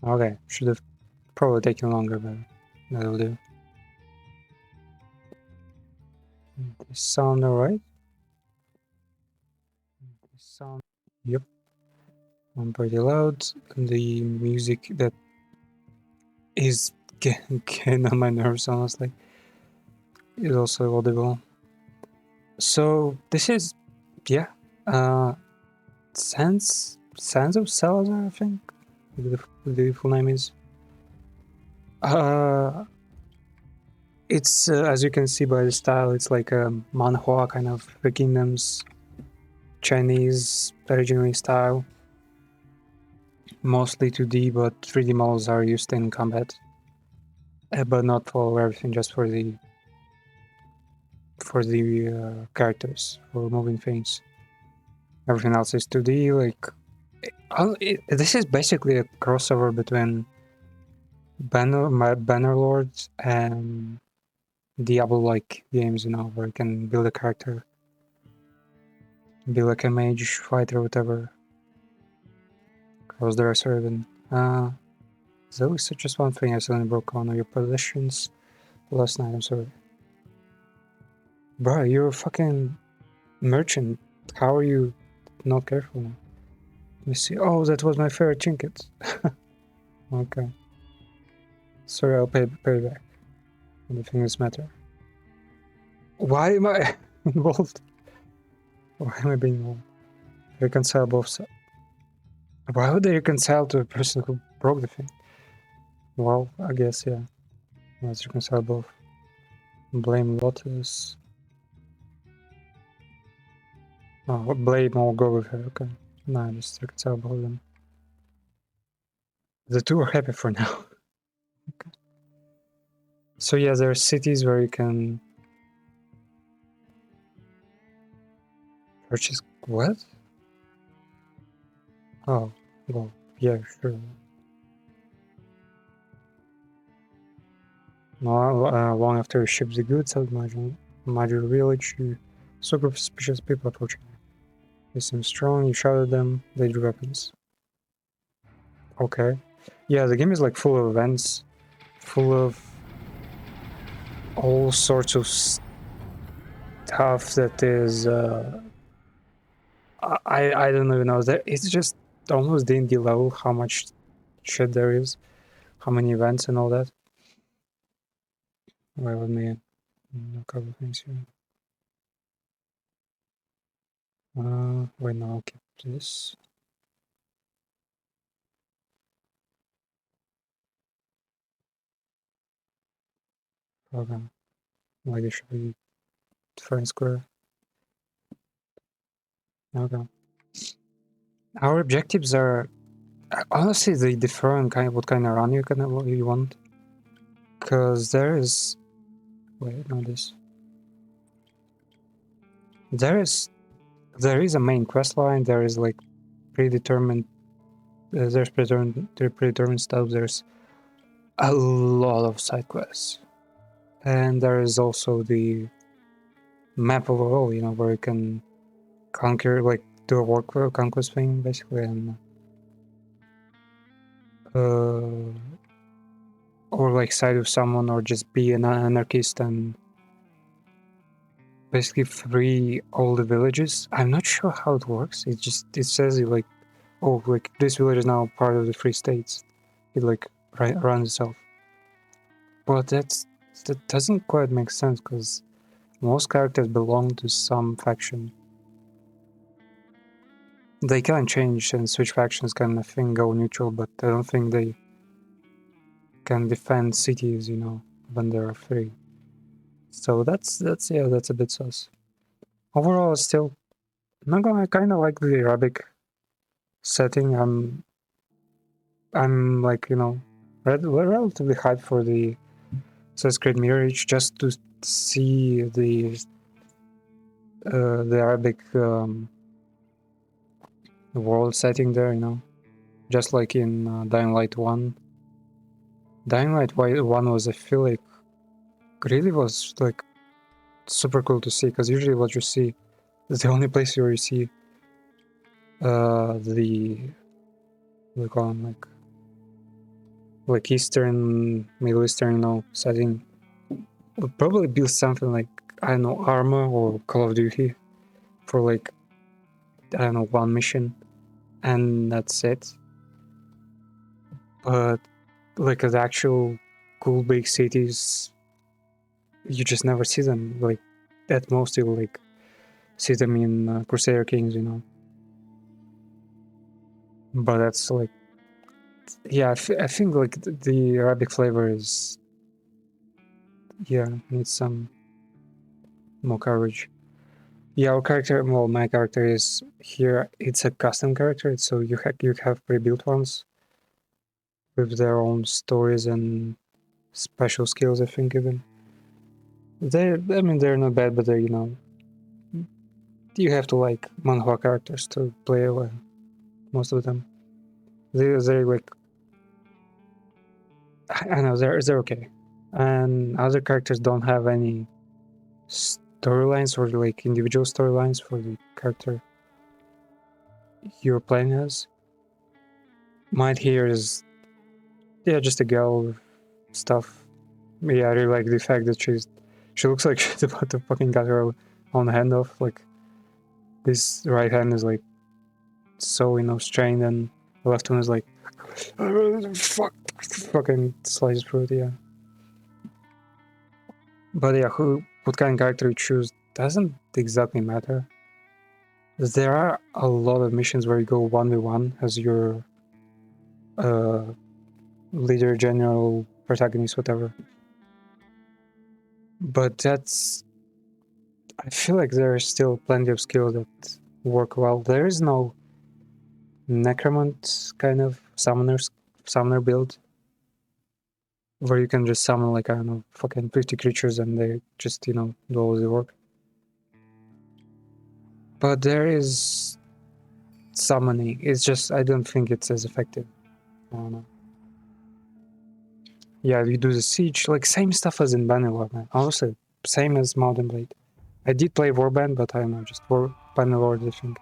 Okay, should have probably taken longer, but that'll do. This sound alright? This sound, yep. I'm pretty loud. The music that is getting on my nerves, honestly, is also audible. So this is, yeah, Sands of Salazar, I think the full name is. It's as you can see by the style, it's like a manhua kind of the kingdoms, Chinese originally style. Mostly 2D, but 3D models are used in combat, but not for everything, just for the characters, for moving things. Everything else is 2D. Like this is basically a crossover between Bannerlord and Diablo-like games, you know, where you can build a character, be like a mage, fighter, whatever. Cross the rest of it. There was just one thing I suddenly broke one of your possessions last night. I'm sorry, bro. You're a fucking merchant. How are you not careful now? Let me see. Oh, that was my favorite trinket. Okay. Sorry, I'll pay back. The things matter. Why am I involved? Why am I being involved? Reconcile both sides. Why would they reconcile to a person who broke the thing? Well, I guess, yeah. Let's reconcile both. Blame Lotus. Oh, blame or go with her, okay. Nah, just reconcile both of them. The two are happy for now. Okay. So yeah, there are cities where you can purchase what? Oh, well, yeah, sure. Long after you ship the goods out Major village, you saw a group of suspicious people approaching. They seemed strong, you shot at them, they drew weapons. Okay. Yeah, the game is like full of events, full of all sorts of stuff that is I don't even know. It's just almost D&D level how much shit there is, how many events and all that. Wait, let me a couple of things here. Wait, no, I'll keep this. Program. Like it should be fair and square. Okay. Our objectives are honestly they differ on kind of what kind of run you want. Cause there is no this. There is a main quest line, there is like predetermined there's predetermined stuff, there's a lot of side quests. And there is also the map overall, you know, where you can conquer, like do a work conquest thing basically, and or like side with someone, or just be an anarchist and basically free all the villages. I'm not sure how it works. It says you like, oh, like this village is now part of the Free States. it like runs itself. But that doesn't quite make sense because most characters belong to some faction. They can change and switch factions, kind of thing, go neutral, but I don't think they can defend cities, you know, when there are three. So that's a bit sus. Overall, still, not gonna. I kind of like the Arabic setting. I'm like, you know, relatively hyped for the Assassin's Creed Mirage just to see the Arabic world setting there, you know, just like in Dying Light 1. Dying Light 1 was, I feel like, really was like super cool to see, because usually what you see is the only place where you see the, we call them like Eastern, Middle Eastern, you know, setting. Would probably build something like, I don't know, Arma or Call of Duty for like, I don't know, one mission, and that's it. But like the actual cool big cities, you just never see them. Like at most you'll like see them in Crusader Kings, you know. But that's like, yeah, I think like the Arabic flavor is, yeah, needs some more coverage. Yeah, our character, well, my character is here. It's a custom character, so you have pre-built ones with their own stories and special skills. I think even I mean, they're not bad, but they're, you know, you have to like manhwa characters to play well. Most of them, they're like, I know they're okay, and other characters don't have any storylines or like individual storylines for the character you're playing as. Mine here is, yeah, just a girl with stuff. Yeah, I really like the fact that she looks like she's about to fucking cut her own hand off. Like this right hand is like so, you know, strained, and the left one is like fucking slices through it. Yeah. But yeah, what kind of character you choose doesn't exactly matter. There are a lot of missions where you go 1v1 as your leader, general, protagonist, whatever. But I feel like there are still plenty of skills that work well. There is no necromant kind of summoner build where you can just summon like, I don't know, fucking 50 creatures and they just, you know, do all the work. But there is summoning. It's just, I don't think it's as effective. I don't know. Yeah, you do the siege, like same stuff as in Bannerlord, man. Honestly, same as Mountain Blade. I did play Warband, but I don't know, just Bannerlord, I think,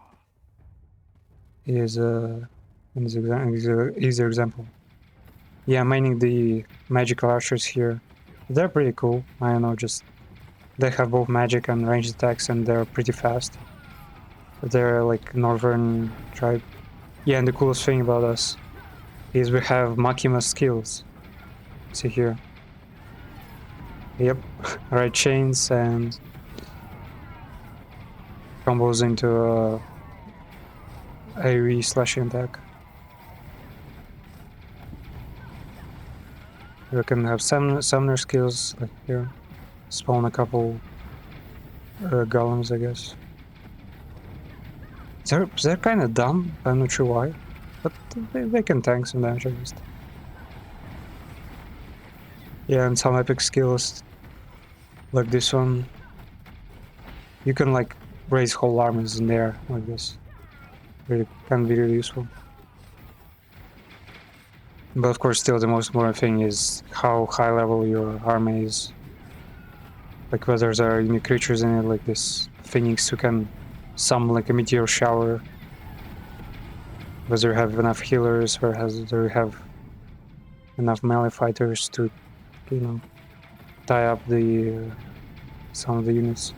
is an easier example. Yeah, mainly the magical archers here. They're pretty cool. I don't know, just they have both magic and ranged attacks, and they're pretty fast. They're like northern tribe. Yeah, and the coolest thing about us is we have Makima skills. See here. Yep, right chains and combos into a AoE slashing attack. We can have summoner skills like here. Spawn a couple golems, I guess. They're kind of dumb. I'm not sure why, but they can tank some damage at least. Yeah, and some epic skills like this one. You can like raise whole armies in there like this. Really can be really useful. But of course, still the most important thing is how high level your army is. Like whether there are unique creatures in it, like this phoenix who can summon like a meteor shower. Whether you have enough healers, whether you have enough melee fighters to, you know, tie up the some of the units.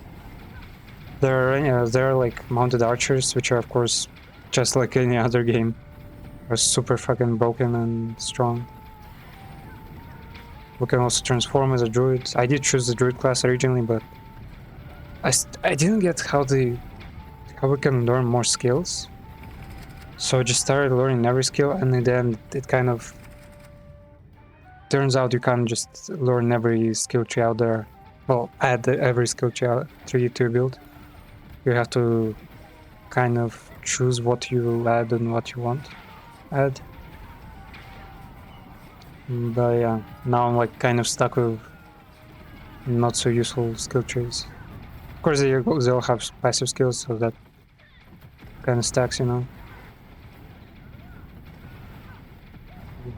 There are like mounted archers, which are of course just like any other game, are super fucking broken and strong. We can also transform as a druid. I did choose the druid class originally, but I didn't get how we can learn more skills. So I just started learning every skill, and then it kind of turns out you can't just learn every skill tree out there. Well, add every skill tree to your build. You have to kind of choose what you add and what you want add. But yeah, now I'm like kind of stuck with not so useful skill trees. Of course, they all have passive skills, so that kind of stacks, you know.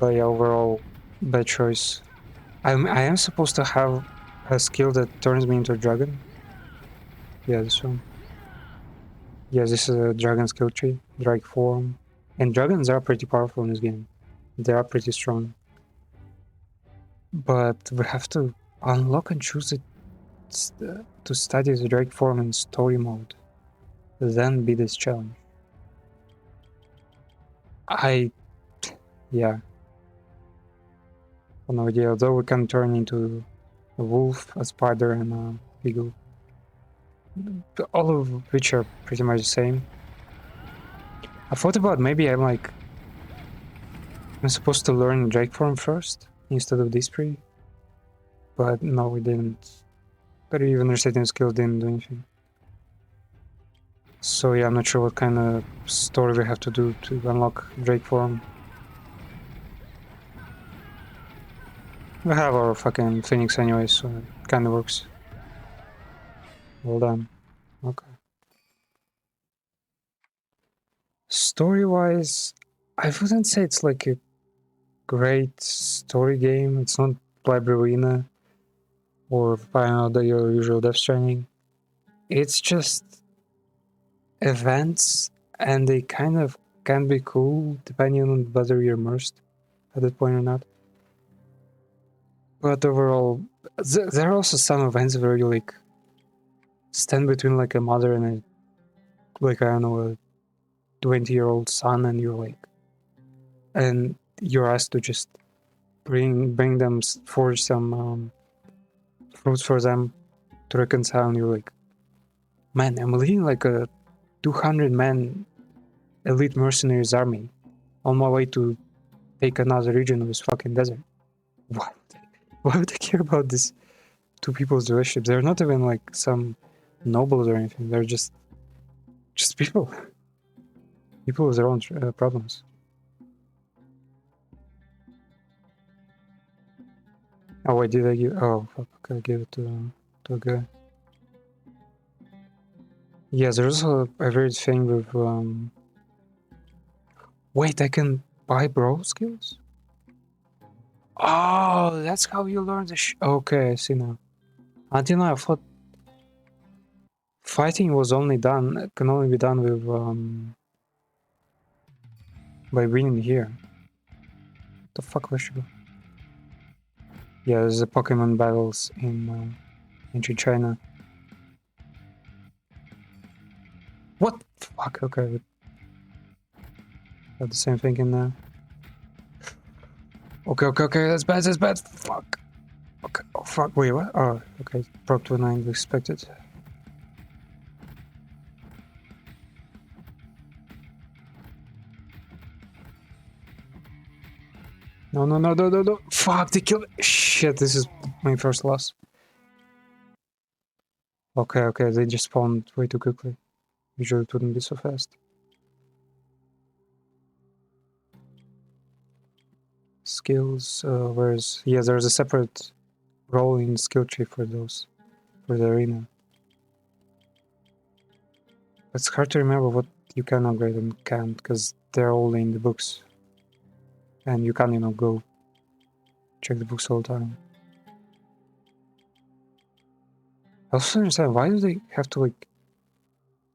But yeah, overall, bad choice. I am supposed to have a skill that turns me into a dragon. Yeah, this one. Yeah, this is a dragon skill tree, drag form. And dragons are pretty powerful in this game. They are pretty strong. But we have to unlock and choose it to study the drag form in story mode. Then beat this challenge. Yeah. No idea, although we can turn into a wolf, a spider, and a eagle. All of which are pretty much the same. I thought about maybe I'm supposed to learn drake form first instead of these three. But no, we didn't. But even reciting skills didn't do anything. So yeah, I'm not sure what kind of story we have to do to unlock drake form. We have our fucking phoenix anyway, so it kinda works. Well done. Okay. Story-wise, I wouldn't say it's like a great story game. It's not Librarina or I don't know, your usual Death Stranding. It's just events, and they kind of can be cool depending on whether you're immersed at that point or not. But overall, there are also some events where you like stand between like a mother and a I don't know, a 20-year-old son, and you're asked to just bring them for some fruits for them to reconcile, and you're like, man, I'm leading like a 200 man elite mercenaries army on my way to take another region of this fucking desert. Why? Why would I care about this two people's relationship? They're not even like some nobles or anything. They're just people. People with their own problems. Oh wait, did I give? Oh fuck! I gave it to a guy. Yeah, there's also a weird thing with Wait, I can buy bro skills? Oh, that's how you learn the okay, I see now. Until now, I thought fighting was can only be done with by winning here. The fuck was she? Yeah, there's the Pokemon battles in ancient China. What? Fuck. Okay, got the same thing in there. Okay. That's bad. That's bad. Fuck. Okay. Oh fuck. Wait, what? Oh, okay. Broke to 9 expected. No. Fuck, they killed. Shit, this is my first loss. Okay, they just spawned way too quickly. Usually it wouldn't be so fast. Skills, yeah, there's a separate role in skill tree for those, for the arena. It's hard to remember what you can upgrade and can't, because they're all in the books. And you can't, go check the books all the time. I also understand, why do they have to,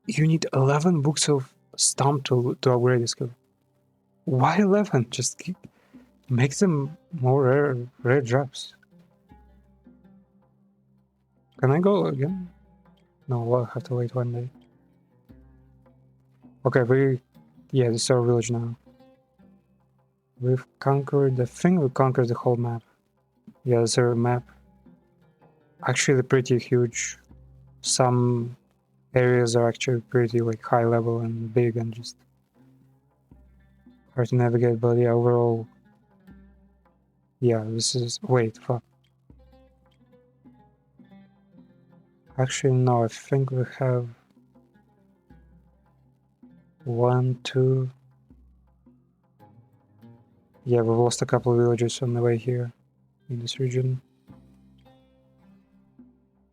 you need 11 books of Stomp to upgrade the skill. Why 11? Just make them more rare drops. Can I go again? No, I'll have to wait one day. Okay, yeah, this is our village now. We've conquered, I think we conquered the whole map. Yeah, there's a map. Actually pretty huge. Some areas are actually pretty like high level and big and just hard to navigate, but yeah, overall, yeah, this is, wait, fuck. Actually, no, I think we have 1, 2. Yeah, we've lost a couple of villages on the way here in this region.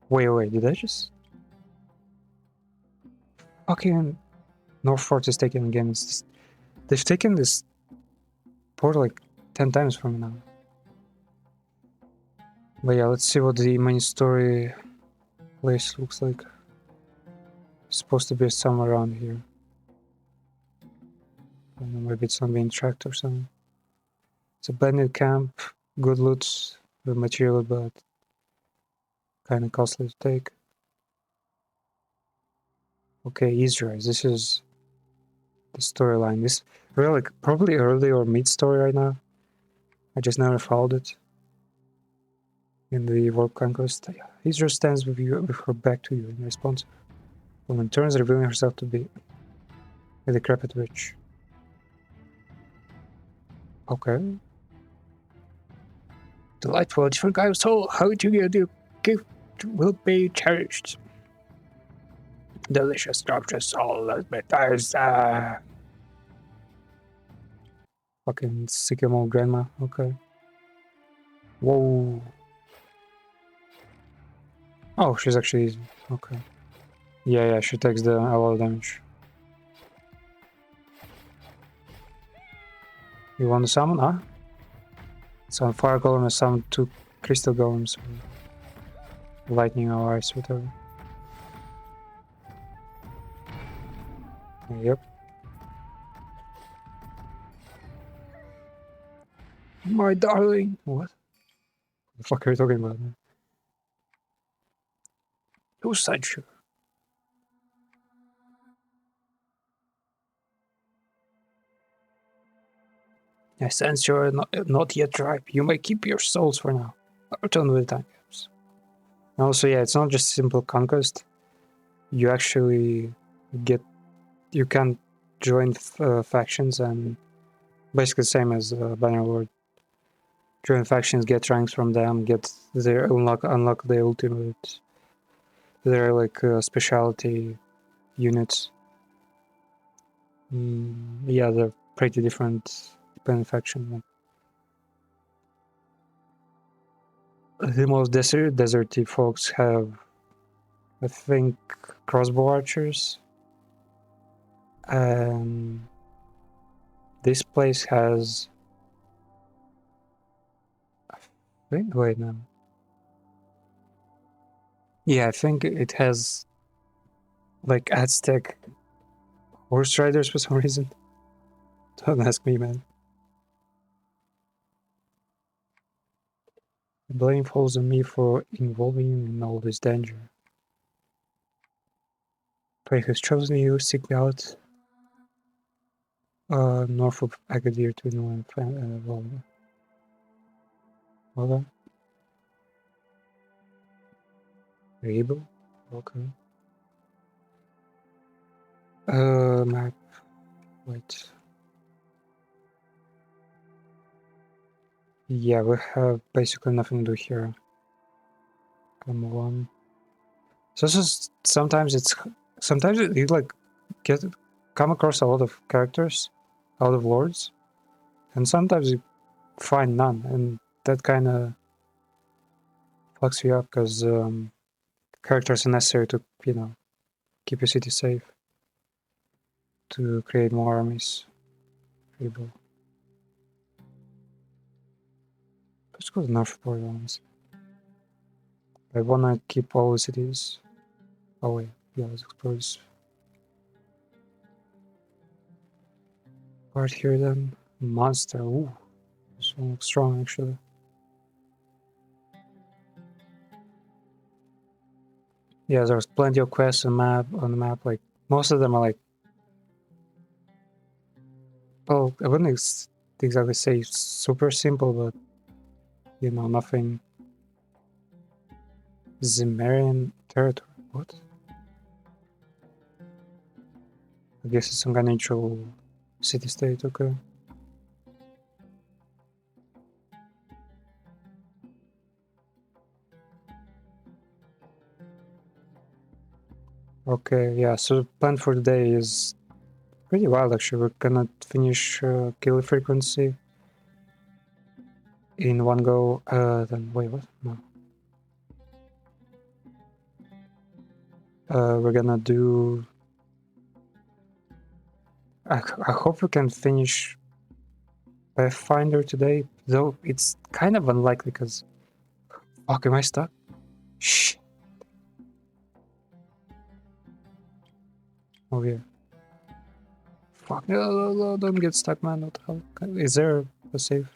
Wait, did I just? Fucking North Fort is taken again. They've taken this port like 10 times from me now. But yeah, let's see what the main story place looks like. It's supposed to be somewhere around here. I don't know, maybe it's not being tracked or something. It's a bandit camp, good loot, the material, but kind of costly to take. Okay, Easter eggs. This is the storyline. This really like, probably early or mid story right now. I just never followed it. In the World Conquest, Israel stands with her back to you in response. Woman turns, revealing herself to be a decrepit witch. Okay. Delightful, a different guy was told how to get your gift will be cherished. Delicious, scrumptious, all that matters. Fucking sycamore grandma, okay. Whoa. Oh, she's actually, okay. Yeah, she takes a lot of damage. You want to summon, huh? Some fire golem and some 2 crystal golems. Lightning or ice, whatever. Yep. My darling. What the fuck are you talking about, man? Who sent you? I sense you're not yet ripe. You may keep your souls for now. I'll return with the time comes. Also, yeah, it's not just simple conquest. You actually get... You can join factions and... Basically the same as Bannerlord. Join factions, get ranks from them, get their... Unlock their ultimate... Their, like, specialty units. Yeah, they're pretty different depending faction. The most deserty folks have, I think, crossbow archers. This place has... Wait, no. Yeah, I think it has like Aztec horse riders for some reason. Don't ask me, man. The blame falls on me for involving you in all this danger. Fate has chosen you, seek me out. North of Agadir to New Volga. Volga? Able? Okay. Map. Wait. Yeah, we have basically nothing to do here. Come on. So this is, sometimes you like come across a lot of characters, a lot of lords, and sometimes you find none, and that kind of fucks you up because characters are necessary to, you know, keep your city safe, to create more armies. Able. Let's go to North Port, honestly. I wanna keep all the cities. Oh wait, yeah, let's explore this part here then. Monster, ooh, this one looks strong actually. Yeah, there's plenty of quests on the map. Like most of them are like, well, I wouldn't exactly say super simple, but You know, nothing. Zimmerian territory. What? I guess it's some kind of neutral city-state, okay. Okay, yeah, so the plan for the day is pretty wild actually. We're gonna finish kill frequency in one go. Then wait, what? No. We're gonna do. I hope we can finish Pathfinder today, though it's kind of unlikely because. Fuck, am I stuck? Shh. Oh yeah. Fuck, no, don't get stuck, man. What the hell? Is there a save?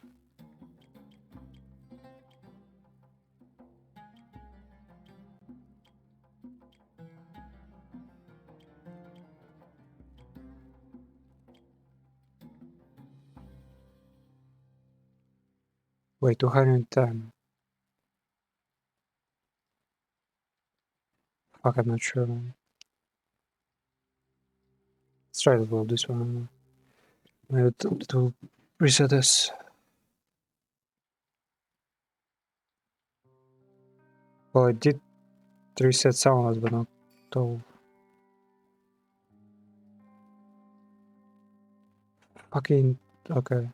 Wait, 210. Fuck, I'm not sure, man. Let's try to build this one. To reset this. Well, I did reset some of it, but not all. Fucking. Okay.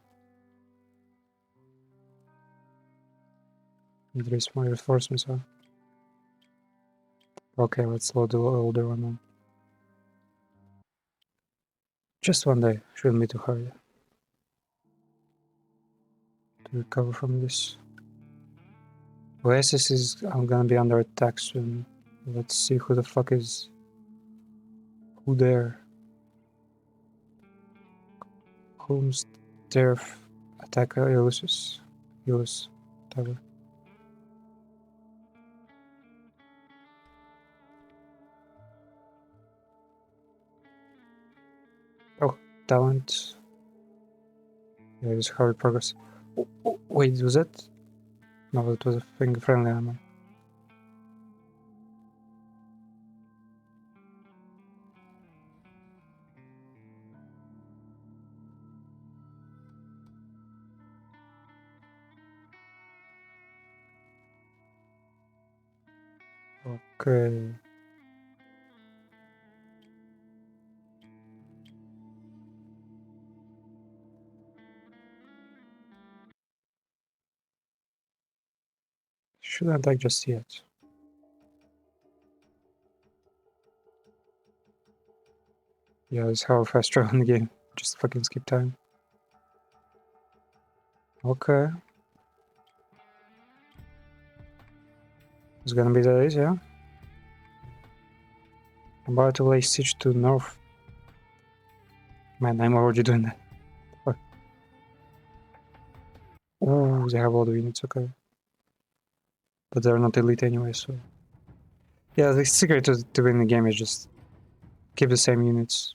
Need more reinforcements, huh? Okay, let's load the older one on. Just one day. Shouldn't be too hard to recover from this. Oasis is. I'm gonna be under attack soon. Let's see who the fuck is. Who there? Whom's there? Attack Ulysses. Ulysses. Whatever. Oh, talent. Yeah, just hurry progress. Oh, wait, was that? No, it was a finger-friendly ammo. Okay. Shouldn't attack just yet. Yeah, that's how fast travel in the game. Just fucking skip time. Okay. It's gonna be that easy, yeah? I'm about to lay siege to north. Man, I'm already doing that. Fuck. Ooh, they have all the units, okay. But they're not elite anyway, so... Yeah, the secret to win the game is just keep the same units,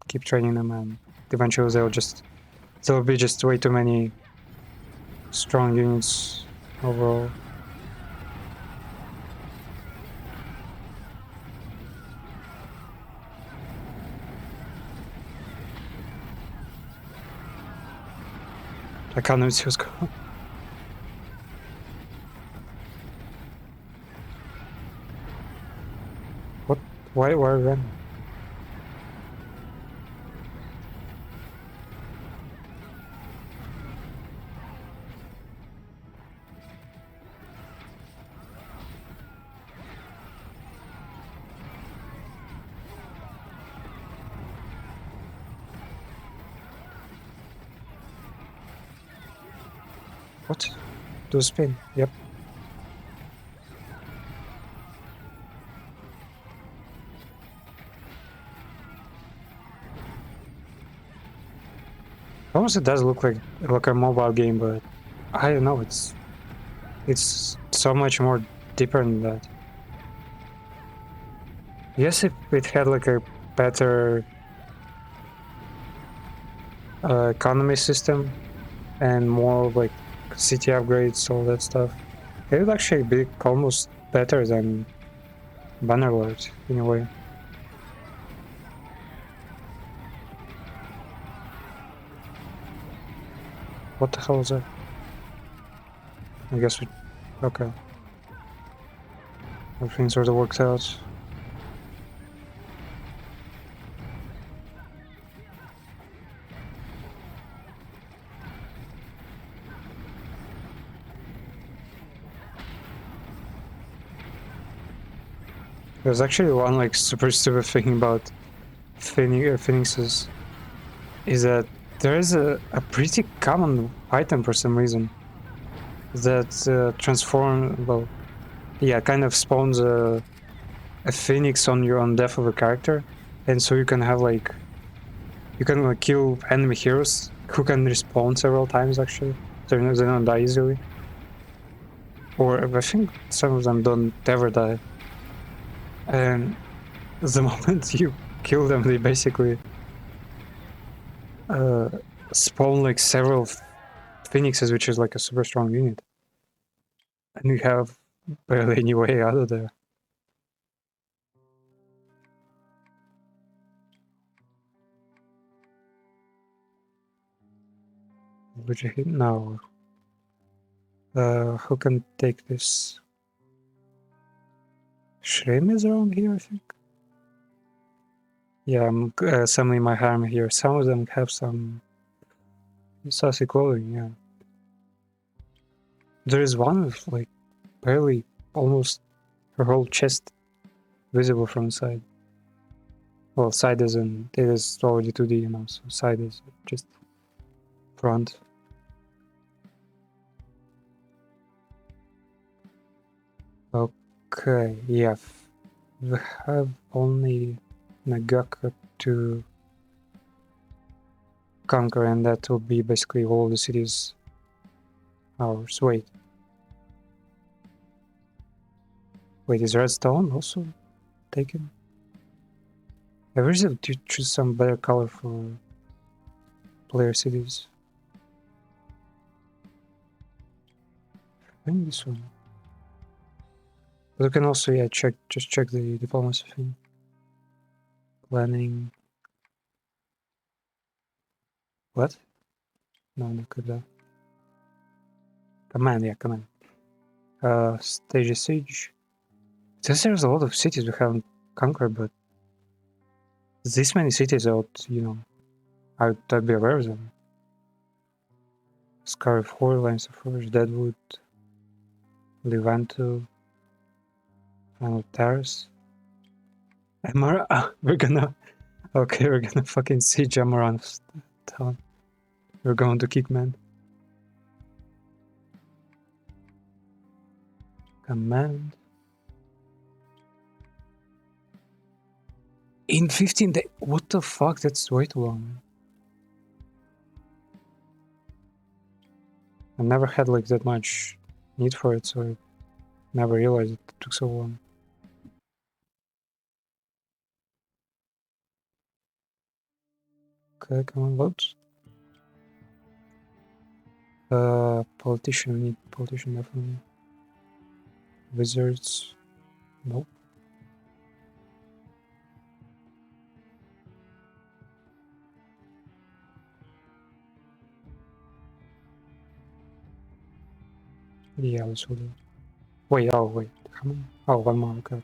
keep training them, and eventually there'll be just way too many strong units overall. I can't even see what's going on. What? Why run? What? Do a spin. Yep. Almost it does look like a mobile game, but I don't know. It's so much more deeper than that. Yes, if it had like a better economy system and more like city upgrades, all that stuff. It would actually be almost better than Bannerlord in a way. What the hell is that? I guess we... okay. Everything sort of worked out. There's actually one like super stupid thing about Phoenixes is that there is a pretty common item for some reason that kind of spawns a phoenix on death of a character, and so you can have like kill enemy heroes who can respawn several times. Actually, they don't die easily, or I think some of them don't ever die. And the moment you kill them, they basically spawn like several phoenixes, which is like a super strong unit, and you have barely any way out of there. Would you hit? No. Who can take this? Shrim is around here, I think. Yeah, I'm summoning my harm here. Some of them have some sassy clothing, yeah. There is one with like barely almost her whole chest visible from the side. Well, side isn't, it is already 2D, you know, so side is just front. Okay, yeah. We have only Nagaka to conquer, and that will be basically all the cities ours. Wait, is Redstone also taken? I wish to choose some better color for player cities. I think this one. But we can also, yeah, check the diplomacy thing. Planning. What? No, not good. Command, yeah, command. Stage of siege. It says there's a lot of cities we haven't conquered, but this many cities out, you know, I'd be aware of them. Scarf 4, Lines of Forge, Deadwood, Levanto, Final Terrace. we're gonna fucking siege Amaranth town. We're going to kick man. Command. In 15 days? What the fuck? That's way too long. I never had like that much need for it, so I never realized it took so long. Okay, come on, vote. Politician, we need politician definitely. Wizards, nope. Yeah, let's do. Wait, how many? Oh, one more, okay.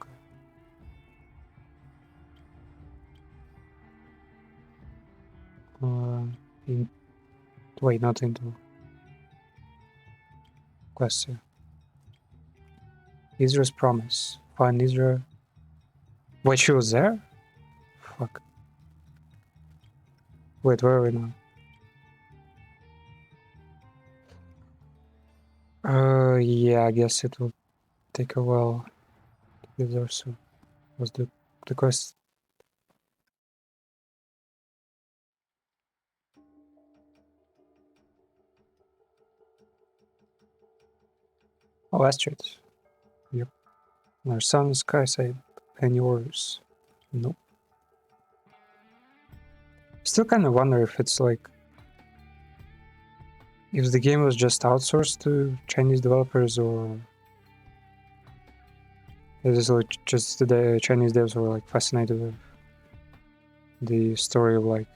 Wait, not into quest here. Israel's promise. Find Israel. Wait, she was there? Fuck. Wait, where are we now? Yeah, I guess it will take a while to get there, so was the quest. Oh, Astrid. Yep. Our sun, sky side, and yours. Nope. Still kind of wonder if it's like if the game was just outsourced to Chinese developers, or is this like just the Chinese devs were like fascinated with the story of like,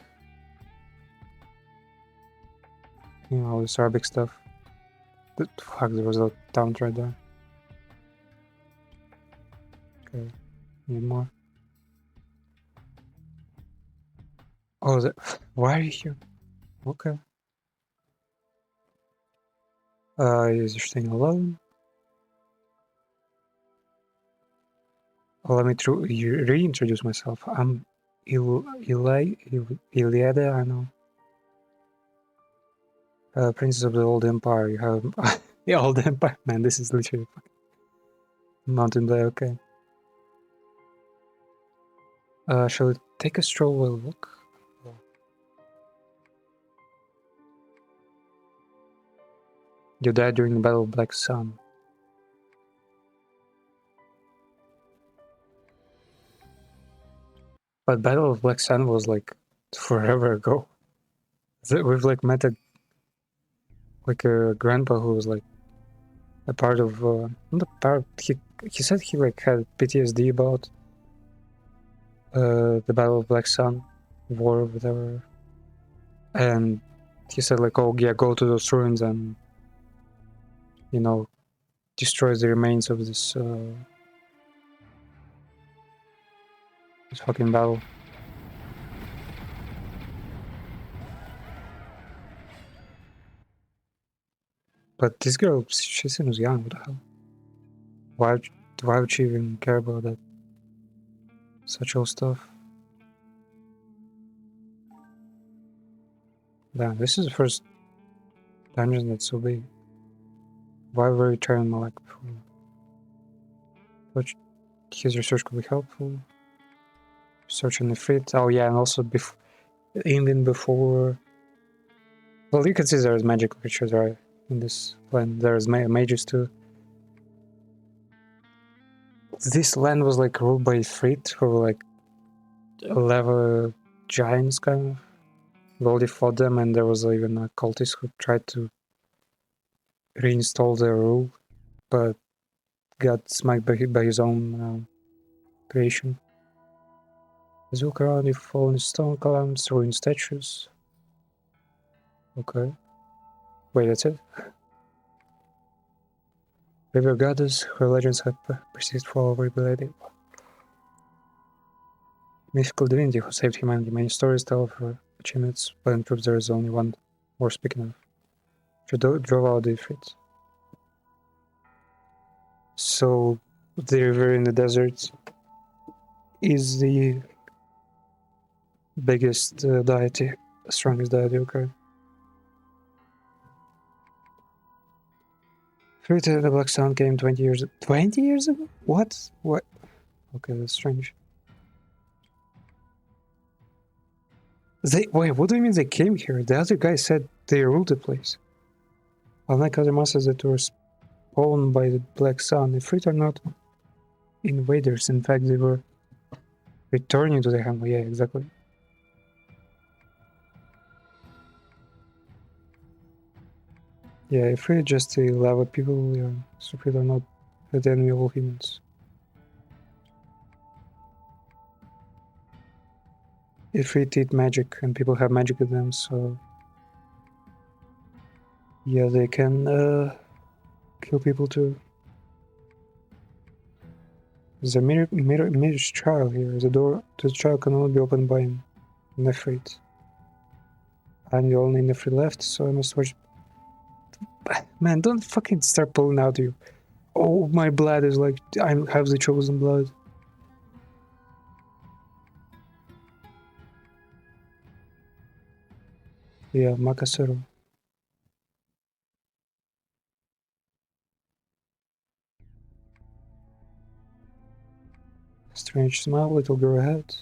you know, all this Arabic stuff. But fuck, there was a taunt right there. Okay, need more. Oh, why are you here? Okay. Is your staying alone? Oh, let me reintroduce myself. I'm Iliada, I know. Princess of the Old Empire. You have the Old Empire. Man, this is literally Mountain Blade. Okay. Shall we take a stroll while we look? You died during the Battle of Black Sun. But Battle of Black Sun was like forever ago. We've like met a grandpa who was like a part of not a part. He said he like had PTSD about the Battle of Black Sun, war or whatever, and he said like, oh yeah, go to those ruins and, you know, destroy the remains of this fucking battle. But this girl, she seems young. What the hell? Why would she even care about that? Such old stuff. Damn, this is the first dungeon that's so big. Why were you trying my luck before? But his research could be helpful. Search on the frit. Oh yeah, and also even before. Well, you can see there's magic creatures right in this land. There's mages too. This land was like ruled by Frit, who were like level giants kind of. We already fought them, and there was even a cultist who tried to reinstall their rule, but got smacked by his own creation. As you look around, you fall in stone columns, ruined statues. Okay. Wait, that's it? River goddess, her legends have persisted for over a millennia. Mythical divinity who saved humanity. Many stories tell of her achievements, but in truth there is only one worth speaking of. She drove out the Ifrit. So, the river in the desert is the biggest deity, strongest deity, okay. Ifrit, the Black Sun came 20 years ago. 20 years ago? What? What? Okay, that's strange. Wait, what do you mean they came here? The other guy said they ruled the place. Unlike other monsters that were spawned by the Black Sun, the Ifrit are not invaders. In fact, they were returning to the Hamlet. Yeah, exactly. Yeah, Ifrit just a lava people. Yeah, so Ifrit are not the enemy of all humans. Ifrit eat magic, and people have magic in them, so yeah, they can kill people too. There's a mirror's trial here. The door to the trial can only be opened by an Ifrit. I'm the only Ifrit left, so I must watch. Man, don't fucking start pulling out you. Oh, my blood is like, I have the chosen blood. Yeah, Makasero. Strange smile, little girl ahead.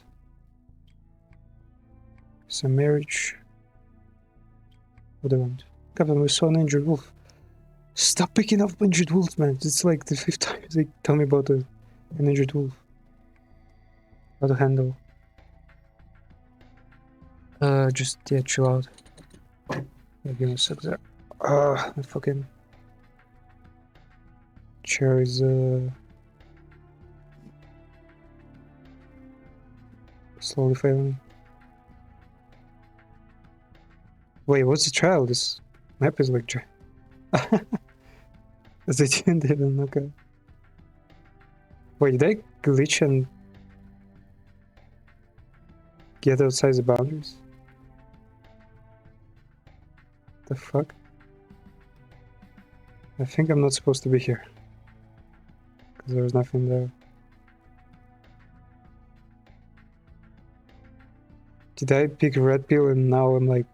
Some marriage. What do I want? Captain, we saw an injured wolf. Stop picking up injured wolves, man. It's like the 5th time they tell me about an injured wolf. How to handle. Just, yeah, chill out. Yeah, give me a sec there. The fucking chair is slowly failing. Wait, what's the trial? This map is like they didn't even look at. Wait, did I glitch and get outside the boundaries? The fuck? I think I'm not supposed to be here. Because there's nothing there. Did I pick a red pill and now I'm like,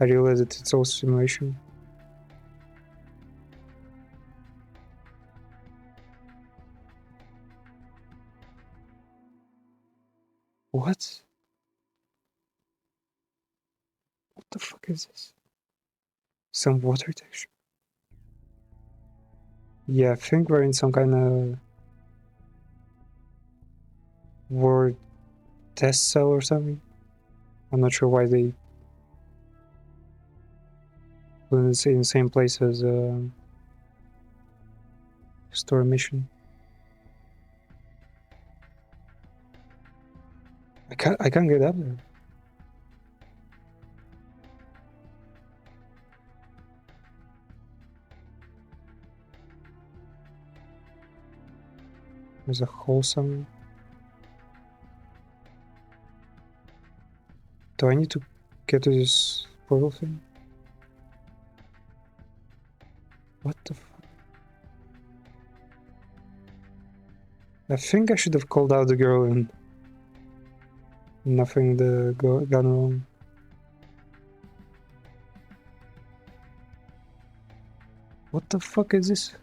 I realize that it's all simulation? What? What the fuck is this? Some water texture? Yeah, I think we're in some kind of word test cell or something. I'm not sure why they put it in the same place as store mission. I can't get up there. There's a hole somewhere. Do I need to get to this portal thing? What the fuck? I think I should have called out the girl and nothing gone wrong. What the fuck is this?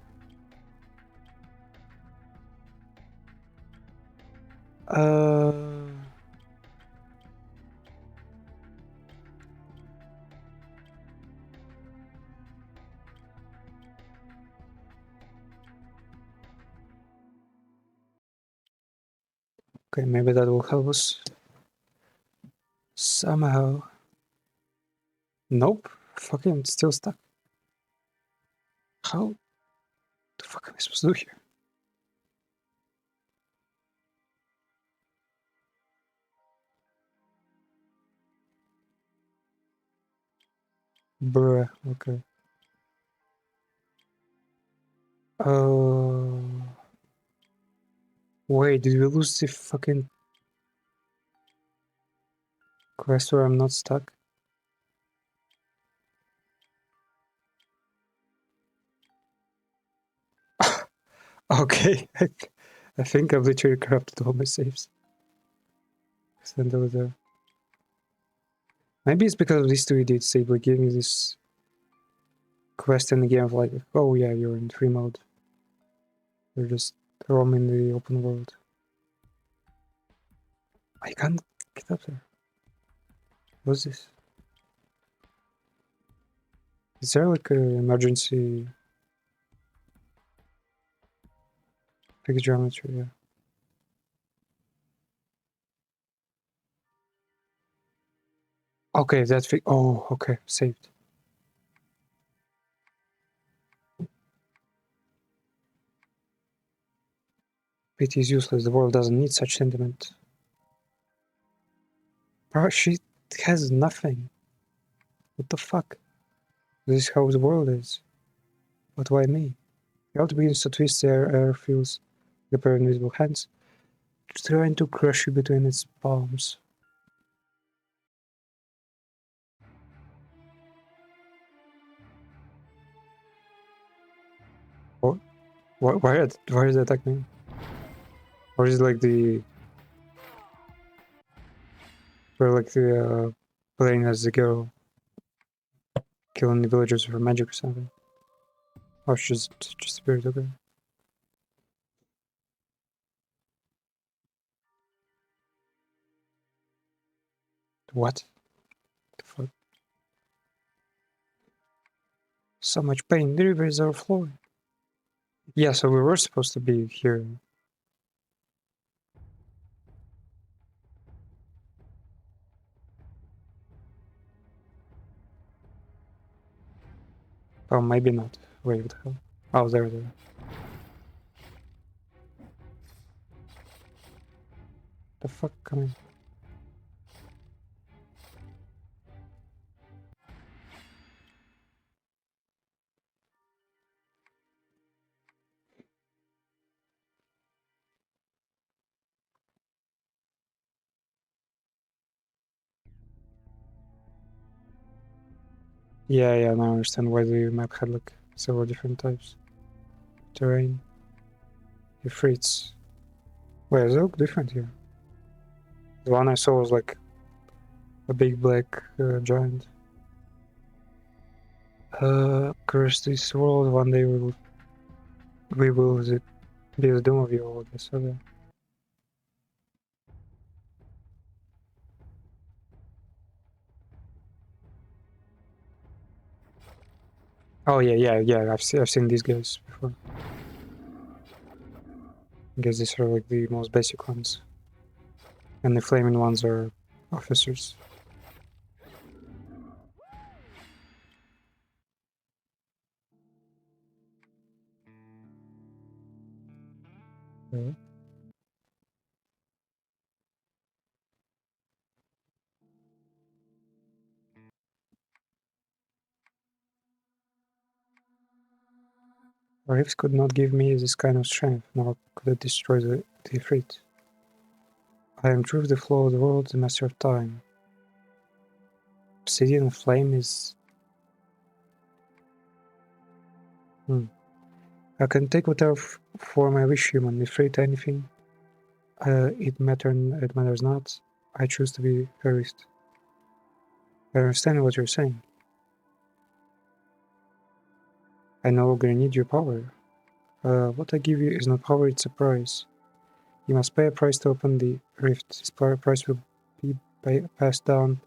Okay, maybe that will help us somehow. Nope. Fucking still stuck. How the fuck am I supposed to do here? Bruh, okay. Wait, did we lose the fucking quest where I'm not stuck? Okay, I think I've literally corrupted all my saves. Send over there. Maybe it's because of these two idiots. They were giving me this quest in the game of like, oh yeah, you're in free mode. You're just roaming the open world. I can't get up there. What's this? Is there like an emergency fixed geometry? Yeah. Okay, that's oh, okay, saved. Pity is useless. The world doesn't need such sentiment. Bro, she has nothing. What the fuck? This is how the world is. But why me? The auto begins to twist the air feels the pair of invisible hands, trying to crush you between its palms. What? Why is it attacking me? Or is it like the playing as the girl killing the villagers for magic or something? Oh, she's just a spirit, okay. What? The fuck? So much pain, the river is overflowing. Yeah, so we were supposed to be here. Oh, maybe not. Wait, what the hell? Oh, there. The fuck, come in. Yeah, now I understand why the map had like several different types. Terrain. Ifrits. Wait, they look different here. The one I saw was like a big black giant. Curse this world, one day we will be the doom of you all, I saw that. Oh yeah, I've seen these guys before. I guess these are like the most basic ones. And the flaming ones are officers. Rifts could not give me this kind of strength, nor could it destroy the Ifrit. I am true the flow of the world, the master of time. Obsidian flame is... I can take whatever form I wish, human. Ifrit, anything. It matters not. I choose to be Harist. I understand what you're saying. I no longer need your power. What I give you is not power, it's a price. You must pay a price to open the rift. This price will be passed down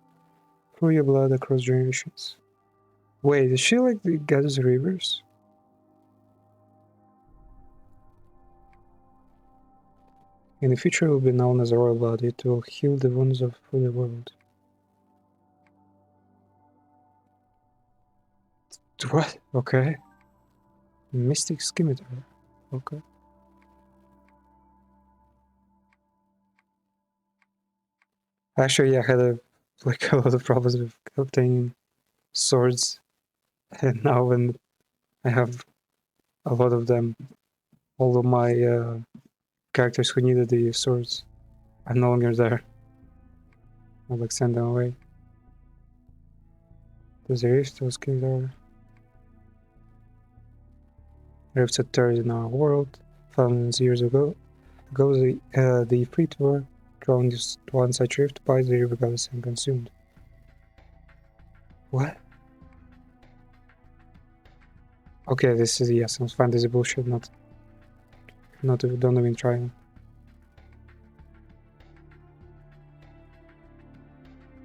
through your blood across generations. Wait, is she like the goddess rivers? In the future, it will be known as a royal blood. It will heal the wounds of the world. What? Okay. Mystic scimitar. Okay. Actually, yeah, I had a lot of problems with obtaining swords, and now when I have a lot of them, all of my characters who needed the swords are no longer there. I'll like send them away. There's a rift, those kings are rifts occurred in our world thousands of years ago. The Ifrit were drawn to one side rift by the river goddess and consumed. What? Okay, this is some fantasy bullshit. Don't even try.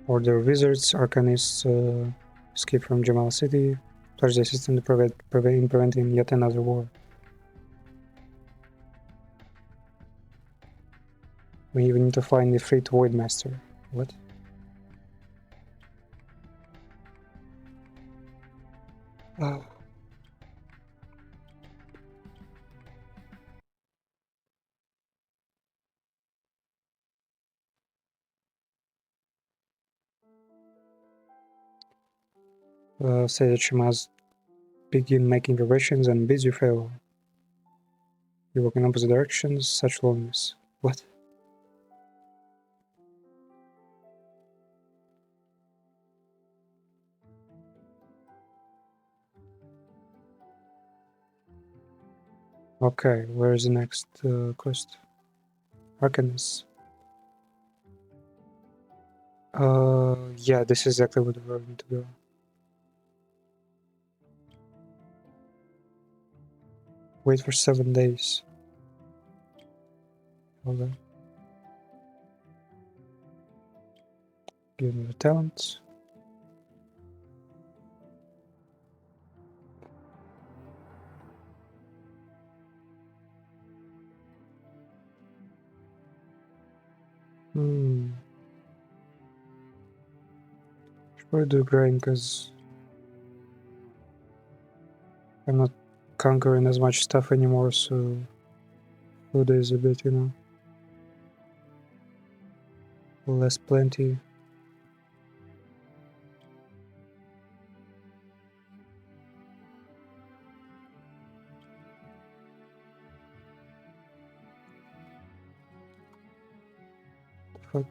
Order of wizards, arcanists escape from Jamal City, pledge the system to preventing yet another war. We even need to find the Ifrit Void Master. What? Oh. Say that you must begin making preparations and bid you farewell. You walk in opposite directions, such loneliness. What? Okay, where's the next quest? Arcanist. Yeah, this is exactly where we're going to go. Wait for 7 days. Okay. Give me the talents. Should probably do grind because I'm not conquering as much stuff anymore, so food is a bit, you know, less plenty. Fuck.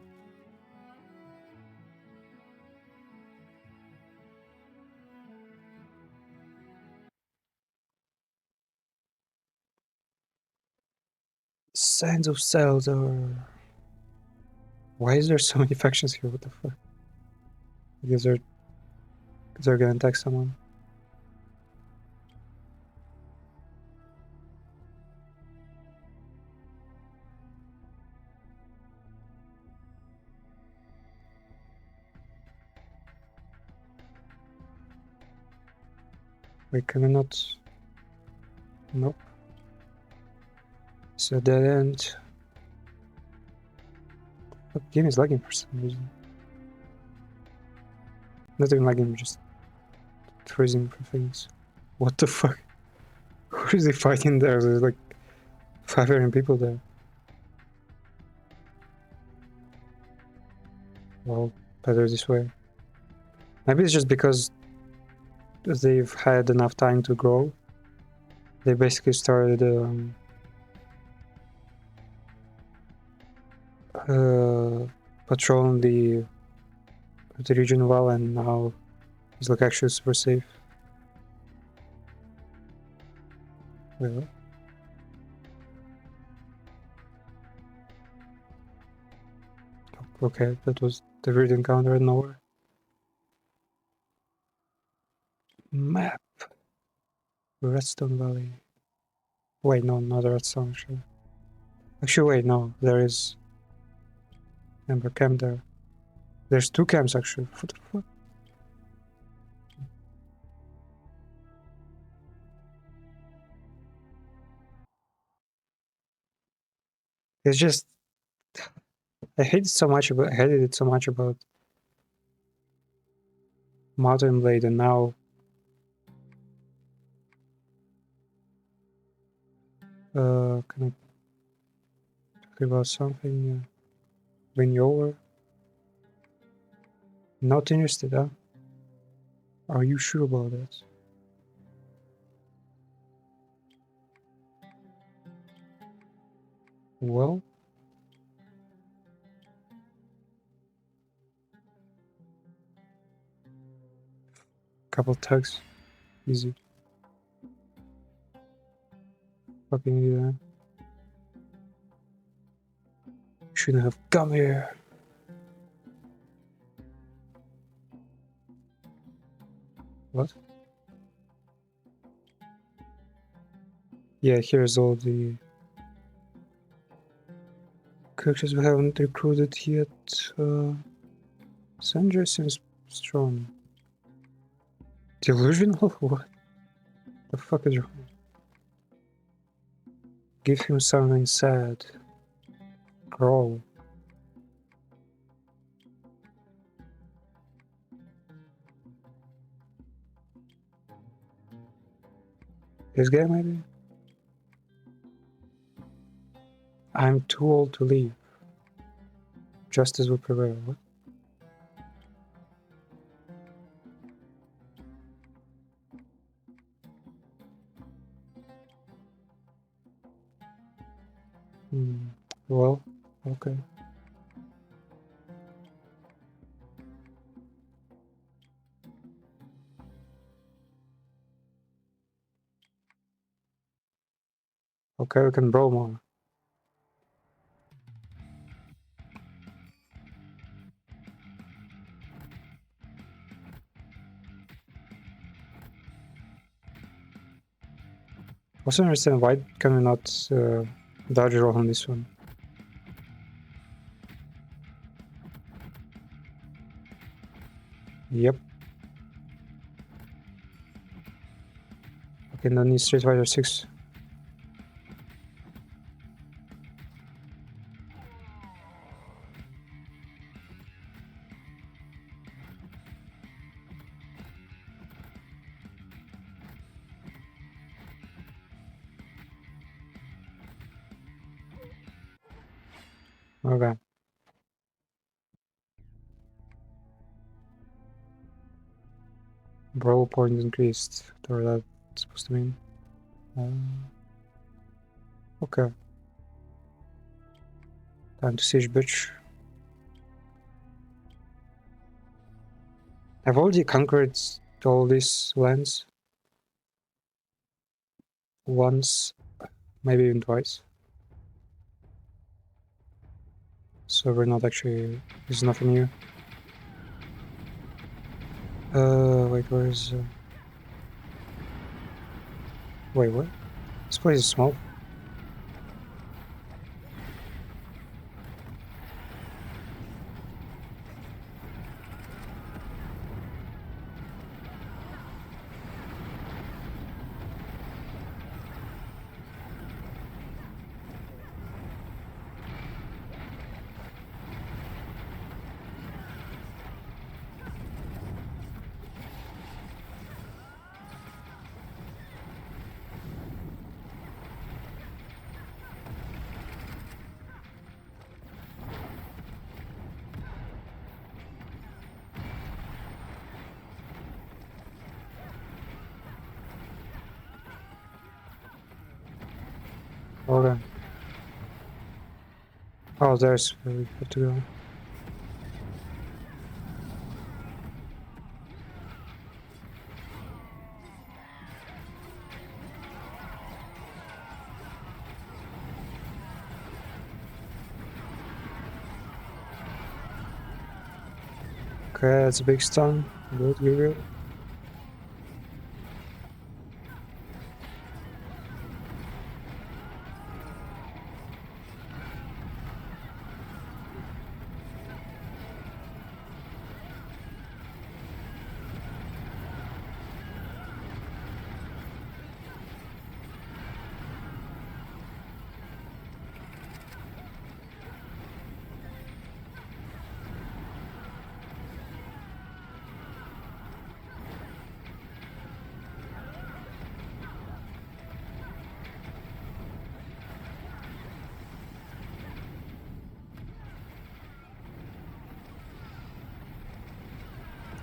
Signs of Salzzar. Why is there so many factions here? What the fuck? I guess they're gonna attack someone. Wait, can I not? Nope. It's a dead end. The game is lagging for some reason. Not even lagging, just freezing for things. What the fuck? Who is he fighting there? There's like 500 people there. Well, better this way. Maybe it's just because they've had enough time to grow. They basically started patrolling the region well, and now it's like actually super safe. Well, okay, that was the weird encounter out of nowhere. Map. Redstone Valley. Wait, no, not the Redstone actually. Actually, wait, no, there is Ember Camp there. There's 2 camps actually. What the fuck? It's just I hated it so much about Mountain Blade, and now can I talk about something? Win you over? Not interested, huh? Are you sure about that? Well, couple tugs, easy. Fucking easy, huh? Shouldn't have come here. What? Yeah, here's all the characters we haven't recruited yet. Sanjay seems strong. Delusional? What the fuck is wrong? Give him something sad. Crawl. This guy maybe? I'm too old to leave. Justice will prevail. What? Well, okay. Okay, we can brawl more. Also understand why can we not dodge roll on this one? Yep. Okay, then need Street Fighter 6. Okay. Brawl point increased. Whatever that's supposed to mean. Okay. Time to siege bitch. I've already conquered all these lands. Once, maybe even twice. So we're not actually... There's nothing new. Wait, where is... Wait, what? This place is small. Okay. Oh, there's where we have to go. Okay, that's a big stun. Good, good, good.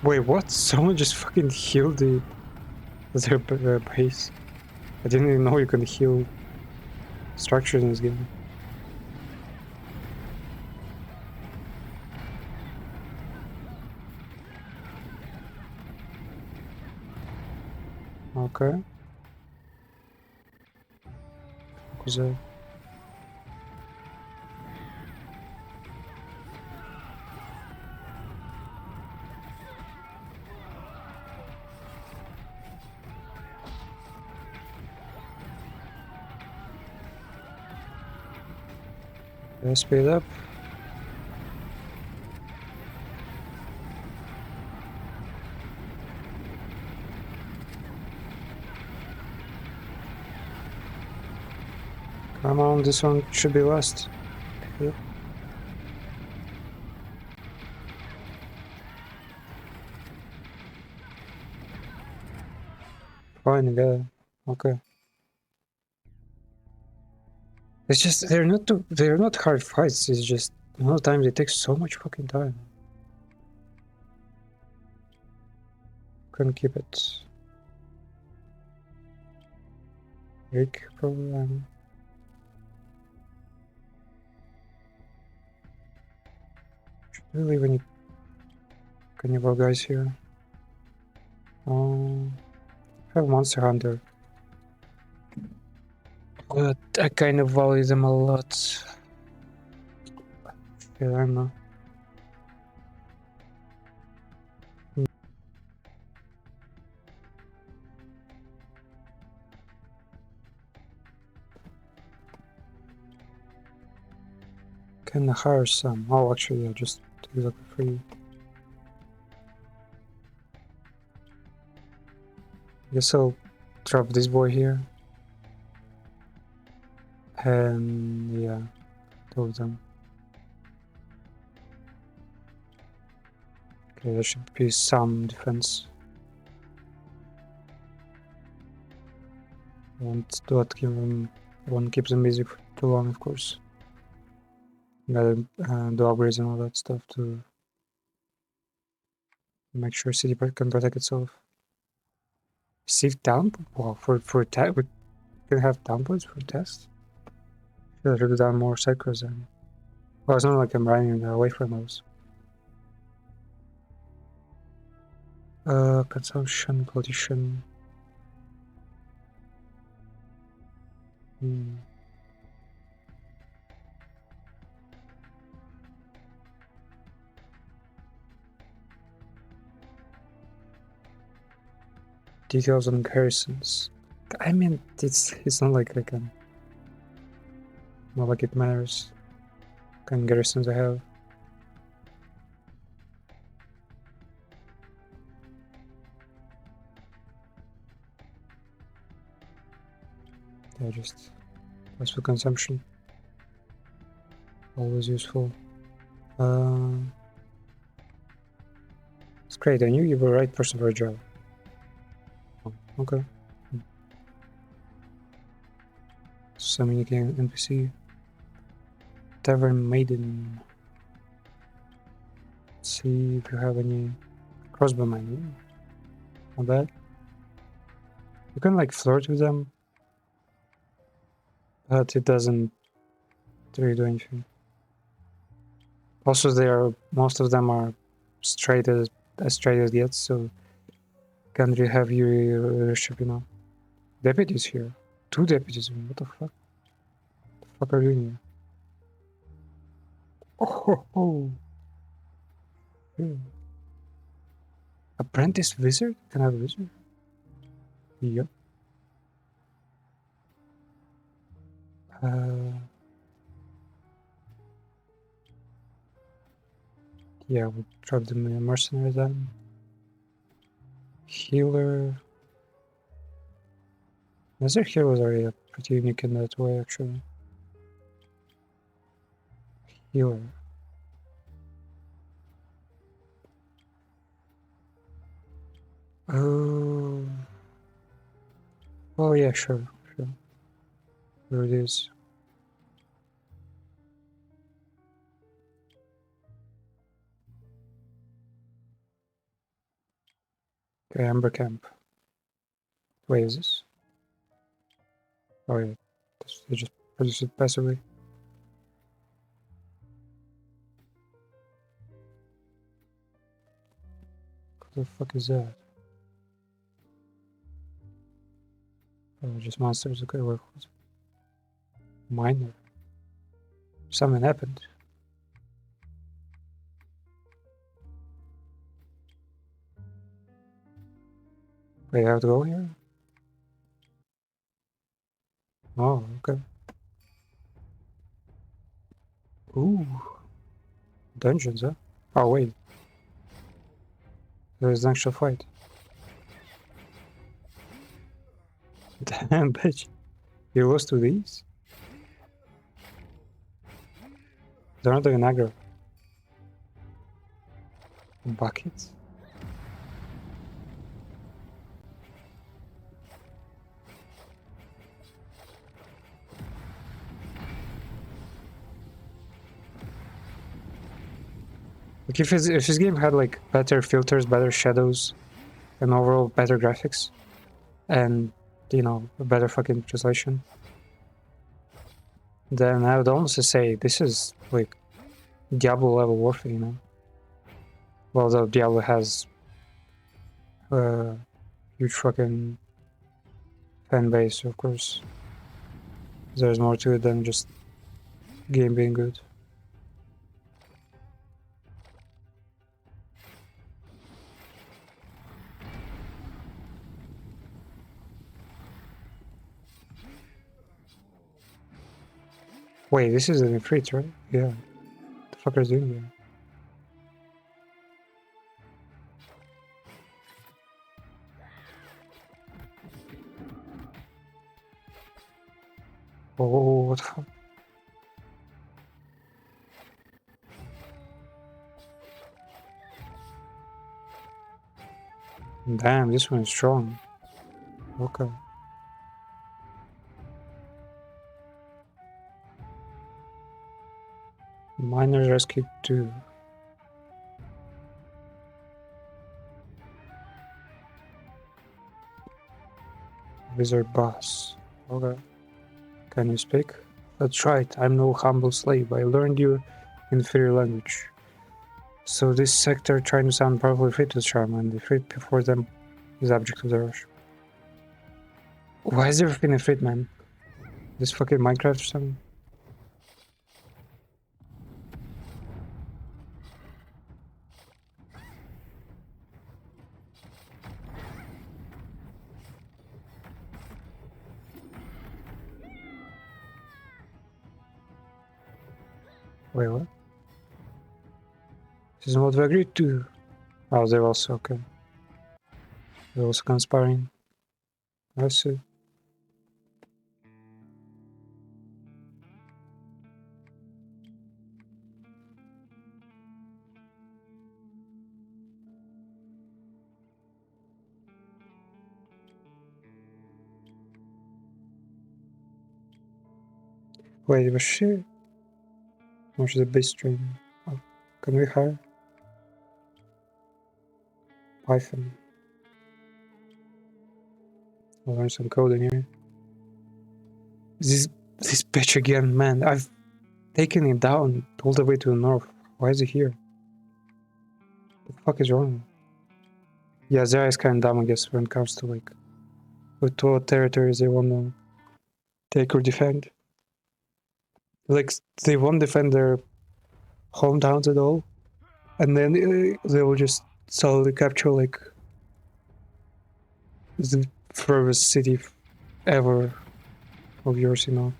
Wait, what? Someone just fucking healed their base. I didn't even know you can heal structures in this game. Okay. What was that? Yeah, speed up. Come on, this one should be last. Yep. Fine, yeah. Okay. It's just they're not hard fights. It's just a lot of times it takes so much fucking time. Couldn't keep it. Rick probably. Should we leave any cannibal guys here? Have Monster Hunter. But I kind of value them a lot. Yeah, I don't know. Can I hire some? Oh, actually, yeah, just exactly free. Guess I'll drop this boy here. And yeah, two of them. Okay, there should be some defense. I won't keep them busy for too long, of course. Gotta do upgrades and all that stuff to make sure city can protect itself. Receive down? Wow, for test we can have downvotes for test? Should have done more cycles then. Well, it's not like I'm running away from those. Consumption, pollution. Details on garrisons. I mean, it's not like I can. Not like it matters. What kind of garrisons I have. Yeah, just for consumption. Always useful. It's great. I knew you were the right person for a job. Oh, okay. Summoning NPC. Tavern Maiden. Let's see if you have any crossbowmen. Not bad. You can like flirt with them, but it doesn't really do anything. Also, most of them are straight as straight as yet, so can't really have your leadership, you know. Deputies here. 2 deputies. What the fuck? What the fuck are you doing here? Oh ho ho! Yeah. Apprentice wizard? Can I have a wizard? Yep. Yeah, we'll drop the mercenary then. Healer. Their heroes are pretty unique in that way, actually. Healer. Oh. Oh, yeah, sure. There it is. Okay, Amber Camp. Wait, is this? Oh, yeah. They just produce it passively. What the fuck is that? Oh, just monsters. Okay, what was it? Miner. Something happened. Wait, I have to go here? Oh, okay. Ooh. Dungeons, huh? Oh, wait. There's an actual fight. Damn, bitch. You lost to these? They're not doing aggro. Buckets? Like if this game had like better filters, better shadows, and overall better graphics, and you know, a better fucking translation, then I would almost say this is like Diablo level warfare, you know. Well, though Diablo has a huge fucking fan base, so of course. There's more to it than just game being good. Wait, this is an Ifrit, right? Yeah. What the fuck are you doing here? Oh, what the fuck? Damn, this one is strong. Okay. Miners rescue 2. Wizard boss. Okay. Can you speak? That's right, I'm no humble slave. I learned your inferior language. So this sector trying to sound powerfully fit with charm, and the fit before them is object of the rush. Why is everything a fit, man? This fucking Minecraft or something? Wait, what? This is what we agreed to. Oh, they're also okay. They're also conspiring. I see. Wait, was she? Or she's a base stream? Oh, can we hire? Python. I'll learn some coding here. This bitch again, man. I've taken it down all the way to the north. Why is he here? What the fuck is wrong? Yeah, Zara is kind of dumb, I guess, when it comes to like what territories they want to take or defend. Like they won't defend their hometowns at all, and then they will just solely capture like the furthest city ever of yours, you know.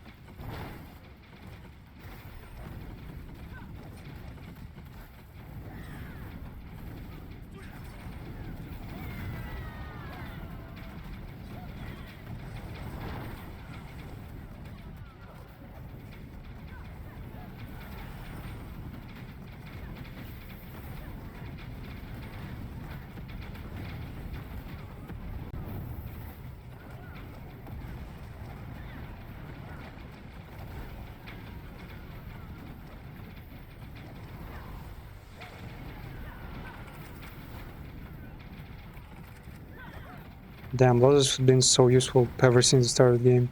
Damn, those have been so useful ever since the start of the game.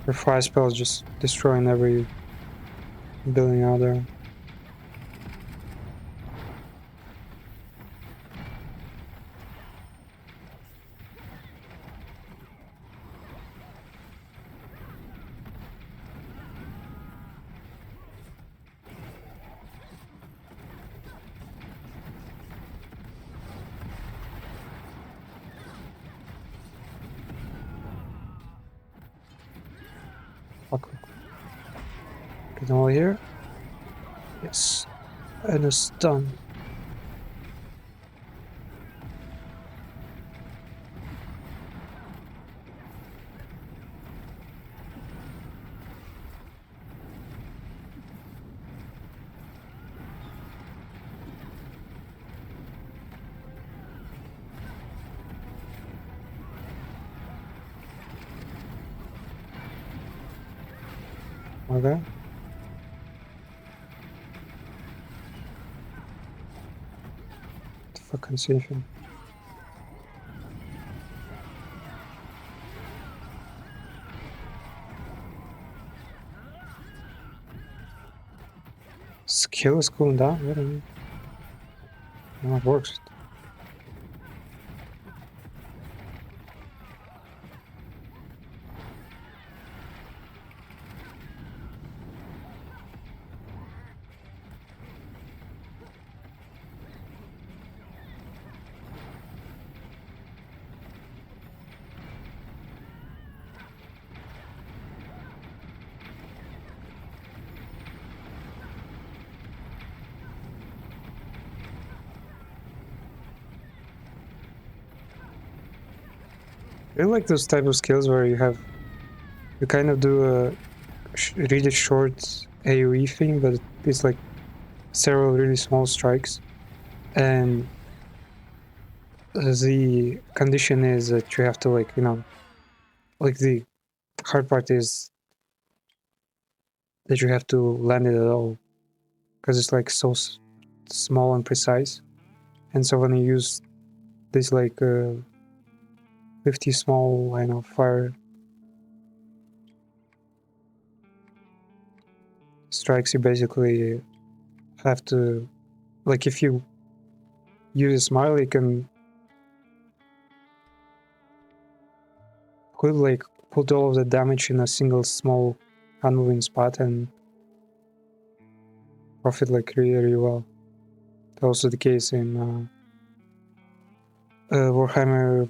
Your fire spells just destroying every building out there. Fuck. Get them all here? Yes. And it's done. Okay. The fucking station. Skill is cooling down? What do you mean? No, it works. I like those type of skills where you kind of do a really short AoE thing, but it's like several really small strikes, and the condition is that you have to like, you know, like the hard part is that you have to land it at all. because it's like so small and precise. And so when you use this like 50 small, I know, fire strikes, you basically have to, like, if you use a smile, you can put all of the damage in a single small unmoving spot and profit like really well. That's also the case in Warhammer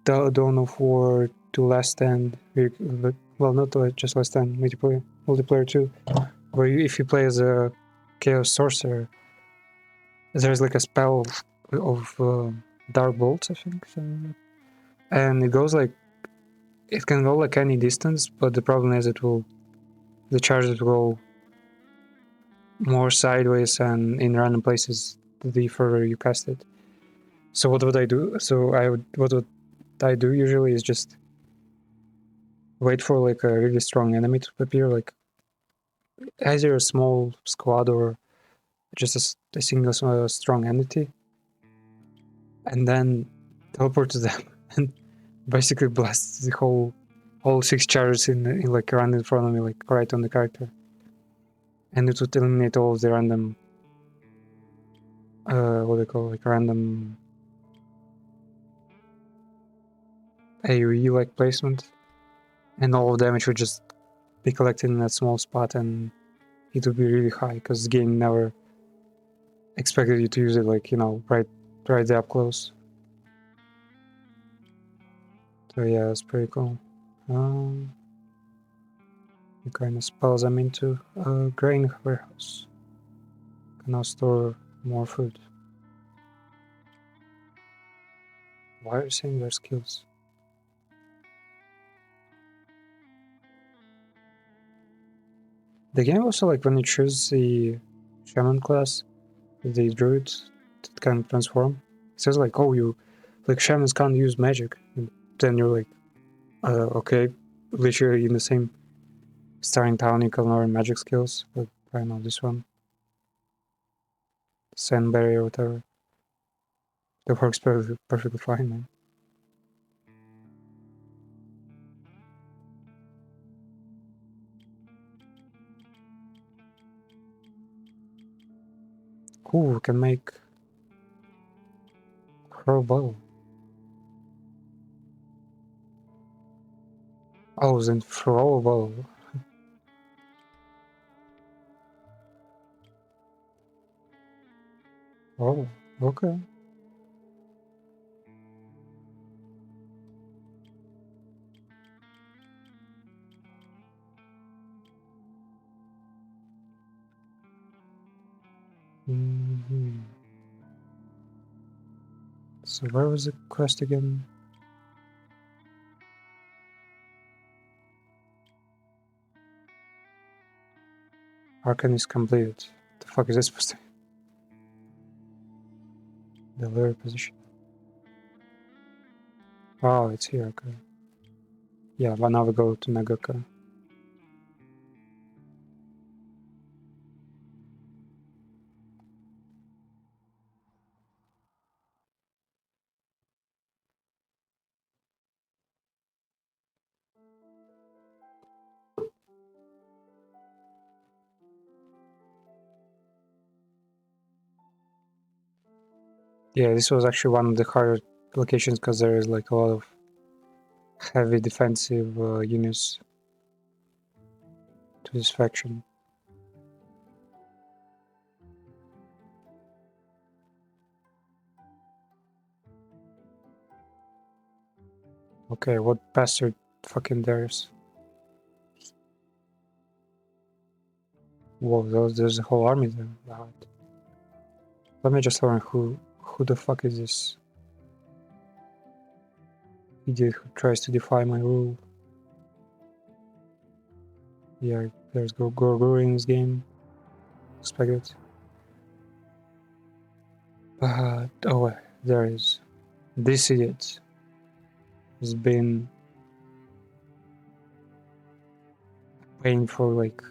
Dawn of War to Last Stand. Well, not just Last Stand, multiplayer too, where if you play as a Chaos Sorcerer, there's like a spell of Dark Bolts, I think, and it goes like, it can go like any distance, but the problem is the charges will go more sideways and in random places the further you cast it. So what would I do? What would I do usually is just wait for like a really strong enemy to appear, like either a small squad or just a single strong entity, and then teleport to them and basically blast the all 6 charges in like run in front of me, like right on the character, and it would eliminate all of the random what do they call, like random AoE like placement, and all of damage would just be collected in that small spot, and it would be really high because the game never expected you to use it, like, you know, right there up close. So yeah, it's pretty cool. The kind of spells I'm into. Grain warehouse. Can now store more food. Why are you saying their skills? The game also, like, when you choose the shaman class, the druid that can transform, it says like, oh, you, like, shamans can't use magic. And then you're like, okay, literally in the same starting town you can learn magic skills, but I don't know, this one, sandberry or whatever, that works perfectly fine, man. Cool, we can make crow bow. Oh, then throw bow. Oh, okay. Mm-hmm. So where was the quest again? Arcane is completed. The fuck is this supposed to be? The layer position. Oh, it's here, okay. Yeah, but now we go to Nagaka. Yeah, this was actually one of the harder locations because there is like a lot of heavy defensive units to this faction. Okay, what bastard fucking dares? Whoa, there's a whole army there. Wow. Let me just learn who the fuck is this idiot who tries to defy my rule. Yeah, there's Gorgori in this game. Expect it. But, oh, there is. This idiot has been paying for like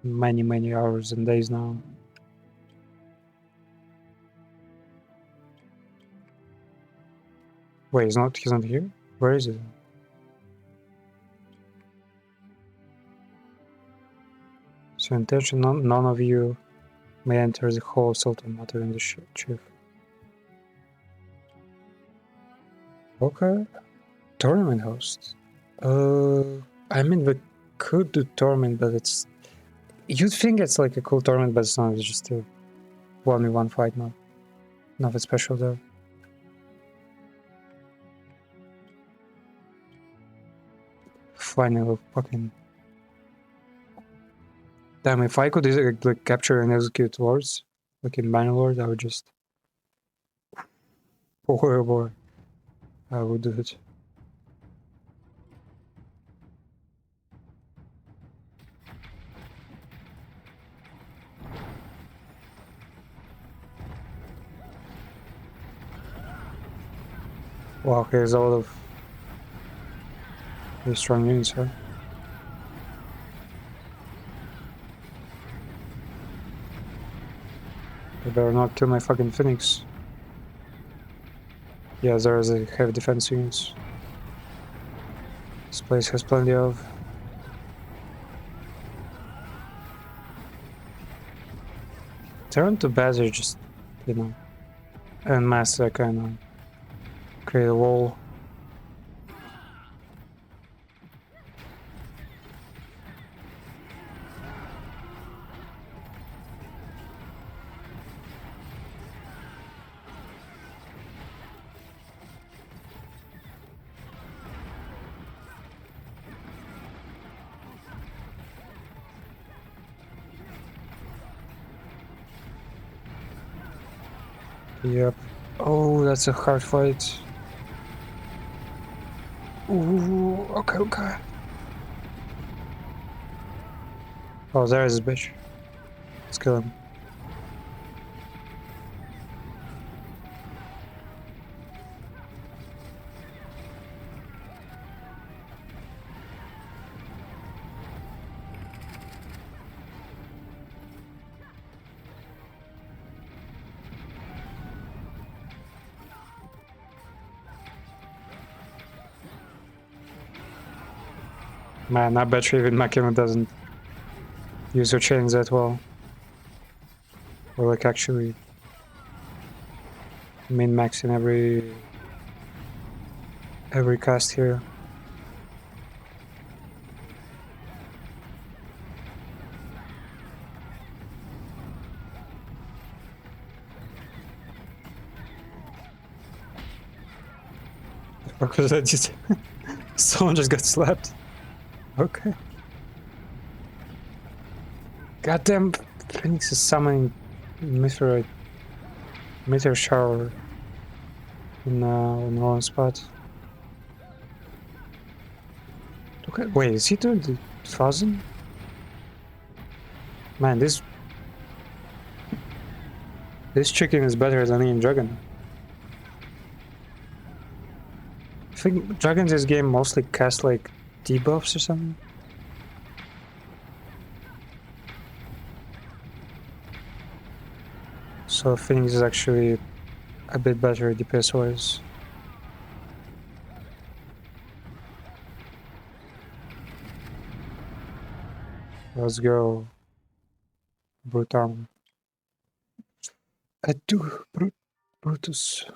many hours and days now. Wait, he's not here? Where is he? So intention, none of you may enter the hall of Sultan, not even the chief. Okay. Tournament host. I mean, we could do tournament, but it's... You'd think it's like a cool tournament, but it's not. It's just a 1v1 fight now. Nothing special though. Finally, fucking... Damn, if I could like capture and execute lords, like in Bannerlord, I would just... Oh boy. I would do it. Wow, okay, there's a lot of very strong units here. I better not kill my fucking Phoenix. Yeah, there's a heavy defense units. This place has plenty of. Turn to Bazir, just, you know, and master kind of create a wall. Yep. Oh, that's a hard fight. Ooh, okay, okay. Oh, there is this bitch. Let's kill him. Man, I bet you even Makima doesn't use her chains that well. Or like actually min-maxing every cast here. Because I just... Someone just got slapped. Okay. Goddamn Phoenix is summoning meteor shower in the wrong spot. Okay, wait, is he doing the frozen? Man, this chicken is better than any dragon. I think dragons in this game mostly cast like debuffs or something. So Phoenix is actually a bit better DPS wise. Let's go. Brute armor. Adieu, Brutus.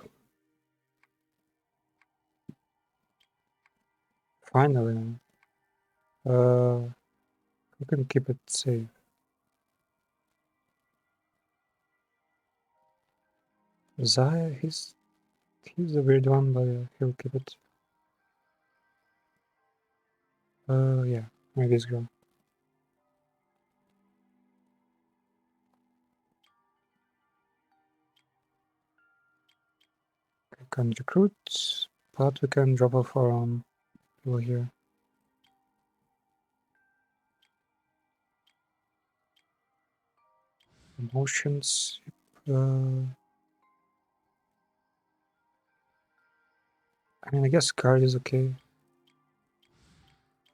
Finally. We can keep it safe. Zaya, he's a weird one, but he'll keep it. Yeah, maybe this girl. We can recruit, but we can drop off our people here. Emotions. I mean, I guess guard is okay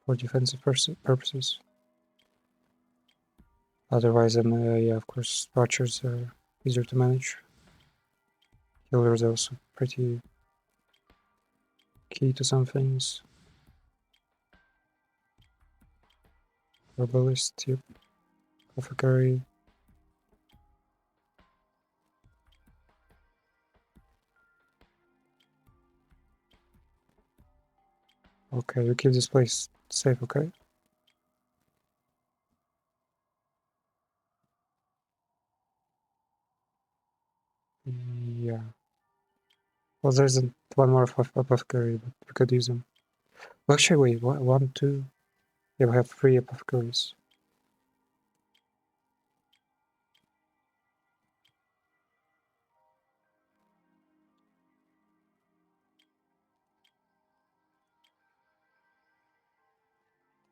for defensive purposes. Otherwise, yeah, of course, archers are easier to manage. Healers are also pretty key to some things. Herbalist, yep. Apothecary. Okay, you keep this place safe, okay? Yeah. Well, there's one more apothecary, but we could use them. Well, actually, wait, one, two. Yeah, we have 3 apothecaries.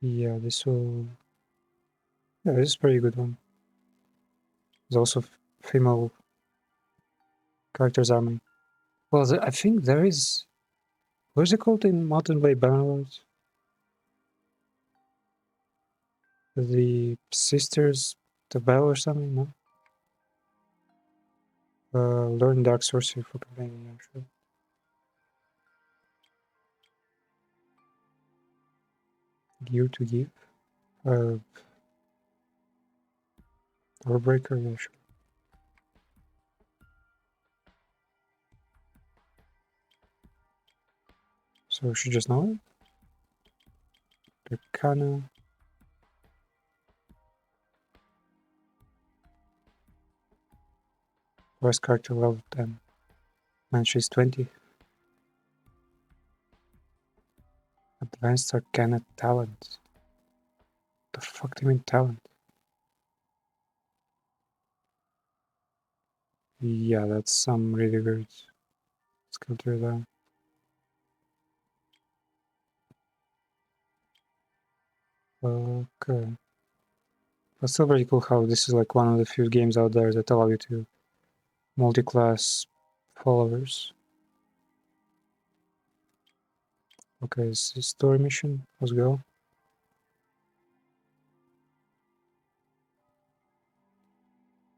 Yeah, this will. Yeah, this is a pretty good one. There's also female characters army. Well, I think there is. What is it called in Mountain Blade Bannerlord? The Sisters, the Bell or something, no? Learn Dark Sorcery for companion, actually. Gear to give. Warbreaker, yeah, sure. So we should just know it. The Kana. Worst character level 10. Man, she's 20. Advanced Arcana talent. The fuck do you mean talent? Yeah, that's some really weird skill tree there. Okay. But still very cool how this is like one of the few games out there that allow you to multi-class followers. Okay, this is story mission. Let's go.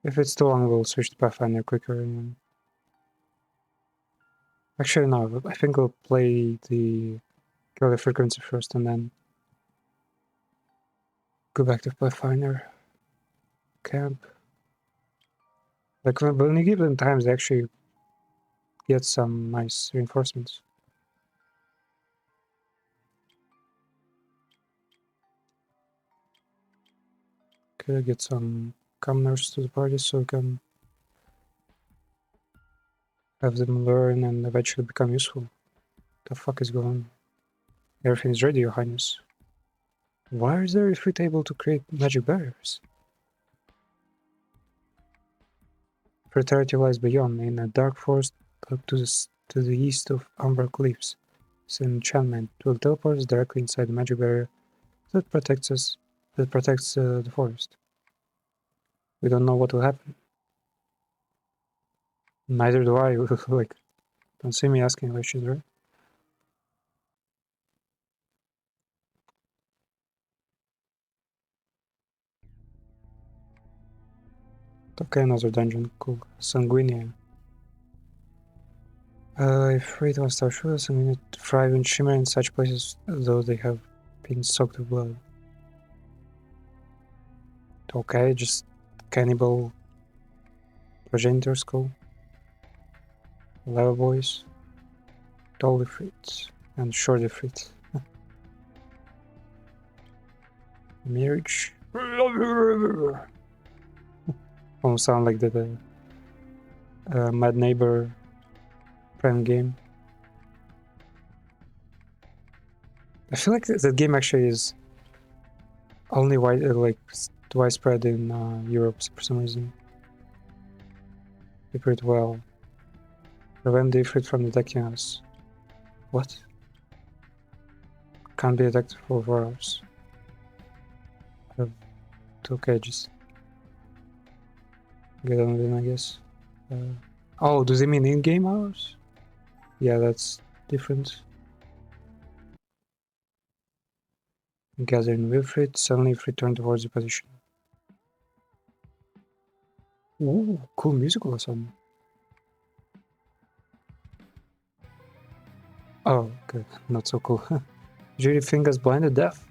If it's too long, we'll switch to Pathfinder quicker. And actually, no, I think we'll play the Kill the Frequency first and then go back to Pathfinder camp. Like when you give them time, they actually get some nice reinforcements. Okay, get some commoners to the party so we can have them learn and eventually become useful. The fuck is going on? Everything's ready, Your Highness. Why is there a free table to create magic barriers? Fertility lies beyond, in a dark forest to the east of Umbra Cliffs. It's an enchantment. It will teleport us directly inside the magic barrier that protects us, that protects the forest. We don't know what will happen. Neither do I. Like, don't see me asking questions, right? Okay, another dungeon. Cool. Sanguinea. If it was to shoot, Sanguinea thrive and shimmer in such places, though they have been soaked with blood. Okay, just cannibal progenitor skull. Lava boys. Tall defeat. And short defeat. Marriage. Almost sound like the Mad Neighbor Prime game. I feel like that game actually is only widespread in Europe for some reason. Keep it well. Prevent the Ifrit from detecting us. What? Can't be detected for 4 hours. Have 2 cages. Get on with it, I guess. Oh, does it mean in-game hours? Yeah, that's different. Gathering Wilfrid, suddenly Ifrit turned towards the position. Ooh, cool musical or something. Oh, good. Not so cool. Do you think us blind to death?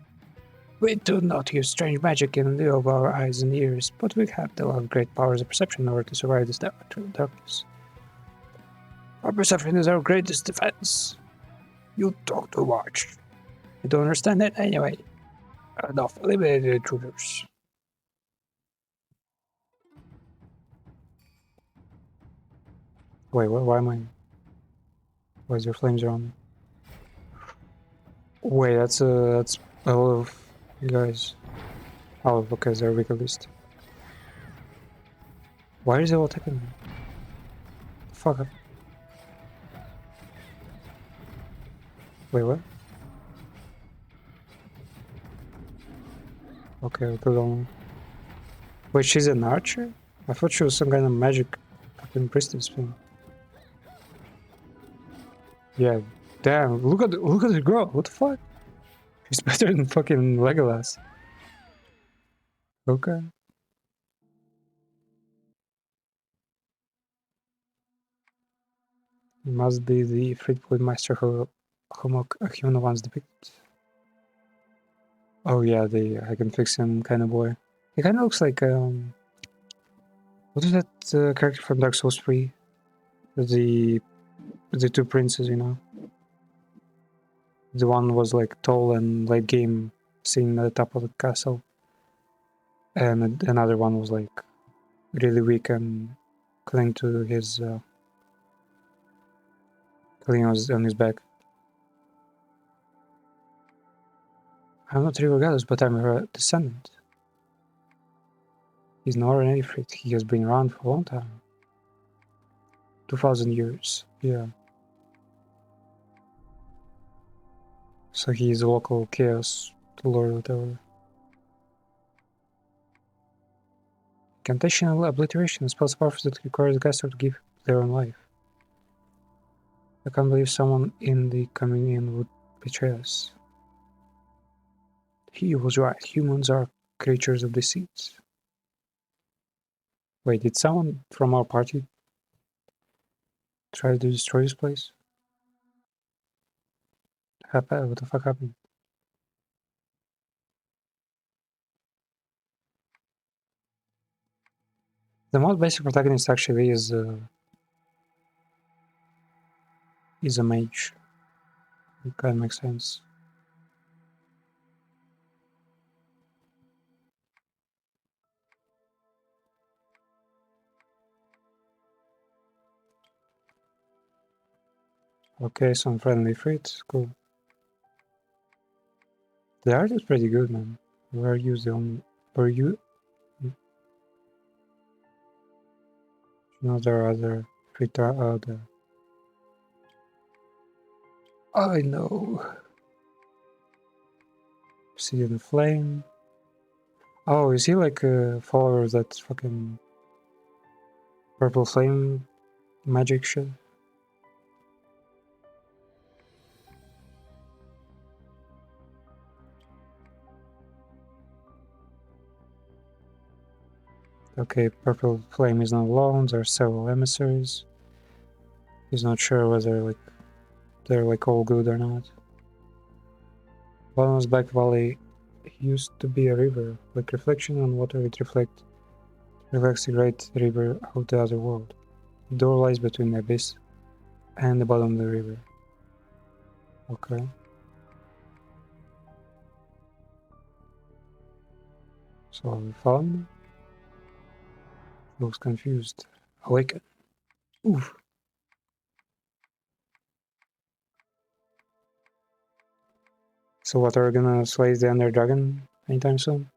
We do not use strange magic in lieu of our eyes and ears, but we have to have great powers of perception in order to survive this darkness. Our perception is our greatest defense. You talk too much. I don't understand it anyway. Enough, eliminate the intruders. Wait, why am I... Why is there flames around me? Wait, that's a lot of you guys. Oh, because they're weak at least. Why is it all attacking me? Fuck up. Wait, what? Okay, I killed one. Wait, she's an archer? I thought she was some kind of magic fucking priestess thing. Yeah, damn, look at the girl, what the fuck? She's better than fucking Legolas. Okay. It must be the Fleetwood Master who a human once depicted. Oh yeah, the I can fix him kind of boy. He kind of looks like what is that character from Dark Souls 3? The two princes, you know. The one was like tall and late game, sitting at the top of the castle, and another one was like really weak and cling to his cling on his back. I'm not River Goddess, but I'm her descendant. He's not an Ifrit. He has been around for a long time. 2000 years, yeah. So he's a local chaos lord, whatever. Incantation obliteration spells powers that require the caster to give their own life. I can't believe someone in the communion would betray us. He was right. Humans are creatures of deceit. Wait, did someone from our party try to destroy this place? What the fuck happened? The most basic protagonist actually is a mage. It kind of makes sense. Okay, some friendly fruits, cool. The art is pretty good, man. Were you the only? Were you? No, there are other fruit out there. I know. See the flame. Oh, is he like a follower of that fucking purple flame magic shit? Okay, purple flame is not alone. There are several emissaries. He's not sure whether they're like all good or not. Bottomless Black Valley used to be a river, like reflection on water. It reflects the great river of the other world. The door lies between the abyss and the bottom of the river. Okay. So we found. Looks confused. Awaken. Oof. So what, are we gonna slay the Ender Dragon anytime soon?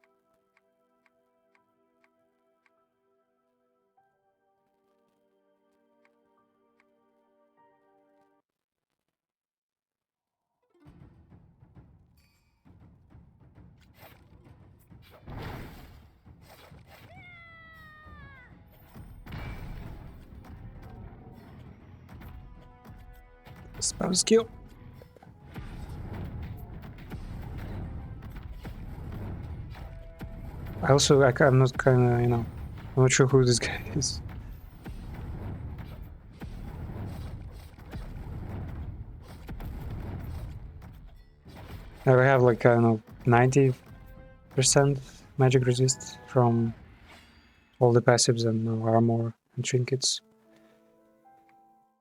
Spell skill. I also, I'm not kinda, you know, I'm not sure who this guy is. I have like, I don't know, 90% magic resist from all the passives and armor and trinkets.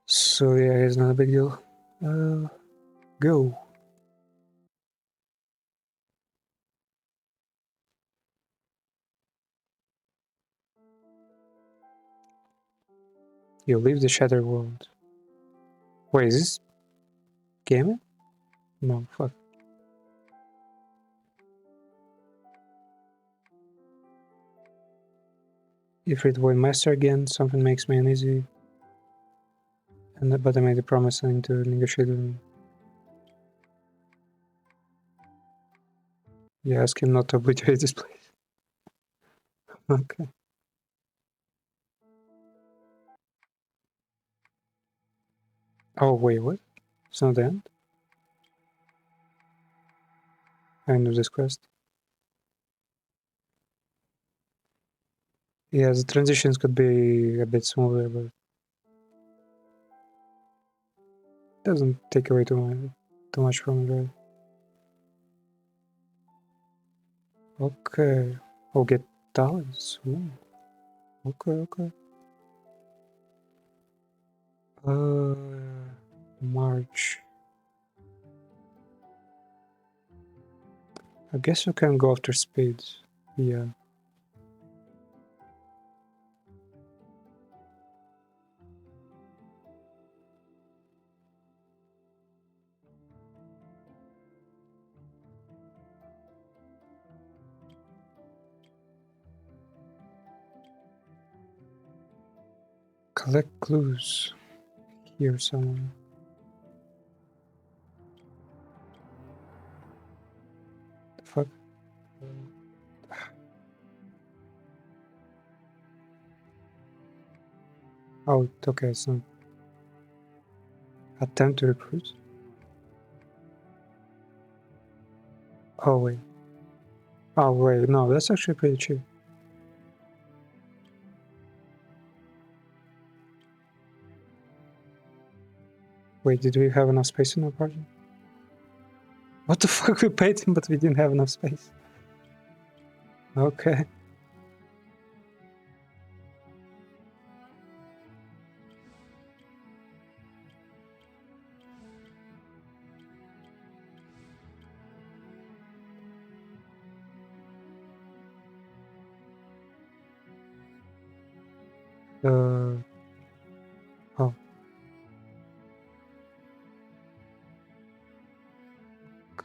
So yeah, it's not a big deal. Go. You leave the Shattered World. Wait, is this gaming? No, fuck. If it were Master again, something makes me uneasy. But I made a promise I need to negotiate with him. Yeah, ask him not to obliterate this place. Okay. Oh, wait, what? It's not the end? End of this quest. Yeah, the transitions could be a bit smoother, but doesn't take away too much from it, right? Okay. Oh, get dollars. Ooh. Okay, okay. March. I guess you can go after spades. Yeah. Collect clues here somewhere. The fuck? Oh, okay, it's not. Attempt to recruit? Oh, wait. Oh, wait, no, that's actually pretty cheap. Wait, did we have enough space in our party? What the fuck, we paid him, but we didn't have enough space. Okay. Oh.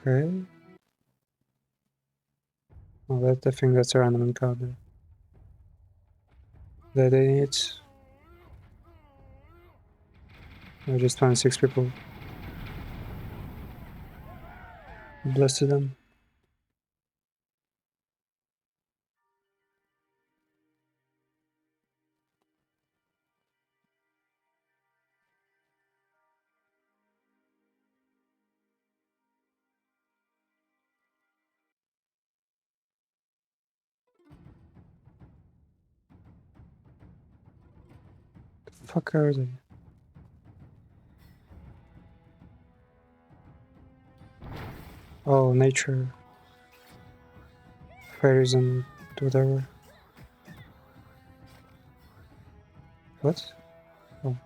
Okay. Oh, that's the thing that's a random encounter. That idiots. I just found 6 people. Bless to them. The fuck are they? Oh, nature. Fairies and whatever. What? Oh.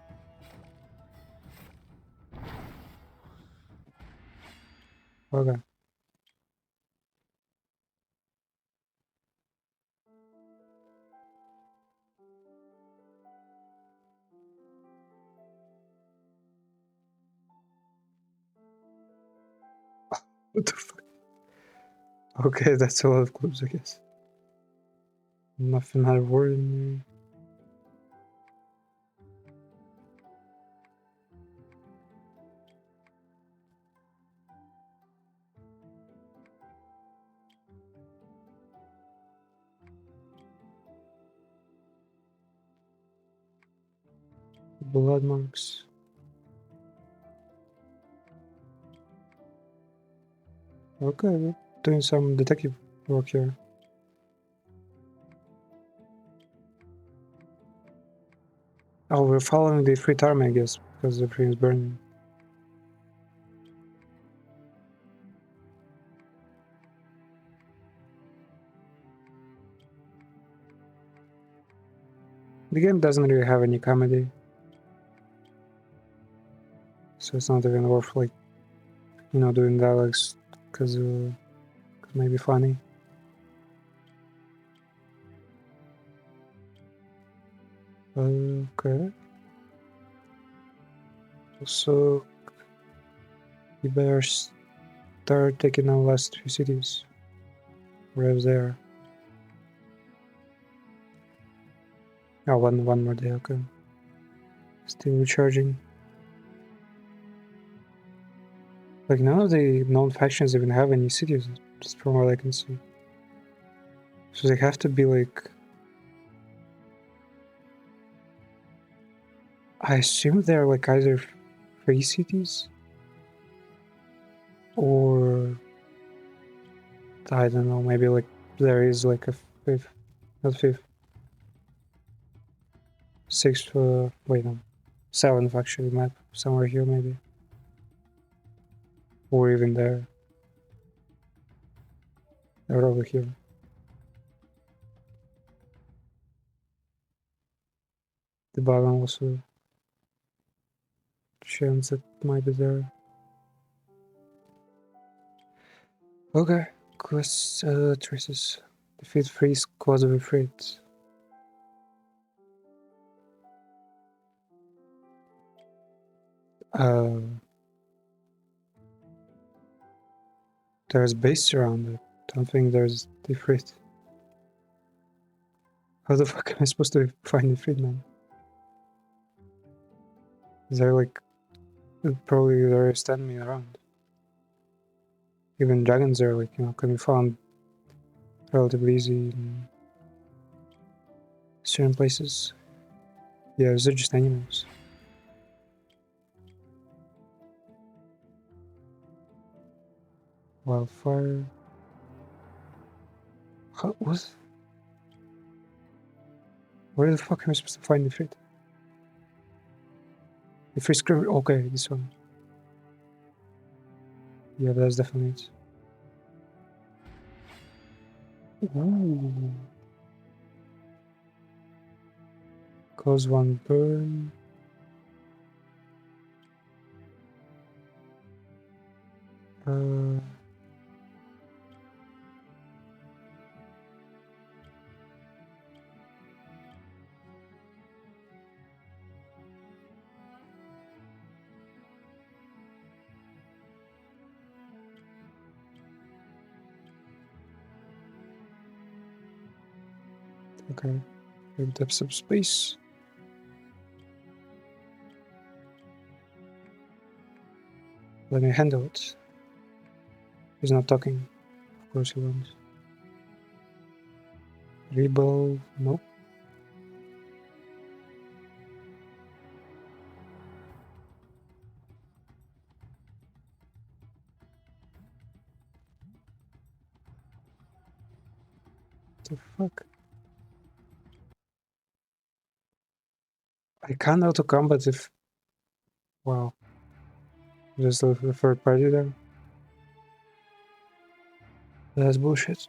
Okay. What the fuck? Okay, that's a lot of clues, I guess. Nothing had a word in there. Blood marks. Okay, we're doing some detective work here. Oh, we're following the Ifrit army, I guess, because the tree is burning. The game doesn't really have any comedy, so it's not even worth, like, you know, doing dialogues, because it may be funny. Okay. So, you better start taking our last 3 cities. Where's there? Oh, one more day, okay. Still recharging. Like, none of the known factions even have any cities, just from what I can see. So they have to be, like... I assume they're, like, either free cities? Or... I don't know, maybe, like, there is, like, a fifth... Not fifth. Sixth, wait, no. Seventh, actually, map. Somewhere here, maybe. Or even there. Or over here. The bottom also... chance it might be there. Okay. Quest, traces. Defeat 3 squads of Ifrit. There's base around it. Don't think there's Ifrit. How the fuck am I supposed to find Ifrit, man? They're like... probably they're standing me around. Even dragons are, like, you know, can be found relatively easy in certain places. Yeah, they're just animals. Wildfire. How, what? Where the fuck am I supposed to find Ifrit? Ifrit scream. Okay, this one. Yeah, that's definitely it. Ooh. Cause one burn. Okay. Maybe depths of space. Let me handle it. He's not talking. Of course he won't. Rebel. Nope. What the fuck? I can't auto combat if... Wow. There's a third party there. That's bullshit.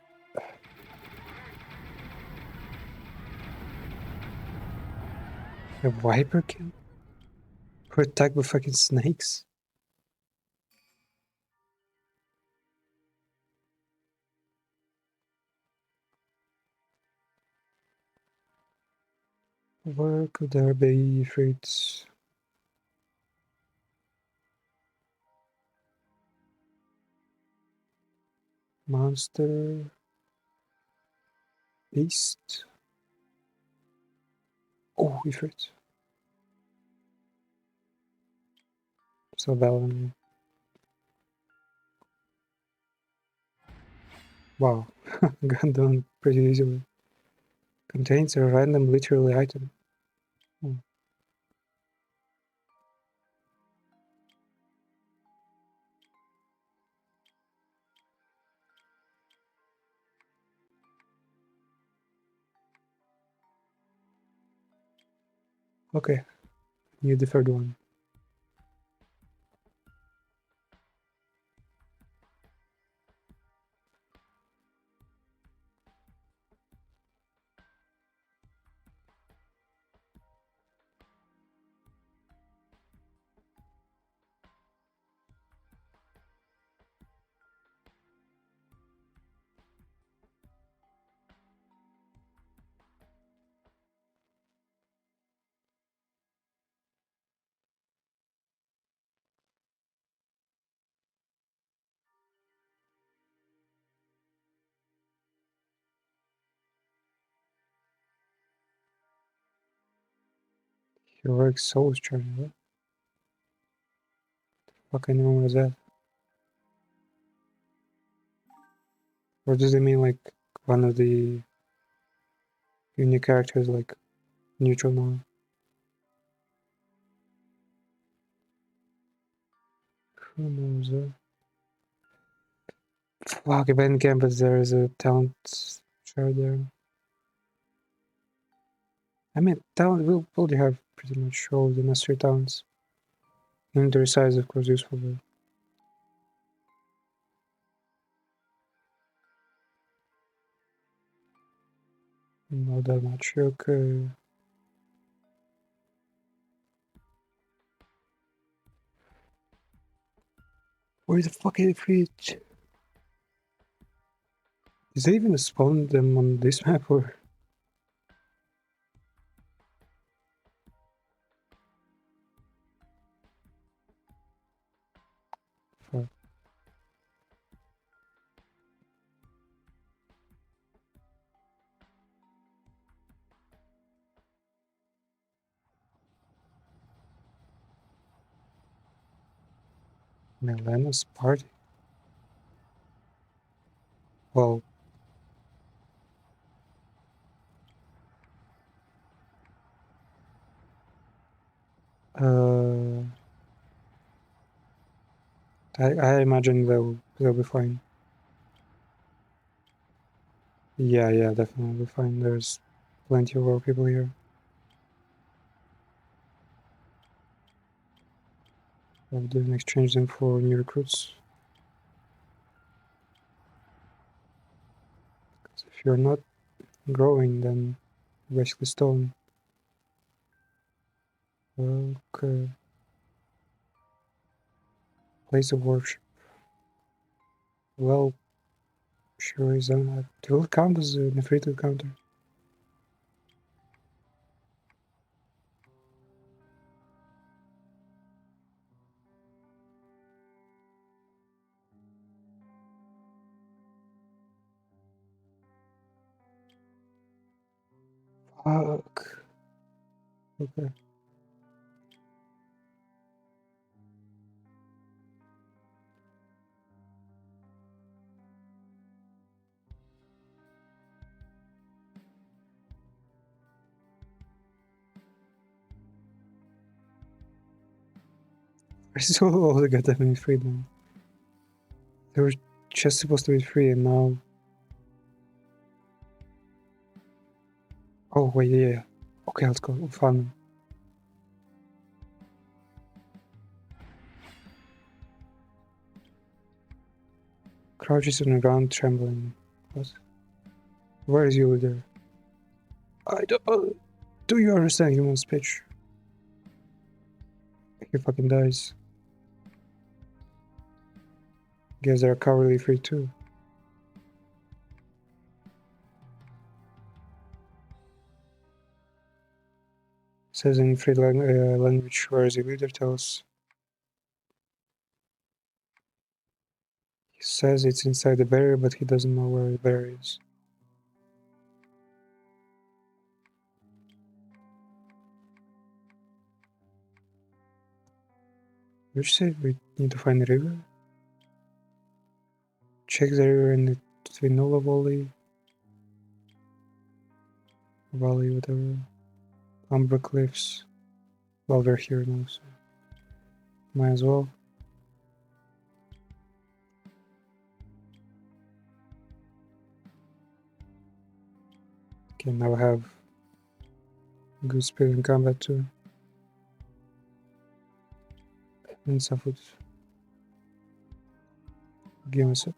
A viper kill? Who attacked with fucking snakes? Where could there be fruits? Monster. Beast. Oh, Ifrit. So bad. Wow. Got done pretty easily. Contains a random literally item. Oh. Okay, you the third one. Heroic Souls Charger. What fucking wrong was that? Or does it mean like one of the unique characters like neutral now? Who knows? Fuck, event campus, there is a talent chart there. I mean, talent will probably have pretty much all the mastery talents. Inventory size, of course, useful, but not that much. Okay. Where the fuck is the fridge? Is they even spawn them on this map or? Fuck. Milena's party? Well, uh, I imagine they'll be fine. Yeah, definitely fine. There's plenty of our people here. I'll do and exchange them for new recruits. If you're not growing, then you're basically stolen. Okay. Place of worship. Well, sure is on that. It will count as an inflated counter. Fuck. Okay. Where's all the goddamn free then? They were just supposed to be free and now. Oh, wait, yeah. Okay, let's go. We'll find them. Crouches on the ground, trembling. What? Where is your leader? I don't. Do you understand human speech? He fucking dies. Guess they're cowardly free too. Says in free language, where is the leader? Tells. He says it's inside the barrier, but he doesn't know where the barrier is. Which said we need to find the river? Check the river in the Twinola Valley, whatever. Umbra Cliffs. Well, we're here now, so might as well. Okay, now I have good speed in combat too. need some food. Give me a sec.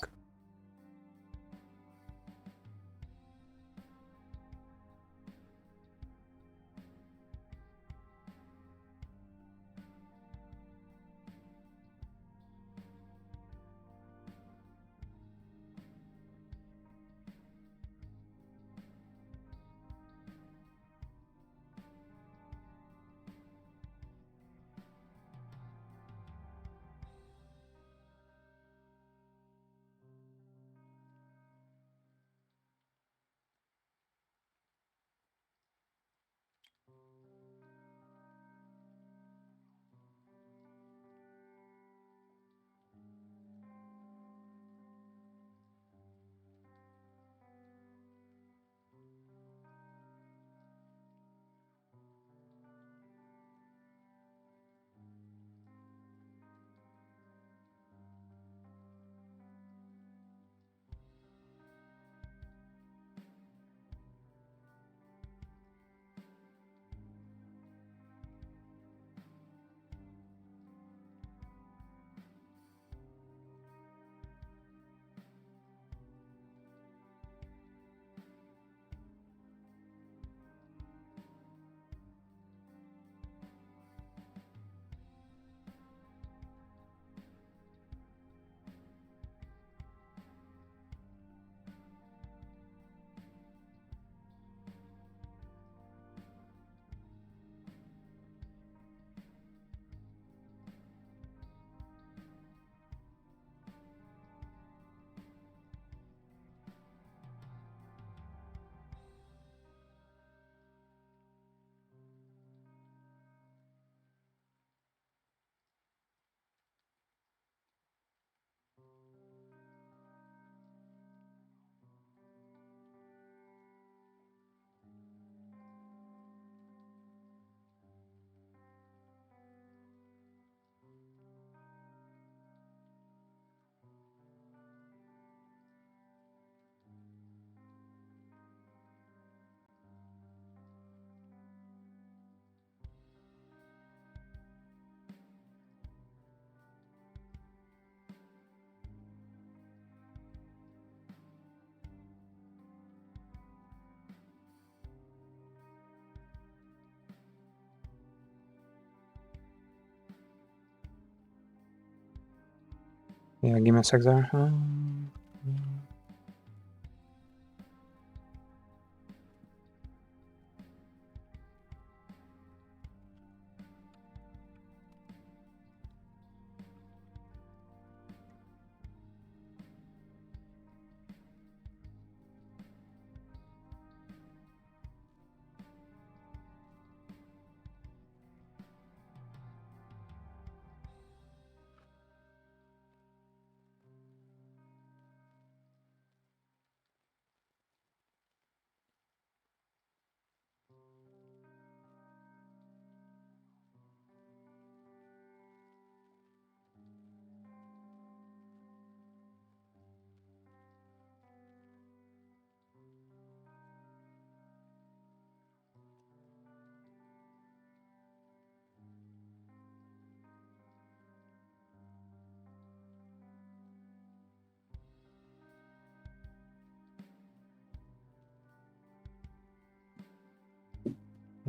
Yeah, give me a sec there.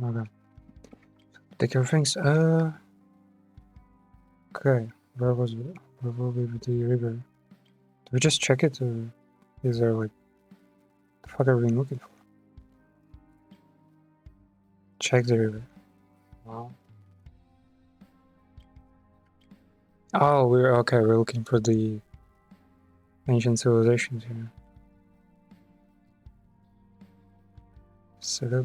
Okay. Take care of things. Okay. Where was it? Where will be the river? Do we just check it, or is there like the fuck are we looking for? Check the river. Wow. Oh, we're okay. We're looking for the ancient civilizations here. So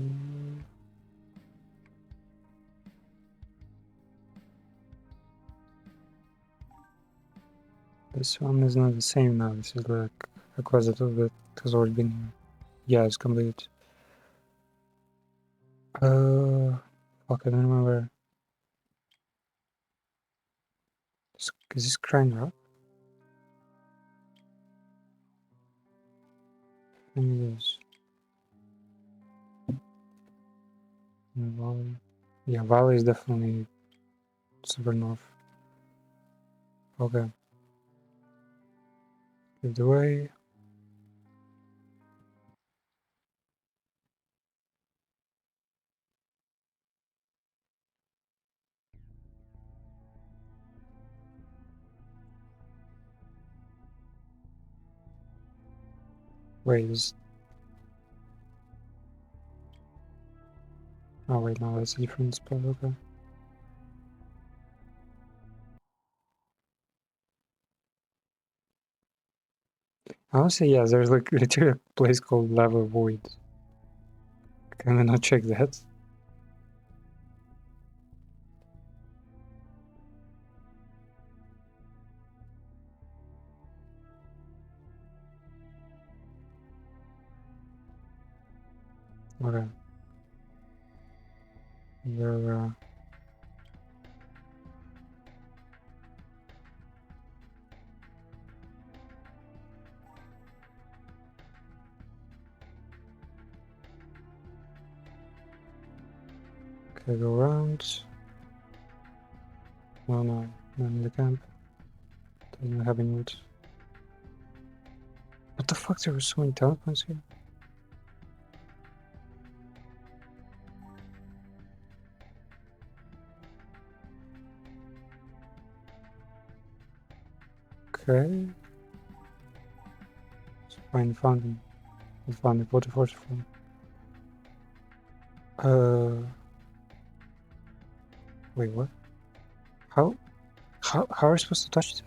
this one is not the same now. This is like a quest that has already been here. Yeah, it's complete. Fuck, I don't remember. Is this Crane Rock? I think it is. Valley. Yeah, Valley is definitely super north. Okay. Give the way. Wait, is... Oh wait, no, that's a different spot, okay. Honestly, yeah, there's like literally a place called Lava Void. Can I not check that? Okay. You're, okay, go around. No, no, not in the camp. Doesn't have any wood. What the fuck, there were so many telephones here? Okay. Let's find the fountain. I found the water waterfall. Wait, what? How? How are we supposed to touch that?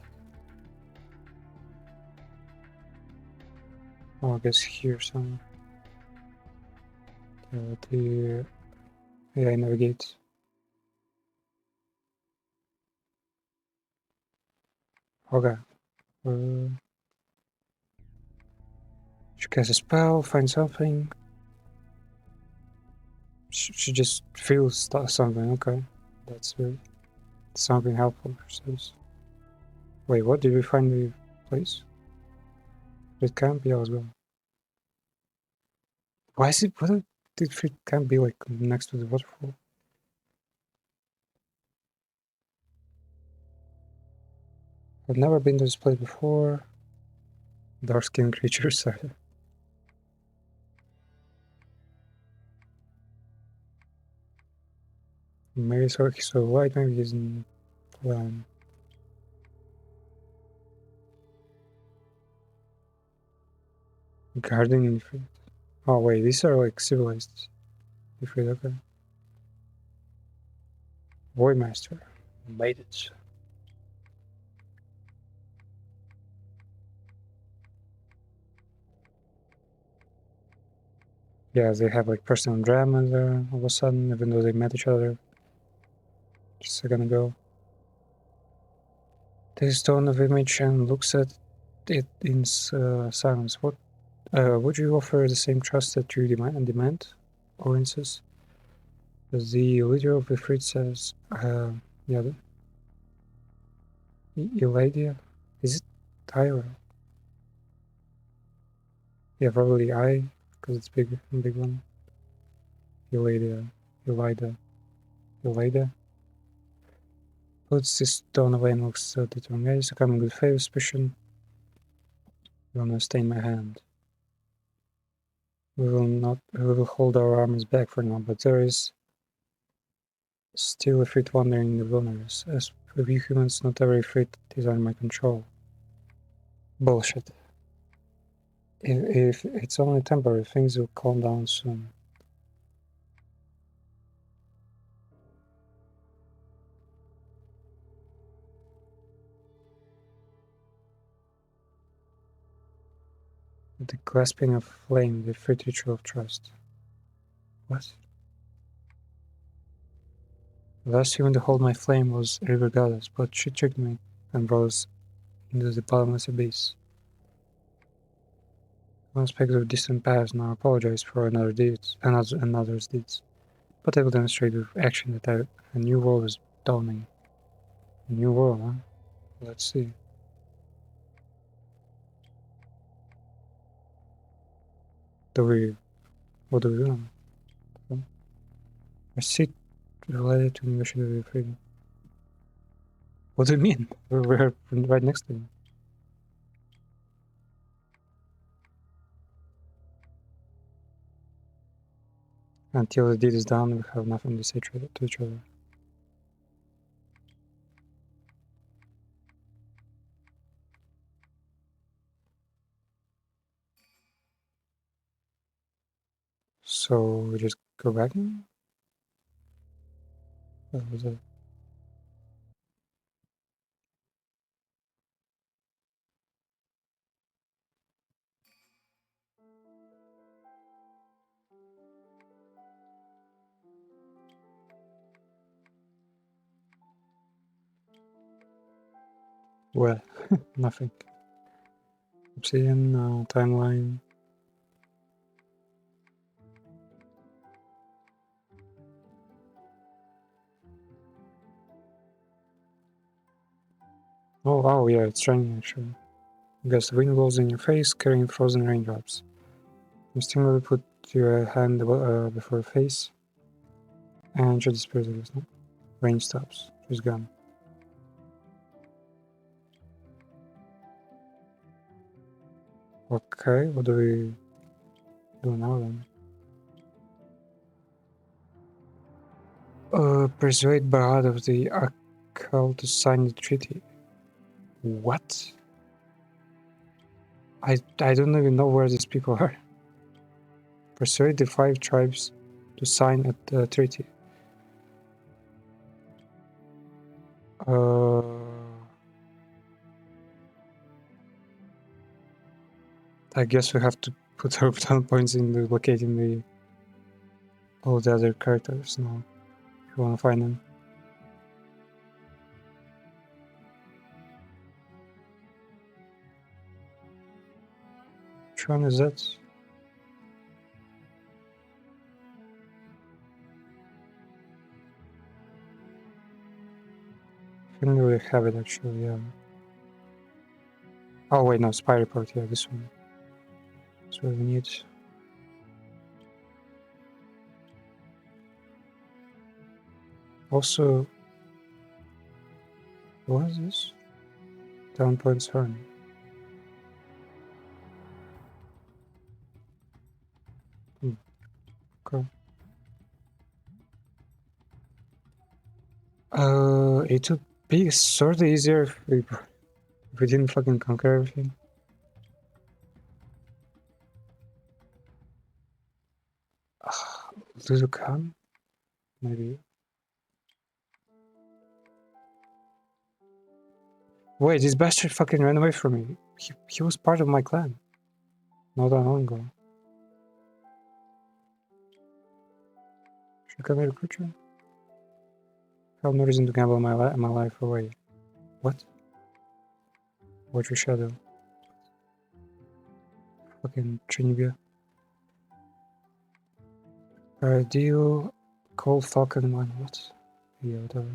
Oh, I guess here somewhere. Yeah, navigate. Okay. Should cast a spell, find something. She just feels something, okay. That's something helpful, she says. Wait, what? Did we find the place? It can't be, I was going. Why is it, what if it can't be like next to the waterfall? I've never been to this place before. Dark skinned creatures. Maybe so white, maybe he's in gardening Ifrit. Oh wait, these are like civilized Ifrit, okay. Void Master. Made it. Yeah, they have like personal drama there all of a sudden, even though they met each other just a second ago. Takes stone of image and looks at it in silence. What would you offer the same trust that you demand? Or insist? The leader of the Ifrit says, yeah, Eladia? Is it Tyra? Yeah, probably I, because it's big one. Eladia, Elida. Puts this stone away and looks so determined. So coming with favor, suspicion. Will not stain my hand. We will hold our arms back for now, but there is still a Ifrit wandering in the wilderness. As with you humans, not every Ifrit is under my control. Bullshit. If it's only temporary, things will calm down soon. The grasping of flame, the Ifrit ritual of trust. What? The last human to hold my flame was a river goddess, but she tricked me and brought us into the bottomless abyss. One aspect of distant past now apologize for another's deeds, but I will demonstrate with action that a new world is dawning. A new world, huh? Let's see. What do we do now? I seek related to negotiate with freedom. What do you mean? We're right next to you. Until the deed is done, we have nothing to say to each other. So we just go back now? What was that? Well, nothing. Obsidian, timeline. Oh yeah, it's raining actually. Guess the wind blows in your face, carrying frozen raindrops. Instinctively put your hand before your face, and show the spirit of this. Rain stops. She's gone. Okay, what do we do now then? Persuade Barad of the Akal to sign the treaty. What? I don't even know where these people are. Persuade the 5 tribes to sign a treaty. I guess we have to put our down points in the locating the all the other characters now. If you want to find them. Which one is that? I think we have it actually, yeah. Oh wait, no, spy report, yeah, this one. That's what we need. Also, what is this? Down points horn. Okay. It would be sort of easier if we didn't fucking conquer everything. Luzukan? Maybe. Wait, this bastard fucking ran away from me. He was part of my clan. Not that long ago. Should come here, creature? I have no reason to gamble my life away. What? Watch your shadow. Fucking Trinibia. Do call Falcon one? What? Yeah, whatever.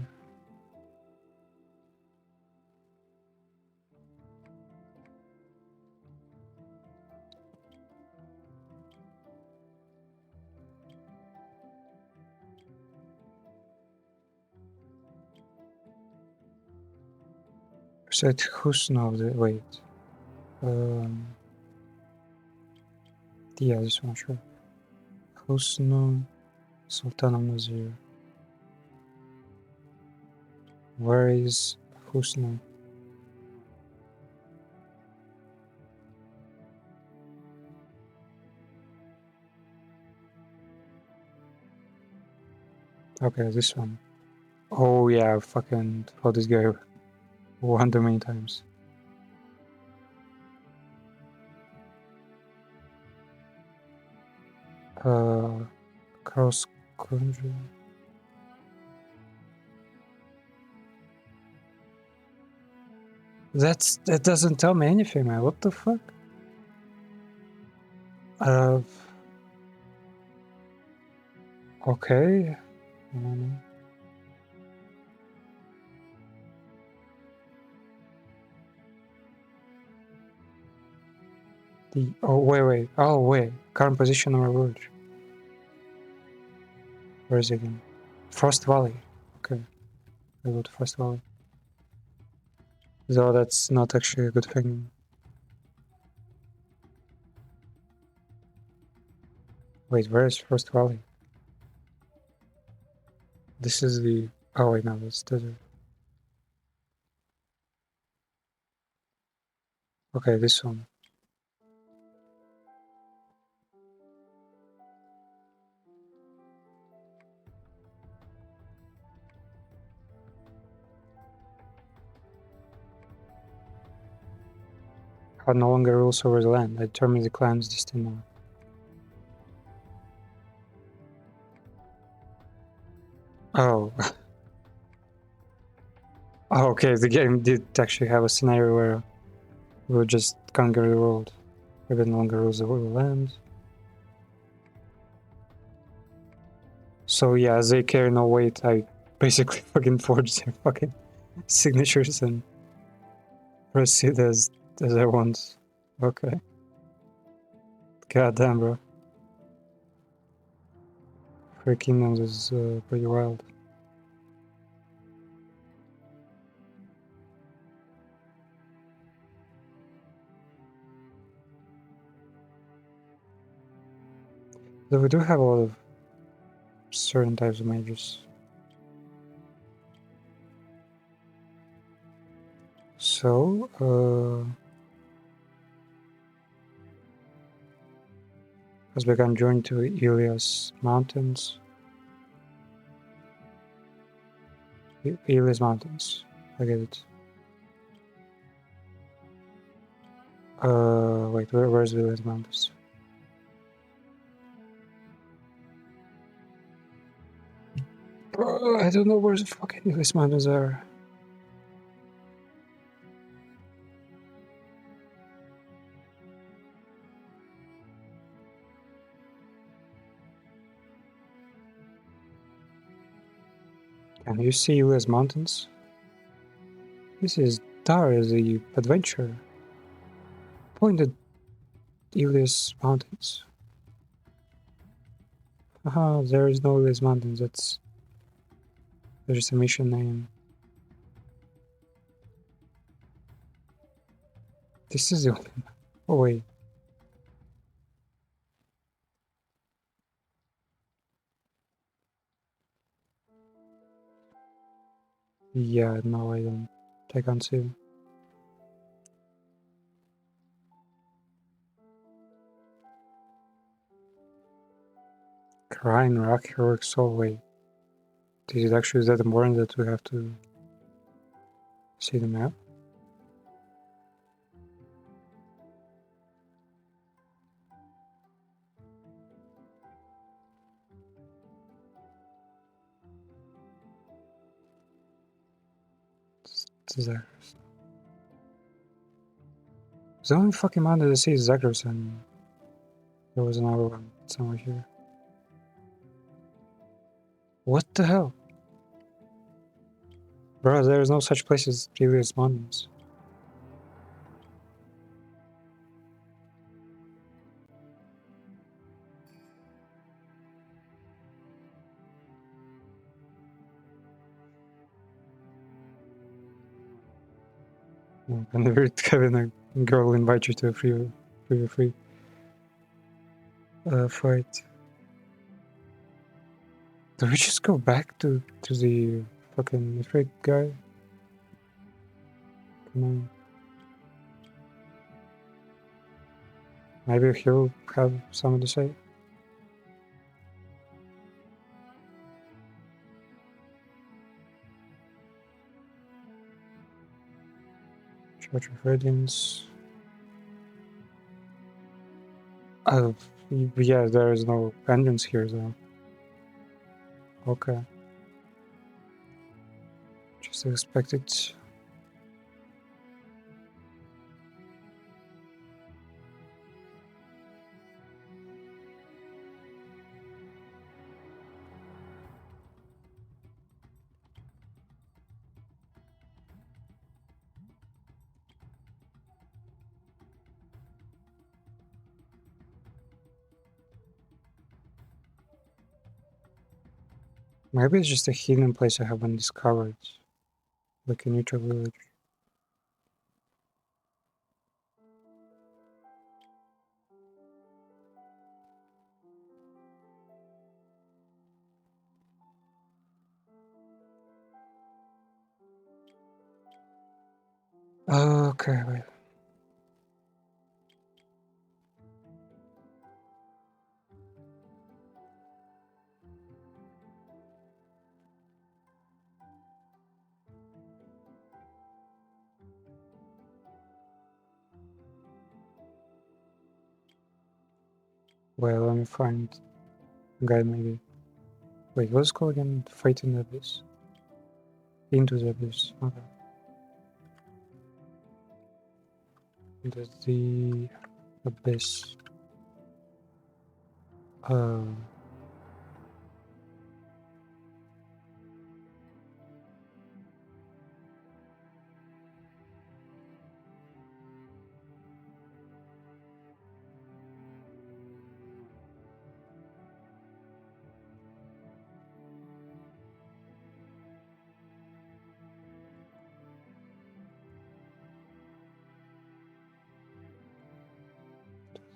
Said who's now the wait. Yeah, this one sure. Husnu Sultan of Nazir. Where is Husnu? Okay, this one. Oh yeah, fucking fought this guy 100 many times. Cross country. That doesn't tell me anything, man. What the fuck? Okay. Wait. Oh wait. Current position of our village. Where is it again? Frost Valley. Okay. I go to Frost Valley. Though that's not actually a good thing. Wait, where is First Valley? This is the... Oh wait, no, that's desert. Okay, this one. God no longer rules over the land. I determine the clan's destiny. Oh. Oh, okay, the game did actually have a scenario where we would just conquer the world. We no longer rules the land. So yeah, as they carry no weight, I basically fucking forged their fucking signatures and proceed as I want. Okay. God damn, bro. Three Kingdoms is pretty wild. Though we do have a lot of certain types of mages. So, has begun journey to Ilias Mountains. Ilias Mountains. I get it. Wait, where's Ilias Mountains? I don't know where the fucking Ilias Mountains are. Can you see Ilias Mountains? This is Dar, the adventure. Pointed Ilias Mountains. Haha, there is no Ilias Mountains. There's a mission name. This is the only. Oh wait. Yeah, no, I don't. I can't see. Crying Rock Heroic Soul. Wait. Is it actually that important that we have to see the map? Zagros. The only fucking mountain I see is Zagros, and there was another one somewhere here. What the hell? Bro, there is no such place as Ilias Mountains. I never having a girl invite you to a free fight. Do we just go back to the fucking Ifrit guy? Come on. Maybe he'll have something to say. Church of Radiance. Yeah, there is no entrance here though. Okay. Just expected. Maybe it's just a hidden place I haven't discovered. Like a neutral village. Okay, wait. Well, let me find a guide maybe. Wait, what's it called again? Fight in the Abyss? Into the Abyss. Okay. Into the Abyss.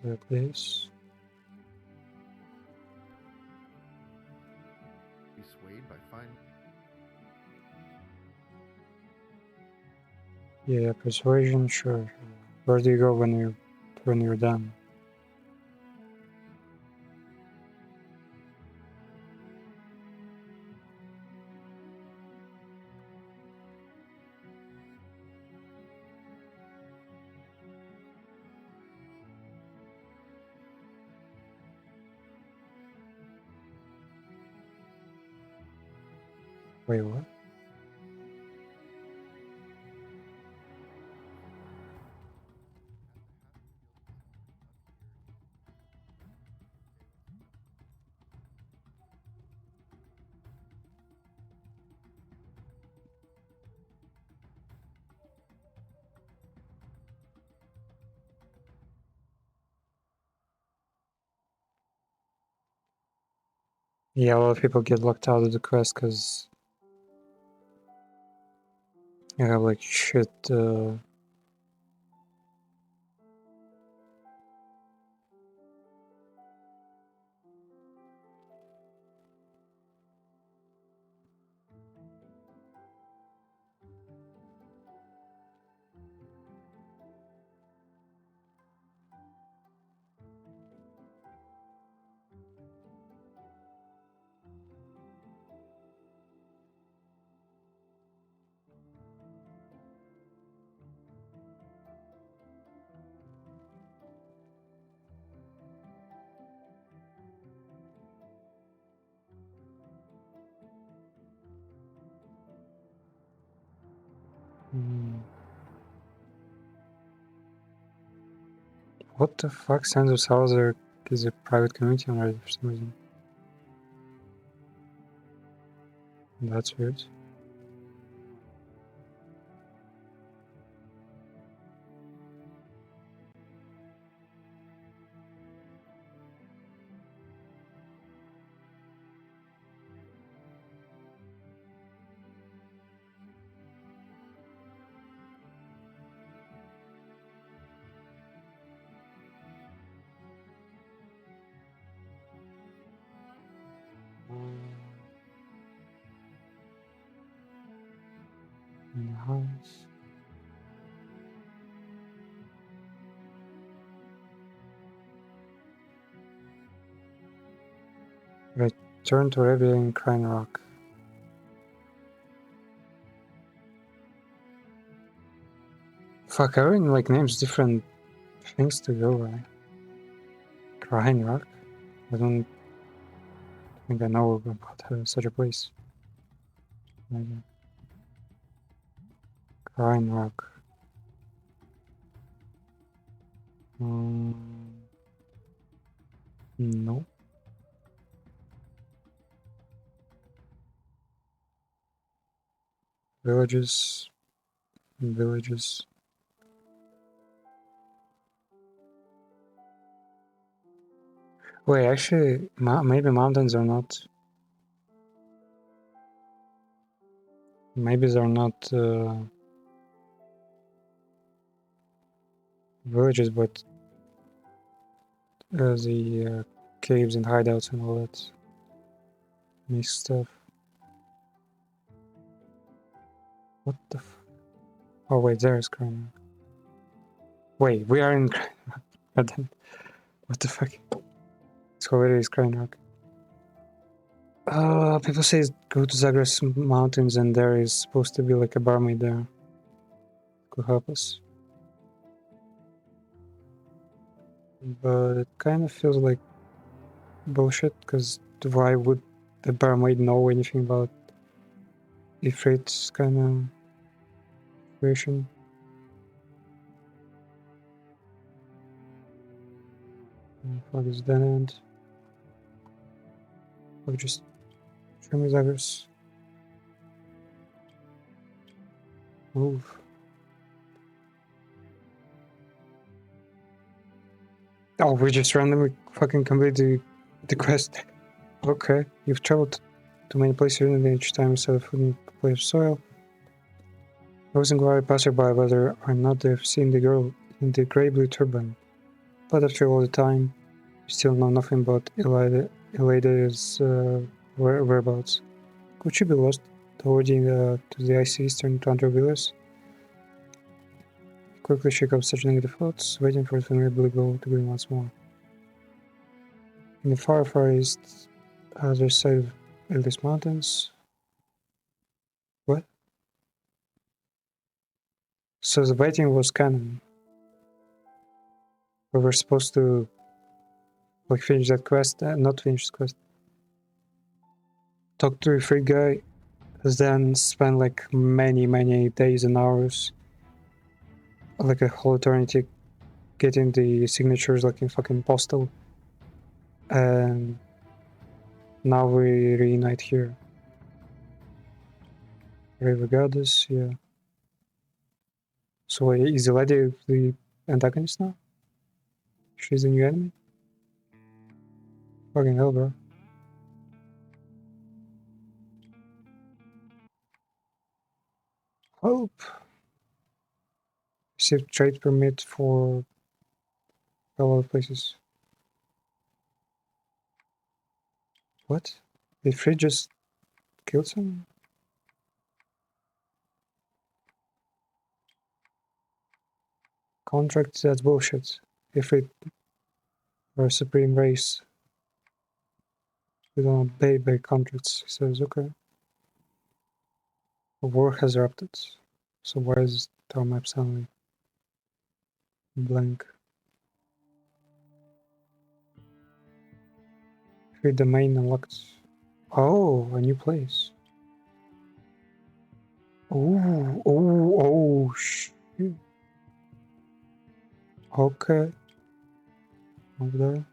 The Abyss. Be swayed by fine. Yeah, persuasion, sure. Where do you go when you're done? Wait, what? Yeah, a lot of people get locked out of the quest because you have like shit. What the fuck? Sands of Salzzar is a private community on Reddit for some reason. That's weird. In the house. Return to Rebbe in Crane Rock. Fuck, everyone like names different things to go, right? Crane Rock? I don't think I know about such a place. Maybe. Crane Rock. No. Villages. Villages. Wait, actually, maybe mountains are not. Maybe they're not villages, but the caves and hideouts and all that mixed stuff. What the f? Oh wait, there is Krynok. Wait, we are in Krynok. What the fuck? So where is Krynok? People say go to Zagros Mountains and there is supposed to be like a barmaid there. Could help us. But it kind of feels like bullshit, because why would the barmaid know anything about Ifrit's kind of situation? Fuck is that end? Or just show me Zagros. Move. Oh, we just randomly fucking completed the quest. Okay, you've traveled to many places in each time instead of food and place of soil. I was inquiring passerby whether or not they've seen the girl in the grey blue turban. But after all the time, we still know nothing about Elida's whereabouts. Could she be lost avoiding to the icy eastern tundra villas? Quickly shake off such negative thoughts, waiting for the familiar blue glow to gleam once more. In the far, far east, other side of Ellis Mountains. What? So the waiting was canon. We were supposed to like finish that quest, not finish the quest. Talk to a free guy, then spend like many days and hours, like a whole eternity, getting the signatures like in fucking postal. And now we reunite here. River Goddess, yeah. So is the lady the antagonist now? She's the new enemy? Fucking hell, bro. Hope. Received trade permit for a lot of places. What? Did Free just kill someone? Contract, that's bullshit. If it were a supreme race, we don't obey by contracts. He says, okay. A war has erupted. So why is our map suddenly blank? Free domain unlocked. Oh, a new place. Oh, shit. Okay. Over there.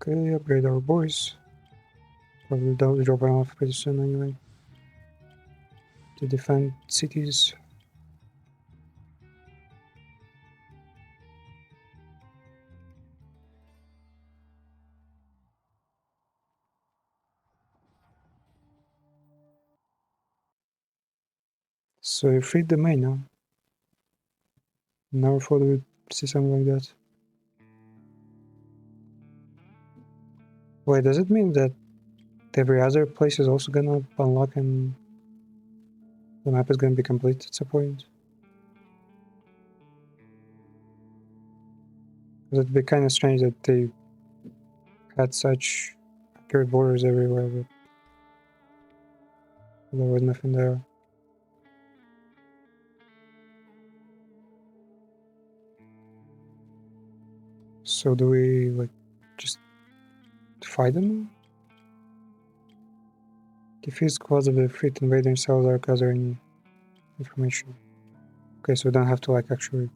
Okay, upgrade our boys. Probably dropping off pretty soon anyway. To defend cities. So you freed the main now. Never thought we'd see something like that. Wait, does it mean that every other place is also gonna unlock and the map is gonna be complete at some point? Because it'd be kind of strange that they had such accurate borders everywhere, but there was nothing there. So do we like just fight them? Defeat squads of the fleet invading Salzzar gather any information. Okay, so we don't have to like actually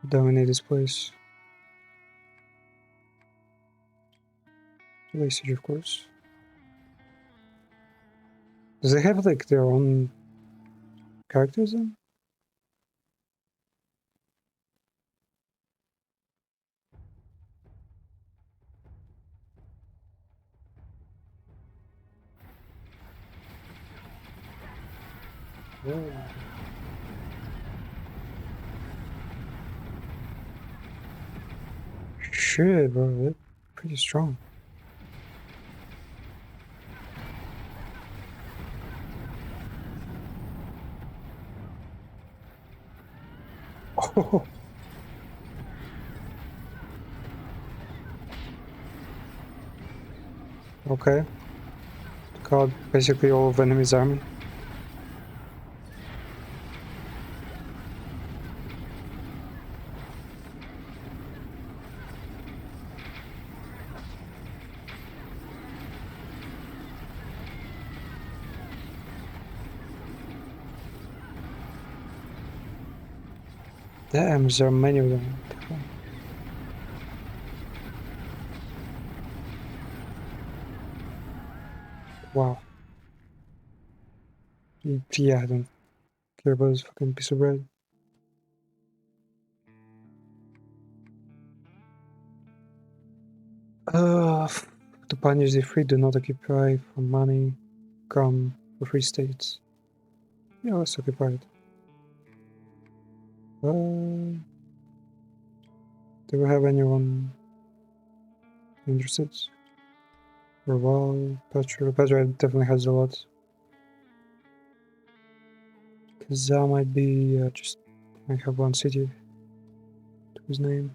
dominate this place. Delay siege, of course. Does they have like their own characters then? Whoa. Shit, bro, they're pretty strong. Oh. Okay. Caught basically all of enemy's army. Damn, there are many of them. Wow. Yeah, I don't care about this fucking piece of bread. To punish the free, do not occupy for money, come for free states. Yeah, let's occupy it. Do we have anyone interested? Raval, Petra definitely has a lot. Kaza might be just I have one city to his name.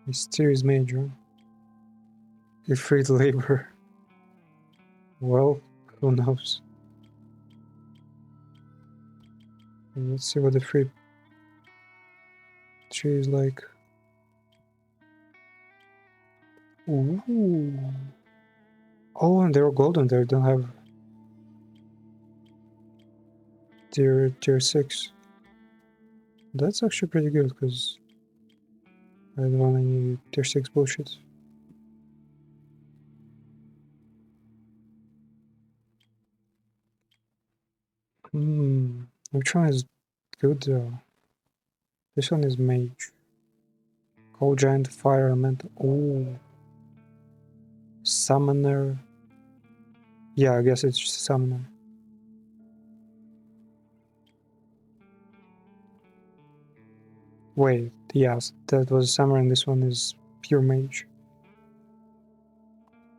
Mysterious Major. He freed labor. Well, who knows? And let's see what the free tree is like. Ooh. Oh, and they're golden. They don't have tier 6. That's actually pretty good because I don't want any tier 6 bullshit. Which one is good though? This one is mage. Cold giant, fire elemental. Oh, summoner. Yeah, I guess it's just summoner. Wait, yes, that was summoner, and this one is pure mage.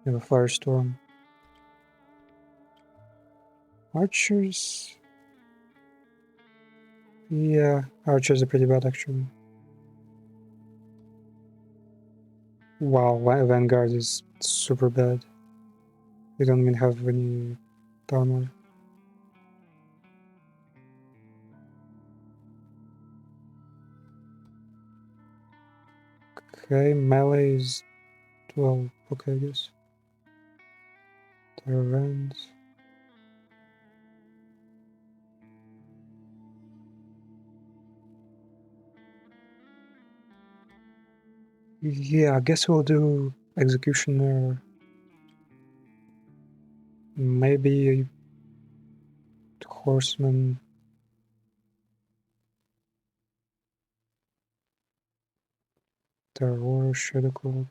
You have a firestorm. Archers. Yeah, archers are pretty bad actually. Wow, Vanguard is super bad. They don't even have any armor. Okay, melee is 12. Okay, I guess. Terrans. Yeah, I guess we'll do executioner. Maybe horseman. Terror, shadow cloak.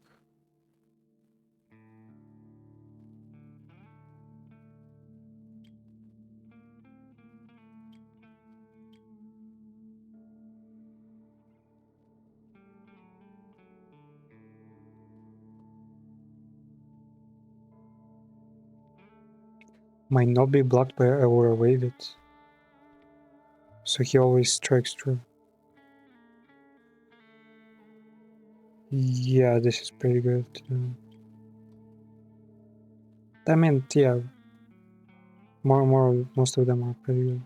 Might not be blocked by our wave it. So he always strikes through. Yeah, this is pretty good. I mean, yeah, most of them are pretty good.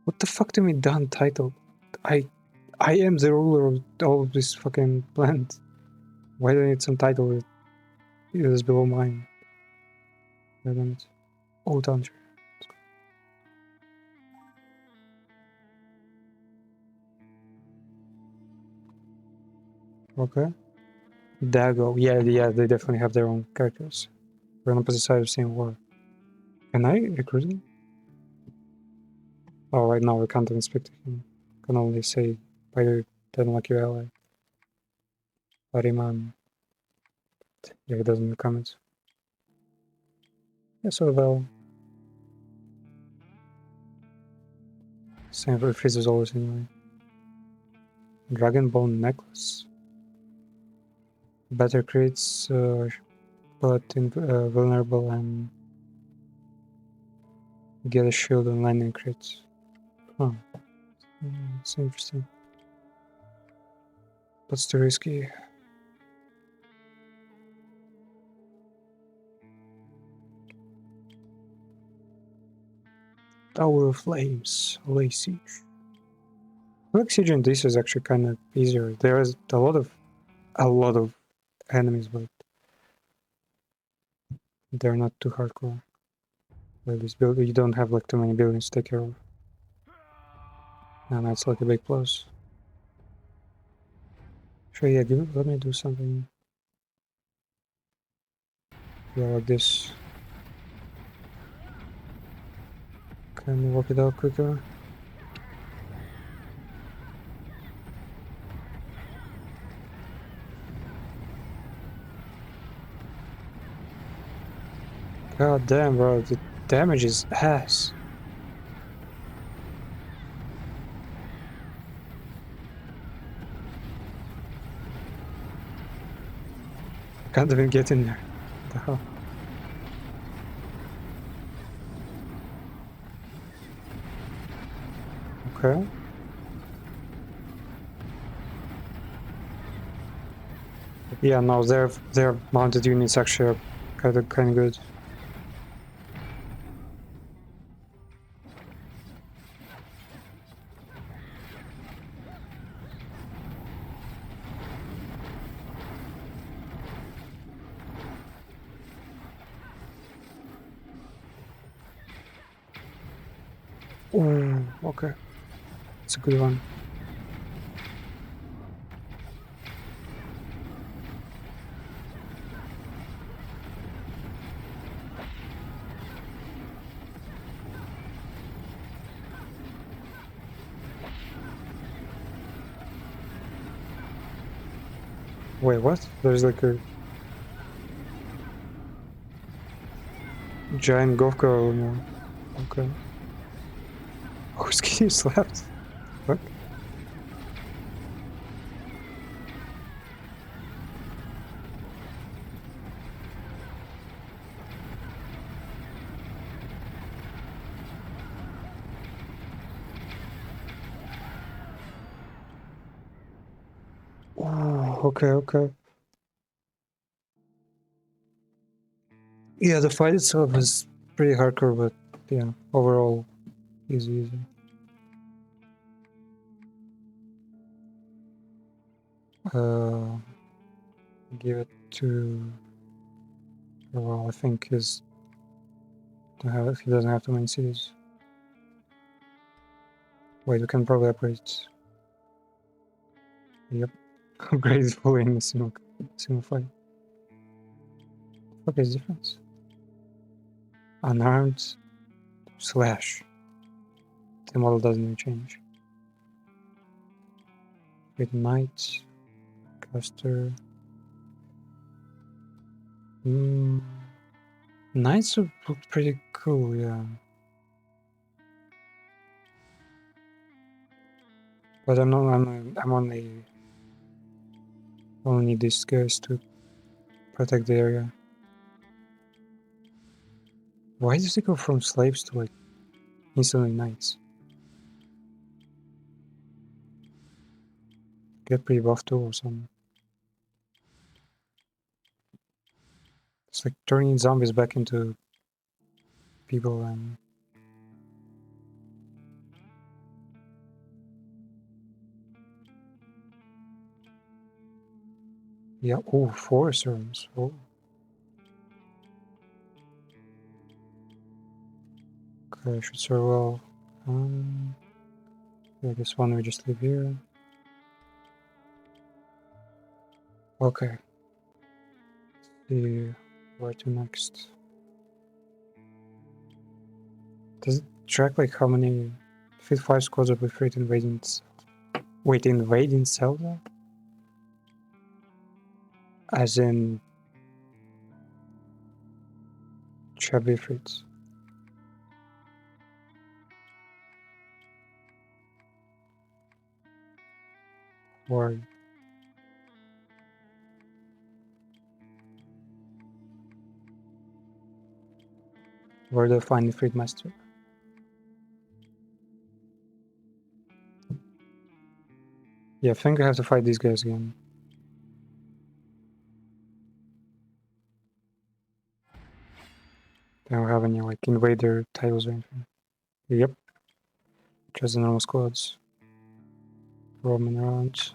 What the fuck do you mean done title? I am the ruler of all of this fucking planet. Why do I need some title that is below mine? I don't. Oh, Tantra. Okay. Dago. Yeah, they definitely have their own characters. We're on the opposite side of the same war. Can I recruit him? Oh, right now we can't inspect him. Can only say by the like your ally. Pariman. Yeah, he doesn't comment. Yeah, so well. Same for Frizz is always anyway. Dragon Bone Necklace. Better crits, but vulnerable and get a shield on landing crits. Huh. It's interesting. But still risky. Tower of Flames, Lay Siege. I like Siege and this is actually kind of easier. There is a lot of enemies, but they're not too hardcore. Like this build, you don't have like too many buildings to take care of, and that's like a big plus. Sure, yeah, let me do something. Yeah, like this. Can you work it out quicker? God damn, bro, the damage is ass. Can't even get in there. What the hell? Okay. Yeah, no, their mounted units actually are kind of good. Ooh, okay. It's a good one. Wait, what? There's like a giant Govka now. Okay. Oh, his getting slapped. Fuck. Oh, okay. Yeah, the fight itself is pretty hardcore, but yeah, overall, easy. Uh, give it to. Well, I think he doesn't have too many cities. Wait, we can probably upgrade. Yep, upgrade is fully in a single fight. What is the difference? Unarmed slash. The model doesn't even change. With Knight, Caster. Knights would look pretty cool, yeah. But I'm only need these guys to protect the area. Why does it go from slaves to like instantly knights? Get pretty buff too or something. It's like turning zombies back into people and yeah, oh, forest rooms. Oh. Okay, I should serve well. Yeah, this one we just leave here. Okay. See where to next. Does it track like how many 5 squads are with rate invading? Wait, invading Salzzar? As in chubby fruits. Where are you? Where do I find the Freed Master? Yeah, I think I have to fight these guys again. They don't have any like invader titles or anything. Yep. Just the normal squads. Roaming around.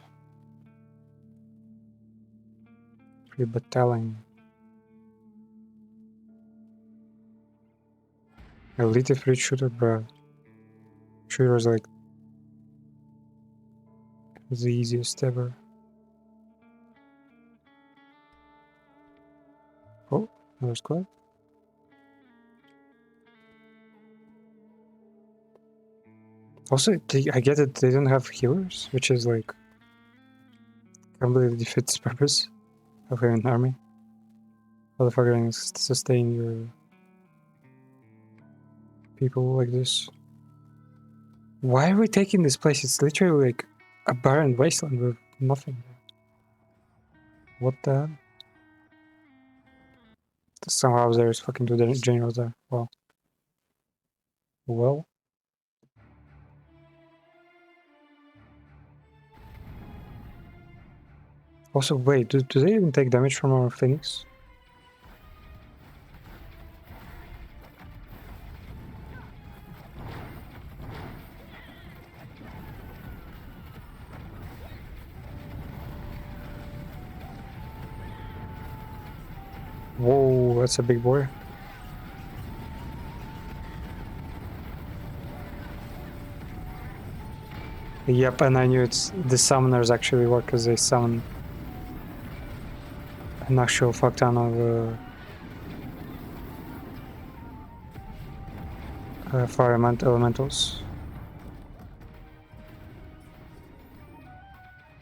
Free battalion. Elite free shooter, bro. Shooter is like the easiest ever. Oh, another squad. Also, I get it, they don't have healers, which is like completely defeats the purpose of having an army. How the fuck are you gonna sustain your people like this? Why are we taking this place? It's literally like a barren wasteland with nothing. What the hell? Somehow there's fucking two generals there. Wow. Well. Also, wait, do they even take damage from our Phoenix? Whoa, that's a big boy. Yep, and I knew the summoners actually work because they summon an actual fuck ton of fire elementals.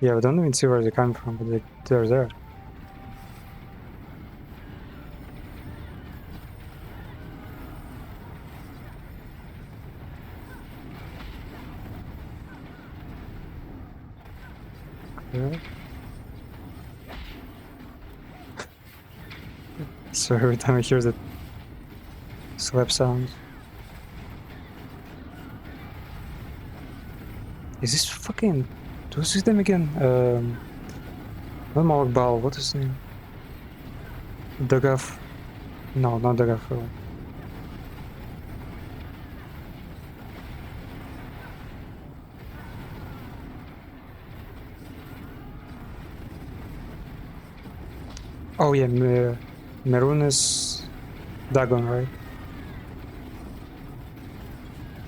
Yeah, we don't even see where they're coming from, but they're there. Yeah. So every time I hear that slap sound. Is this fucking... What's his name again? Not Malik Bal, what is his name? Dagaf. No, not Dagaf. Oh yeah, Merunes Dagon, right?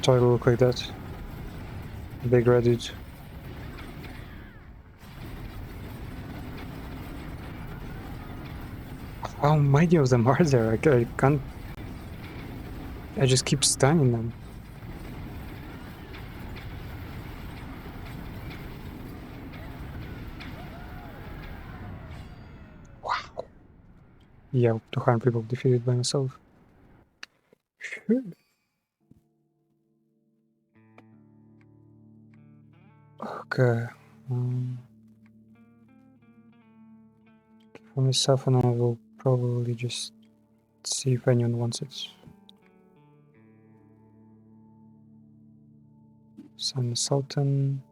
Totally look like that. Big red dude. How many of them are there? I can't... I just keep stunning them. Wow. Yeah, 200 people defeated by myself. Sure. Okay. For myself, and I will probably just see if anyone wants it. Sun Sultan.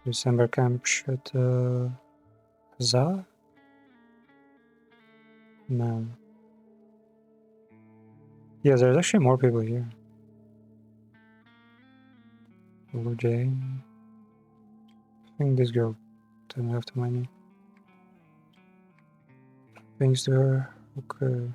December camp at Salzzar? No. Yeah, there's actually more people here. Blue Jay. I think this girl doesn't have to mind me. Thanks to her. Okay.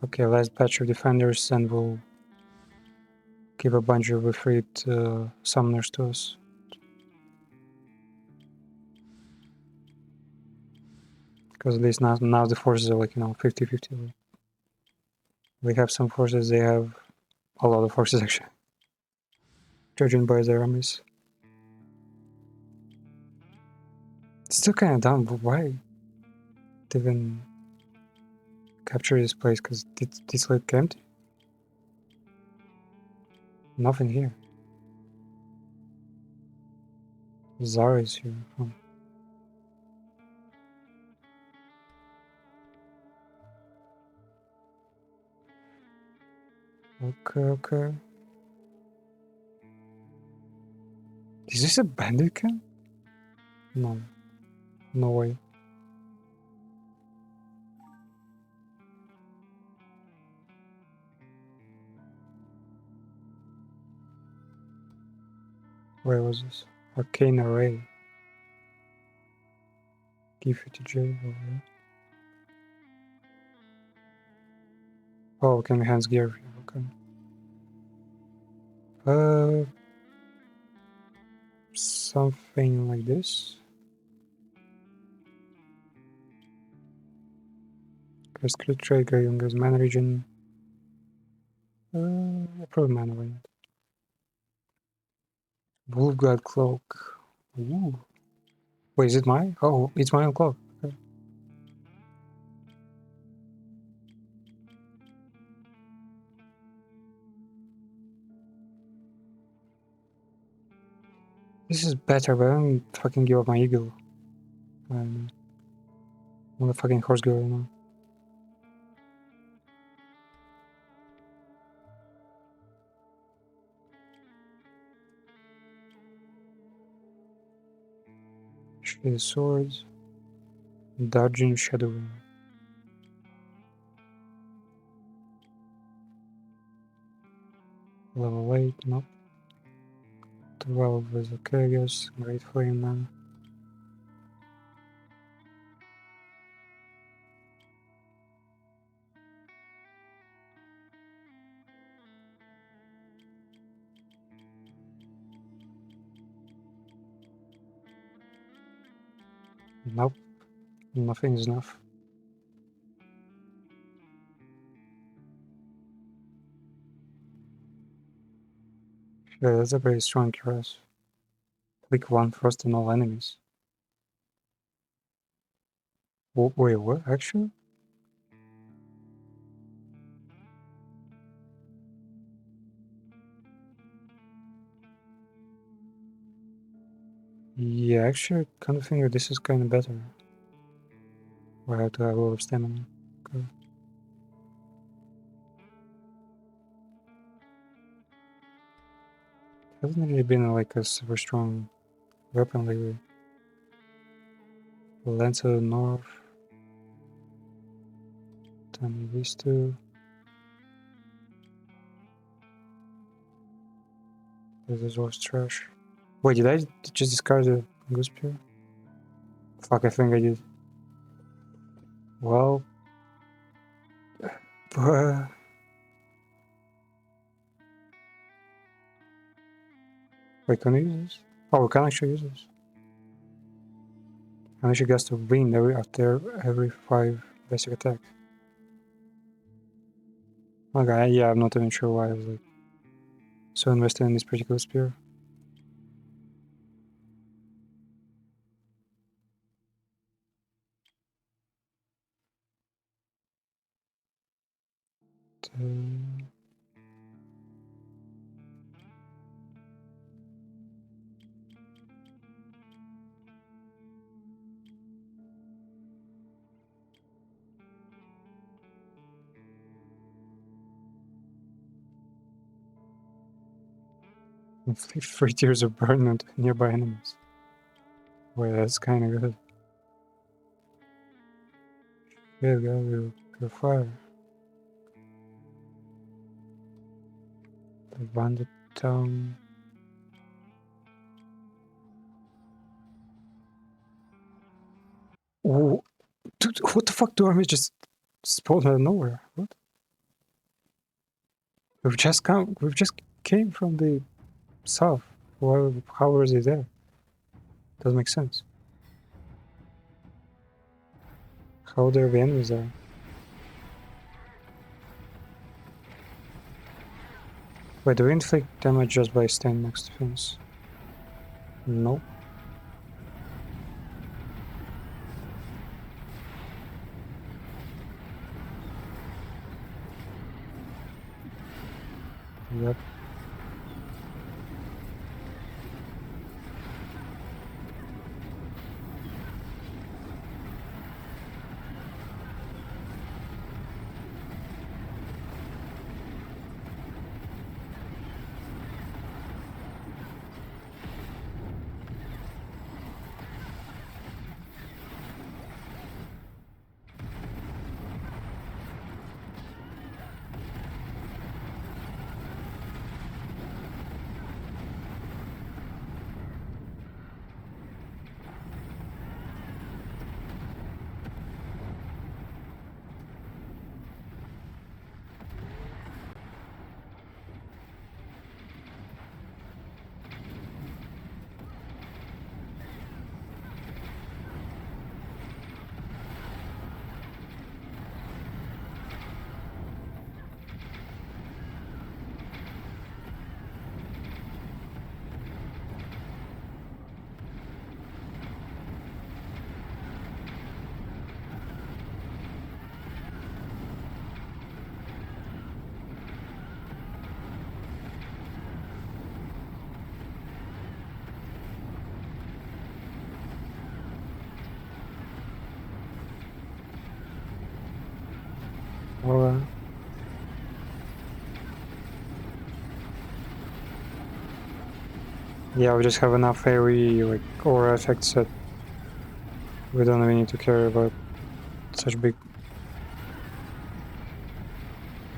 Okay, last batch of defenders, and we'll give a bunch of freed summoners to us. Because at least now the forces are like, 50-50. We have some forces, they have a lot of forces actually. Judging by their armies. It's still kind of dumb, but why they even capture this place? Because it's like empty. Nothing here. Zara is here. Oh. Okay. Is this a bandit camp? No. No way. Where was this? Arcane Array. Give it to J. Oh, can we hands gear? Okay. Something like this. Crystal Trigger, Youngest Mana Region. Probably Mana Wind. Wolfguard Cloak. Ooh. Wait, is it mine? Oh, it's my own cloak. Okay. This is better, but I don't fucking give up my eagle. I'm a fucking horse girl now. Shade Swords. Dodging Shadowing. Level 8, nope. 12 is okay, I guess. Great Flame Man. Nope. Nothing is enough. Yeah, that's a very strong curse. Click 1 frost on all enemies. Wait, what? Actually? Yeah, actually, I kind of think that this is kind of better. Or I have to have a lot of stamina. Okay. Hasn't really been like a super strong weapon lately. Lance of the North. Tiny these two. This was trash. Wait, did I just discard the Goose Spear? Fuck, I think I did. Well... Wait, can I use this? Oh, we can actually use this. And actually gets to win after every 5 basic attack. Okay, yeah, I'm not even sure why I was like so invested in this particular spear. Inflict 3 tears of burn on nearby enemies. Wait, that's kinda good. Yeah, go fire. The bandit town. Oh, dude, what the fuck do armies just spawn out of nowhere? What? We've just came from the south. How are they there? Doesn't make sense. How are the enemies there? Wait, do we inflict damage just by staying next to fence? Nope. Yep. Well, yeah, we just have enough AoE, like, aura effects that we don't even need to care about such big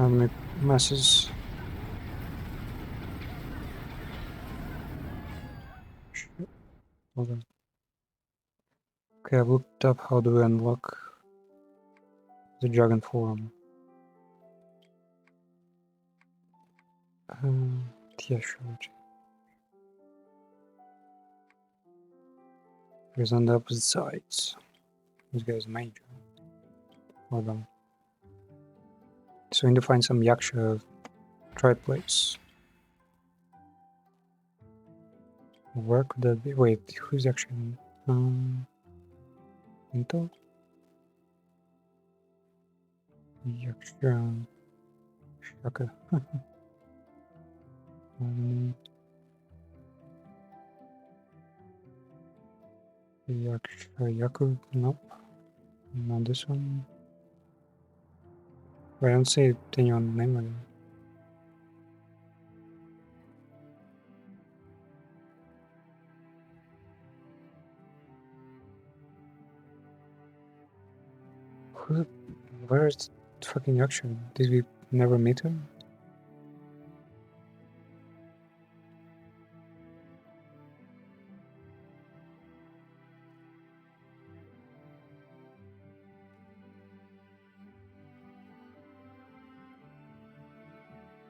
enemy masses. Shit. Hold on. Okay, I've looked up how do we unlock the dragon form. Yeah, sure. He's on the opposite sides. This guy's major. Hold on. So we need to find some Yaksha tribe place. Where could that be? Wait, who's actually Into? Yaksha Shaka. Yaksha Yaku? Nope. Not this one. I don't see anyone name again. Who? Where is fucking Yaksha? Did we never meet him?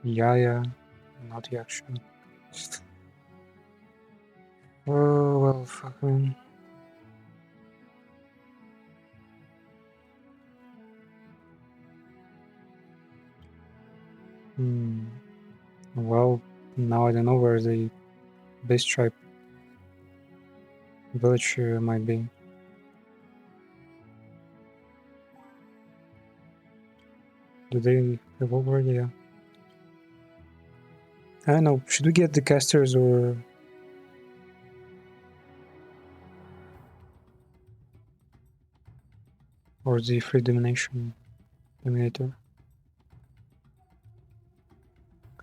Yeah, not Yaksha. Oh well, fuck man. Well, now I don't know where the base tribe village might be. Do they evolve already? Yeah. I don't know. Should we get the casters or the free dominator?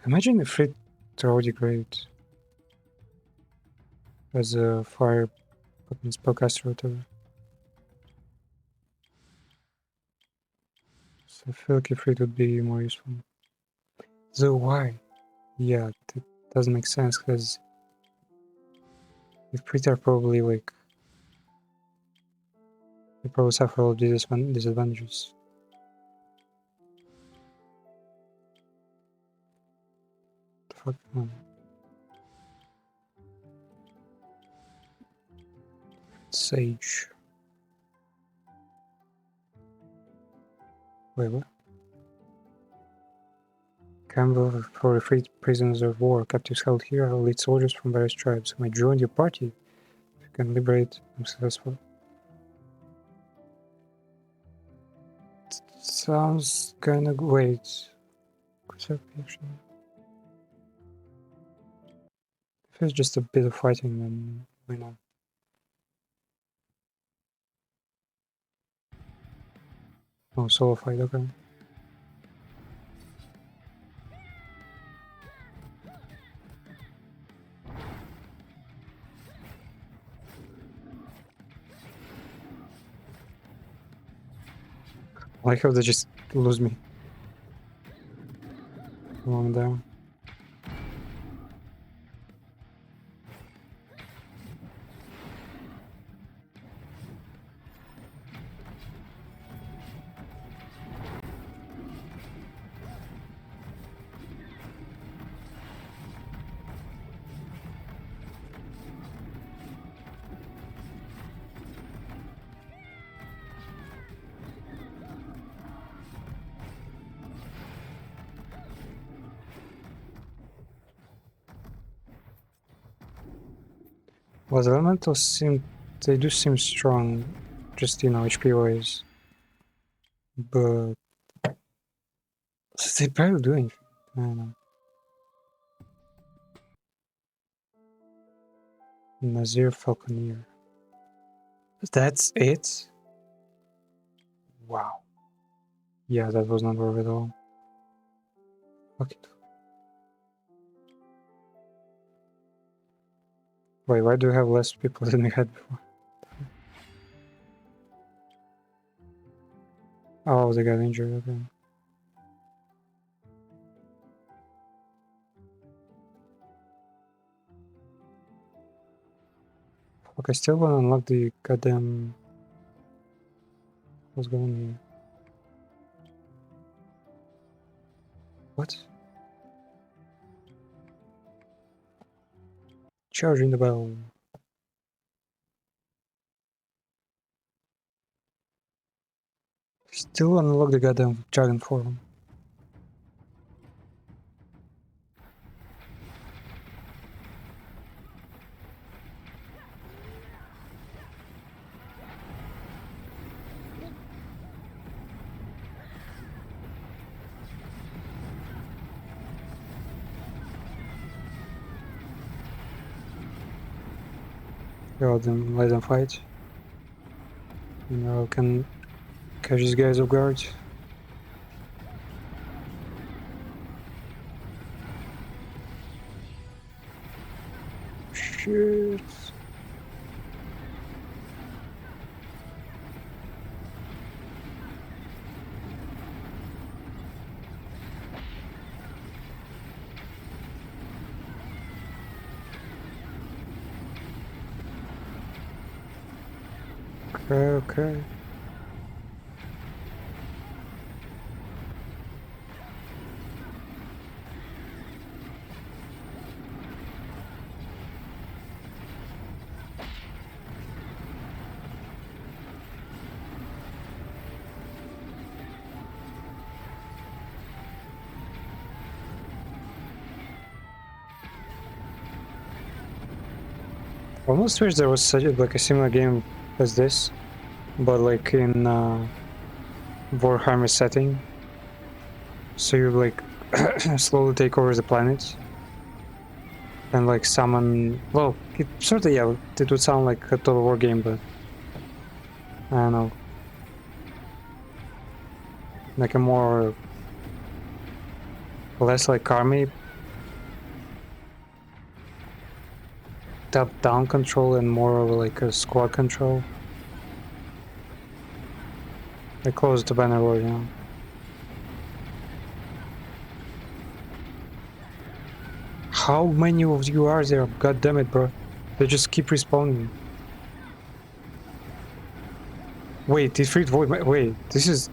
Imagine if it already great as a fire spellcaster or whatever. So I feel like Ifrit would be more useful. So why? Yeah, that doesn't make sense because Ifrit are probably like they probably suffer all these disadvantages. The fuck? No. Sage. Wait, what? Camp for freed prisoners of war. Captives held here are lead soldiers from various tribes who may join your party if you can liberate them successfully. Sounds kinda great. If it's just a bit of fighting, then why not? Oh, solo fight, okay. I like how they just lose me along there. Well, the elementals seem, they do seem strong, just, you know, HP wise. But they barely do anything. I don't know. Nazir Falconeer. That's it? Wow. Yeah, that was not worth it at all. Okay. Wait, why do we have less people than we had before? Oh, they got injured, okay. Fuck, I still wanna unlock the goddamn... What's going on here? What? Charging the bell. Still unlock the goddamn dragon form. Go them, let them fight. You know, can catch these guys off guard. Shit. Okay. Almost wish there was such like a similar game as this, but like in Warhammer setting. So you like slowly take over the planet and like summon. Well, it sort of, yeah, it would sound like a Total War game, but I don't know, like a more less like army top-down control and more of like a squad control. They closed the banner war, you know. How many of you are there? God damn it, bro. They just keep respawning. Wait, Defeat Void. Wait, this is.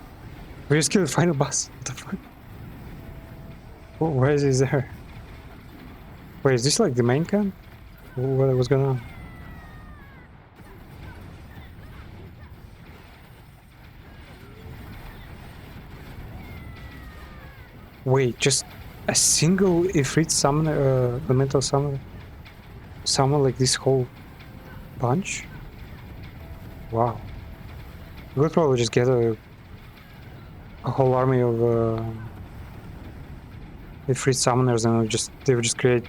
We just killed the final boss. What the fuck? Why is he there? Wait, is this like the main camp? What was going on? Wait, just a single Ifrit summoner, elemental summoner? Summon like this whole bunch? Wow. We could probably just get a whole army of Ifrit summoners and they would just create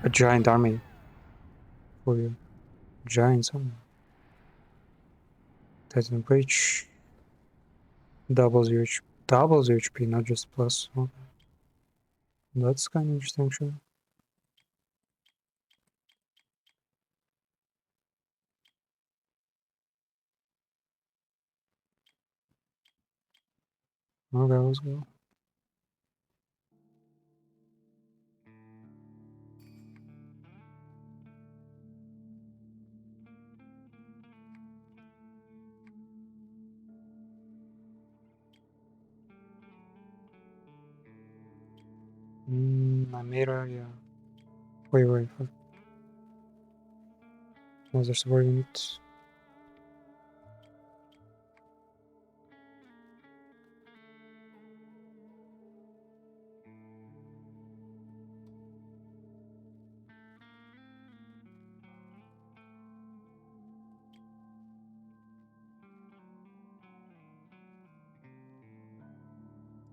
a giant army for you. Giants army. Titan breach. Doubles your HP, not just plus. Okay. That's kind of interesting, actually. Okay, let's go. Namira, yeah. Wait. Was there support units?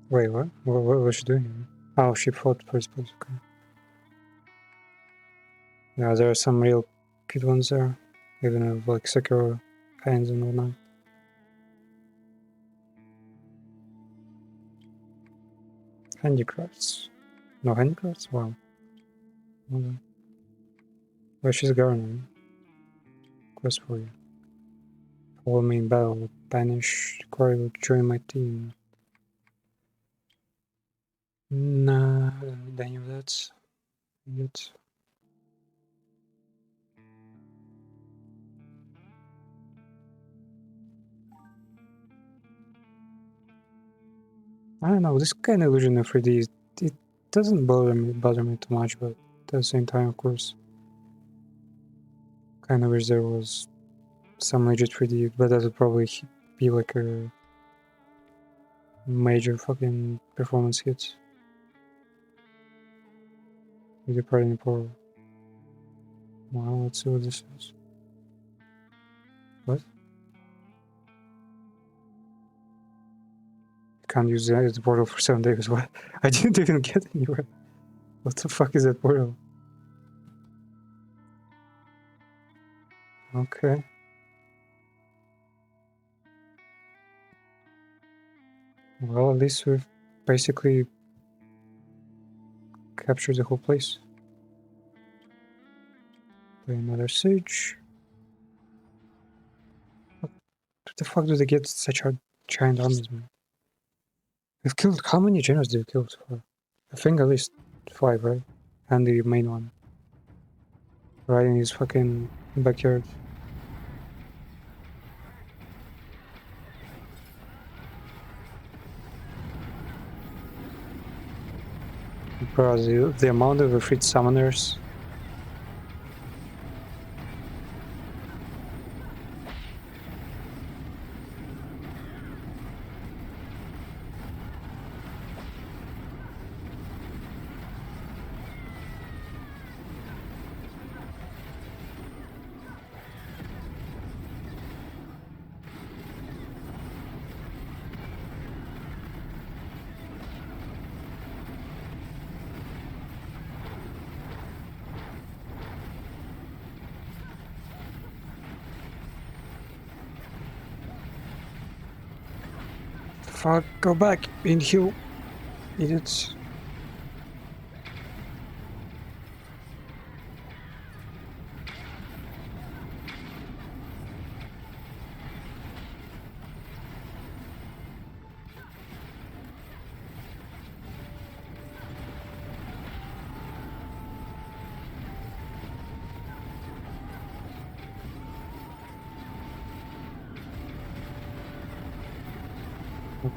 Wait, what? What was she doing here? Oh, she fought first place, okay. Yeah, there are some real good ones there. Even with like secure hands and whatnot. Handicrafts. No handicrafts? Wow. Okay. Well, she's a governor. Quest for you. Follow me in battle. Banish Quarry will join my team. Nah, I don't need any of that yet. I don't know, this kind of illusion of 3D, it doesn't bother me too much, but at the same time, of course, kind of wish there was some legit 3D, but that would probably be like a major fucking performance hit. With the party power. Well, let's see what this is. What? Can't use the portal for 7 days. What? I didn't even get anywhere. What the fuck is that portal? Okay. Well, at least we've basically captured the whole place. Play another siege. What the fuck do they get such a giant armies, man? We've killed, how many generals did we kill so far? I think at least 5, right? And the main one. Right in his fucking backyard. Bro, the amount of Efreet summoners. Fuck, go back in heal, idiots.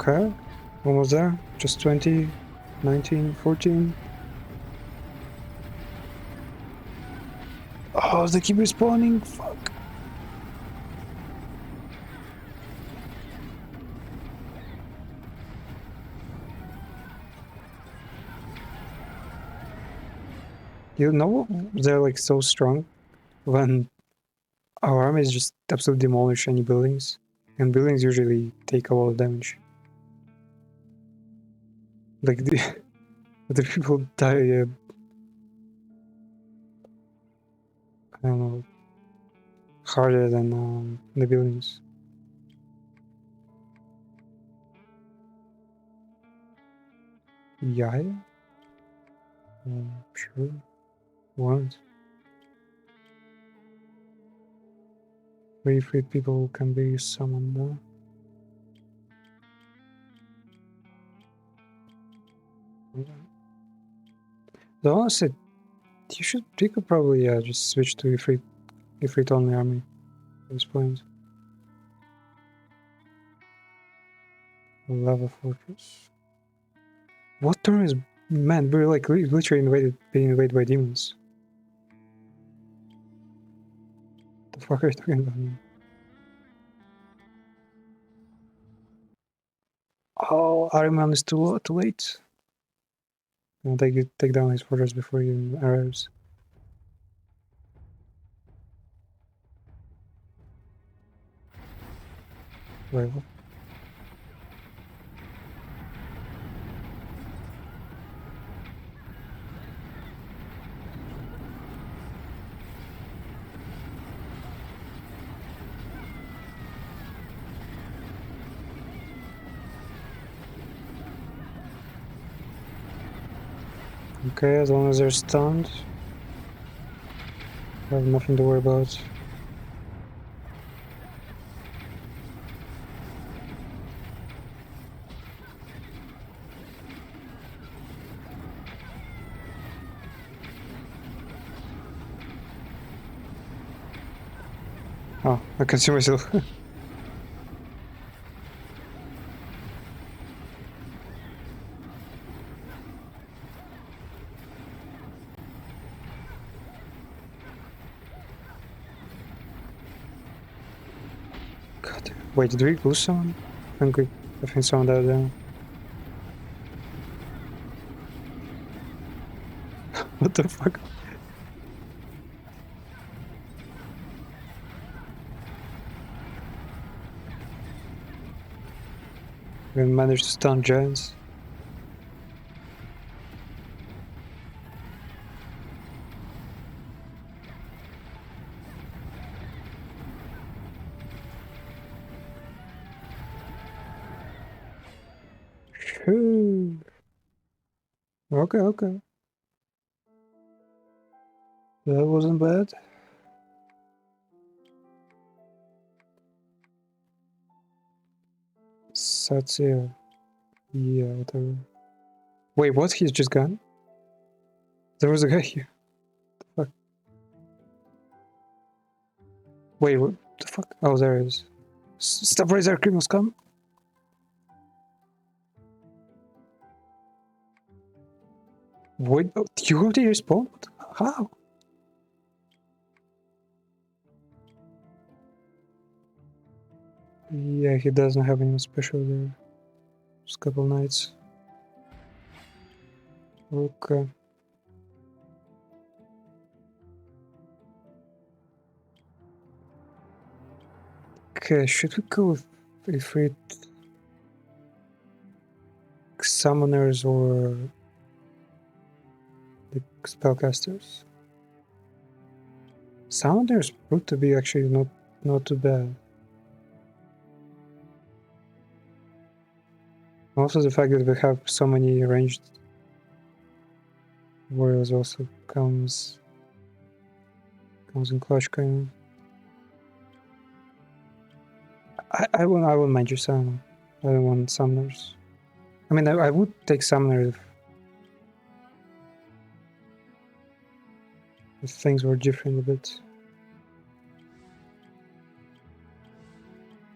Okay, almost there. Just 20, 19, 14. Oh, they keep respawning. Fuck. You know, they're like so strong when our armies just absolutely demolish any buildings, and buildings usually take a lot of damage. Like the people die I don't know, harder than the buildings. Yeah, sure. What? Very free people can be summoned now. Though honestly, you could probably just switch to Ifrit only army at this point. Lava fortress. What turn is, man? We're like literally being invaded by demons. The fuck are you talking about? Man? Oh, Ariman is too late. I'll take down his fortress before he even arrives. Wait, what? Okay, as long as they're stunned, I have nothing to worry about. Oh, I can see myself. God, wait, did we lose someone? I think someone died down. What the fuck? We managed to stun giants. Shoo. Okay, okay. That wasn't bad. Salzzar. Yeah, whatever. Wait, what? He's just gone? There was a guy here. The fuck? Wait, what the fuck? Oh, there it is. Stop razor criminals, come! Wait, oh, you already respawned? How? Yeah, he doesn't have anything special there. Just a couple nights. Okay. Okay, should we go with Ifrit summoners or the spellcasters? Summoners proved to be actually not too bad. Also the fact that we have so many ranged warriors also comes in clutch kind of. I won't mind your summon. I don't want summoners. I mean I would take summoners if things were different a bit.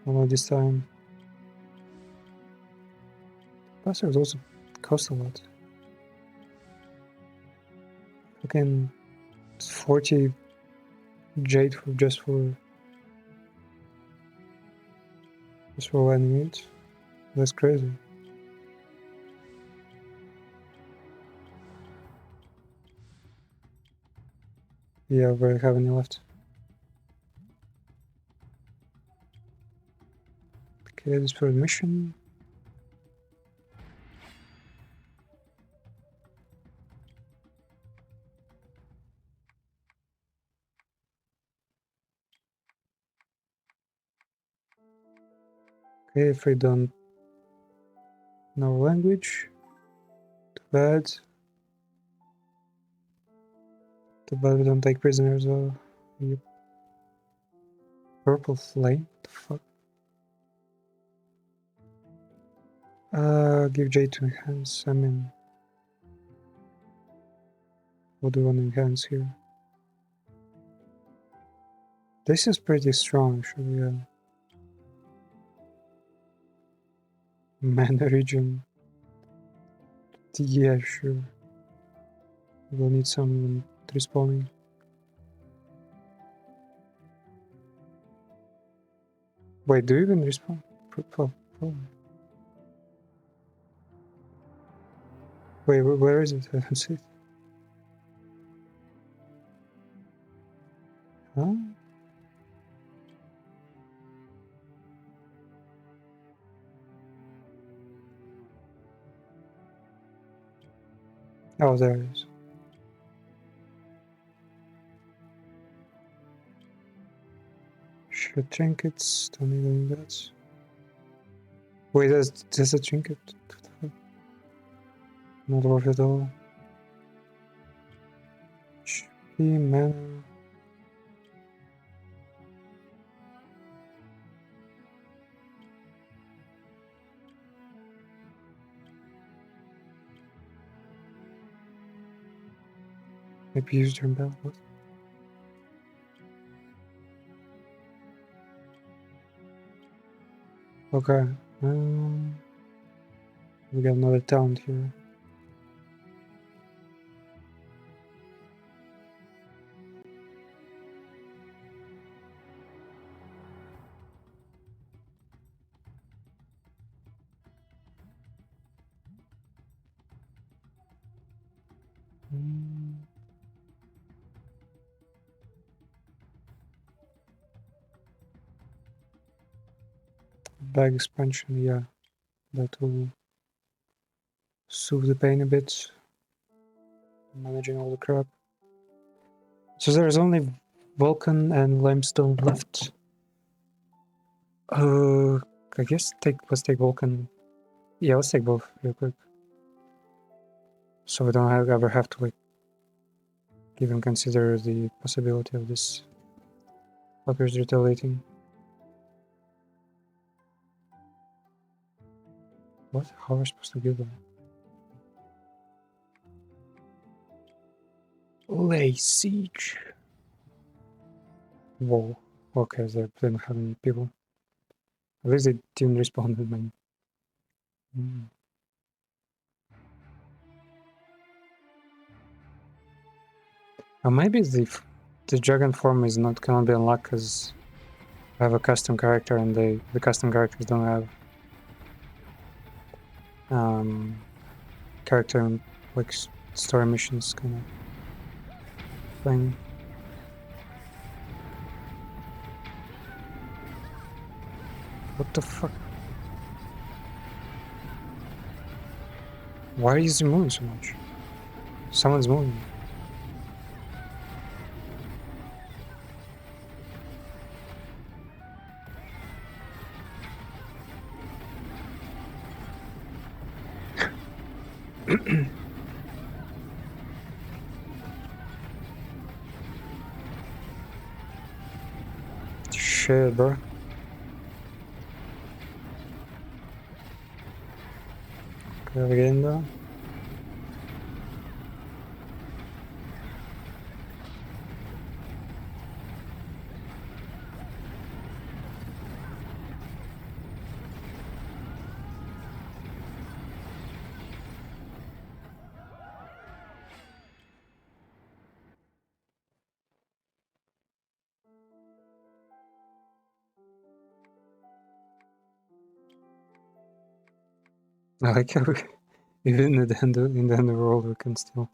Although this time Bastards also cost a lot. Fucking 40 jade for just for one minute. That's crazy. Yeah, we have any left. Okay, this for mission. Okay, if I don't know language, too bad. Too bad we don't take prisoners. Yep. Purple flame? The fuck? Give J to enhance. I mean, what do you want to enhance here? This is pretty strong, actually, yeah. Mana region. Yeah, sure. We'll need some respawning. Wait, do you even respawn? Probably. Wait, where is it? I don't see it. Huh? Oh, there it is. Sure, trinkets. Don't need any of that. Wait, there's a trinket. Not worth it all. HP, mana. Maybe use your belt. What? Okay. We got another talent here. Bag expansion, yeah. That will soothe the pain a bit. Managing all the crap. So there's only Vulcan and Limestone left. I guess let's take Vulcan. Yeah, let's take both real quick. So we don't ever have to like even consider the possibility of this fuckers retaliating. What? How are we supposed to give them? Lay siege. Whoa. Okay, they didn't have any people. At least they didn't respond with mine. Or maybe the dragon form is not cannot be unlocked because I have a custom character and the custom characters don't have character like story missions kind of thing. What the fuck? Why is he moving so much? Someone's moving. Shit, bro. Okay, we get in there. I like how even in the underworld we can still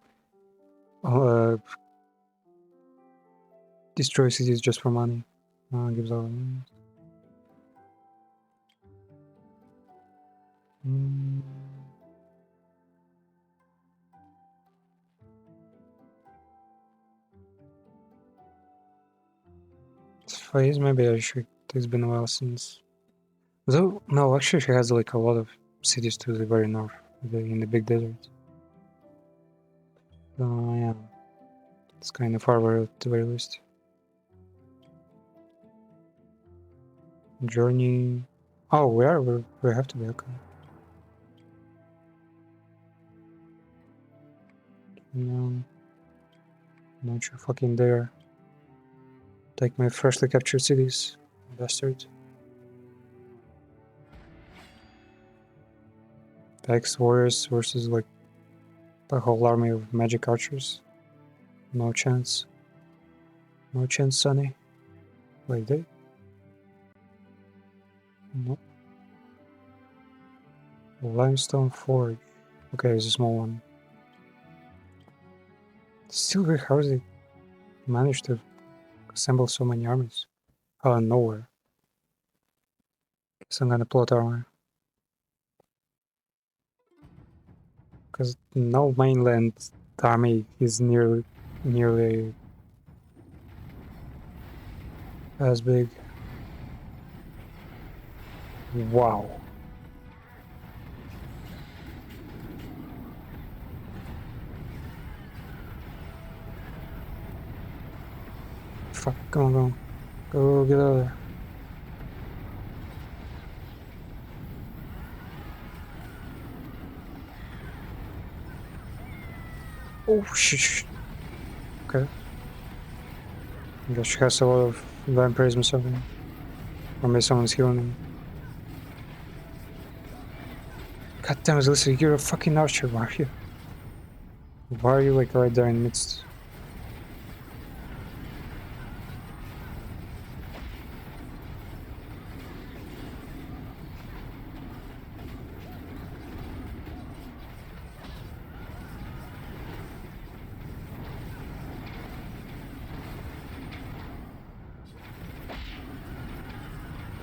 destroy cities just for money. Gives out. Phase, maybe I should. It's been a while since. Though, no, actually she has like a lot of cities to the very north, in the big desert. So yeah, it's kind of far away at the very least. Journey. Oh, we have to be okay. No, not you fucking dare. Take my freshly captured cities, bastard. X warriors versus like a whole army of magic archers. No chance. No chance, Sonny. Wait, they? No. Limestone Forge. Okay, it's a small one. Still very hard to manage to assemble so many armies. Out of nowhere. Guess I'm gonna plot armor. Because no mainland army is nearly as big. Wow. Fuck, come on, go. Go, get out of there. Oh, shit. Okay. I guess she has a lot of vampirism or something. Or maybe someone's healing him. God damn it, listen, you're a fucking archer, why are you? Why are you like right there in the midst?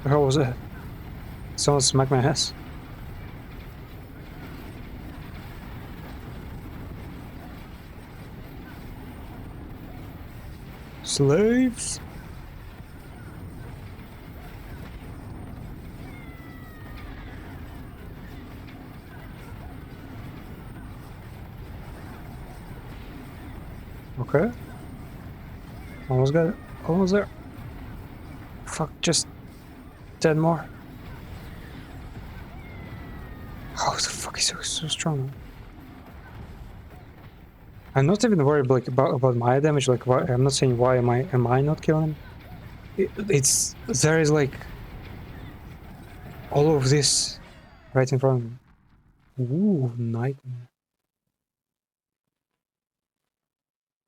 The hell was that? Someone smacked my ass. Slaves? Okay. Almost got it. Almost there. Fuck, just 10 more. How the fuck is so strong? I'm not even worried like about my damage. Like, why, I'm not saying why am I not killing him. It's there is like all of this right in front of me. Ooh, nightmare.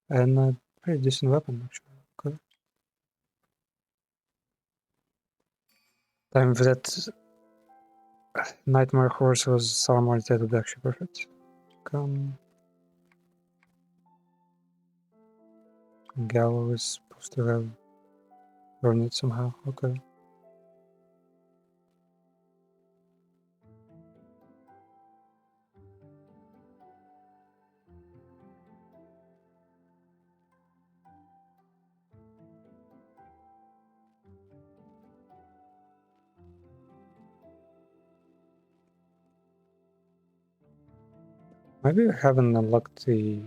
And a pretty decent weapon actually. Okay. Time for that nightmare horse was armored, that would be actually perfect. Come. Gallo is supposed to have earned it somehow. Okay. Maybe I haven't unlocked the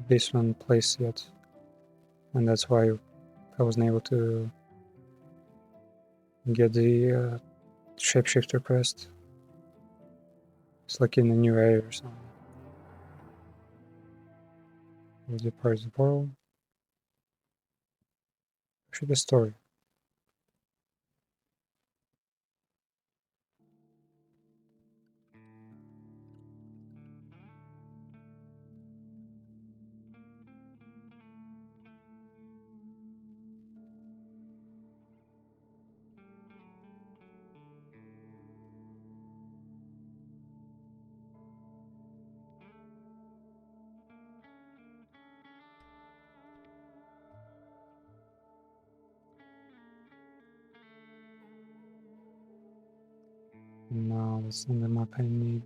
basement place yet, and that's why I wasn't able to get the shapeshifter quest. It's like in a new area or something. With the parts of the portal. Actually, the story. No, that's not the map I need.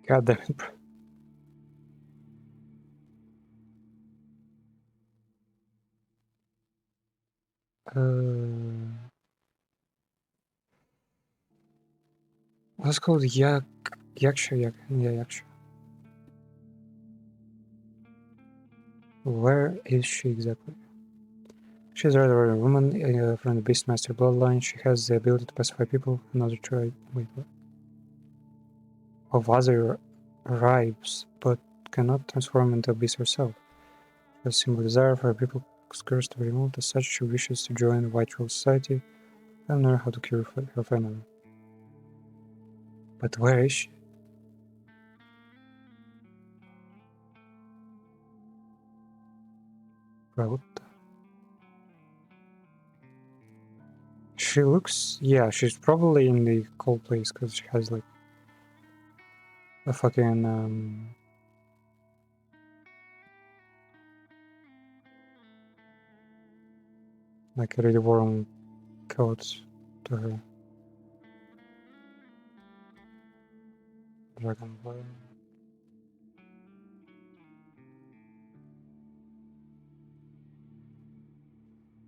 God damn it, bro. What's called Yaksha? Yeah, Yaksha. Where is she exactly? She's rather a woman from the Beastmaster bloodline. She has the ability to pacify people. Another trait. Wait, what? Of other tribes, but cannot transform into a beast herself. She has a simple desire for her people's curse to be removed. As such, she wishes to join the White Rose Society and learn how to cure her family. But where is she? Bro, what the? She looks... Yeah, she's probably in the cold place because she has like a fucking like a really warm coat to her. Dragonfly.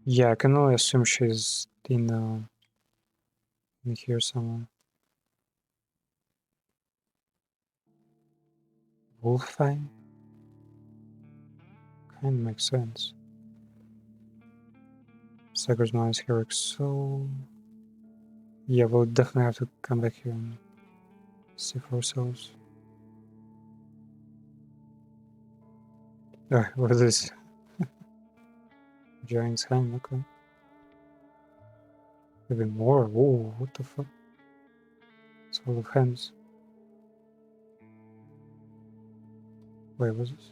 Yeah, I can only assume she's in here somewhere. Wolfang? Kinda makes sense. Sagar's Mind's heroic soul. Yeah, we'll definitely have to come back here and see for ourselves. What is this? Giant's hand, okay. Even more. Whoa, what the fuck? It's full of hands. Wait, what's this?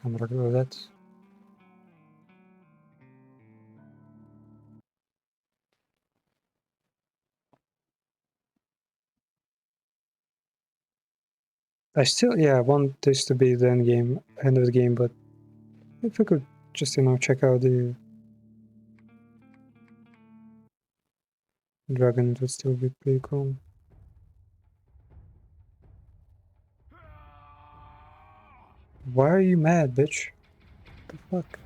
Can't regular that. I still, yeah, want this to be the end of the game, but if we could just, check out the dragon, it would still be pretty cool. Why are you mad, bitch? What the fuck?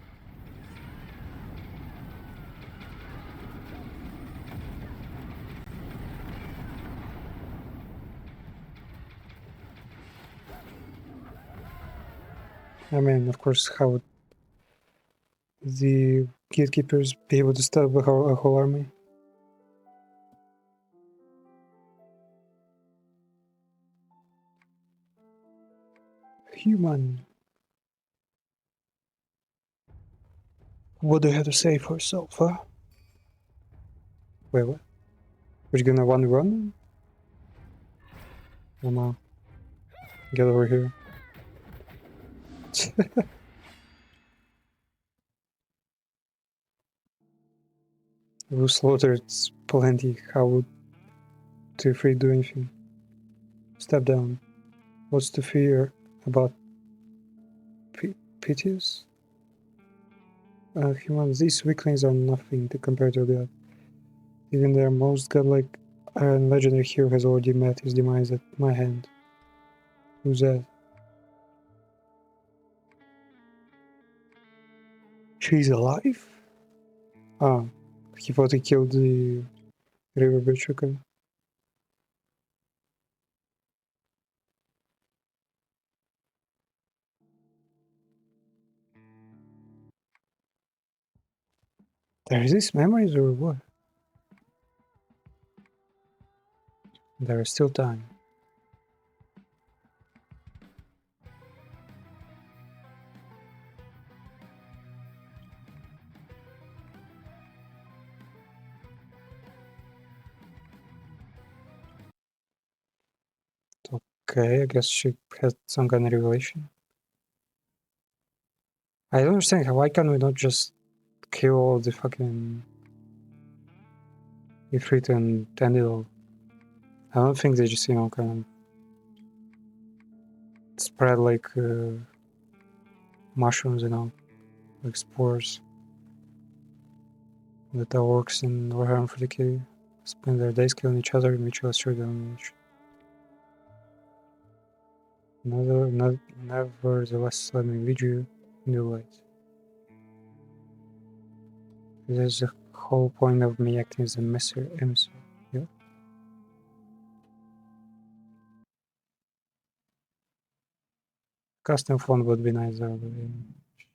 I mean, of course, how would the gatekeepers be able to stop a whole army? Human. What do you have to say for yourself, huh? Wait, what? We're gonna run? Come on. Get over here. We slaughtered plenty. How would T3 do anything? Step down. What's to fear about Piteous? Humans, these weaklings are nothing to compare to God. Even their most godlike and legendary hero has already met his demise at my hand. Who's that? She's alive? Ah, he thought he killed the river bitch, okay. There is this memories or what? There is still time. Okay, I guess she had some kind of revelation. I don't understand, why can't we not just kill all the fucking Ifrit and end it all? I don't think they just, kind of spread like mushrooms, like spores that works in Warhammer 40k. spend their days killing each other, mutual assured domination. Nevertheless, let me lead you in the light. This is the whole point of me acting as a emissary. Yeah. Custom font would be nice though, but yeah,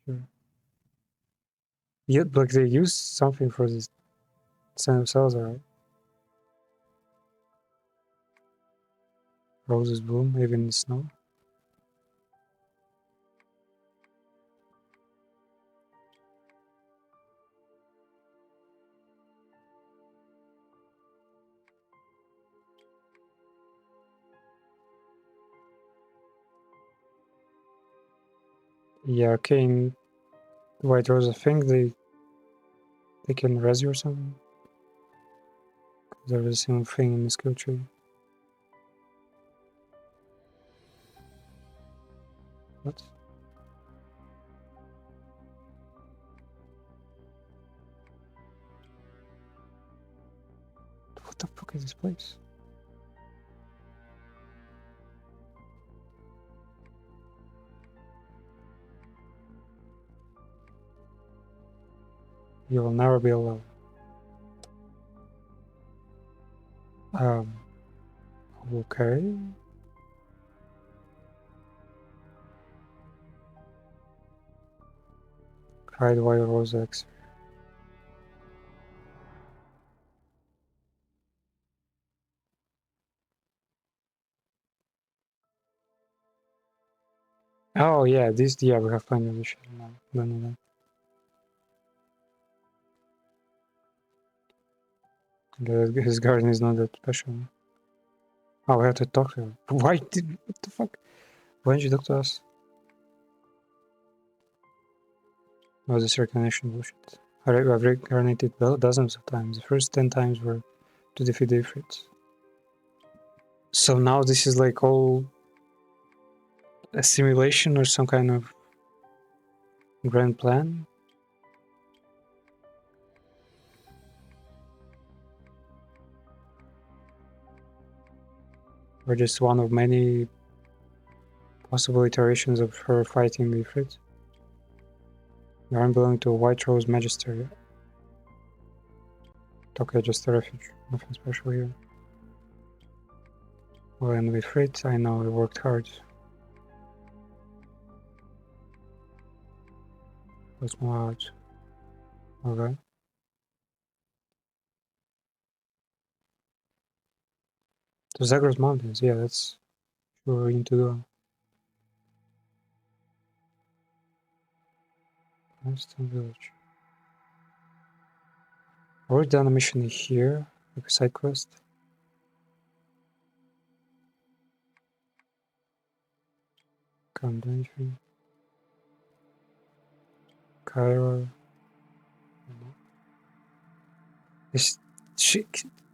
sure. Yeah, like they use something for this Son of Salzzar, right? Roses bloom even in the snow. Yeah, arcane white rose. I think they can res you or something. There is the same thing in the skill tree. What? What the fuck is this place? You will never be alone. Okay. Cried white rose X. Oh yeah, this we have plenty of this shit now. No. His garden is not that special. Oh, we have to talk to her. Why did what the fuck? Why didn't you talk to us? Oh, this recognition bullshit. I've reincarnated dozens of times. The first 10 times were to defeat the Ifrits. So now this is like all a simulation or some kind of grand plan? Or just one of many possible iterations of her fighting the Ifrit? You aren't belonging to a White Rose Magister. Okay, just a refuge. Nothing special here. Well, and with Fritz, I know he worked hard. Let's move out. Okay. The Zagros Mountains, yeah, that's what we're into do. Western Village. Already done a mission here, like a side quest. Can't do anything. Cairo.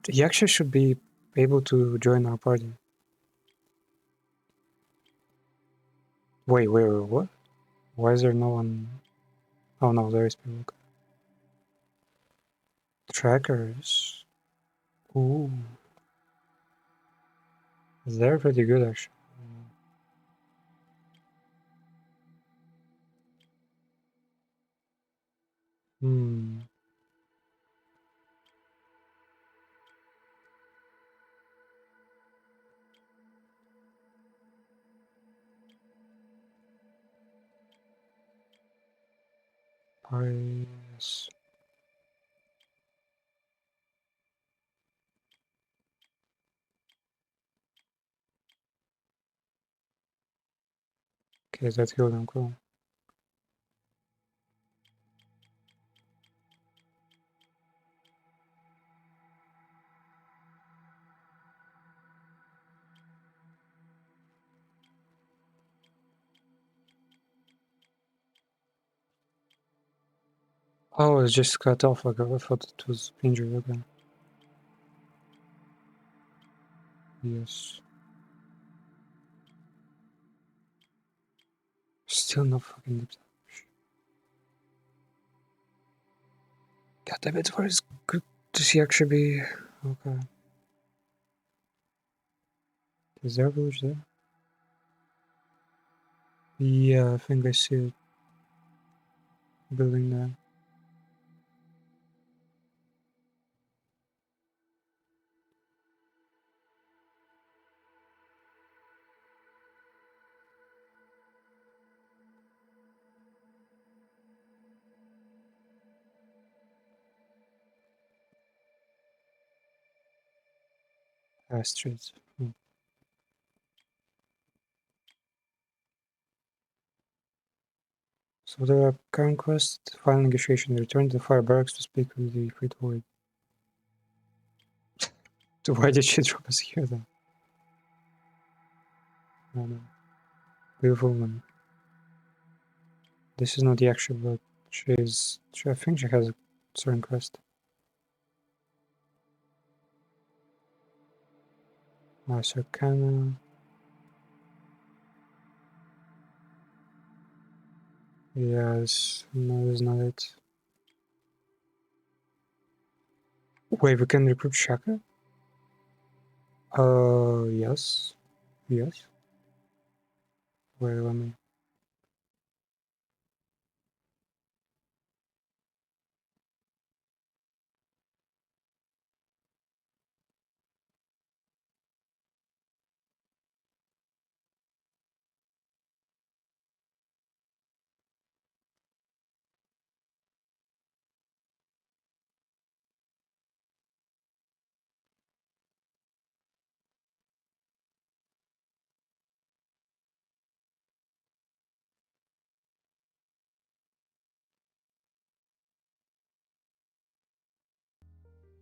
He actually should be able to join our party. Wait, what? Why is there no one? Oh no, there is people. Trackers. Ooh. They're pretty good actually. Hmm. Yes. Okay, that killed him, cool. Oh, it's just cut off. Like I thought it was injured again. Yes. Still not fucking deep. God damn it, where is good to see actually be Okay. Is there a village there? Yeah, I think I see it. Building there. Streets. So the current quest, final negotiation, return to the fire barracks to speak with the Fleet Void. So why did she drop us here then? I don't know. Beautiful woman. This is not the actual, but I think she has a certain quest. Arcana. Yes, no, that's not it. Wait, we can recruit Shaka? Yes. Yes. Wait, let me.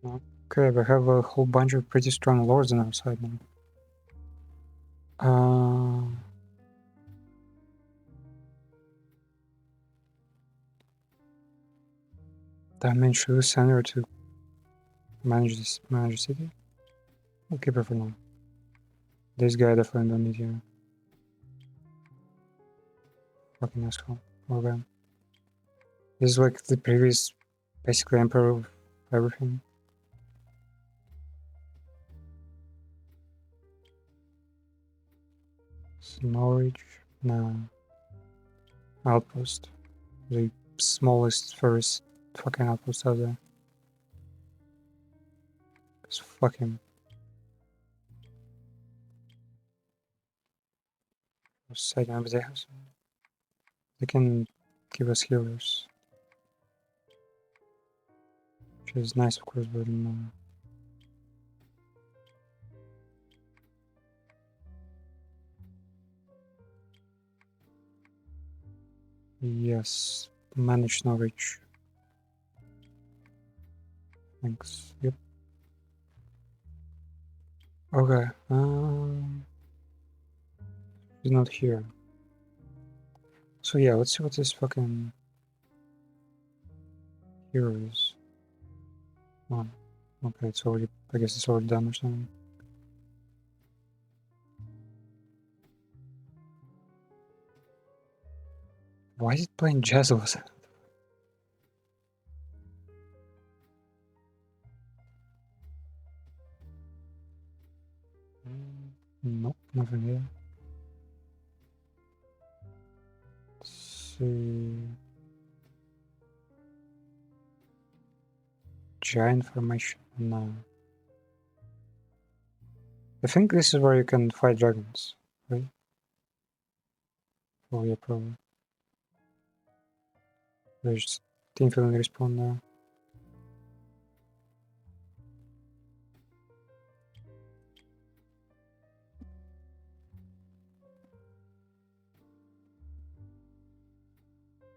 Okay, we have a whole bunch of pretty strong lords on our side now. That means should we send her to manage the city? We'll keep her for now. This guy definitely don't need you. Fucking asshole. Okay. This is like the previous, basically emperor of everything. Norwich? No. Outpost. The smallest first fucking outpost out there. It's fucking. Second, they have some. They can give us healers. Which is nice, of course, but no. Yes. Manage Norwich. Thanks. Yep. Okay. He's not here. So yeah, let's see what this fucking hero is. Oh, okay, it's already. I guess it's already done or something. Why is it playing jazz with it? Nope, nothing here. Let's see. Giant formation. No. I think this is where you can fight dragons, right? Oh yeah, probably. There's team feeling respawn there.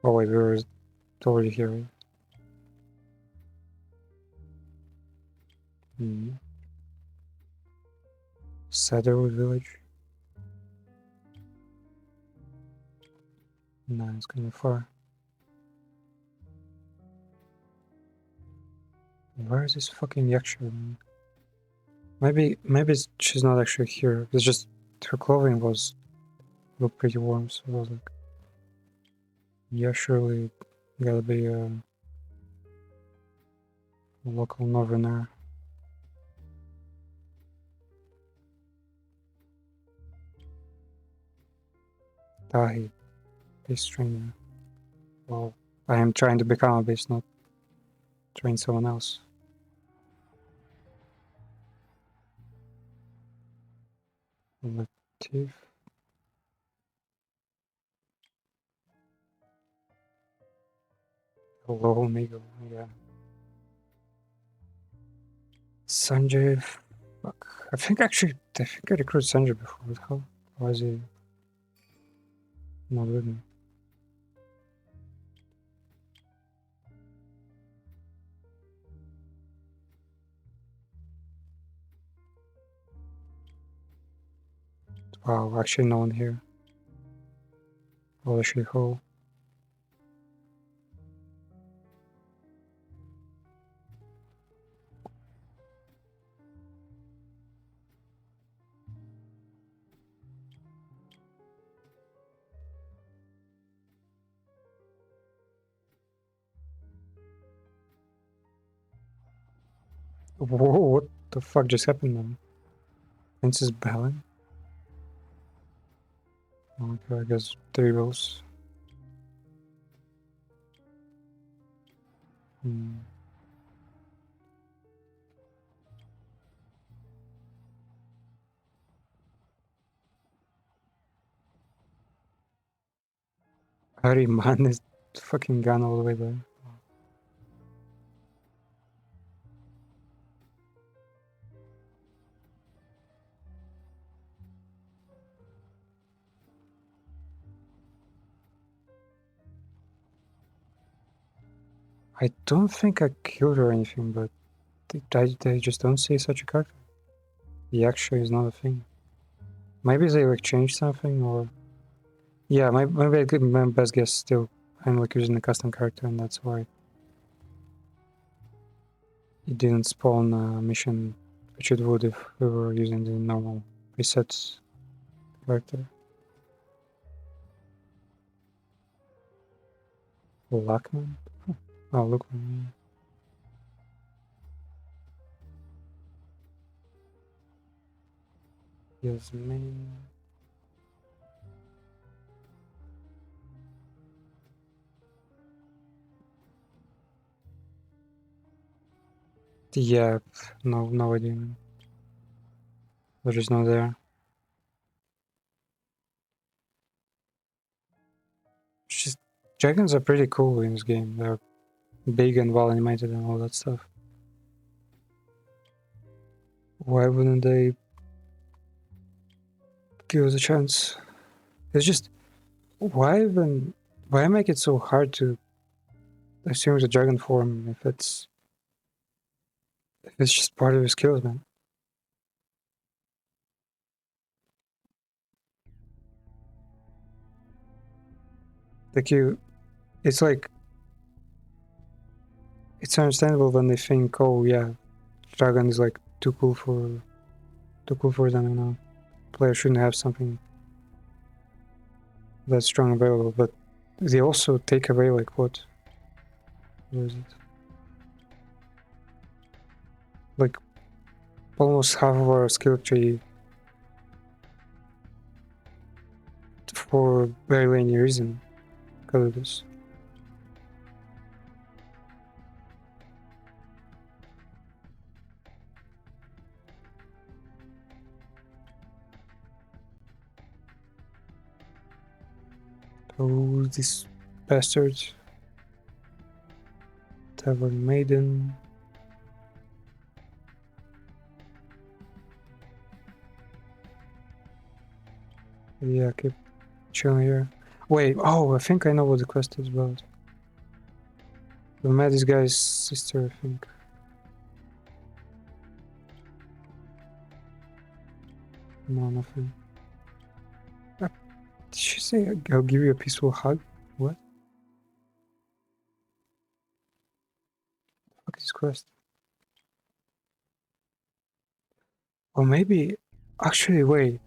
Oh wait, we were already here, right? Cedarwood village. No, it's gonna be far. Where is this fucking Yaksha? Maybe she's not actually here. It's just her clothing looked pretty warm, so I was like, yeah, surely gotta be a local northerner. Kahi. Base trainer. Well, I am trying to become a base, not train someone else. Latif. Hello, Amigo. Yeah. Sanjay. Fuck. I think I recruited Sanjay before. How was he not with me? Wow, actually no one here. Oh, actually, who? Whoa, what the fuck just happened then? Princess Belen? Okay, I guess 3 rolls. Hmm. Harry man is fucking gone all the way there. I don't think I killed her or anything, but they just don't say such a character. He actually is not a thing. Maybe they like changed something or... Yeah, maybe I could, my best guess still. I'm like using a custom character and that's why it didn't spawn a mission, which it would if we were using the normal reset character. Luckman? Oh, look. Yasmin. Yeah, no idea. There is no there. Just dragons are pretty cool in this game. They're big and well animated and all that stuff. Why wouldn't they give us a chance? It's just why make it so hard to assume the dragon form if it's just part of your skills, man? Like it's like it's understandable when they think, oh yeah, dragon is like too cool for them, you know. Player shouldn't have something that strong available, but they also take away like what? Where is it? Like almost half of our skill tree for barely any reason because of this. Oh, these bastards. Tavern Maiden. Yeah, keep chilling here. Wait, oh, I think I know what the quest is about. We met this guy's sister, I think. No, nothing. Did she say I'll give you a peaceful hug? What? Fuck this quest. Or maybe... Actually, wait.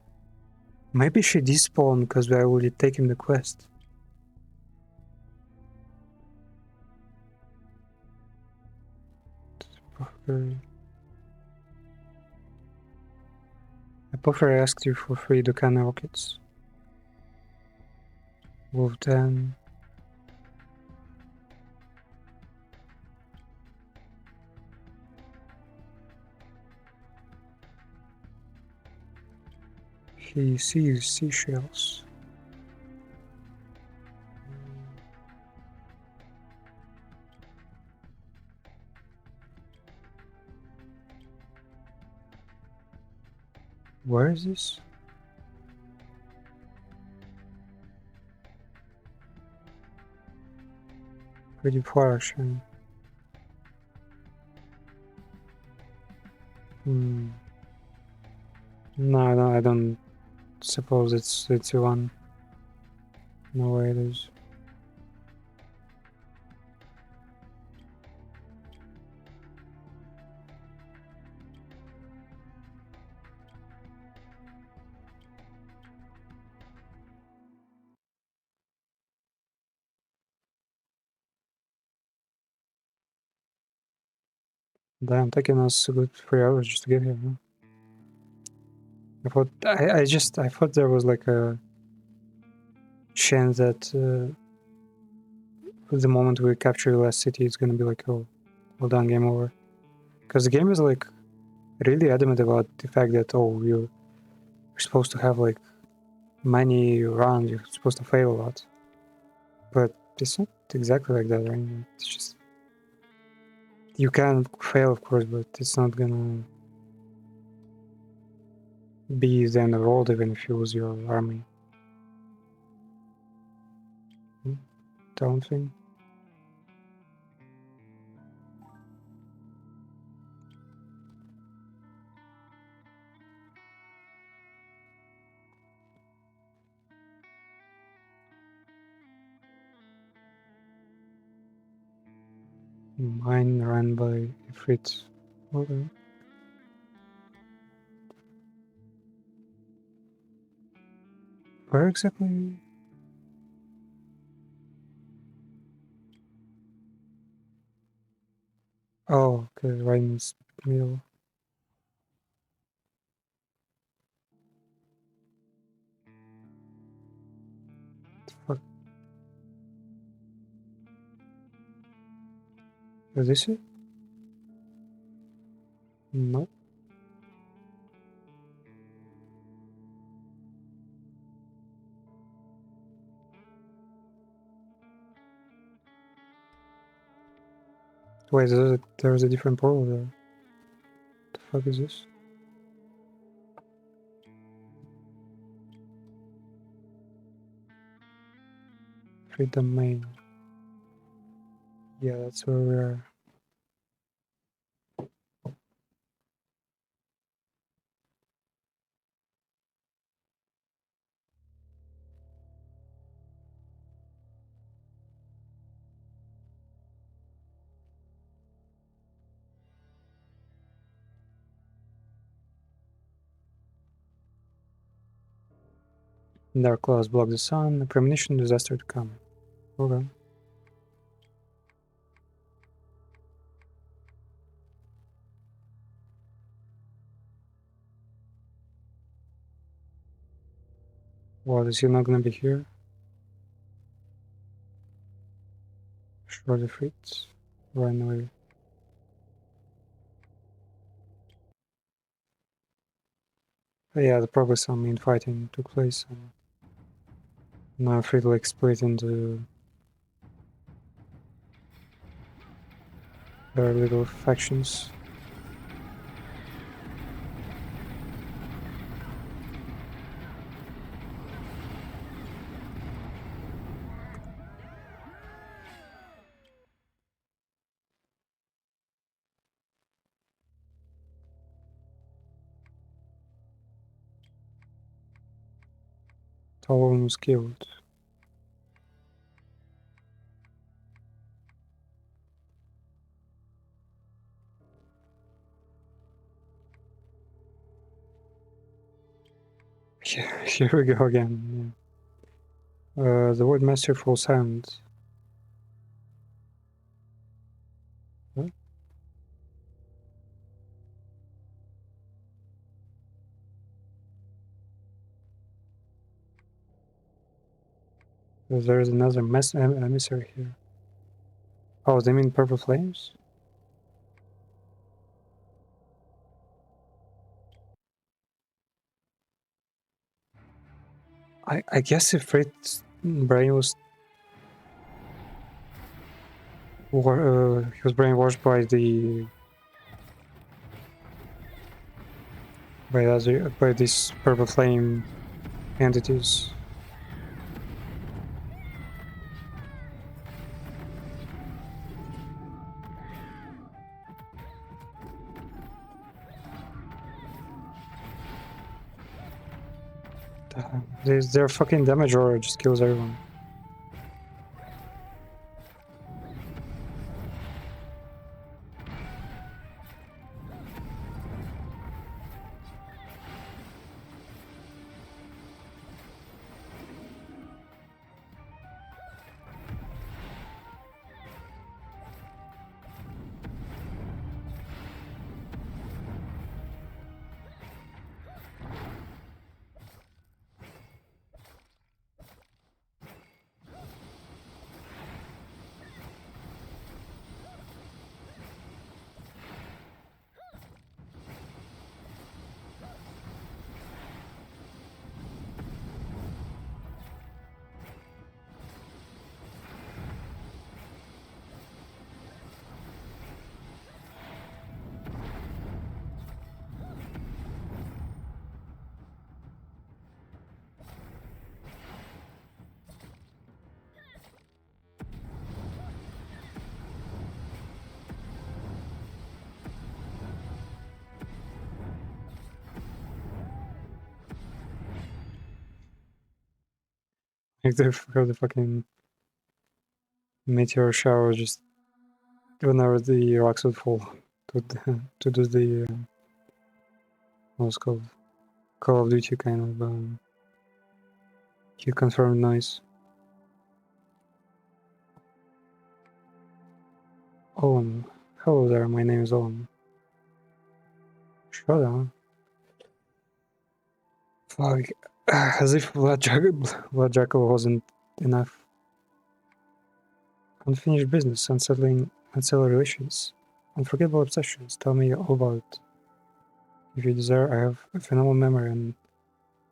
Maybe she despawned because we already taken the quest. I prefer I asked you for free Dukan rockets. Move 10. He sees seashells. Where is this? Pretty far, actually. No, I don't suppose it's one. No way it is. Damn, taking us a good 3 hours just to get here, huh? I thought there was like a chance that the moment we capture the last city, it's gonna be like, oh, well done, game over. Because the game is like really adamant about the fact that, oh, you're supposed to have like many rounds, you're supposed to fail a lot. But it's not exactly like that, right? It's just, you can fail, of course, but it's not gonna be the end of the world even if you lose your army. Don't think. Mine ran by Ifrit. Okay. Where exactly? Oh, okay, right in the middle. Fuck. Is this it? No. Wait, there's a different portal there. What the fuck is this? Free domain. Yeah, that's where we are. Dark clouds block the sun. A premonition disaster to come. Okay. What, is he not gonna be here? Sure, the Fritz. Run away. Yeah, the progress on main fighting took place. And now Frit like split into their little factions. Talon was killed. Yeah, here we go again. Yeah. The word masterful sound. What? There's another emissary here. Oh, they mean purple flames? I guess if Frit's brain was he was brainwashed by by these purple flame entities. Their fucking damage aura just kills everyone. Like the fucking meteor shower just whenever the rocks would fall to do the what's it called Call of Duty kind of kill confirmed noise. Owen, hello there. My name is Owen. Shut up. Fuck. As if Blood Jackal wasn't enough. Unfinished business, unsettling relations, unforgettable obsessions. Tell me all about it. If you desire, I have a phenomenal memory, and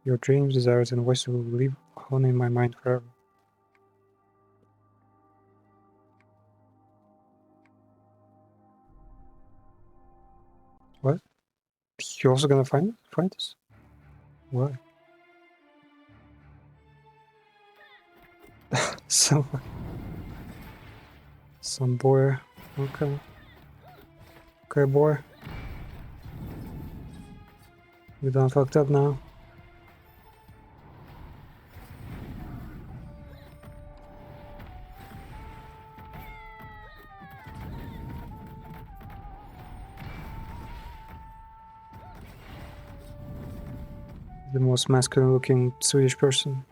your dreams, desires, and voices will live on in my mind forever. What? You also gonna find this? Why? Some boy. Okay. Okay, boy. You done fucked up now. The most masculine looking Swedish person.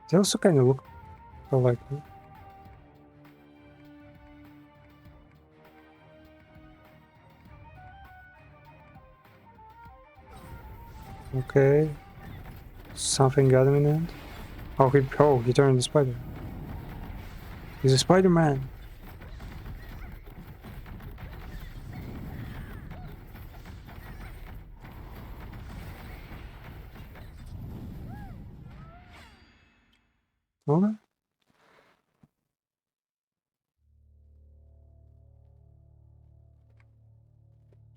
They also kind of look alike. Okay. Something got him in the end. Oh, he turned the spider. He's a Spider-Man. Okay.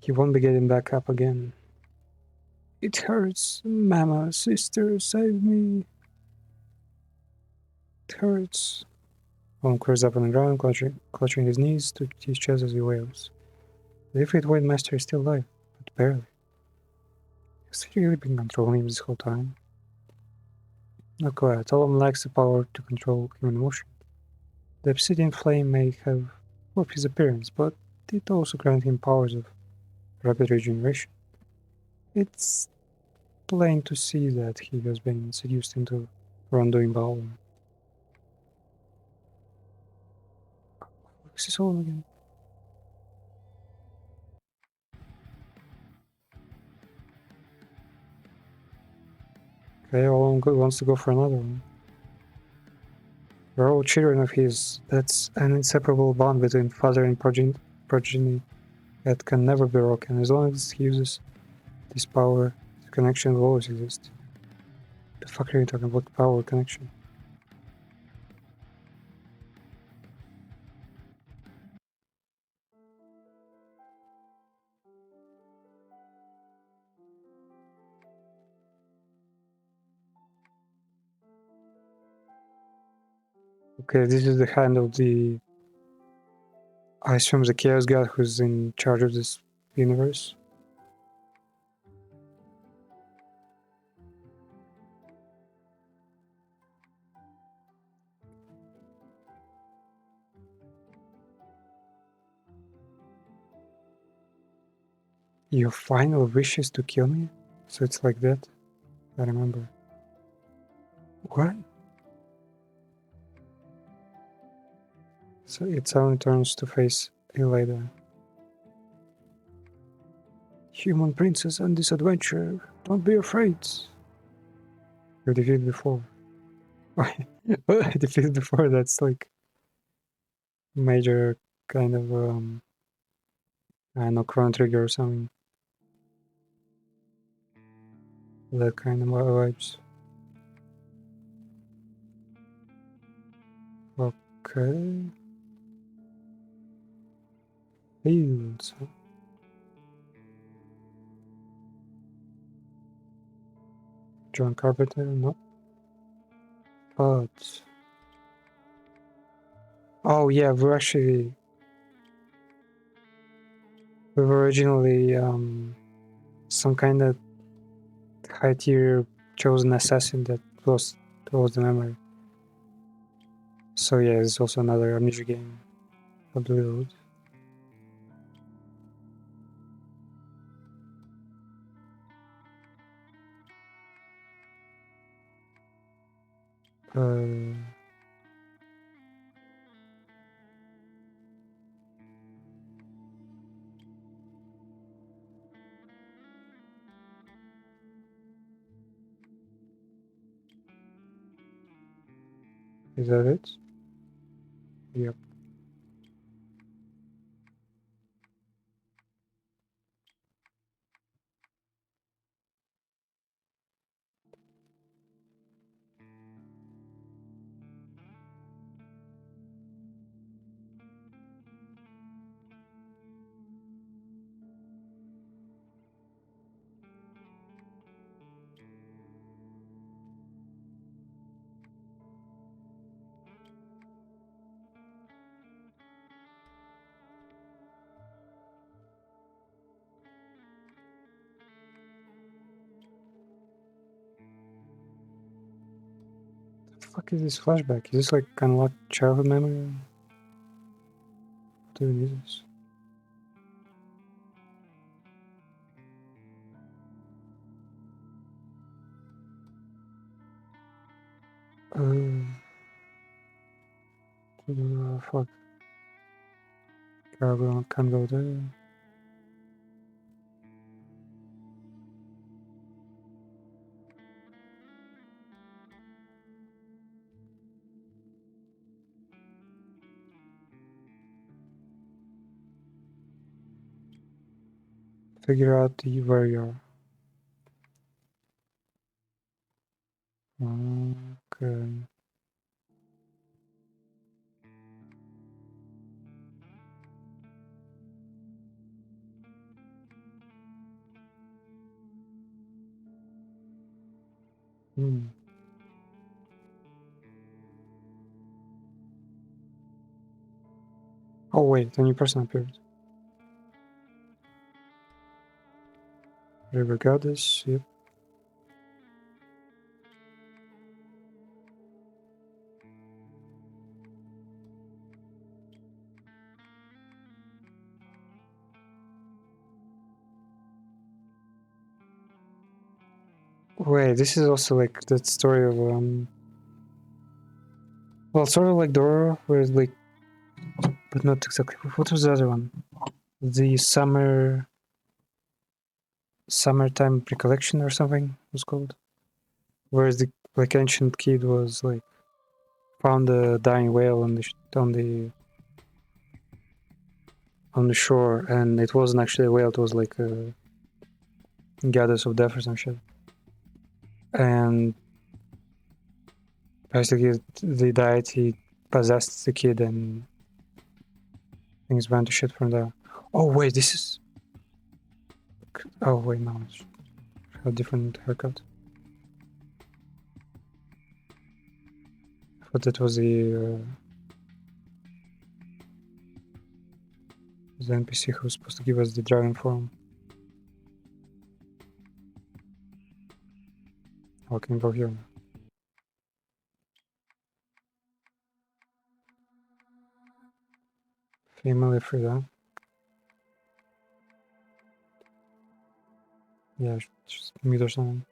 He won't be getting back up again. It hurts. Mama, sister, save me. It hurts. Owen curls up on the ground, clutching his knees to his chest as he wails. The Ifrit White Master is still alive, but barely. Has he really been controlling him this whole time? Not quite. Owen lacks the power to control human emotion. The obsidian flame may have warped his appearance, but it also granted him powers of rapid regeneration. It's plain to see that he has been seduced into wrongdoing by Owen. Is this Owen again? Okay, all one wants to go for another one. We're all children of his. That's an inseparable bond between father and progeny that can never be broken. As long as he uses this power, the connection will always exist. The fuck are you talking about? Power connection? Okay, this is the hand of the... I assume the Chaos God who's in charge of this universe. Your final wish is to kill me? So it's like that? I remember. What? So it suddenly turns to face Elida. Human princess on this adventure. Don't be afraid. You defeated before. I defeated before, that's like major kind of I don't know, Chrono Trigger or something. That kind of vibes. Okay. Fields. John Carpenter, no. But oh yeah, we were originally some kind of high tier chosen assassin that lost the memory. So yeah, it's also another amnesia game of the reload. Is that it? Yep. What the fuck is this flashback? Is this like unlocked childhood memory? What even is this? Fuck. Can't go there. Figure out where you are. Okay. Oh wait, a new person appeared. River Goddess, yep. Wait, this is also like that story of well, sort of like Dora, where it's like, but not exactly. What was the other one? The summertime recollection or something was called. Whereas the like ancient kid was like found a dying whale on the shore, and it wasn't actually a whale. It was like a goddess of death or some shit. And basically, the deity possessed the kid, and things went to shit from there. Oh wait, this is. Oh wait, no, it's a different haircut. I thought that was the NPC who was supposed to give us the dragon form. Oh, I can go here. Female Frida. Yeah, just meet or something.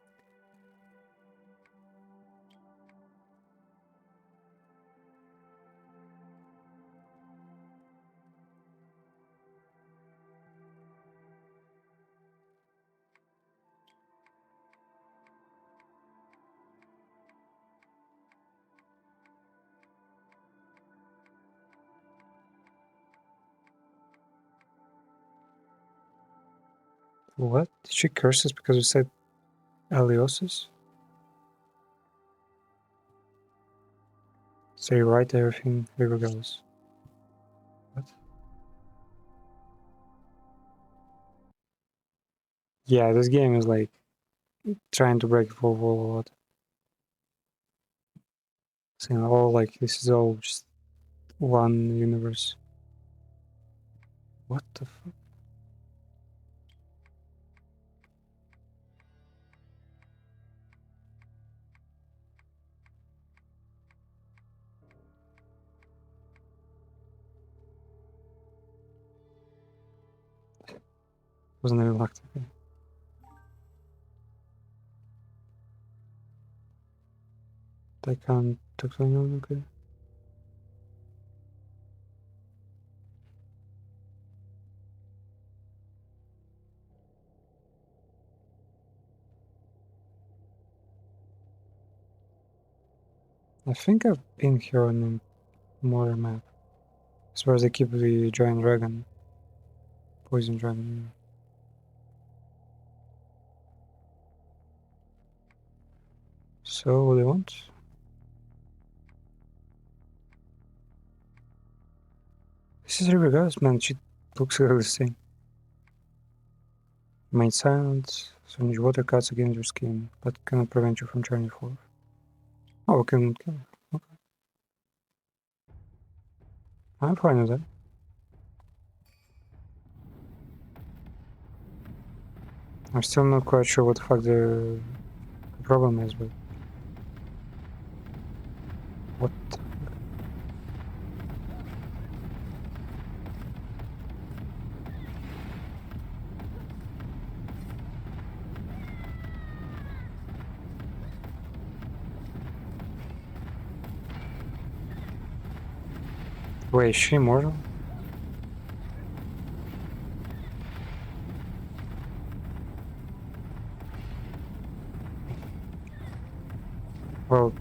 What? Did she curse us because we said Aliosis? Say right everything regardless. What? Yeah, this game is like trying to break the fourth wall a lot. Saying all like this is all just one universe. What the fuck? Wasn't even locked. Okay. I can't talk to anyone. Okay. I think I've been here on a more map. As far as I keep the giant dragon, poison dragon. So what do you want? This is regardless, man. She looks like the same. Main silence. Some water cuts against your skin, but cannot prevent you from turning forth. Oh, we can. Okay. I'm fine with that. I'm still not quite sure what the fuck the problem is, but what? Wait, is she immortal? Well,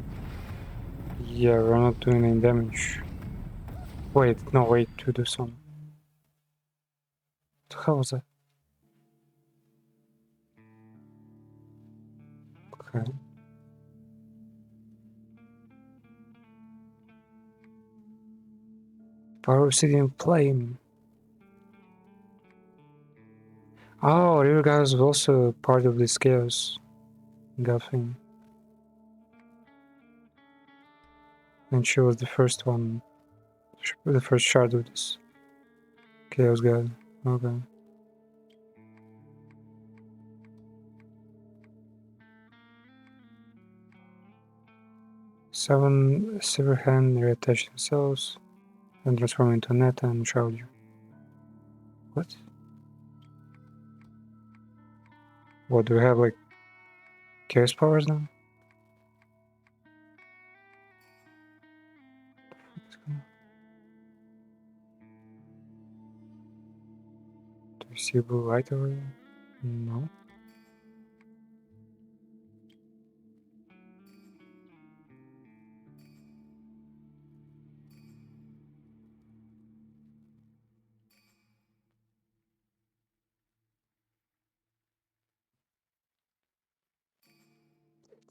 yeah, we're not doing any damage. Wait, no, wait, to do some. What the hell was that? Okay. Power Obsidian Flame. Oh, Real Guy was also part of this Chaos God thing. And she was the first one, the first shard of this Chaos God. Okay. Seven Silver Hand reattach themselves and transform into a net and shroud you. What? What, do we have like Chaos powers now? Do you see a blue light over there? No.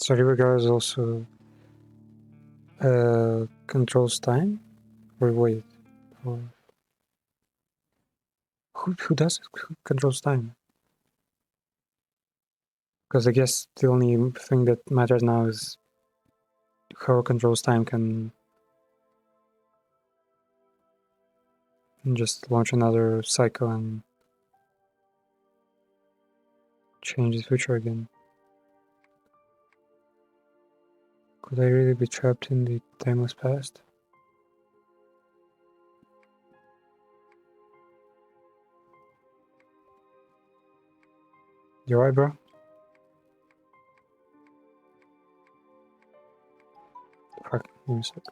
So regard also controls time, or wait, or who does it? Who controls time? Because I guess the only thing that matters now is whoever controls time can just launch another cycle and change the future again. Could I really be trapped in the timeless past? You're right, bro. Fuck, give me a sec.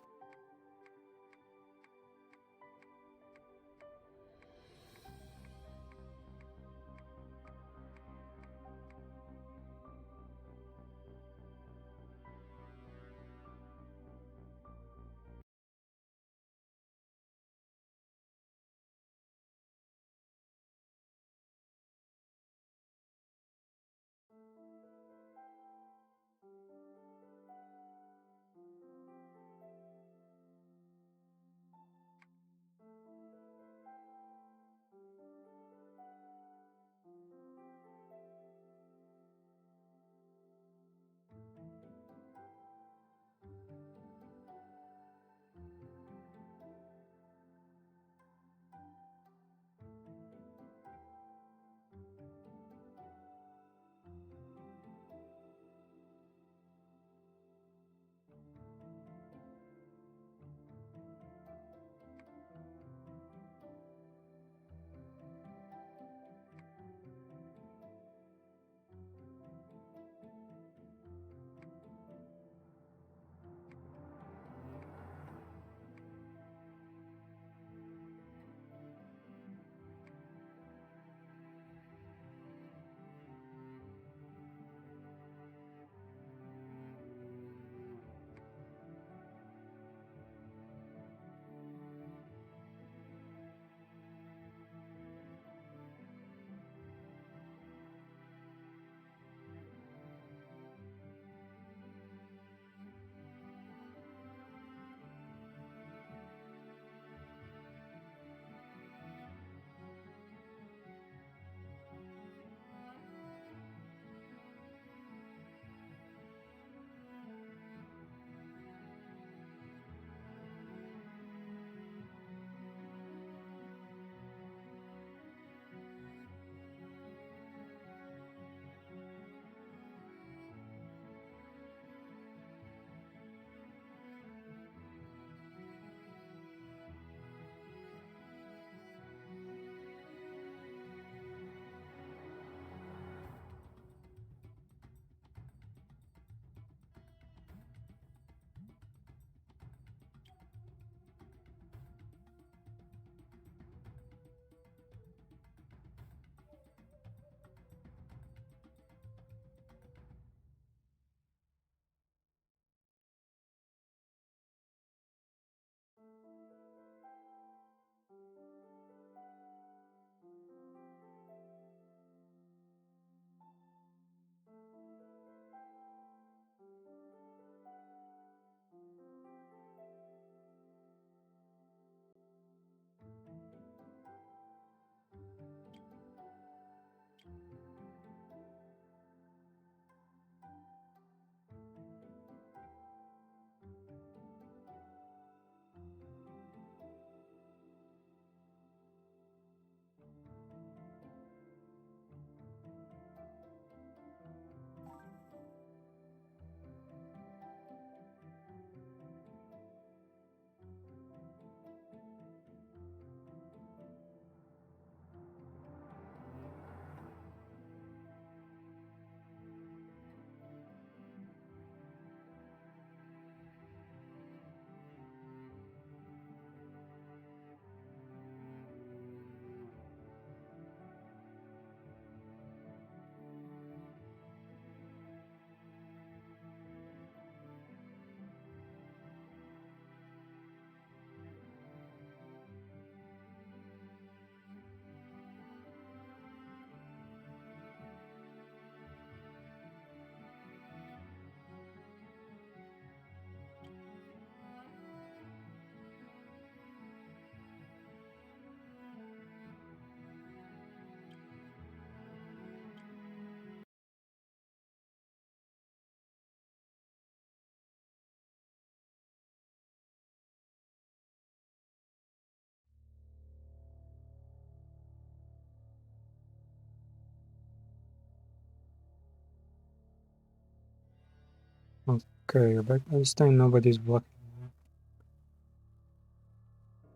Okay, you're back. This time nobody's blocking.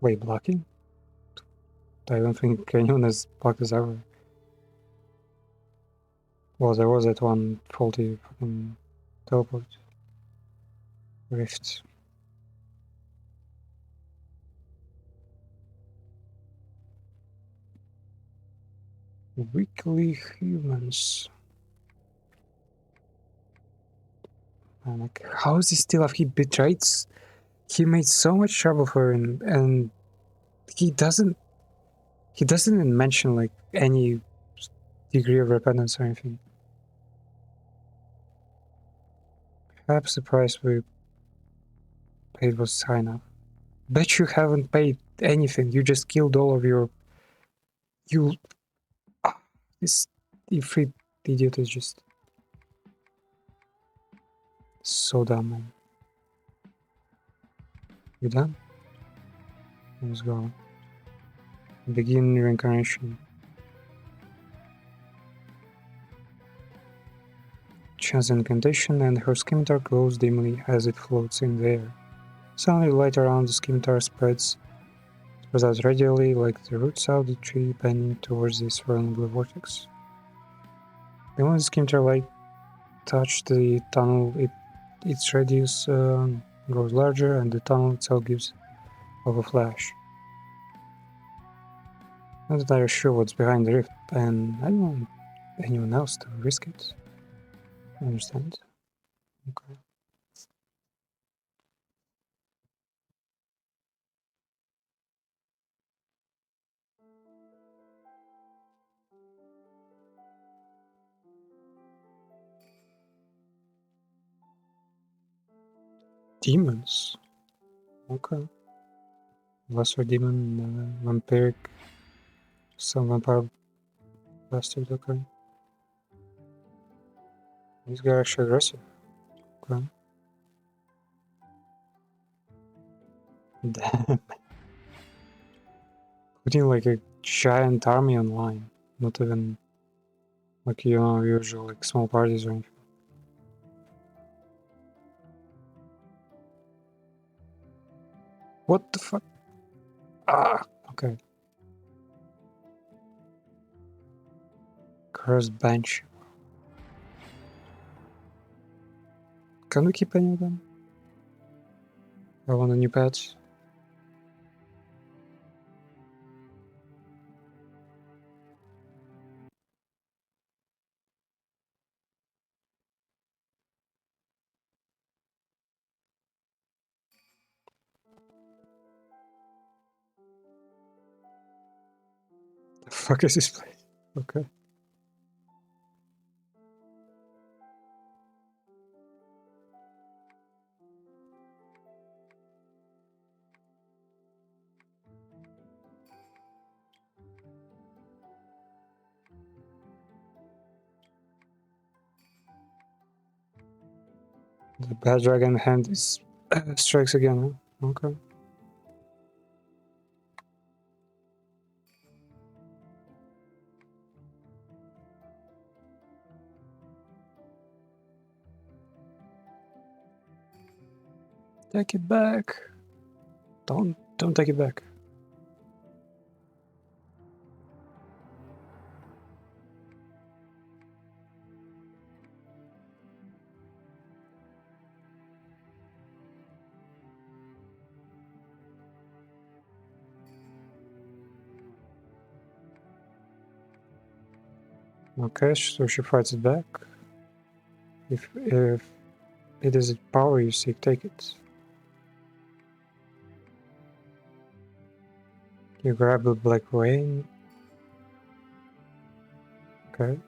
Wait, blocking? I don't think anyone has blocked us ever. Well, there was that one faulty fucking teleport. Rift. Weekly humans. I'm like, how is he still alive? He betrayed. He made so much trouble for him, and he doesn't. He doesn't even mention like any degree of repentance or anything. Perhaps the price we paid was high enough. Bet you haven't paid anything. You just killed all of your. You. This Ifrit idiot is just so dumb, man. You done? Let's go. Begin reincarnation. Chance incantation, and her scimitar glows dimly as it floats in the air. Suddenly, the light around the scimitar spreads out radially like the roots of the tree bending towards the swirling blue vortex. The moment the scimitar light touched the tunnel, its radius grows larger, and the tunnel itself gives off a flash. Not entirely sure what's behind the rift, and I don't want anyone else to risk it. I understand. Okay. Demons. Okay. Lesser demon, vampiric, some vampire bastard. Okay. These guys are actually aggressive. Okay. Damn. Putting like a giant army online. Not even like, you know, usual like small parties or anything. What the fuck? Ah, okay. Cursed bench. Can we keep any of them? I want a new pet. The fuck is this place? Okay. The bad dragon hand is strikes again, huh? Okay. Take it back. Don't take it back. Okay, so she fights it back. If it is a power you seek, take it. You grab the black rain. Okay.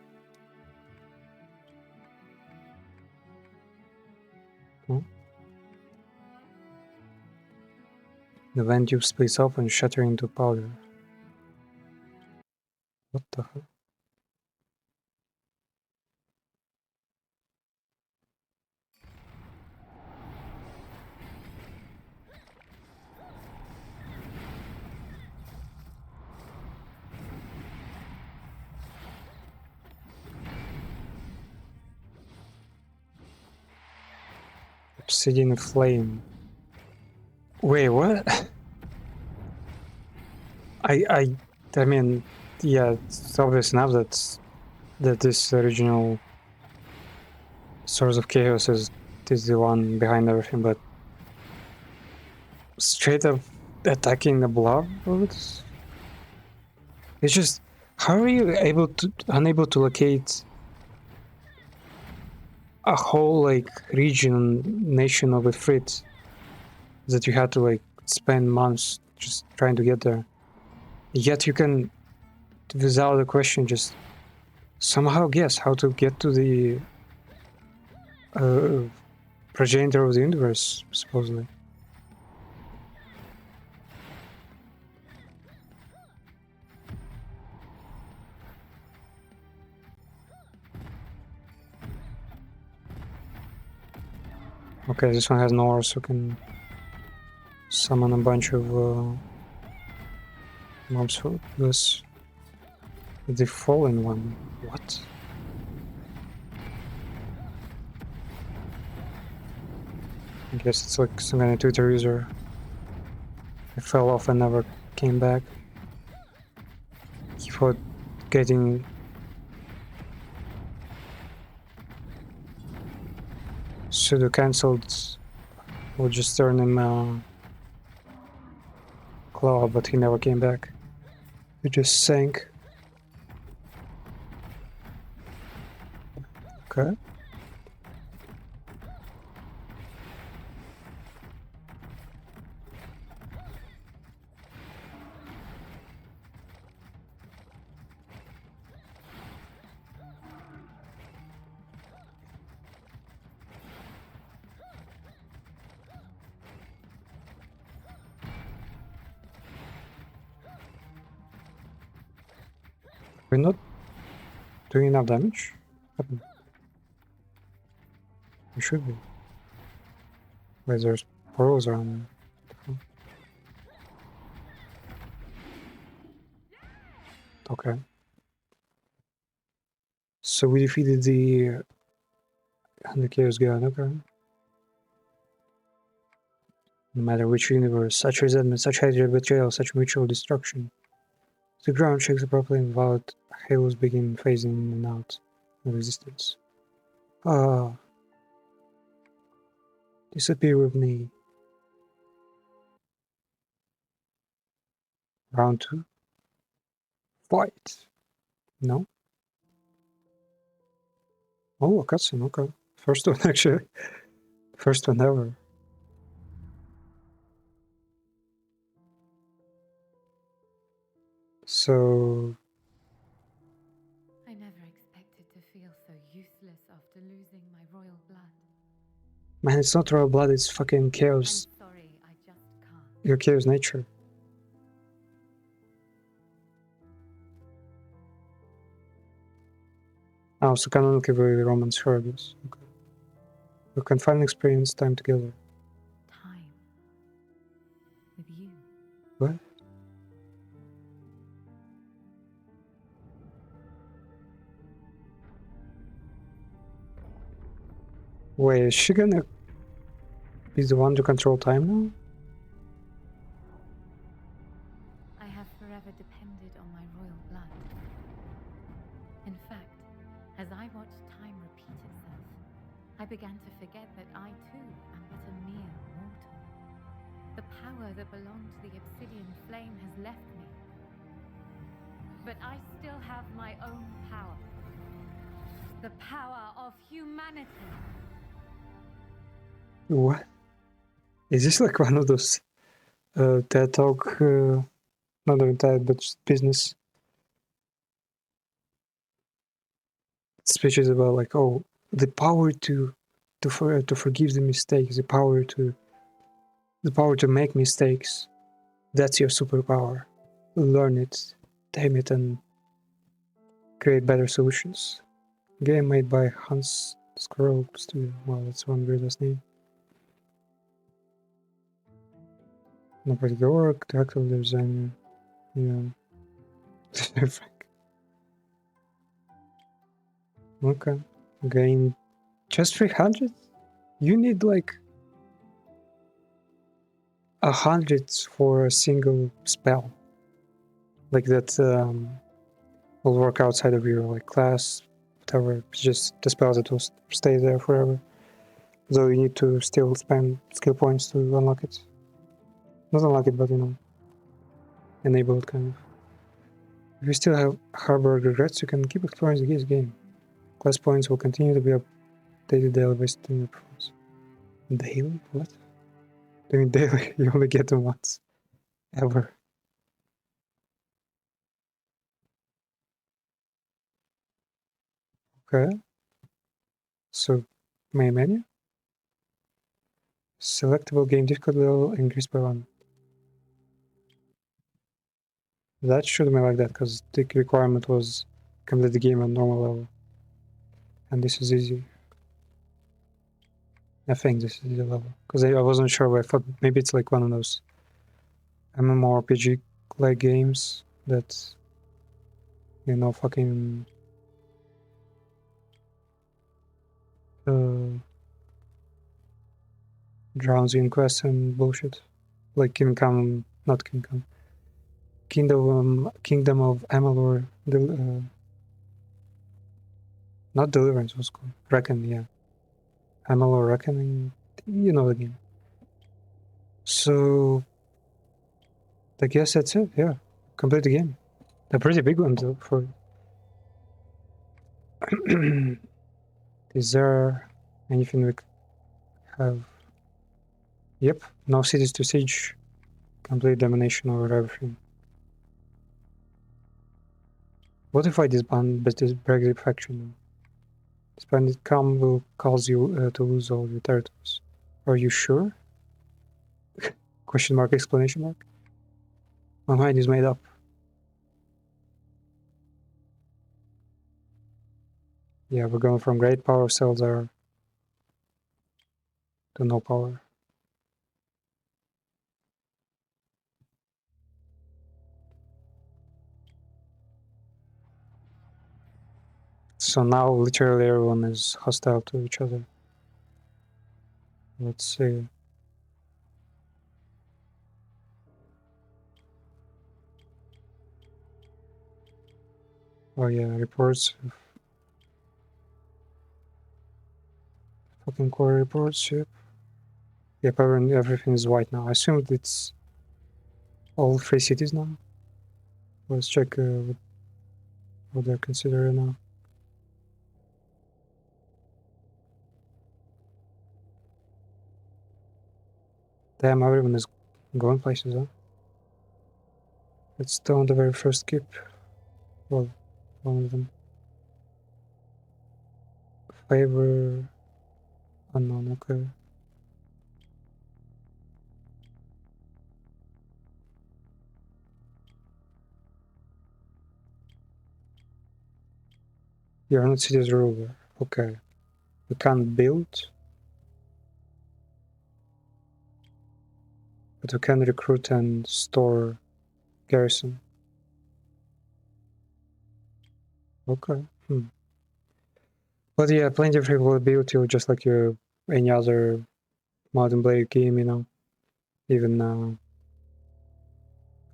Hmm. The vent tube splits open, shattering into powder. What the hell? obsidian flame. Wait, what? I mean, yeah, it's obvious enough that this original source of chaos is the one behind everything, but straight up attacking the blob bullets? It's just, how are you unable to locate a whole like region, nation of Ifrit that you had to like spend months just trying to get there? Yet you can, without a question, just somehow guess how to get to the progenitor of the universe, supposedly. Okay, this one has no ore, so can summon a bunch of mobs for this. The fallen one. What? I guess it's like some kind of Twitter user. I fell off and never came back. He thought getting pseudo cancelled would just turn him claw, but he never came back. He just sank. Okay. We're not doing enough damage? We should be. Wait, there's portals around. Okay. So we defeated the Chaos God, okay. No matter which universe, such resentment, such hatred, betrayal, such mutual destruction. The ground shakes abruptly and violent halos begin phasing in and out of existence. Ah. Disappear with me. Round 2. Fight. No? Oh, a cutscene, okay. First one, actually. First one ever. So... I never expected to feel so useless after losing my royal blood. Man, it's not royal blood, it's fucking chaos. I'm sorry, I just can't. Your chaos nature. Oh, so canonically we romance heard this. Okay. We can finally experience time together. Time. With you. What? Wait, is she gonna be the one to control time now? I have forever depended on my royal blood. In fact, as I watched time repeat itself, I began to forget that I too am but a mere mortal. The power that belonged to the obsidian flame has left me. But I still have my own power. The power of humanity. What? Is this like one of those TED Talk, not even TED, but just business speeches about like, oh, the power to forgive the mistakes, the power to make mistakes. That's your superpower. Learn it, tame it, and create better solutions. Game made by Hans Scroll Studio. Wow, that's one weird last name. No particular work, director, designer, yeah. Okay. Game just 300? You need like 100 for a single spell. Like that will work outside of your like class, whatever. It's just the spell that will stay there forever. Though you need to still spend skill points to unlock it. Not unlock it, but you know, enable it kind of. If you still have harbor regrets, you can keep exploring the game. Class points will continue to be updated daily based on your performance. Daily? What? I mean daily, you only get them once. Ever. Okay. So, main menu. Selectable game difficulty level increased by 1. That should be like that, because the requirement was complete the game on normal level. And this is easy. I think this is the level. Because I wasn't sure, but I thought maybe it's like one of those MMORPG-like games that, you know, fucking... drowns you in quests and bullshit. Like Kingdom of Amalur, not Deliverance was called, Reckon, yeah. Amalur Reckoning, you know the game. So, I guess that's it, yeah. Complete the game. A pretty big one though for... Is there anything we have? Yep, no cities to siege. Complete domination over everything. What if I disband this Brexit faction? Disbanded come will cause you to lose all your territories. Are you sure? Question mark, exclamation mark. My mind is made up. Yeah, we're going from great power Salzzar to no power. So now literally everyone is hostile to each other. Let's see. Oh yeah, reports. Fucking core reports, yep. Yep, everything is white now. I assume it's all 3 cities now. Let's check what they're considering now. Damn, everyone is going places, huh? It's still on the very first skip. Well, one of them. Favor unknown, okay. You're not city's ruler. Okay. We can't build, but we can recruit and store garrison. Okay. But yeah, plenty of replayability, just like any other modern Blade game, you know. Even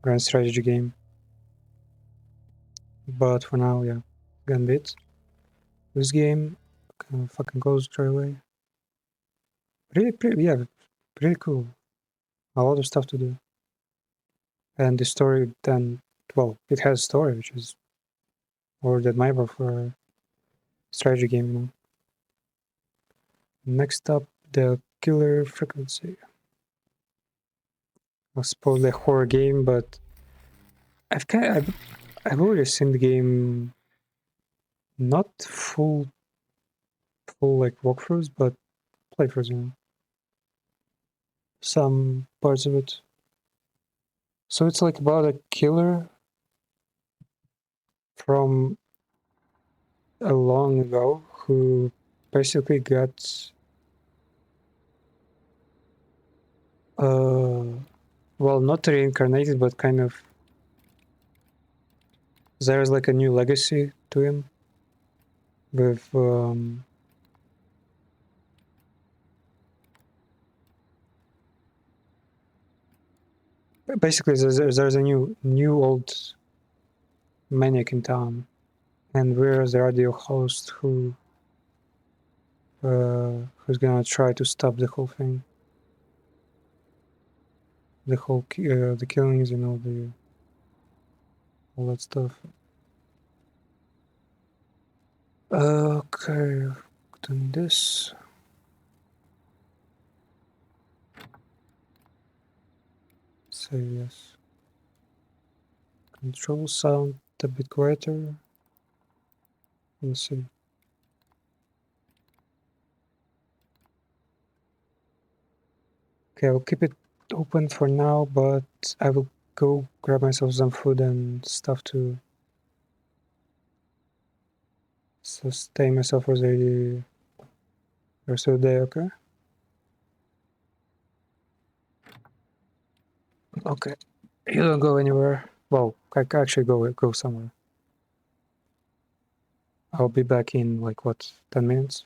grand strategy game. But for now, yeah. Gambit. This game can fucking goes straight away. Pretty cool. A lot of stuff to do. And the story then, well, it has a story, which is more than admirable for a strategy game, you know. Next up, the Killer Frequency. I suppose a horror game, but I've already seen the game, not full like walkthroughs, but playthroughs, you know. Some parts of it. So it's like about a killer from a long ago who basically got well, not reincarnated, but kind of there's like a new legacy to him with basically there's a new old maniac in town, and we're the radio host who's gonna try to stop the whole thing, the whole the killings and all that stuff. Okay, done this. Say yes. Control sound a bit quieter. Let's see. Okay, I'll keep it open for now, but I will go grab myself some food and stuff to sustain myself for the rest of the day, okay? Okay. You don't go anywhere. Well, I can actually go somewhere. I'll be back in like what, 10 minutes?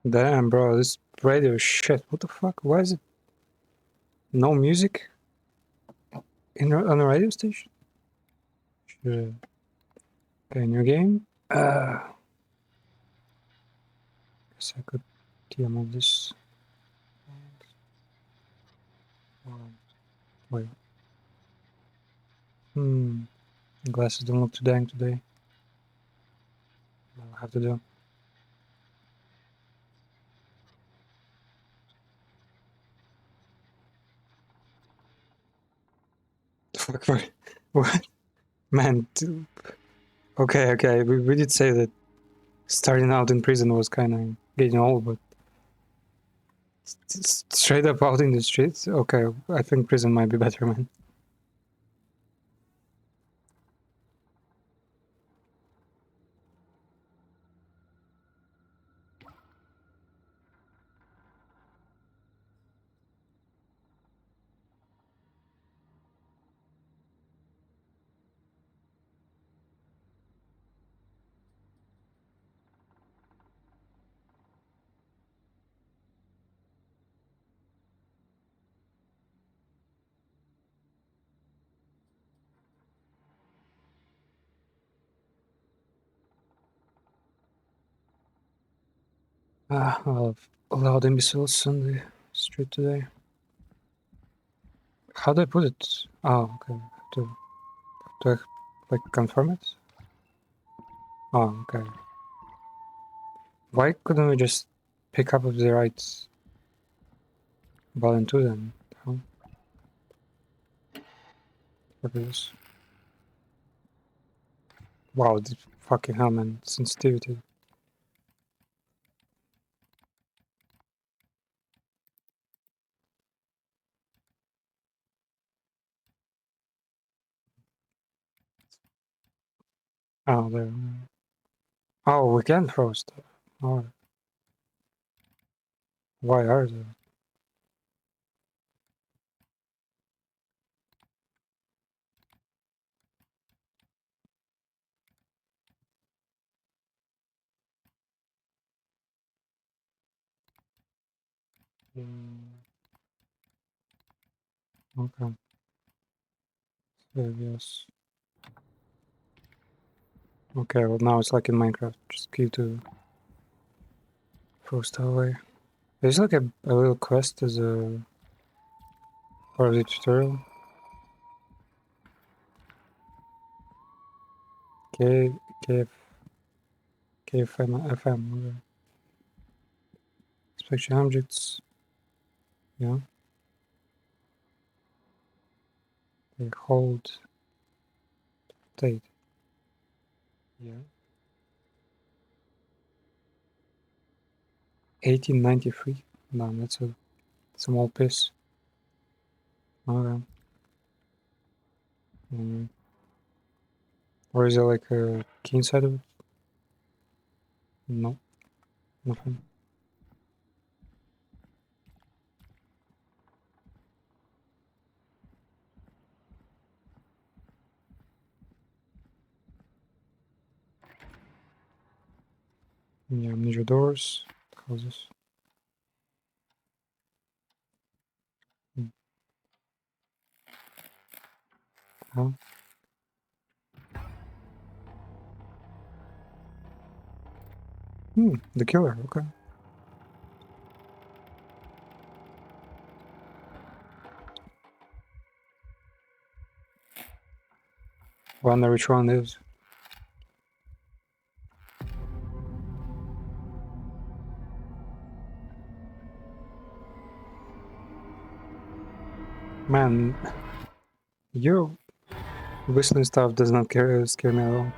Damn, bro, this radio is shit. What the fuck? Why is it no music on the radio station? Shit. Okay, new game. Guess I could move this. Wait. Glasses don't look too dang today. I'll have to do. Fuck, what? Man, okay. We did say that starting out in prison was kind of getting old, but straight up out in the streets? Okay, I think prison might be better, man. I'll have loud imbeciles on the street today. How do I put it? Oh, okay. Do I, like, confirm it? Oh, okay. Why couldn't we just pick up with the right button too then? Huh? What is this? Wow, the fucking hell, man. Sensitivity. Oh, there. Oh, we can throw stuff. Oh, why are they? Okay. So, yes. Okay, well now it's like in Minecraft. Just keep to throw stuff away. There's like a little quest as a part of the tutorial. K KF KFM FM. Okay. Inspection objects. Yeah. They hold state. Yeah. 1893. No, that's a small piece. Okay. Or is there like a key inside of it? No, nothing. Yeah, major doors. Houses. Huh? The killer. Okay. Wonder which one it is. Man, your whistling stuff does not scare me at all.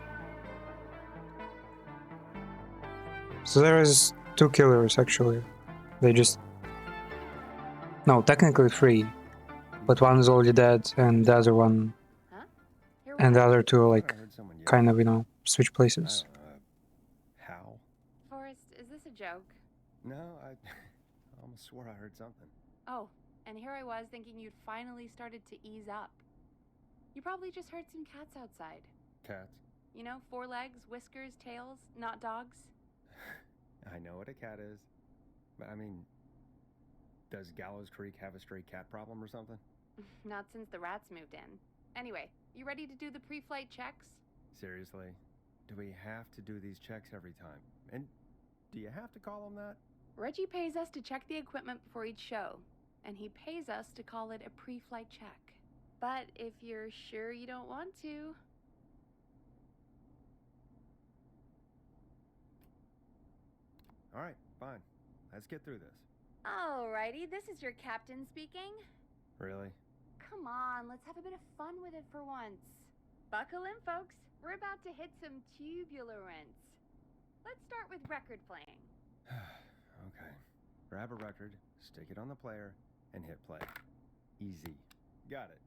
So there is two killers actually. They just no, technically three, but one is already dead, and the other one, and the other two are like kind of switch places. How? Forrest, is this a joke? No, I almost swore I heard something. Oh, and here I was thinking you'd finally started to ease up. You probably just heard some cats outside. Cats? You know, 4 legs, whiskers, tails, not dogs. I know what a cat is. I mean, does Gallows Creek have a stray cat problem or something? Not since the rats moved in. Anyway, you ready to do the pre-flight checks? Seriously? Do we have to do these checks every time? And do you have to call them that? Reggie pays us to check the equipment before each show, and he pays us to call it a pre-flight check. But if you're sure you don't want to... All right, fine. Let's get through this. Alrighty, this is your captain speaking. Really? Come on, let's have a bit of fun with it for once. Buckle in, folks. We're about to hit some tubular rents. Let's start with record playing. Okay. Grab a record, stick it on the player, and hit play. Easy. Got it.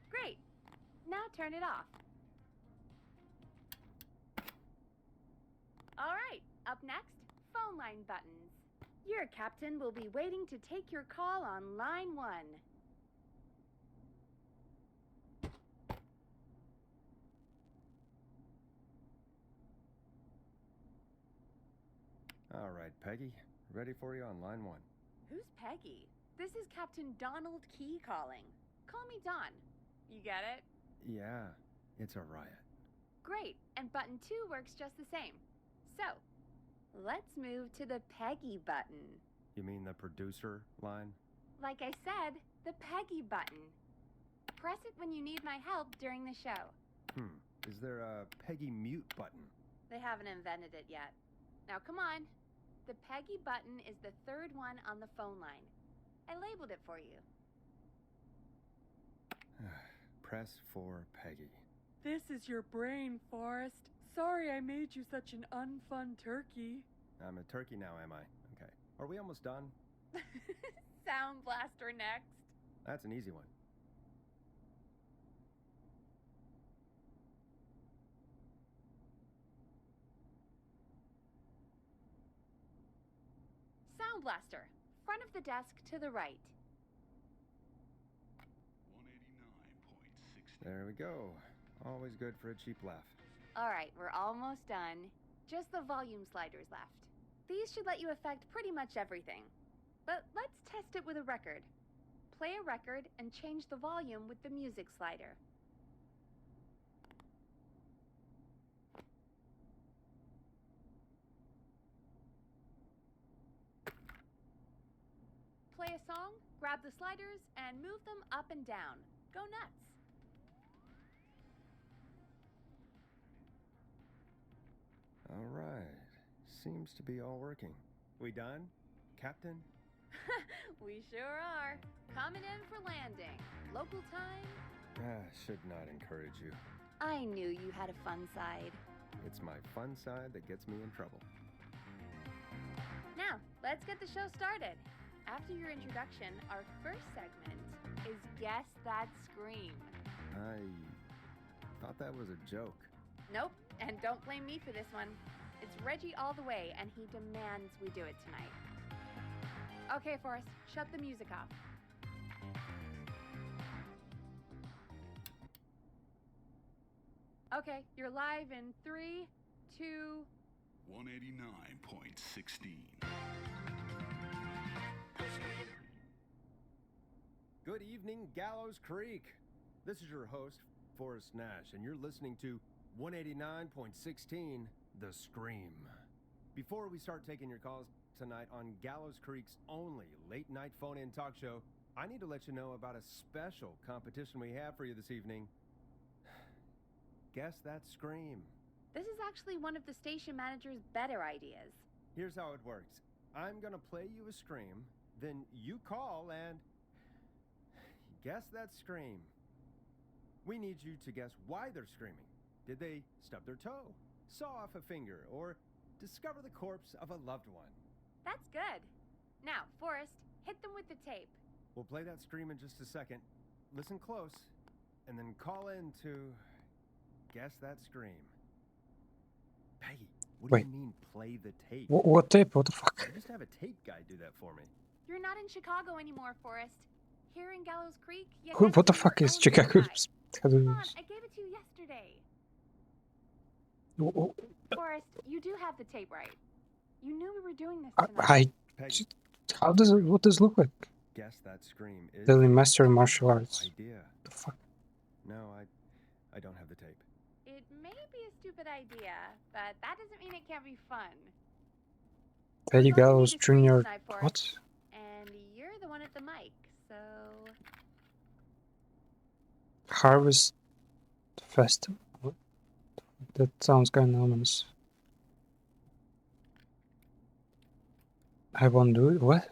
Great. Now turn it off. All right, up next, phone line buttons. Your captain will be waiting to take your call on line 1. All right, Peggy. Ready for you on line 1. Who's Peggy? This is Captain Donald Key calling. Call me Don. You get it? Yeah, it's a riot. Great, and button 2 works just the same. So, let's move to the Peggy button. You mean the producer line? Like I said, the Peggy button. Press it when you need my help during the show. Is there a Peggy mute button? They haven't invented it yet. Now come on. The Peggy button is the 3rd one on the phone line. I labeled it for you. Press for Peggy. This is your brain, Forrest. Sorry I made you such an unfun turkey. I'm a turkey now, am I? Okay. Are we almost done? Sound Blaster next. That's an easy one. Sound Blaster. Front of the desk to the right. 189.6. There we go. Always good for a cheap laugh. Alright, we're almost done. Just the volume sliders left. These should let you affect pretty much everything. But let's test it with a record. Play a record and change the volume with the music slider. Play a song, grab the sliders, and move them up and down. Go nuts. All right. Seems to be all working. We done, Captain? We sure are. Coming in for landing. Local time. Should not encourage you. I knew you had a fun side. It's my fun side that gets me in trouble. Now, let's get the show started. After your introduction, our first segment is Guess That Scream. I thought that was a joke. Nope, and don't blame me for this one. It's Reggie all the way, and he demands we do it tonight. Okay, Forrest, shut the music off. Okay, you're live in 3, 2... 189.16. Good evening, Gallows Creek. This is your host, Forrest Nash, and you're listening to 189.16, The Scream. Before we start taking your calls tonight on Gallows Creek's only late-night phone-in talk show, I need to let you know about a special competition we have for you this evening. Guess That Scream. This is actually one of the station manager's better ideas. Here's how it works. I'm gonna play you a scream, then you call and guess that scream. We need you to guess why they're screaming. Did they stub their toe, saw off a finger, or discover the corpse of a loved one? That's good. Now, Forrest, hit them with the tape. We'll play that scream in just a second. Listen close, and then call in to guess that scream. Peggy, what do you mean play the tape? What tape? What the fuck? I just have a tape guy do that for me. You're not in Chicago anymore, Forrest. Here in Gallows Creek, you What have the your fuck is own Chicago? website. Come on, I gave it to you yesterday. Forrest, you do have the tape right. You knew we were doing this I, tonight. Peggy, how does it? What does it look like? guess that scream is Daily Master in no Martial Arts. idea. The fuck? No, I don't have the tape. It may be a stupid idea, but that doesn't mean it can't be fun. Teddy We're going to Gallows need a screen Jr. tonight, Forrest. What? And you're the one at the mic, so... Harvest Festival. What? That sounds kind of ominous. I won't do it. What?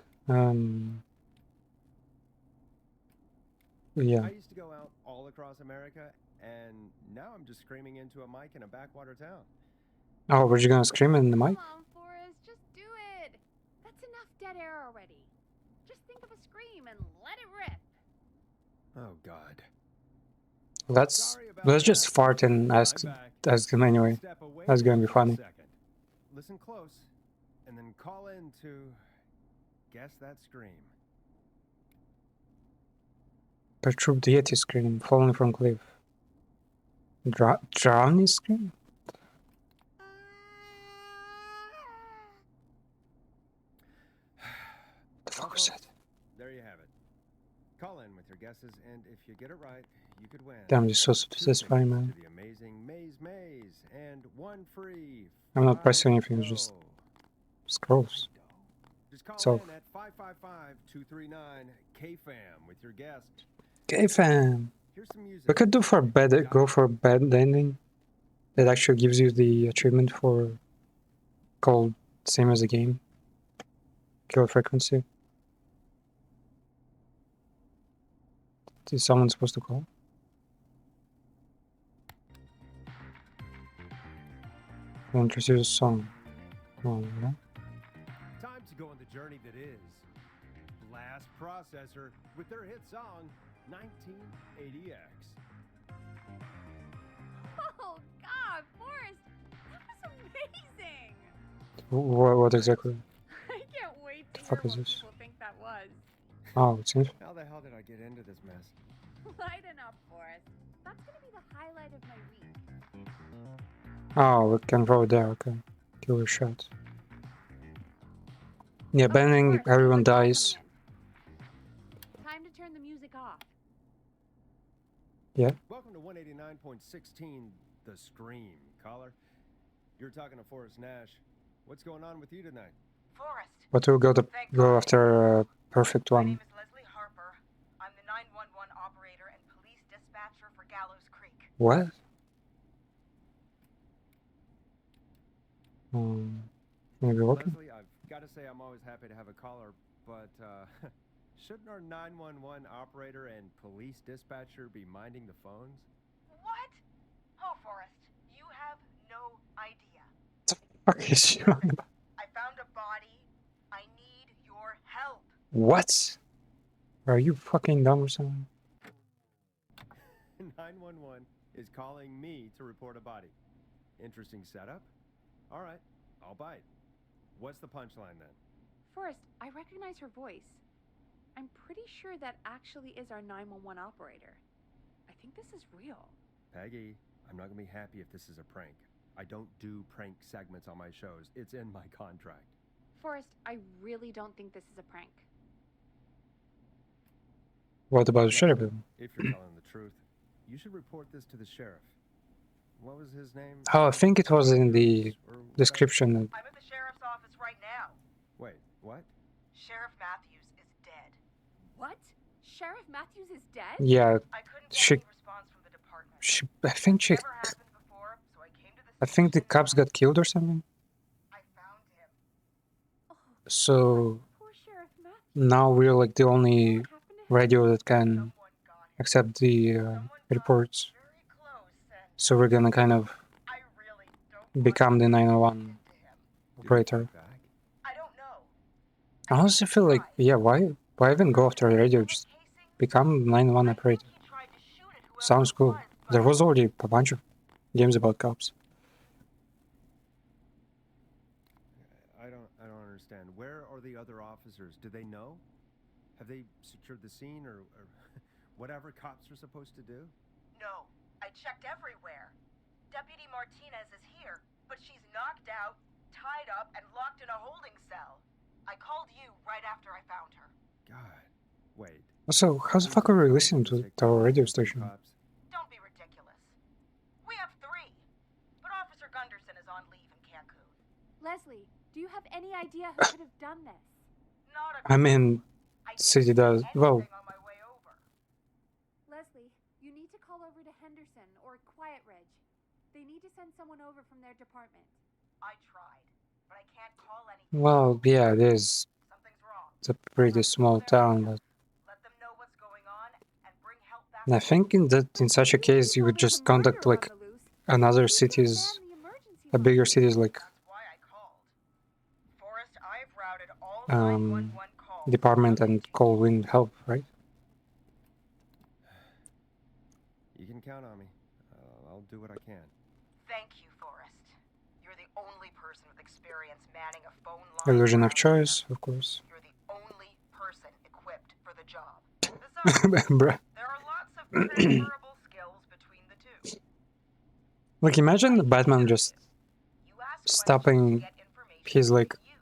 Yeah. I used to go out all across America, and now I'm just screaming into a mic in a backwater town. Oh, were you gonna scream in the mic? Come on, Forrest, just do it. That's enough dead air already. Just think of a scream and let it rip. Oh God. Let's Sorry about just that. fart and I'm ask back. them anyway. Step away That's gonna for be just a funny. second. Listen close, and then call in to guess that scream. Perturb the Yeti scream, falling from cliff. Drowning scream? The fuck was that? There you have it. Call in with your guesses, and if you get it right, you could win. Damn, this is so Two satisfying, tickets man. to the amazing Maze, and one free. I'm not 5 pressing anything, it's just dough. scrolls. Just call So- in at 555-239-KFAM with your guess. Okay, fam. Here's some music. We could do for bad, go for bad ending. That actually gives you the achievement for called same as the game. Kill frequency. Is someone supposed to call? Introduce a song. Oh, no. Time to go on the journey that is Blast Processor with their hit song 1980X. Oh, God, Forrest, that was amazing. What exactly? I can't wait to The fuck hear is what this? people think that was. Oh, it's in. How the hell did I get into this mess? Lighten up, Forrest. That's going to be the highlight of my week. Oh, we can vote there. Okay. Kill your shot. Yeah, Okay, banning Forrest, everyone there's a call dies. coming in. Time to turn the music off. Welcome to 189.16, The Scream. Caller, you're talking to Forrest Nash. What's going on with you tonight? Forrest, But we'll go after perfect my one. name is Leslie Harper. I'm the 911 operator and police dispatcher for Gallows Creek. What? Maybe working? Leslie, I've got to say I'm always happy to have a caller, but shouldn't our 911 operator and police dispatcher be minding the phones? What? Oh, Forrest, you have no idea. Fuck is she on about? I found a body. I need your help. What? Are you fucking dumb or something? 911 is calling me to report a body. Interesting setup. All right, I'll bite. What's the punchline then? Forrest, I recognize her voice. I'm pretty sure that actually is our 911 operator. I think this is real. Peggy, I'm not going to be happy if this is a prank. I don't do prank segments on my shows. It's in my contract. Forrest, I really don't think this is a prank. What about the sheriff? If you're telling the truth, you should report this to the sheriff. What was his name? Oh, I think it was in the Or whatever. description. I'm at the sheriff's office right now. Wait, what? Sheriff Matthews is dead. What? Sheriff Matthews is dead? Yeah, I couldn't get She- any response from the department. I think Never happened before, so I came to the I think the station cops and got killed or something. I found him. Oh, So poor Sheriff Matthews. now we're like the only What happened to him? radio that can Someone got him. accept the Someone got reports. very close, and So we're gonna kind of I really don't become the want 911 to get to him. Did he operator. fight back? I don't know. I honestly feel like, yeah, why even go after the radio? Just become 911 operator. Sounds cool. There was already a bunch of games about cops. I don't understand. Where are the other officers? Do they know? Have they secured the scene or whatever cops are supposed to do? No, I checked everywhere. Deputy Martinez is here. but she's knocked out, tied up, and locked in a holding cell. I called you right after I found her. God. Wait. Also, how the fuck are we listening to our radio station? Don't be ridiculous. We have 3, but Officer Gunderson is on leave in Cancun. Leslie, do you have any idea who could have done this? Not a I mean, I city didn't does. see Well, anything on my way over. Leslie, you need to call over to Henderson or Quiet Ridge. They need to send someone over from their department. I tried, but I can't call anything. well, yeah, it is. Something's wrong. It's a pretty small town, but Let them know what's going on and bring help back. I think in such a case you would just contact like another cities, a bigger cities like That's why I called. Forrest, I've routed all um 911 calls. department and call in help, right? You can count on me. I'll do what I can. Thank you, Forrest. You're the only person with experience manning a phone line. Illusion of around choice, here. of course. You're the only person equipped for the job. Besides, Bruh. there are lots of transferable skills between the two. Like imagine Batman just You ask stopping questions, get information his you like can use.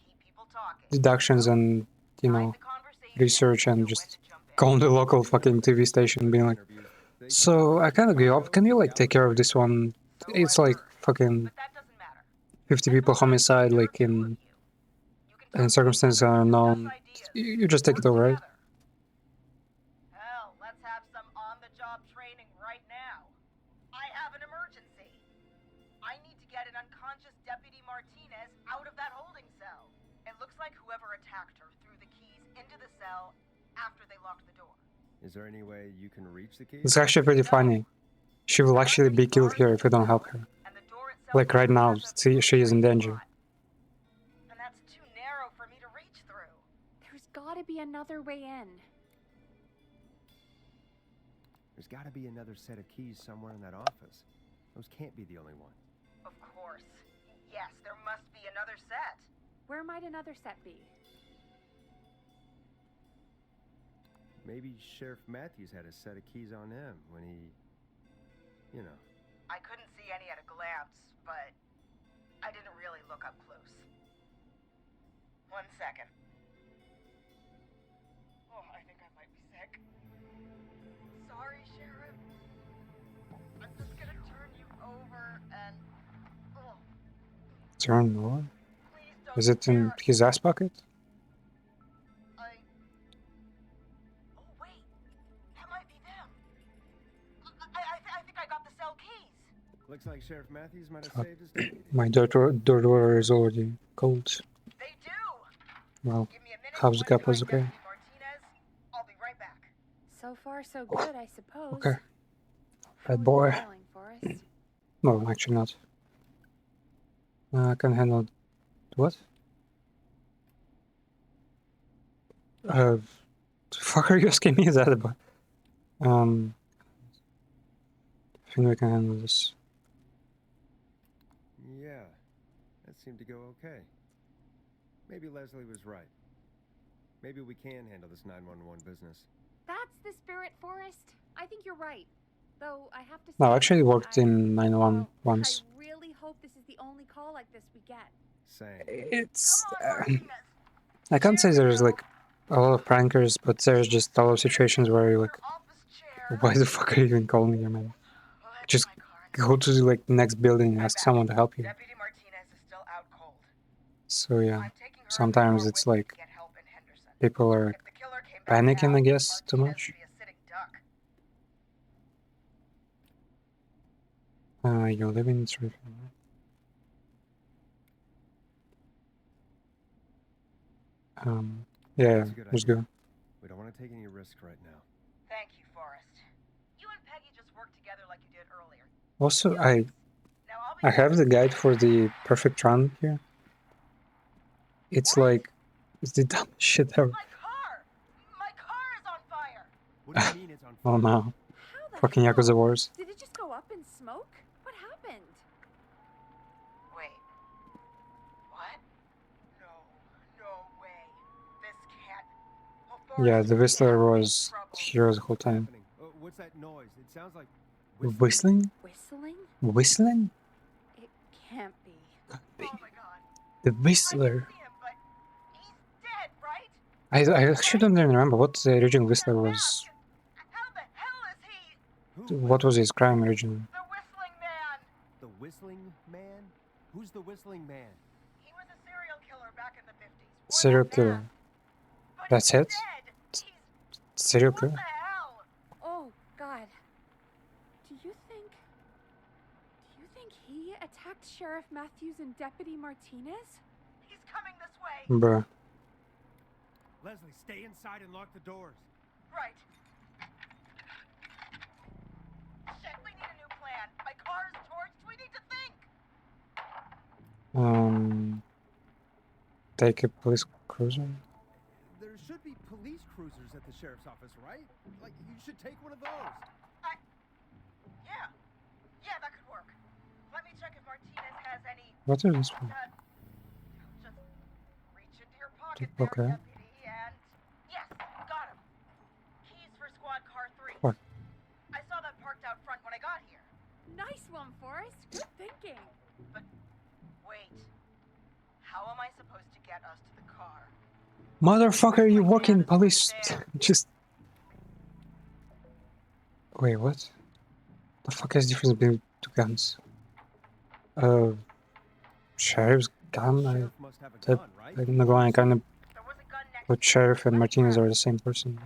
Keep people talking. deductions and Guide know the conversation, research and know when just to jump in. call the local fucking TV station being like, so I kind of give up. Can you like take care of this one? So It's I like heard, fucking but that doesn't matter. 50 I people told her homicide, there are like 2 of in you. You can circumstances talk to each other, unknown. discuss ideas, You just take it over, work right? together. Hell, let's have some on-the-job training right now. I have an emergency. I need to get an unconscious Deputy Martinez out of that holding cell. It looks like whoever attacked her threw the keys into the cell after they locked the door. Is there any way you can reach the key? It's actually pretty funny. She will actually be killed here if we don't help her. And the door itself Like right now, has a see, she is in danger. spot. And that's too narrow for me to reach through. There's gotta be another way in. There's got to be another set of keys somewhere in that office. Those can't be the only one. Of course. Yes, there must be another set. Where might another set be? Maybe Sheriff Matthews had a set of keys on him when he, you know. I couldn't see any at a glance, but I didn't really look up close. 1 second. Oh, I think I might be sick. Sorry, Sheriff. I'm just gonna turn you over and... Oh, Turn over? please don't Is it in stare. his ass pocket? Oh, wait. That might be them. I think I got the cell keys. Looks like Sheriff Matthews might have Fuck. saved his deputy. My door is already cold. They do. Well, Give me a minute. how's the Once cup was you're okay? Deputy Martinez, I'll be right back. So far, so good, I suppose. Okay. How Bad are you boy. feeling, Forrest? No, actually not. I can handle... What? The fuck are you asking me that about? I think we can handle this. Yeah, that seemed to go okay. Maybe Leslie was right. Maybe we can handle this 911 business. That's the spirit, Forrest. I think you're right. Though I have to say, No, I actually worked I- in 911 well, once. I really hope this is the only call like this we get. Same. It's... Come on, Martinez. I can't say there's like a lot of prankers, but there's just a lot of situations where you're like, Office chair. why the fuck are you even calling here, man? Oh, that's Just my car. go to the like next building and ask someone to help you. Deputy Martinez is still out cold. So yeah, I'm taking her sometimes to the it's floor with me like to get help in Henderson. people are If the killer came back panicking, now, I guess, too Martinez much. would be a sitting duck. You live in Surfing. Yeah, That's a good let's idea. go. We don't want to take any risks right now. Thank you, Forrest. You and Peggy just worked together like you did earlier. Also, Now I'll be I have the guide for the perfect run here. It's like it's the dumbest shit ever. My car! My car is on fire! What do you mean it's on Oh fire? no, How the fucking hell? Yakuza Wars. Did it just go up in smoke? What happened? Wait. What? No way. This can't... Oh, Yeah, Forrest, the Whistler we're in was trouble. here the whole time. What's that noise? It sounds like Whistling? Whistling? Whistling? It can't be. Oh my god. The I can Whistler. see him, but he's dead, right? I actually don't even remember what the original Whistler was. How the hell is he? Who? What was his crime originally? The Whistling Man. The Whistling Man? Who's the Whistling Man? He was a serial killer back in the 50s. Wore Serial that killer. mask. But That's he's it? dead. He's... Serial What killer? the hell? Oh, God. Do you think he attacked Sheriff Matthews and Deputy Martinez? He's coming this way. Bruh. Leslie, stay inside and lock the doors. Right. Shit, we need a new plan. My car is torched. We need to think. Take a police cruiser? There should be police cruisers at the sheriff's office, right? Like, you should take one of those. Yeah. Yeah, that could work. Let me check if Martinez has any... What is this one? Just reach into your pocket Okay. there, deputy, and... Yes, got him. Keys for squad car 3. What? I saw that parked out front when I got here. Nice one, Forrest. Good thinking. But wait. How am I supposed to get us to the car? Motherfucker, you work in police. Just. Wait, what? The fuck is the difference between two guns? Sheriff's gun? Sheriff must have a That- gun, right? I'm not going to kind of There was a gun next put to Sheriff and Let me Martinez grab are it. the same person.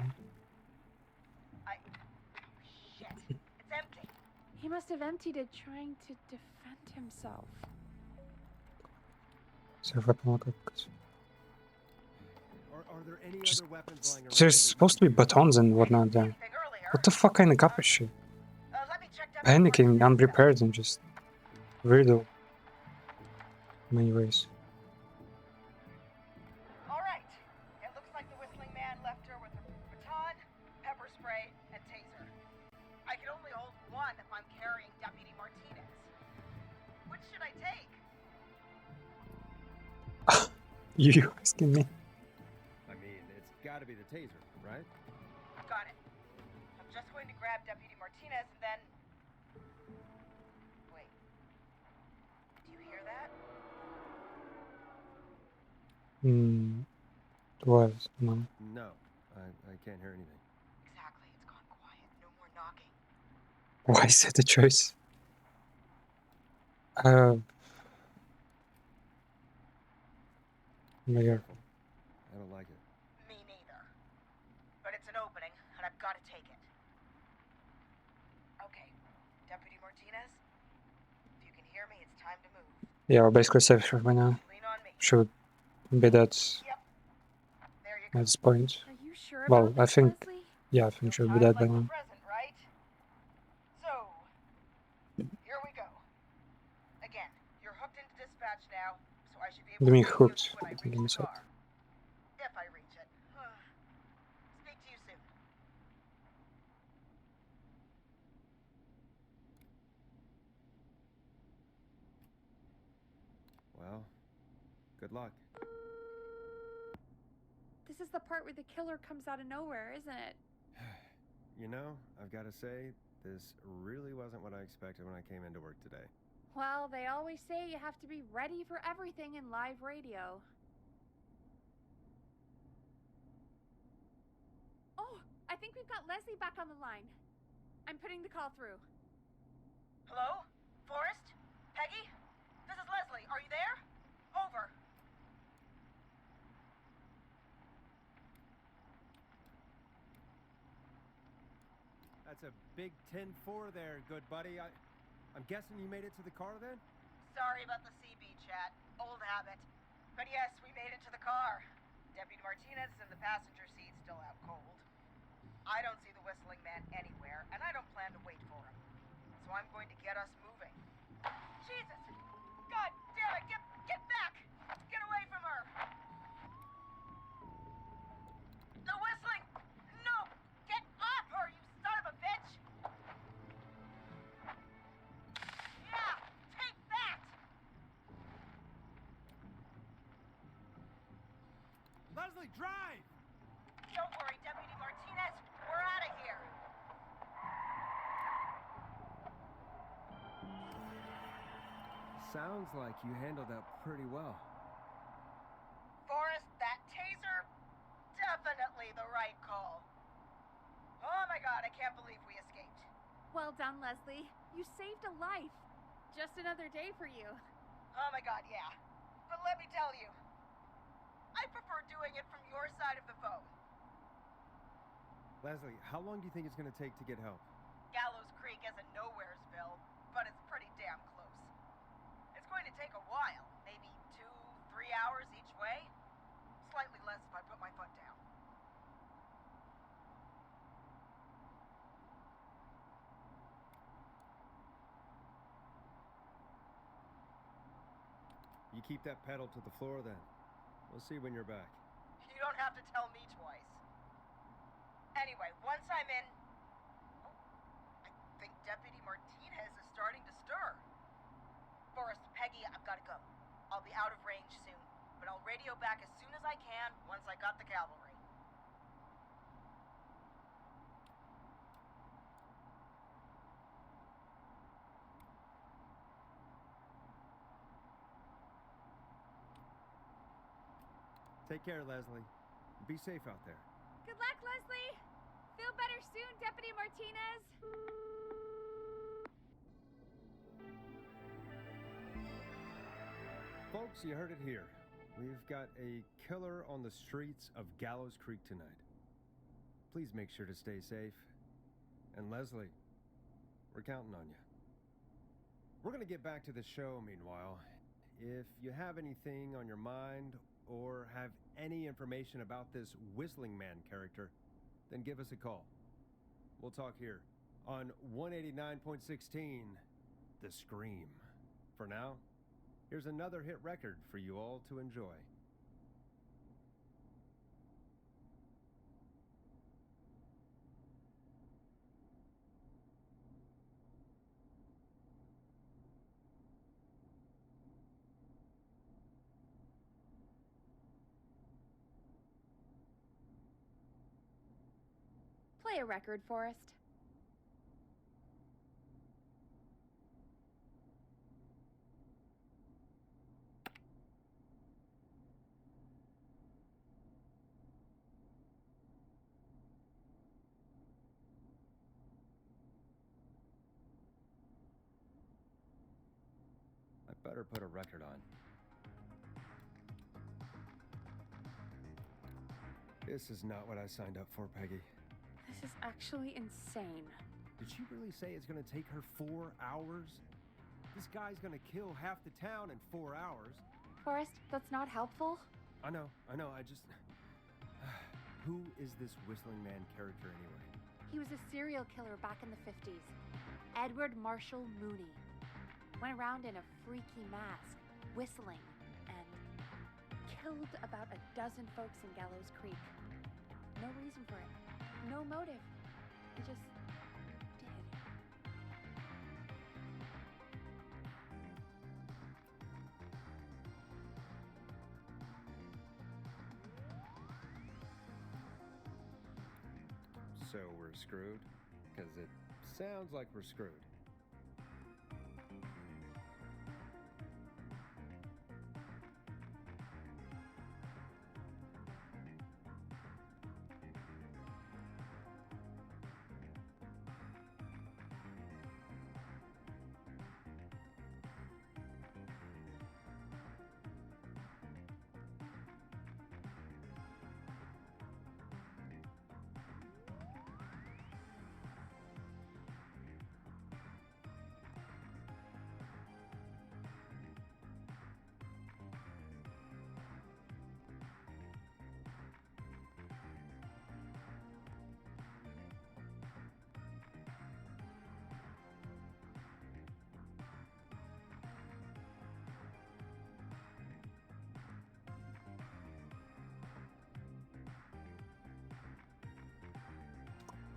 Right? Shit. It's empty. He must have emptied it trying to defend himself. So weapon lookup. Are there any Just- other weapons lying around? There's that we supposed to be can- batons and whatnot there. Anything earlier? What the fuck kind of garbage shit? Let me check Panicking, unprepared, and just riddle. In many ways. All right. It looks like the Whistling Man left her with a baton, pepper spray, and taser. I can only hold one if I'm carrying Deputy Martinez. Which should I take? You asking me? I mean, it's gotta be the taser, right? Got it. I'm just going to grab Deputy Martinez and then... Wait. Do you hear that? What? No. No, I can't hear anything. Exactly. It's gone quiet. No more knocking. Why is that a choice? My God. Careful. I don't like it. Me neither. But it's an opening, and I've got to take it. Okay. Deputy Martinez? If you can hear me, it's time to move. Yeah, we're basically safe by now. Lean on me. Should be that There you go. at this point. Are you sure Well, about I this, think- Leslie? Yeah, I think should be Time that by like the now. present, right? So, here we go. Again, you're hooked into dispatch now, so I should be able What do you mean to hooked? you when I Give reach me a the sec. car. If I reach it. Speak to you soon. Well, good luck. This is the part where the killer comes out of nowhere, isn't it? You know, I've got to say, this really wasn't what I expected when I came into work today. Well, they always say you have to be ready for everything in live radio. Oh, I think we've got Leslie back on the line. I'm putting the call through. Hello? Forrest? Peggy? This is Leslie. Are you there? Over. That's a big 10-4 there, good buddy. I'm guessing you made it to the car then? Sorry about the CB chat. Old habit. But yes, we made it to the car. Deputy Martinez is in the passenger seat, still out cold. I don't see the Whistling Man anywhere, and I don't plan to wait for him. So I'm going to get us moving. Jesus! God damn it! Get back! Get away from her! The Whistling! No! Get off her, you son of a bitch! Yeah! Take that! Leslie, drive! Don't worry, Deputy Martinez. We're out of here. Sounds like you handled that pretty well. Forrest, that taser, definitely the right call. Oh my god, I can't believe we escaped. Well done, Leslie. You saved a life. Just another day for you. Oh my god, yeah. But let me tell you, I prefer doing it from your side of the phone. Leslie, how long do you think it's going to take to get help? Gallows Creek isn't Nowheresville, but it's pretty damn close. It's going to take a while, maybe 2-3 hours each way. Slightly less if I put my foot down. You keep that pedal to the floor then. We'll see when you're back. You don't have to tell me twice. Anyway, once I'm in... Oh, I think Deputy Martinez is starting to stir. Forrest, Peggy, I've got to go. I'll be out of range soon, but I'll radio back as soon as I can once I got the cavalry. Take care, Leslie. Be safe out there. Good luck, Leslie. Feel better soon, Deputy Martinez. Folks, you heard it here. We've got a killer on the streets of Gallows Creek tonight. Please make sure to stay safe. And Leslie, we're counting on you. We're going to get back to the show meanwhile. If you have anything on your mind or have any information about this Whistling Man character, then give us a call. We'll talk here on 189.16, The Scream. For now, here's another hit record for you all to enjoy. Play a record, Forrest. I better put a record on. This is not what I signed up for, Peggy. This is actually insane. Did she really say it's gonna take her 4 hours? This guy's gonna kill half the town in 4 hours. Forrest, that's not helpful. I know, I just... Who is this Whistling Man character anyway? He was a serial killer back in the 50s. Edward Marshall Mooney. Went around in a freaky mask, whistling, and killed about a dozen folks in Gallows Creek. No reason for it. No motive. He just did. So we're screwed? Because it sounds like we're screwed.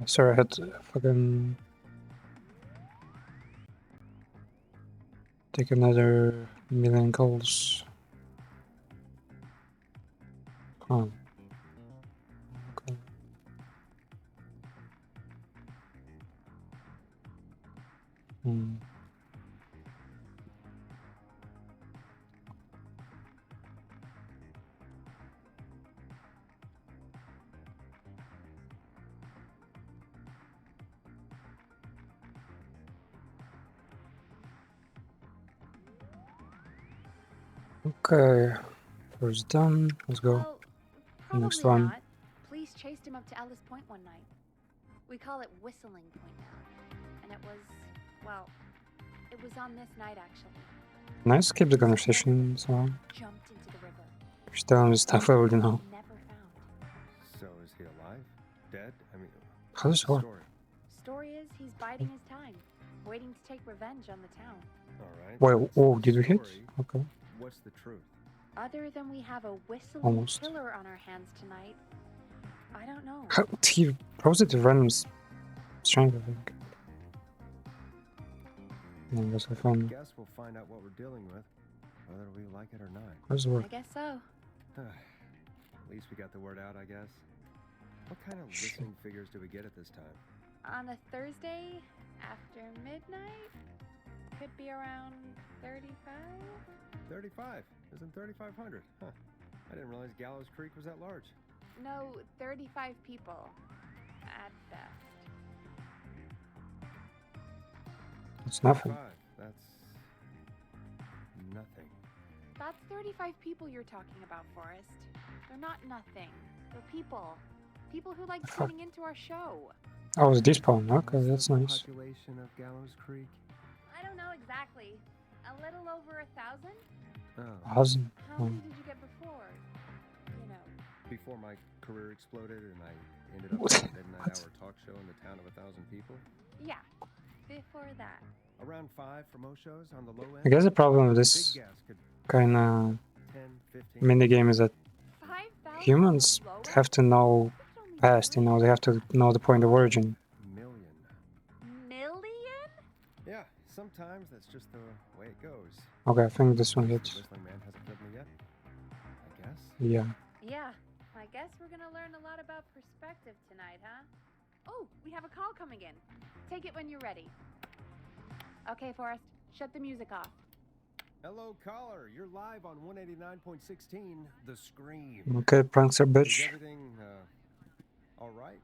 Sorry, I had to fucking take another million calls. Huh. Okay. Okay, first done. Let's go. Well, probably Next one. not. Police chased him up to Ellis Point one night. We call it Whistling Point now. And it was on this night actually. Nice, keep the conversation so on. Jumped into the river. Just telling me stuff I already know. Never found. So is he alive? Dead? I mean, How does what's it the work? story? Story is he's biding his time, waiting to take revenge on the town. All right. Wait, that's oh, the did we hit? story. Okay. What's the truth? Other than we have a whistling Almost. killer on our hands tonight, I don't know. How, he positive random strength, I think. Yeah, that's I found. Guess we'll find out what we're dealing with, whether we like it or not. How does it work? I guess so. At least we got the word out, I guess. What kind of listening figures do we get at this time? On a Thursday after midnight, could be around 35. 35. Isn't 3,500? Huh. I didn't realize Gallows Creek was that large. No, 35 people at best. It's nothing. 35. That's nothing. That's 35 people you're talking about, Forrest. They're not nothing. They're people. People who like fuck? tuning into our show. Oh, it's despawn. Okay, What's that's the nice. population of Gallows Creek? I don't know exactly. A little over 1,000? Oh. 1,000. How many did you get before? You know. Before my career exploded and I ended up What? on a midnight What? hour talk show in the town of 1,000 people. Yeah. Before that. Around 5 for most shows on the low end. I guess the problem with Big this gas could kind of 10, 15. minigame is that 5,000? humans have to know past, you know, they have to know the point of origin. Million. Million? Yeah, sometimes that's just the way it goes. Okay, I think this one hits. Whistling Man hasn't killed me yet. I guess. Yeah. Yeah. I guess we're gonna learn a lot about perspective tonight, huh? Oh, we have a call coming in. Take it when you're ready. Okay, Forrest, shut the music off. Hello, caller. You're live on 189.16, The Scream. Okay, prankster Is bitch. everything, all right?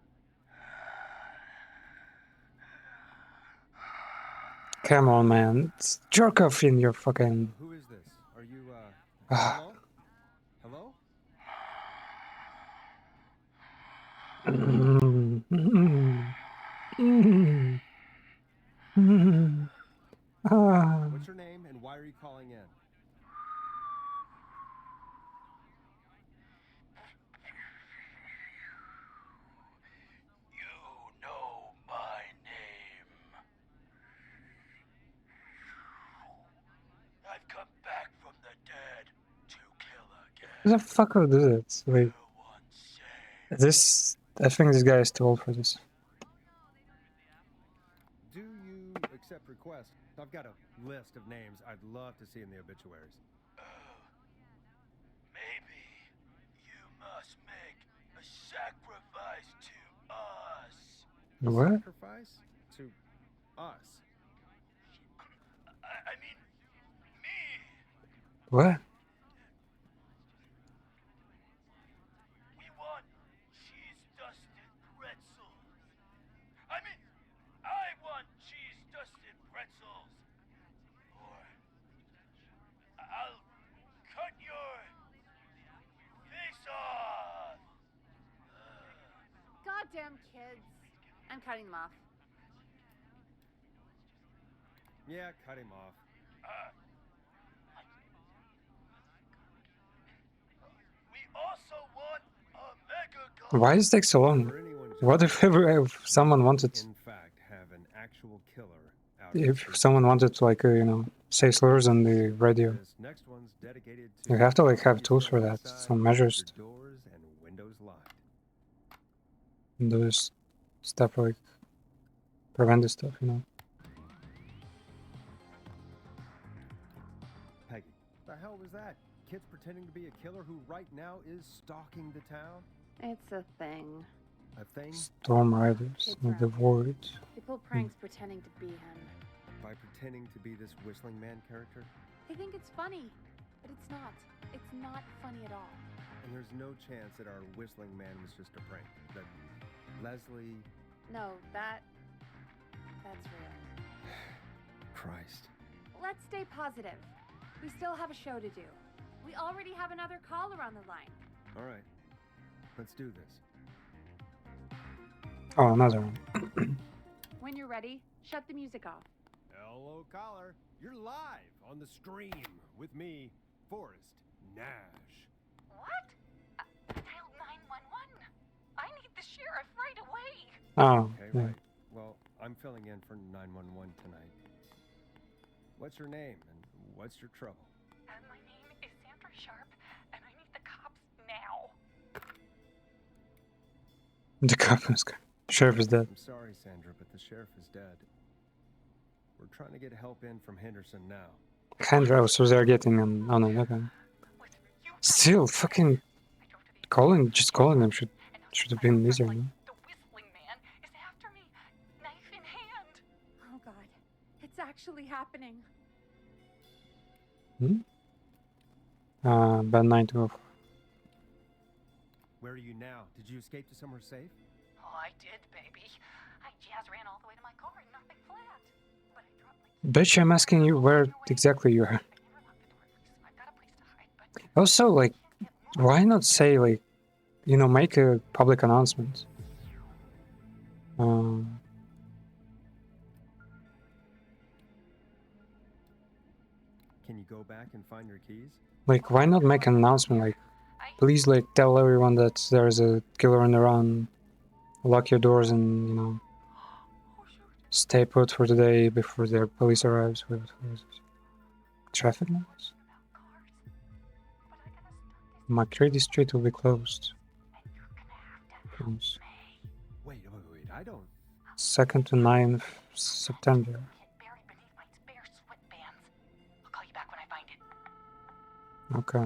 Come on, man. Jerk off in your fucking. Who is this? Are you, Ah. hello? Hello? Ah. What's your name and why are you calling in? You know my name. I've come back from the dead to kill again. Who the fuck would do that? Wait, No one saved. this. I think this guy is too old for this. Do you accept requests? I've got a list of names I'd love to see in the obituaries. Maybe you must make a sacrifice to us. What? Sacrifice to us. I mean, me. What? We want cheese-dusted pretzels. I mean, I want cheese-dusted pretzels. Or I'll cut your face off. Goddamn kids. I'm cutting them off. Yeah, cut him off. We also want a mega Why does it take so long? For anyone What if ever if someone wanted, in fact, have an actual killer out if here. someone wanted to like you know, say slurs on the radio? This next one's dedicated to You have to like have keep tools for you that, inside some with measures, your doors and windows locked. and do this stuff like prevent this stuff, you know. Peggy, the hell was that? Kids pretending to be a killer who right now is stalking the town? It's a thing. A thing? Storm Riders, It's like the around. Void. They pull pranks pretending to be him. By pretending to be this Whistling Man character? They think it's funny, but it's not. It's not funny at all. And there's no chance that our Whistling Man was just a prank. That Leslie... No, that's real. Christ. Let's stay positive. We still have a show to do. We already have another caller on the line. All right, let's do this. Oh, another one. When you're ready, shut the music off. Hello, caller. You're live on the Scream with me, Forrest Nash. What? Dial 911. I need the sheriff right away. Oh, Okay, yeah. right. Well, I'm filling in for 911 tonight. What's your name and what's your trouble? My name is Sandra Sharp, and I need the cops now. The cop is sheriff is dead. I'm sorry, Sandra, but the sheriff is dead. We're trying to get help in from Henderson now. Kendra, so they're getting on it. Okay. Listen, you Still, fucking I drove to the just calling them should have been easier, no? The whistling man is after me, knife in hand. Oh god, it's actually happening. Band 924. Where are you now? Did you escape to somewhere safe? Oh, I did, baby. I jazz ran all the way to my car and nothing flat. But I dropped my Bitch, I'm asking you where exactly you are. I never locked the door. I've got a place to hide, but Also, like, why not say, like, you know, make a public announcement? Can you go back and find your keys? Like, why not make an announcement? Like, please, like, tell everyone that there's a killer in around. Lock your doors and, you know, stay put for the day before the police arrives with traffic lights. McCready Street will be closed. Close. Wait, I don't. 2nd to 9th September. buried beneath my spare sweatbands. I'll call you back when I find it. Okay.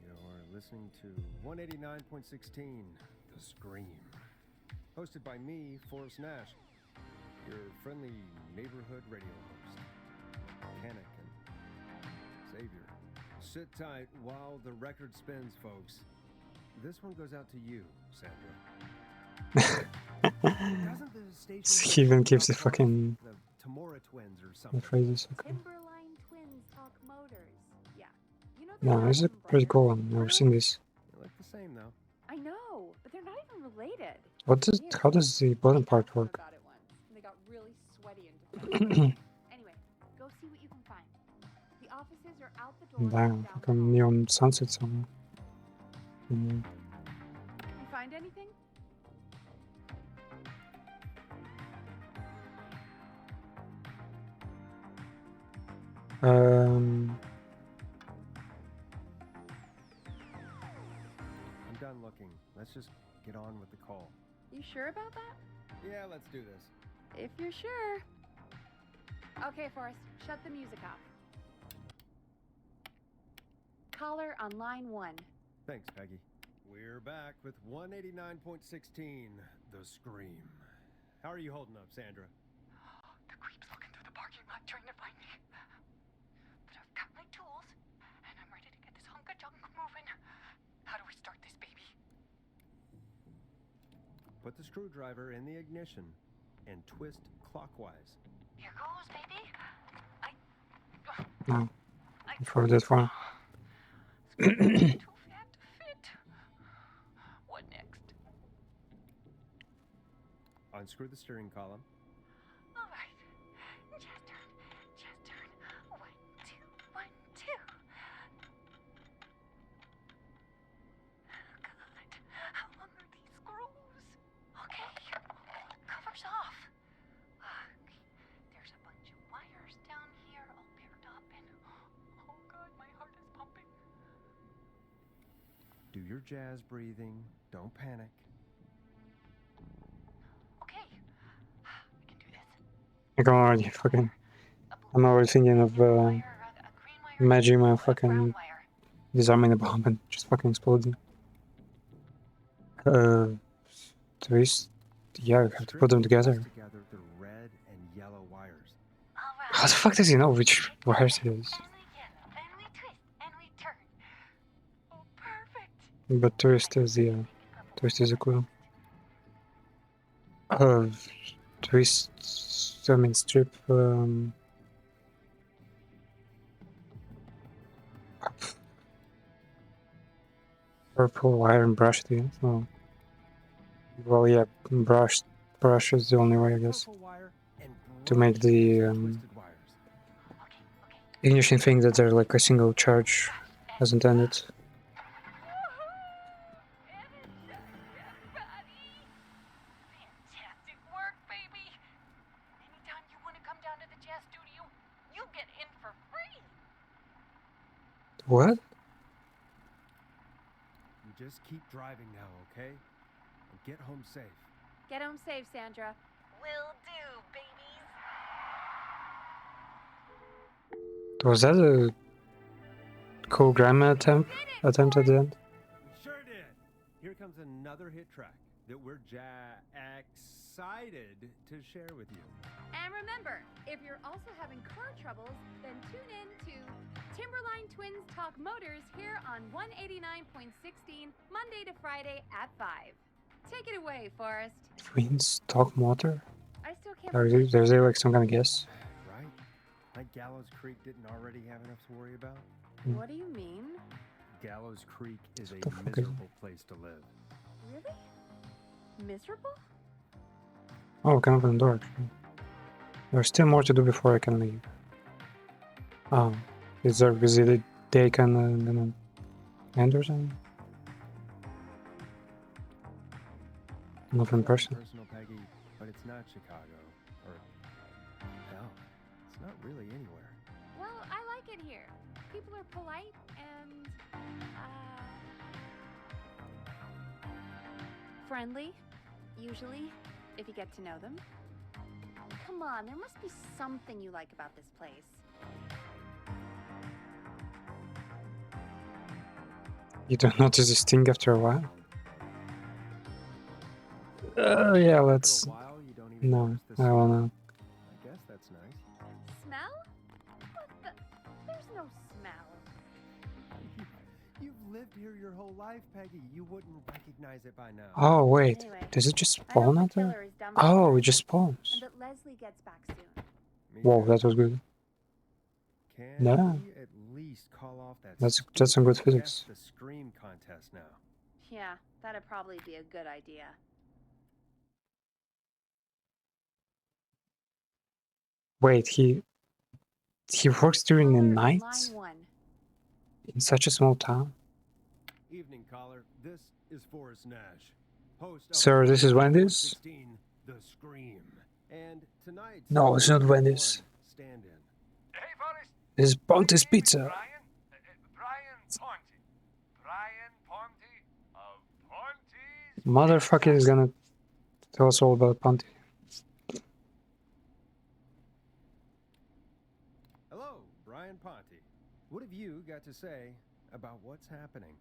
You're listening to 189.16, The Scream. Hosted by me, Forrest Nash, your friendly neighborhood radio host. Mechanic and savior. Sit tight while the record spins, folks. This one goes out to you, Sandra. Doesn't the station He even keeps the talk about fucking the Tamora twins or the something? phrases. Okay. Timberline Twins Talk Motors. Yeah. You know No, this is a pretty cool one. Never seen this. They look the same though. I know, but they're not even related. How does the bottom part work? About it once, and they got really sweaty and defensive. Anyway, go see what you can find. The offices are out the door. Damn, and down like the a hall. neon sunset somewhere. You find anything? I'm done looking. Let's just get on with the call. You sure about that? Yeah, let's do this. If you're sure. Okay, Forrest, shut the music off. Caller on line 1. Thanks, Peggy. We're back with 189.16, The Scream. How are you holding up, Sandra? The creep's looking through the parking lot trying to find me. But I've got my tools, and I'm ready to get this hunk of junk moving. How do we start this baby? Put the screwdriver in the ignition and twist clockwise. Here goes, baby. No, for that one. Too fat to fit. What next? Unscrew the steering column. All right. Just turn. 1, 2, 1, 2. God, how long are these screws? Okay, cover's off. There's a bunch of wires down here all paired up, and oh God, my heart is pumping. Do your jazz breathing. Don't panic. Okay, I can do this. Like I'm already thinking of imagining my fucking disarming the bomb and just fucking exploding. Twist. Yeah, we have to put them together. Together the red and yellow wires. How the fuck does he know which wires it is? And we twist, and we turn. Oh, perfect. But twist is a clue. Twist. I mean strip. Purple iron brush at the end. Oh. Well, yeah, brush is the only way, I guess, Purple wire and to make brush the some twisted wires. ignition thing that they're like a single charge as intended. Fantastic work, baby! Anytime you want to come down to the jazz studio, you get in for free! What? You just keep driving now, okay? And get home safe. Get home safe, Sandra. Will do, babies! Was that a cool grandma attempt at the end? We sure did. Here comes another hit track that we're excited to share with you. And remember, if you're also having car troubles, then tune in to Timberline Twins Talk Motors here on 189.16, Monday to Friday at 5. Take it away, Forrest. Twins talk motor? I still can't Are believe there like some kind of guess? Right? Like Gallows Creek didn't already have enough to worry about? What do you mean? Gallows Creek is a the fuck is miserable place to live. Really? Miserable? Oh, I can open the door. Actually. There's still more to do before I can leave. Oh, is there because the day can end or something? Not in person. Personal, Peggy, but it's not Chicago. Or, hell, it's not really anywhere. Well, I like it here. People are polite and, friendly, usually, if you get to know them. Come on, there must be something you like about this place. You don't notice this thing after a while? Yeah, let's... For a while, you don't even No, notice the I smell. wanna... I guess that's nice. Smell? What the? There's no smell. You've lived here your whole life, Peggy. You wouldn't recognize it by now. Oh, wait. Anyway, Does it just I hope spawn the out there? killer is done with Oh, that it just spawns. and that Leslie gets back soon. Me Whoa, too. that was good. Can Yeah. we at least call off that That's some good stupid physics. Guess the Scream contest now? Yeah, that'd probably be a good idea. Wait, he works during the Caller on night Line 1. in such a small town? Evening, caller. This is Forrest Nash, host of Sir, this is Wendy's? 16, The Scream. And tonight's No, it's not Wendy's. stand-in. Hey, Forrest. This is Ponte's My name is Pizza. Brian. Brian Ponte. Brian Ponte of Ponte's Motherfucker is gonna tell us all about Ponte. Hello, Brian Ponte. What have you got to say about what's happening?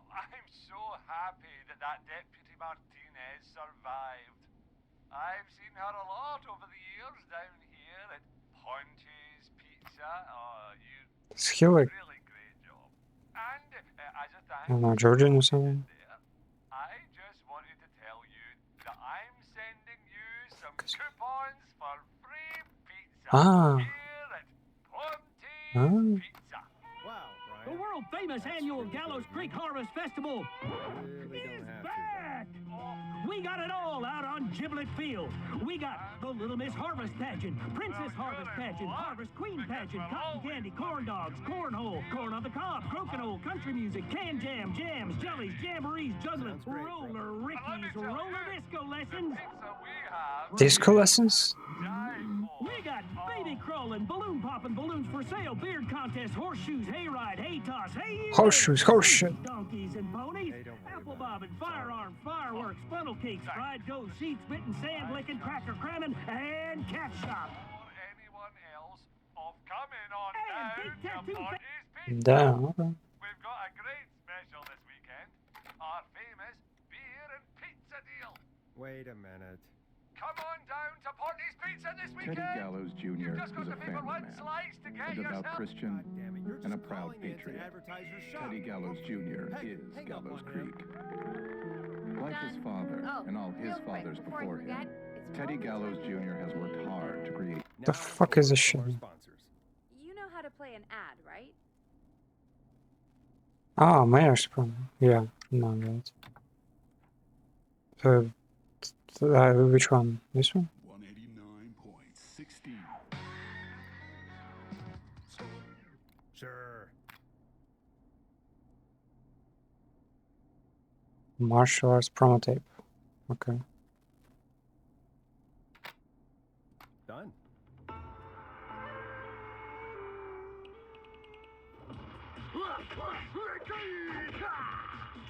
I'm so happy that Deputy Martinez survived. I've seen her a lot over the years down here at Ponte's Pizza. You Is he like, really great job. And as a thank I don't know, you Georgian or for what you something? did there, I just wanted to tell you that I'm sending you some coupons for free pizza Ah. here at Ponte's Ah. Pizza. Wow, The Brian. world famous That's annual really Gallows good Creek news. Harvest Festival Really is don't have back! We got it all out on Giblet Field. We got the Little Miss Harvest Pageant, Princess Harvest Pageant, Harvest Queen Pageant, Cotton Candy, Corn Dogs, Cornhole, Corn on the Cob, Crokinole, Country Music, Can Jam, Jams, Jellies, Jamborees, Juggling, Sounds great, Roller brother. Rickies, Roller Disco Lessons. Pizza we have Disco lessons? We got baby crawling, balloon popping, balloons for sale, beard contest, horseshoes, hayride, hay toss, hey Horseshoes, horseshit. donkeys and ponies, Hey, don't worry apple about bobbing, firearms, fireworks, funnel cakes, fried dough, seed spitting, sand licking, cracker cramming, and cat shop. or anyone else of coming on And down big to tattoo Ponte's Pizza. Damn, okay. We've got a great special this weekend. Our famous beer and pizza deal. Wait a minute. Come on down to Ponte's Pizza this Teddy weekend. Gallows You've Jr. just got is a to pay for family one man, slice to get a devout yourself. Christian, God damn it, you're and a just proud calling in to patriot. advertise your shop. Teddy Gallows Jr. Hey, is hang up Gallows on him. Creek. Like his Done. father Oh, and all real his quick, fathers before I before forget, him, it's Teddy Roman Gallows Jr. Jr. has worked hard to create. The Now, fuck a is this word from shit? our sponsors. You know how to play an ad, right? Ah, Mayor's promo. Yeah, no, right. Which one? This one? 189.16. Sure. Martial arts promo tape. Okay. Done.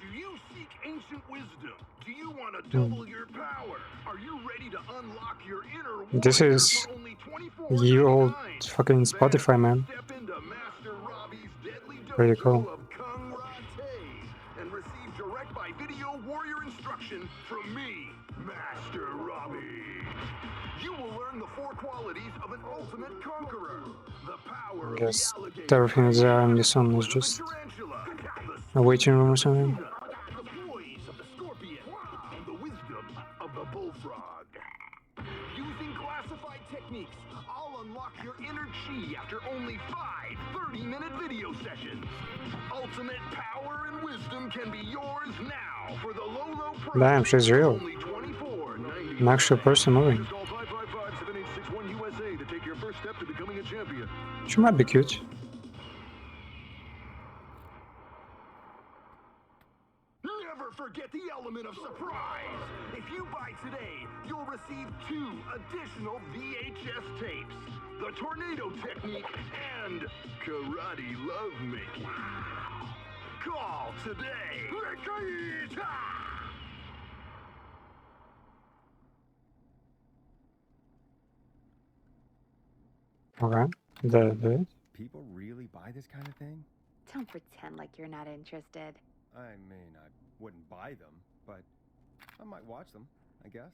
Do you seek ancient wisdom? Do you want to double your power? Are you ready to unlock your inner warrior This is for only you old $24.99? fucking Spotify, man. Step into Master Robbie's deadly Pretty dojo cool. of Kung Rate and receive direct by video warrior instruction from me, Master Robbie. You will learn the 4 qualities of an ultimate conqueror. The power I guess of the alligator, everything is there and this one is the just tarantula, a waiting room or something. the poise of the scorpion, and the wisdom of the bullfrog. Using classified techniques, I'll unlock your inner chi after only 5 30-minute video sessions. Ultimate power and wisdom can be yours now for the low price. Damn, she's real. Only $24.99. An actual person moving. Just call 555-7861 USA to take your first step to becoming a champion. She might be cute. Never forget the element of surprise. If you buy today, you'll receive 2 additional VHS tapes. The Tornado Technique and Karate Lovemaking. Call today. Okay. The People really buy this kind of thing? Don't pretend like you're not interested. I mean, I wouldn't buy them, but I might watch them, I guess.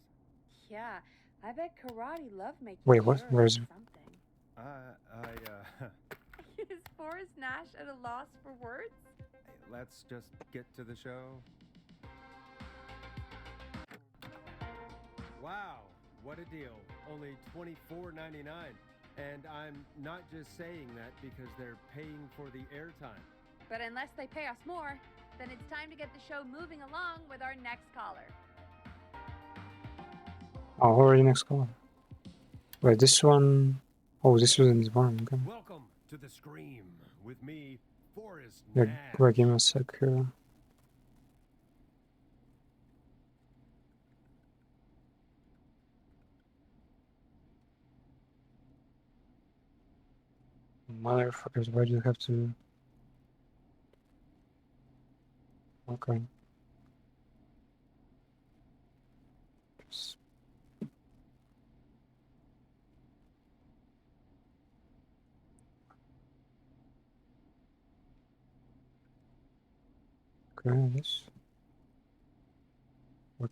Yeah, I bet karate lovemaking. Wait, what? sure Where is is it? something. Is Forrest Nash at a loss for words? Let's just get to the show. Wow, what a deal. Only $24.99. And I'm not just saying that because they're paying for the airtime. But unless they pay us more, then it's time to get the show moving along with our next caller. Oh, already next call. Wait, this one. Oh, this was in this one. Okay. Welcome to the Scream with me, Forrest Yeah, Nash. wait, give me a sec here. Motherfuckers, why do you have to? Okay. Okay, this. What?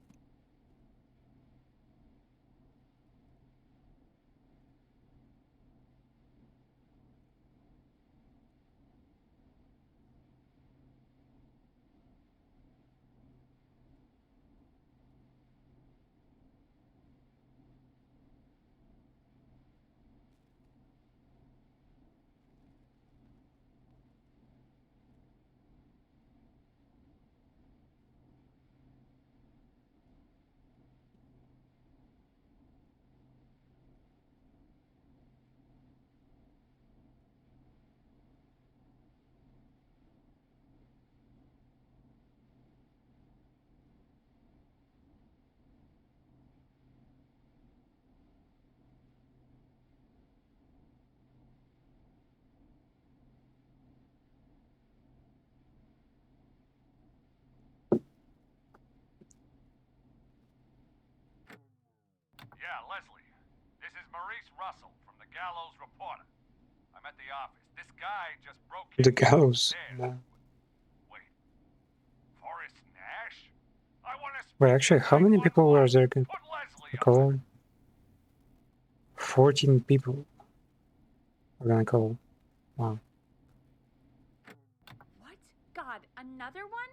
Yeah, Leslie. This is Maurice Russell from the Gallows Reporter. I'm at the office. This guy just broke The in gallows. there. No. Wait. Forrest Nash? I want to Wait, actually, how many people were there? Put Leslie on. Call 14 people. We're gonna call. Wow. What? God, another one?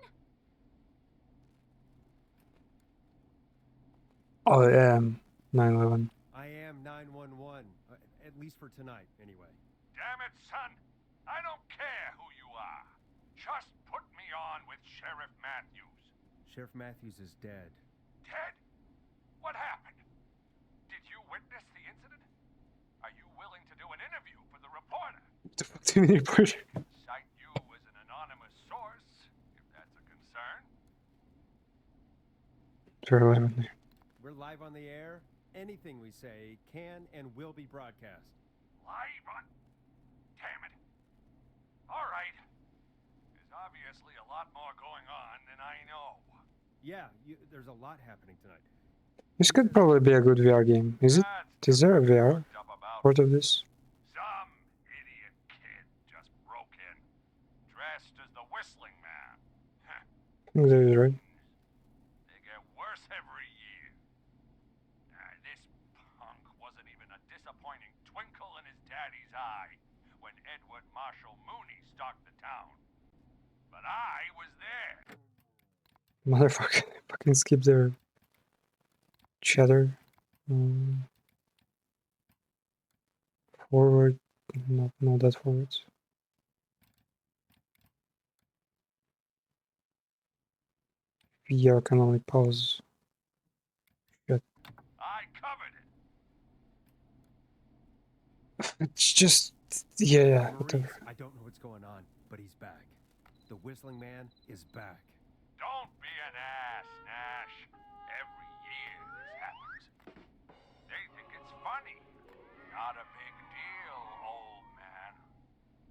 Oh, 9/11. I am 911, at least for tonight, anyway. Damn it, son. I don't care who you are. Just put me on with Sheriff Matthews. Sheriff Matthews is dead. Dead? What happened? Did you witness the incident? Are you willing to do an interview for the reporter? What the fuck do you mean, reporter? Cite you as an anonymous source, if that's a concern. Very live in there. We're live on the air. Anything we say can and will be broadcast. Live on... Damn it. All right. There's obviously a lot more going on than I know. Yeah, there's a lot happening tonight. This could probably be a good VR game. Is it? Is there a VR part of this? Some idiot kid just broke in, dressed as the Whistling Man. I think that is right. They get worse every year. This punk wasn't even a disappointing twinkle in his daddy's eye when Edward Marshall Mooney stalked the town. But I was there. Motherfucker, fucking skip their chatter. Forward, not that forward. VR can only pause. Shit. I covered it. It's just, yeah, whatever. Maurice, I don't know what's going on, but he's back. The Whistling Man is back. Don't be an ass, Nash. Every year this happens. They think it's funny. Not a big deal, old man.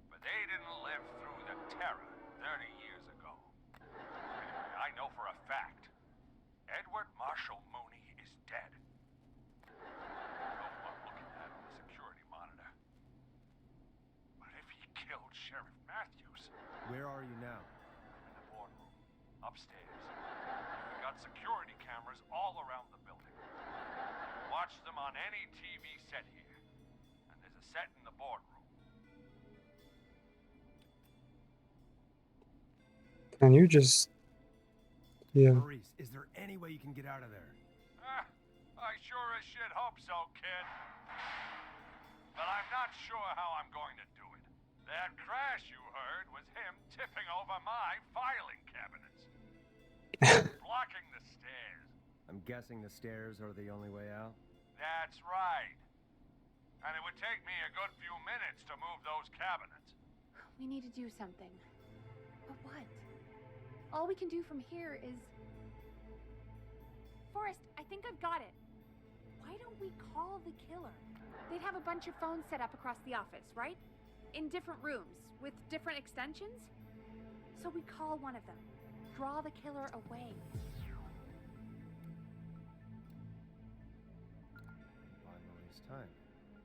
But they didn't live through the terror 30 years ago. Anyway, I know for a fact. Edward Marshall Mooney is dead. No one looking at on the security monitor. But if he killed Sheriff Matthews... Where are you now? I'm in the boardroom. Upstairs. We got security cameras all around the building. Watch them on any TV set here. And there's a set in the boardroom. Can you just... Yeah. Maurice, is there any way you can get out of there? I sure as shit hope so, kid. But I'm not sure how I'm going to do it. That crash you heard was him tipping over my filing cabinets. Blocking the stairs. I'm guessing the stairs are the only way out? That's right. And it would take me a good few minutes to move those cabinets. We need to do something. But what? All we can do from here is... Forrest, I think I've got it. Why don't we call the killer? They'd have a bunch of phones set up across the office, right? In different rooms, with different extensions. So we call one of them. Draw the killer away. Buy Maurice time.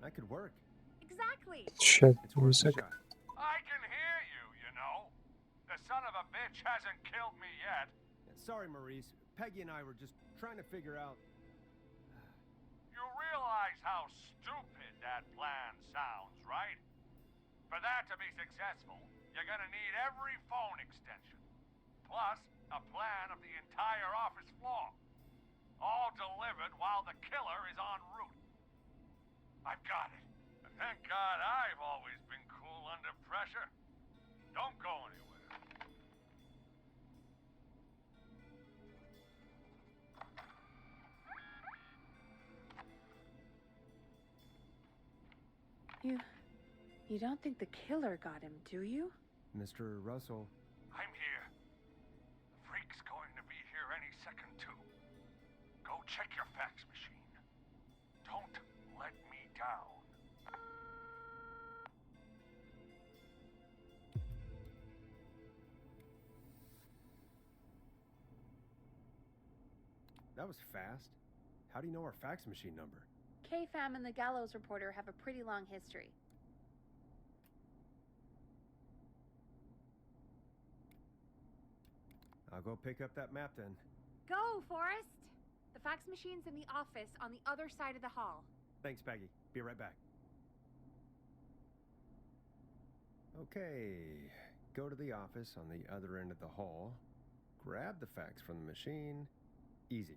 That could work. Exactly! Shit, It's one worth a sec. shot. I can hear you, you know. The son of a bitch hasn't killed me yet. Sorry, Maurice. Peggy and I were just trying to figure out... You realize how stupid that plan sounds, right? For that to be successful, you're gonna need every phone extension. Plus, a plan of the entire office floor. All delivered while the killer is en route. I've got it. And thank God I've always been cool under pressure. Don't go anywhere. You don't think the killer got him, do you? Mr. Russell. I'm here. The freak's going to be here any second, too. Go check your fax machine. Don't let me down. That was fast. How do you know our fax machine number? K-Fam and the Gallows Reporter have a pretty long history. I'll go pick up that map then. Go, Forrest! The fax machine's in the office on the other side of the hall. Thanks, Peggy. Be right back. Okay. Go to the office on the other end of the hall. Grab the fax from the machine. Easy.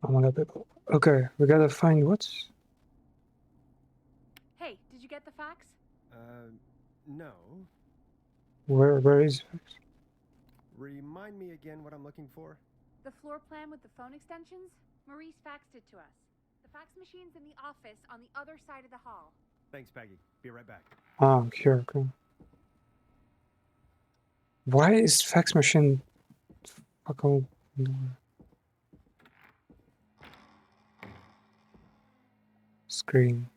Oh my god, people. Okay, we gotta find what? Hey, did you get the fax? No. Where is it? Remind me again what I'm looking for? The floor plan with the phone extensions? Maurice faxed it to us. The fax machine's in the office on the other side of the hall. Thanks, Peggy. Be right back. Ah, here, okay. Why is fax machine fucking screen?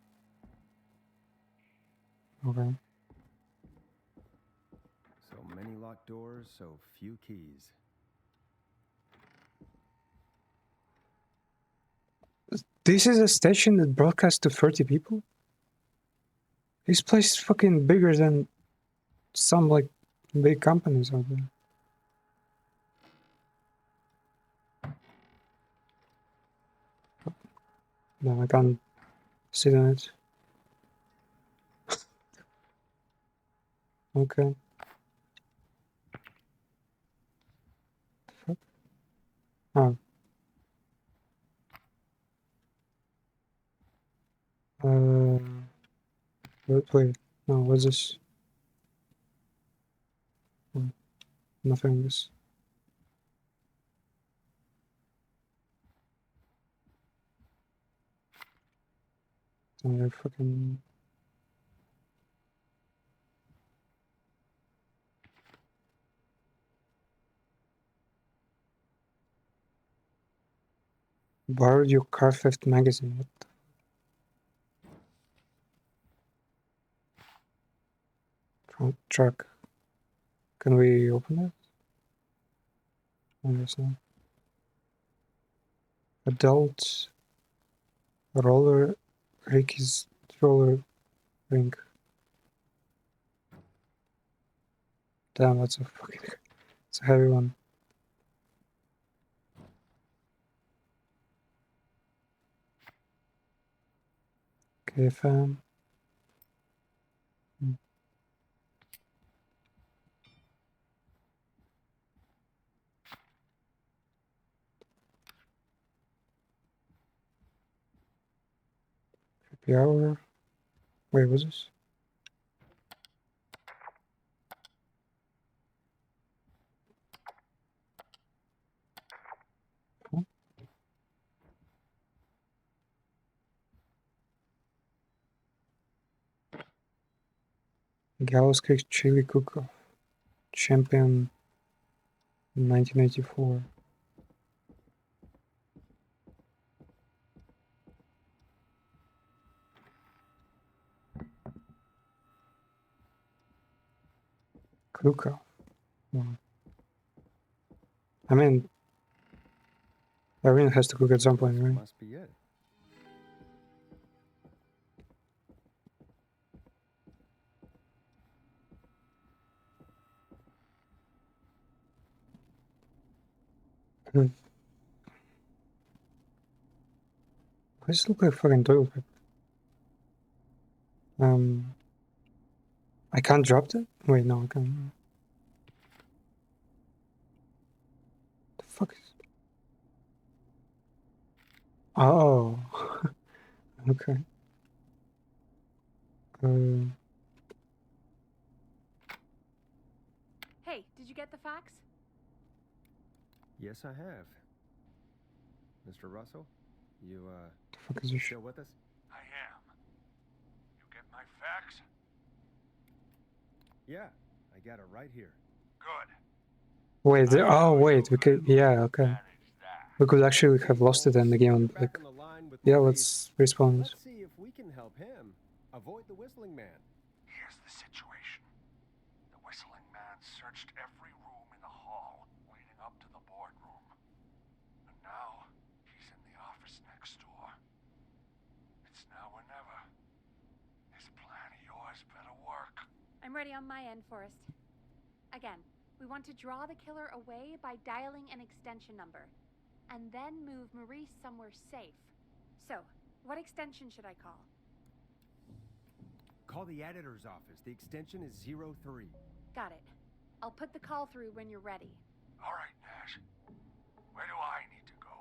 Okay. So many locked doors, so few keys. This is a station that broadcasts to 30 people? This place is fucking bigger than some like big companies out there. No, I can't sit on it. Okay. Fuck. Oh. Wait. No, what's this? Oh, nothing. This. Oh, fucking. Borrowed your car theft magazine. What the? Front truck. Can we open it? I guess not. Adult roller Ricky's roller rink. Damn, that's a fucking. It's a heavy one. Okay, fam. Happy hour. Wait, what's this? Huh? Gallows Creek Chili Cook-Off. Champion 1984. Cook-Off. Wow. I mean, everyone has to cook at some point, right? Must be it. Why does it look like fucking toilet paper? I can't drop that? Wait, no, I can't. The fuck is... Oh. Okay. Hey, did you get the fax? Yes, I have. Mr. Russell, you, The fuck is this shit? still with us? I am. You get my fax? Yeah, I got it right here. Good. Wait, oh wait, we could... Yeah, okay. Manage that. We could actually have lost it in the game, You're like... back on the line with Yeah, Maurice. let's respawn it. Let's see if we can help him avoid the Whistling Man. Here's the situation. The whistling man searched every room in the hall leading up to the boardroom. And now, he's in the office next door. It's now or never. This plan of yours better work. I'm ready on my end, Forrest. Again, we want to draw the killer away by dialing an extension number, and then move Maurice somewhere safe. So, what extension should I call? Call the editor's office. The extension is 03. Got it. I'll put the call through when you're ready. All right, Nash. Where do I need to go?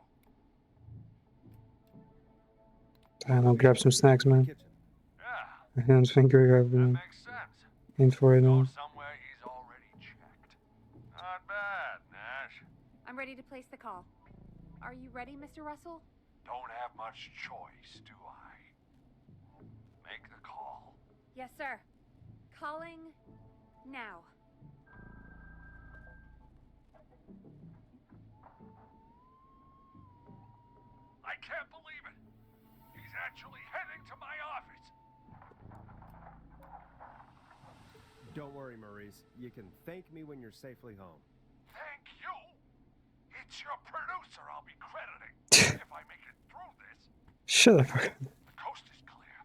don't know, grab some snacks, man. Kitchen. Yeah, I don't think we have that enough makes sense. info right Go now. somewhere he's already checked. Not bad, Nash. I'm ready to place the call. Are you ready, Mr. Russell? Don't have much choice, do I? Make the call. Yes, sir. Calling now. I can't believe it. He's actually heading to my office. Don't worry, Maurice. You can thank me when you're safely home. Thank you. It's your producer I'll be crediting if I make it through this. Shut up. The coast is clear.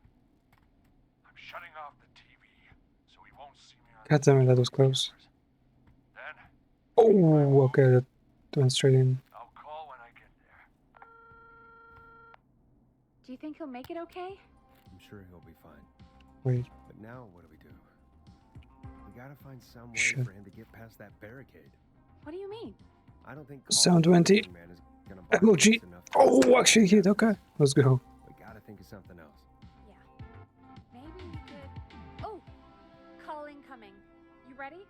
I'm shutting off the TV so he won't see me on God damn it, that was close. Then Oh, okay, that went straight in. I'll call when I get there. Do you think he'll make it okay? I'm sure he'll be fine. Wait, But now, what do? We gotta find some way Shit. for him to get past that barricade. What do you mean? I don't think Sound calling 20. the man is gonna bother Emoji. us enough to- Oh, actually hit. Okay, let's go. We gotta think of something else. Yeah. Maybe we could... Oh! Call incoming. You ready?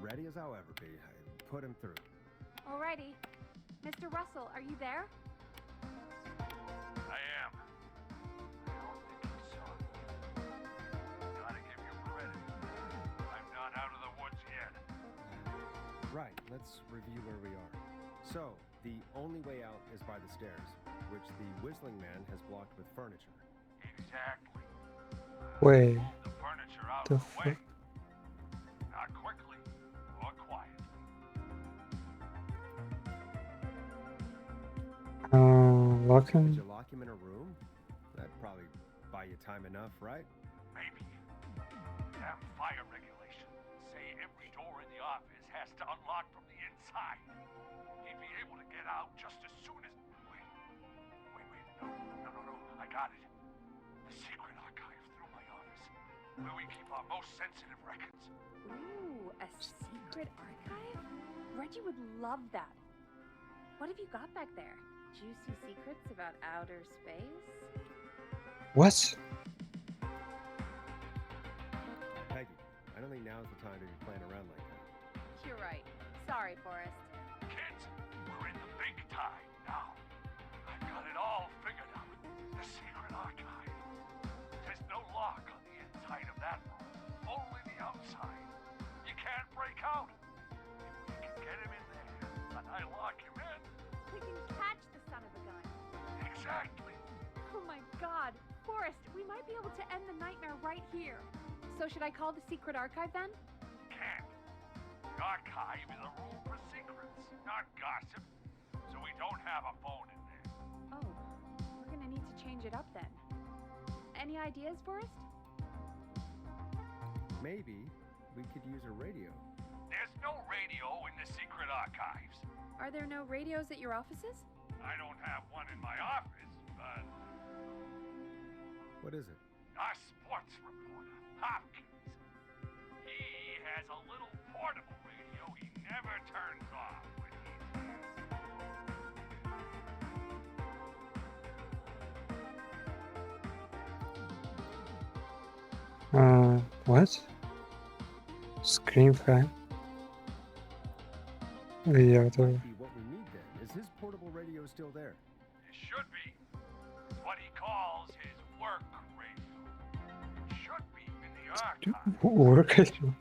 Ready as I'll ever be. I put him through. Alrighty. Mr. Russell, are you there? I am. I don't think he saw me. Gotta give you credit. I'm not out of the woods yet. Right, let's review where we are. So, the only way out is by the stairs, which the Whistling Man has blocked with furniture. Exactly. Wait, Move the furniture out the of the way. fuck? Not quickly or quietly. Lock Did him? you lock him in a room? That'd probably buy you time enough, right? Maybe. Damn fire regulations say every door in the office has to unlock from the inside. He'd be able to get out just as soon as... Wait. No. I got it. The secret archive through my office, where we keep our most sensitive records. Ooh, a secret archive? Reggie would love that. What have you got back there? Juicy secrets about outer space? What? Peggy, I don't think now's the time to be playing around like that. You're right. Sorry, Forrest. Kids, we're in the big time now. I've got it all figured out. The secret archive. There's no lock on the inside of that room, only the outside. You can't break out. If we can get him in there, and I lock him in. We can catch the son of a gun. Exactly. Oh my god. Forrest, we might be able to end the nightmare right here. So should I call the secret archive then? Can't. The archive is a room for secrets, not gossip. So we don't have a phone in there. Oh, we're gonna need to change it up then. Any ideas, Forrest? Maybe we could use a radio. There's no radio in the secret archives. Are there no radios at your offices? I don't have one in my office, but What is it? our sports reporter, Hopkins, he has a little portable radio he never turns off when he's here. What? Scream fan? Yeah, Might the... be what we need then. Is his portable radio still there? It should be. It's what he calls his work radio. It should be in the archive. Work radio.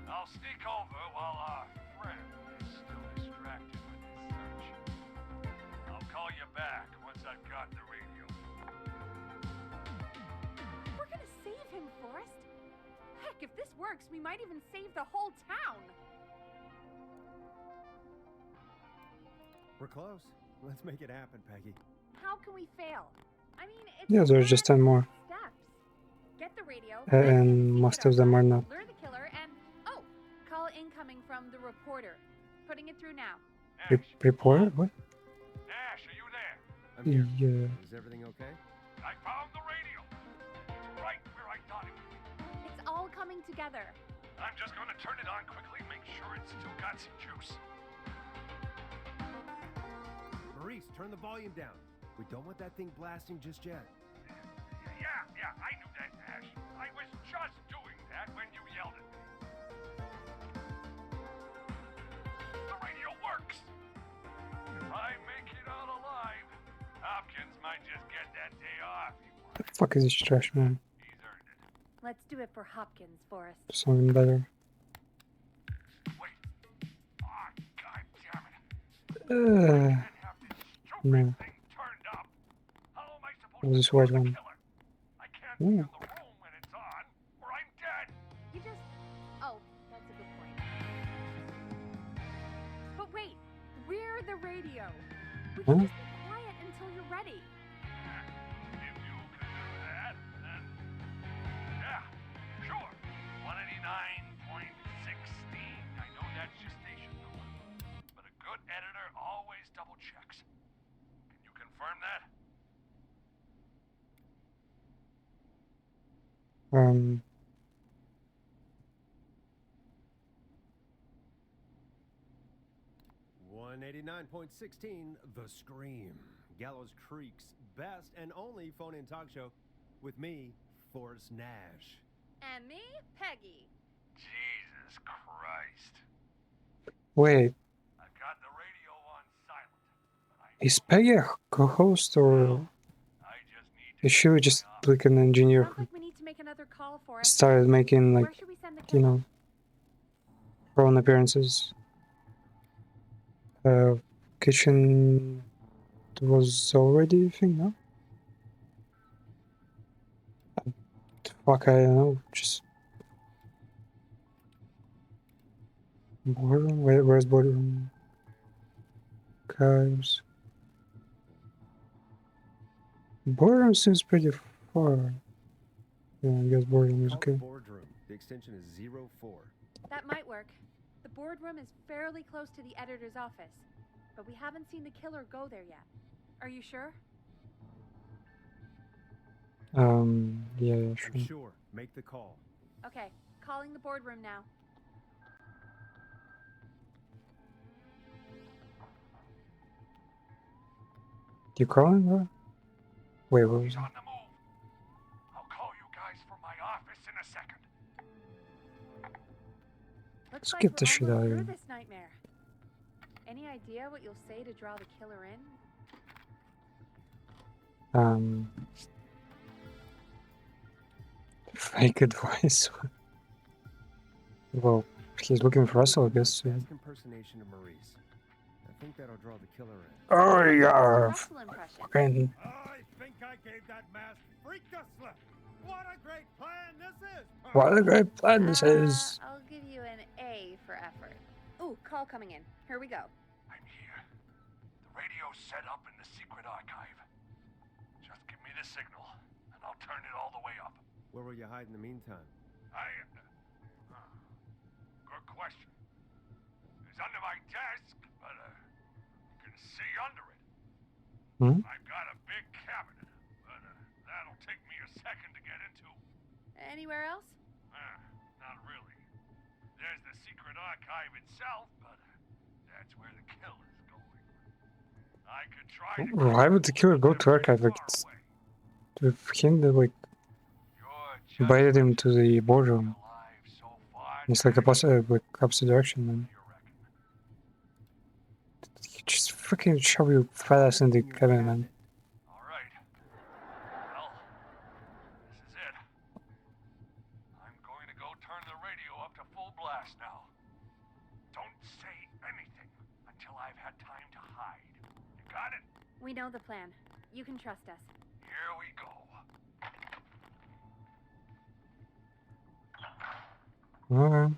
I'll sneak over while our friend is still distracted with his search. I'll call you back once I've got the radio. We're gonna save him, Forrest. Heck, if this works, we might even save the whole town. We're close. Let's make it happen, Peggy. How can we fail? I mean, it's Yeah, there's just 10 more. steps. Get the radio. And most of them are not. Lure the killer and call incoming from the reporter. Putting it through now. Nash, Report? What? Nash, are you there? I'm here. Yeah. Is everything okay? I found the radio. It's right where I thought it would be. It's all coming together. I'm just gonna turn it on quickly, make sure it's still got some juice. Maurice, turn the volume down. We don't want that thing blasting just yet. Yeah, I knew that, Ash. I was just doing that when you yelled at me. The radio works! If I make it out alive, Hopkins might just get that day off he wants. The fuck is this trash, man? He's earned it. Let's do it for Hopkins, Forrest. Something better. Wait. Oh, God damn it. Uh, I can't have this stupid no. thing turned up. How am I supposed What was this to white kill the one? killer? I can't be in Ooh. the room when it's on, or I'm dead. You just... Oh, that's a good point. But wait, we're the radio. We can Huh? just be quiet until you're ready. If you can do that, then yeah, sure. 189.16. I know that's your station number. But a good editor always double checks. Can you confirm that? Um, 189.16, The Scream. Gallows Creek's best and only phone-in talk show with me, Forrest Nash. And me, Peggy. Jesus Christ. wait, I've got the radio on silent. But I is Peggy a co-host or just need is she just like an engineer Sounds who like we need to make another call, Forrest. started making like, Where should we send the you killer? know, her own appearances? Kitchen was already a thing, no? Fuck, I don't know. Just boardroom. Where's boardroom? Archives. Boardroom seems pretty far. Yeah, I guess boardroom is Call okay. the boardroom. The extension is 04. That might work. The boardroom is fairly close to the editor's office, but we haven't seen the killer go there yet. Are you sure? Yeah, I'm sure. sure. Make the call. Okay, calling the boardroom now. You calling her? Wait, what was He's that? on the move. I'll call you guys from my office in a second. Looks Let's like get we're this shit almost out of through here. this nightmare. Any idea what you'll say to draw the killer in? Fake advice. Well, he's looking for us, I guess. So. Best impersonation of Maurice. I think that'll draw the killer in. Oh, yeah. Russell impression. Fucking. I think I gave that masked freak a slip. What a great plan this is. What a great plan this is. I'll give you an A for effort. Ooh, call coming in. Here we go. I'm here. The radio's set up in the secret archive. Just give me the signal, and I'll turn it all the way up. Where will you hide in the meantime? Good question. It's under my desk, but you can see under it. Hmm? I've got a big cabinet, but that'll take me a second to get into. Anywhere else? Not really. There's the secret archive itself, but that's where the killer's going. I could try to... Why would the killer go to archive? Like, it's with him that, like, invited him to the boardroom. It's like like opposite direction, man. You just freaking shove your fat ass in the cabin, man. Alright. Well, this is it. I'm going to go turn the radio up to full blast now. Don't say anything until I've had time to hide. You got it? We know the plan. You can trust us. Here we go. Okay.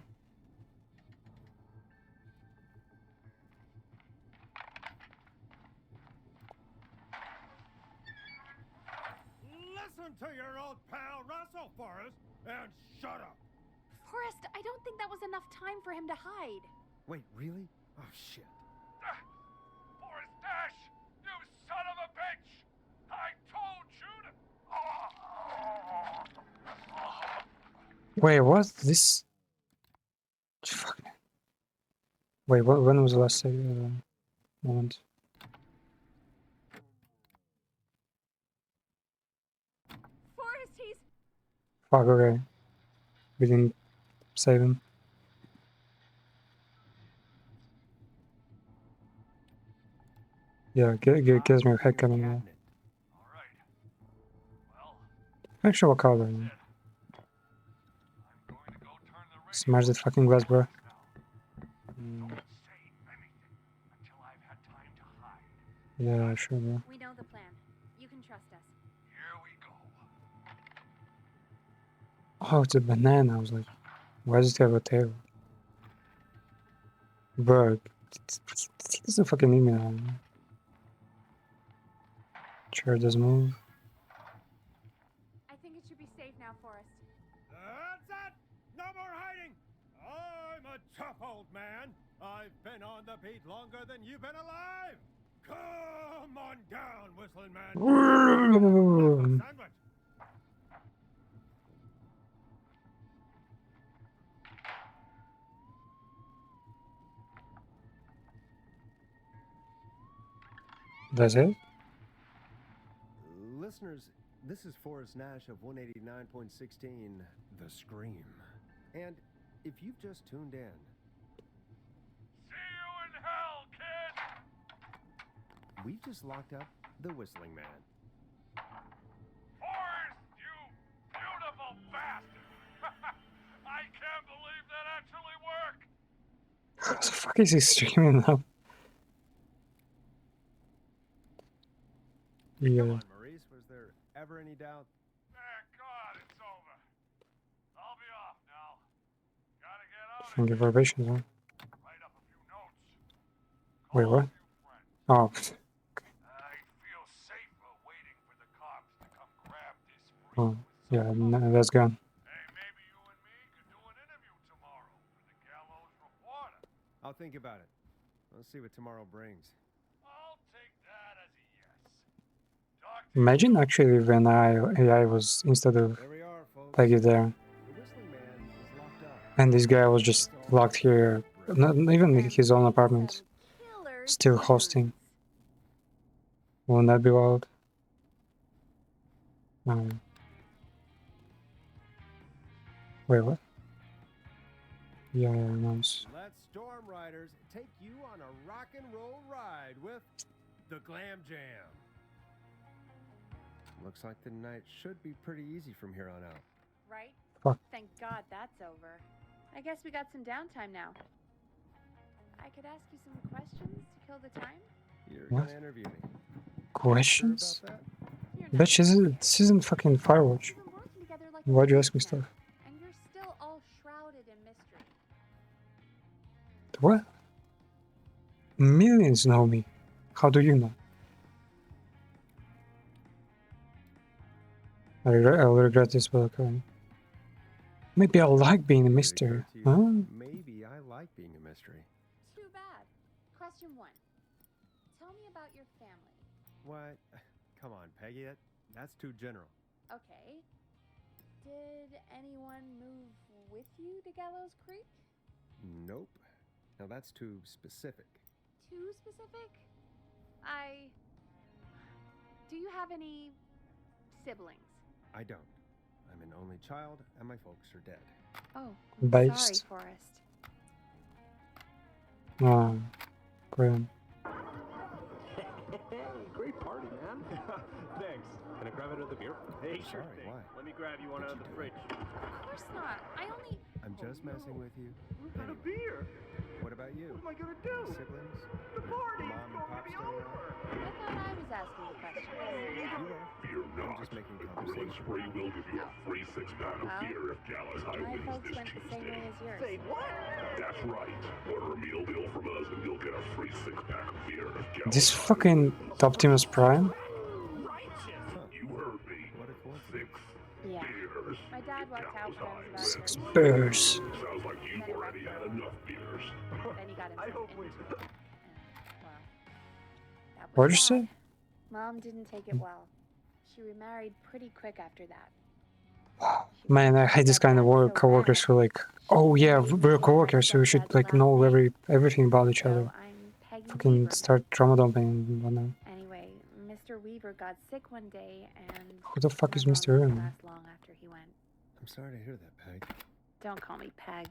Listen to your old pal Russell, Forrest, and shut up. Forrest, I don't think that was enough time for him to hide. Wait, really? Oh, shit. Forrest Nash! You son of a bitch! I told you to... Wait, what? This. Fuck. Wait, what? When was the last moment? Fuck, okay. We didn't save him. Yeah, gives me a heck of a All right. Well, actually walk out right now. I'm going to go turn the radio Smash that fucking glass, bro. now. Don't say anything until I've had time to hide. Yeah, sure, bro. We know the plan. You can trust us. Here we go. Oh, it's a banana. I was like, why does it have a tail? Bro, it doesn't fucking need me now. Chair doesn't move. I think it should be safe now, Forrest. That's it! No more hiding! I'm a tough old man. I've been on the beat longer than you've been alive. Come on down, whistling man. Sandwich. That's it? Listeners, this is Forrest Nash of 189.16, The Scream. And if you've just tuned in, See you in hell, kid! we've just locked up the Whistling Man. Forrest, you beautiful bastard! I can't believe that actually worked! What the fuck is he streaming now? Come Yeah. on, Maurice, was there ever any doubt? Thank God it's over. I'll be off now. Gotta get out of Thank you here. for patience, huh? Write up a few notes. Wait, Call what? a few friends. Oh, I'd feel safer waiting for the cops to come grab this freak oh, with yeah, some no, that's gone. Hey, maybe you and me could do an interview tomorrow for the Gallows Reporter. I'll think about it. Let's see what tomorrow brings. I'll take that as a yes. Talk to you Imagine soon. actually when AI was instead of There we are, folks. Peggy there, The Whistling Man is locked up. and this guy was just locked here, not even And his own with apartment, some killer still hosting. tunes. Won't that be wild? Wait, what? Yeah, nice. Let Storm Riders take you on a rock and roll ride with the Glam Jam. Looks like the night should be pretty easy from here on out. Right? Fuck. Thank God that's over. I guess we got some downtime now. I could ask you some questions to kill the time? You're What? gonna interview me. Questions? Sure about that? You're Bitch, this isn't fucking Firewatch. We've been working together like Why'd a you ask me team now, stuff? and you're still all shrouded in mystery. What? Millions know me. How do you know? I'll regret this, but okay. Maybe I like being a Maybe mystery. to you, Huh? Maybe I like being a mystery. Too bad. Question 1. Tell me about your family. What? Come on, Peggy. That's too general. Okay. Did anyone move with you to Gallows Creek? Nope. Now that's too specific. Too specific? Do you have any siblings? I don't. I'm an only child, and my folks are dead. Oh, Based. sorry, Forrest. Oh, brilliant. Great party, man. Thanks. Can I grab another beer? Hey, Sorry, why? Let me grab you one out of the fridge. Of course not. I only... I'm just messing with you. We've got a beer. What about you? What am I gonna do? Siblings? The party's Mom and going to pop be still around? over. I thought I was asking the question. You are. Fear I'm not. just making The conversation. Bruin Spray will give you a free six-pack of Well, beer if Gallows High My wins folks this went the same way Tuesday. as yours. Say what? That's right. Order a meal deal from us and you'll get a free six-pack of beer if Gallows This High fucking wins. Optimus Prime? You heard me. What a coincidence. Yeah. Beers. My dad walked out when I was about 6 13. bears. Sounds like you've already had enough beers. Then he got I himself hope we into do. it. Well, that was What'd you that. say? Mom didn't take it well. She remarried pretty quick after that. She Man, I wanted to hate this get kind of back so coworkers bad. who like, oh yeah, we're coworkers, so we should like know everything about each So other. I'm Peggy Fucking Weaver. start trauma dumping and whatnot. Anyway, Mr. Weaver got sick one day, and Who the fuck my is mom Mr. didn't Aaron? last long after he went. I'm sorry to hear that, Peg. Don't call me Peg.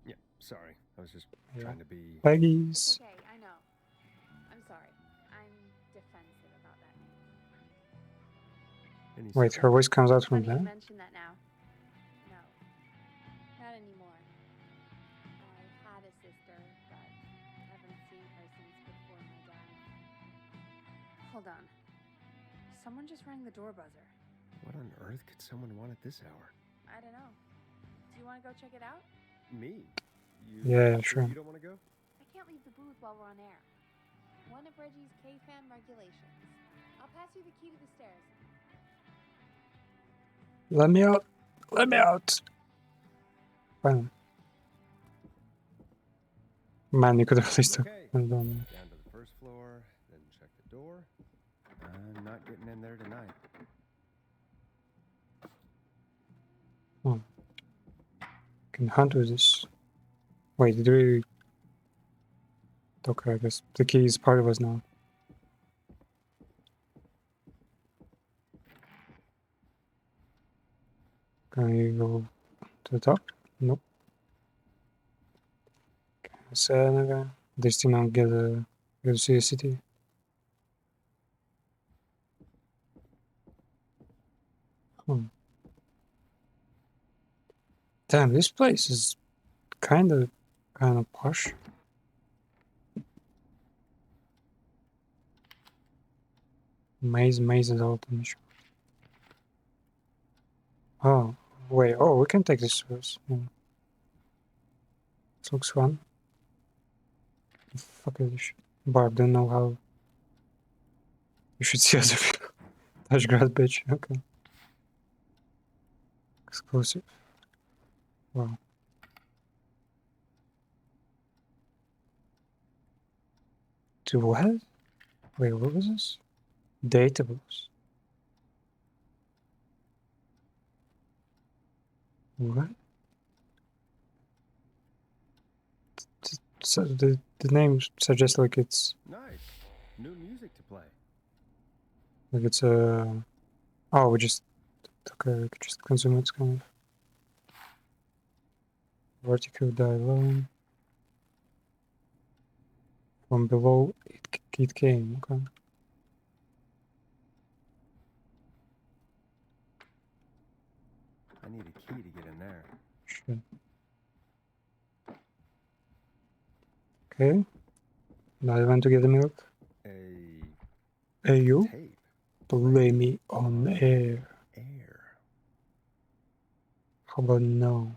Yeah, sorry. I was just Yeah. trying to be... Peggies. It's okay, I know. I'm sorry. I'm defensive about that name. Any Wait, second- her voice comes out from Funny you there? mention that now. No, not anymore. I had a sister, but haven't seen her since before my dad. Hold on. Someone just rang the door buzzer. What on earth could someone want at this hour? I don't know. Do you want to go check it out? Me? You, Yeah, sure. You don't want to go? I can't leave the booth while we're on air. One of Reggie's K-Fam regulations. I'll pass you the key to the stairs. Let me out! Let me out! Finally. Man, you could have at least Okay. done. Down to the first floor, then check the door. I'm not getting in there tonight. Oh. Can hunt with this. Wait, did we... Okay, I guess the key is part of us now. Can you go to the top? Nope. Sen destinam get to see a city. Damn, this place is kind of posh. Maze is all the mission. Oh, wait. Oh, we can take this first. Yeah. This looks fun. The fuck is this shit? Barb, don't know how. You should see other people. Touch grass, bitch. Okay. Exclusive. Wow. To what? Wait, what was this? Datables. What? So the name suggests like it's Nice. New music to play. like it's a. Oh, we just okay. We could just consume it kind of. Vertical dialogue. From below it came. Okay. I need a key to get in there. Shit. Okay. Now I want to get the milk. Hey you. Tape. Play me on air. How about no?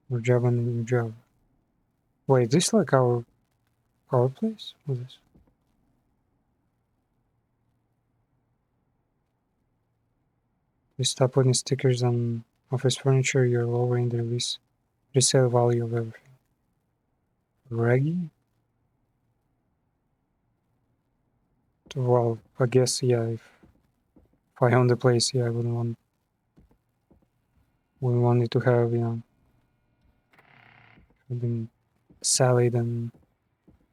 Or Java and Java. Wait, this like our place? What is this? You stop putting stickers on office furniture, you're lowering the resale value of everything. Reggie? Well, I guess yeah, if I own the place, yeah, I wouldn't want it to have, you know, been sallied and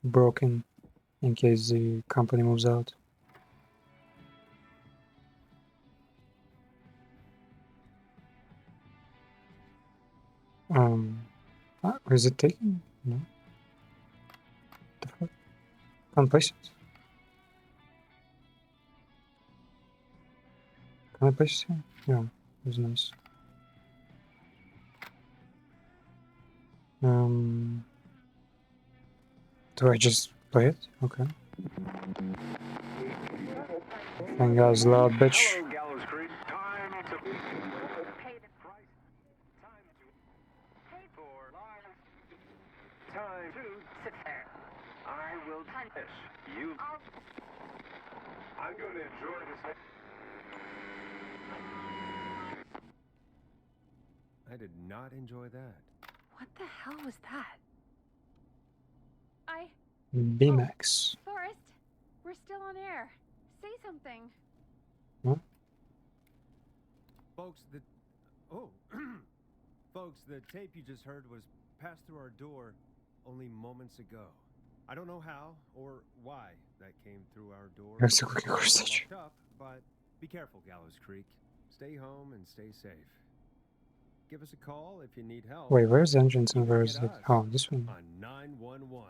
broken in case the company moves out. Is it taken? No. The fuck? Can't place it. Can I place it here? Yeah, it was nice. Do I just play it? Okay. Thank God's loud, bitch. Hello, Gallows Creek. Time to Pay the price. Time to pay for lives. Time to sit there. I will punish you. I'm going to enjoy this. I did not enjoy that. What the hell was that? B-Max. Forrest, we're still on air. Say something. Huh? Folks, Folks, the tape you just heard was passed through our door only moments ago. I don't know how or why that came through our door. That's a quick question. But be careful, Gallows Creek. Stay stay home and stay safe. Give us a call if you need help. Wait, where's the entrance and You can where's get it? us Oh, this one. on 911.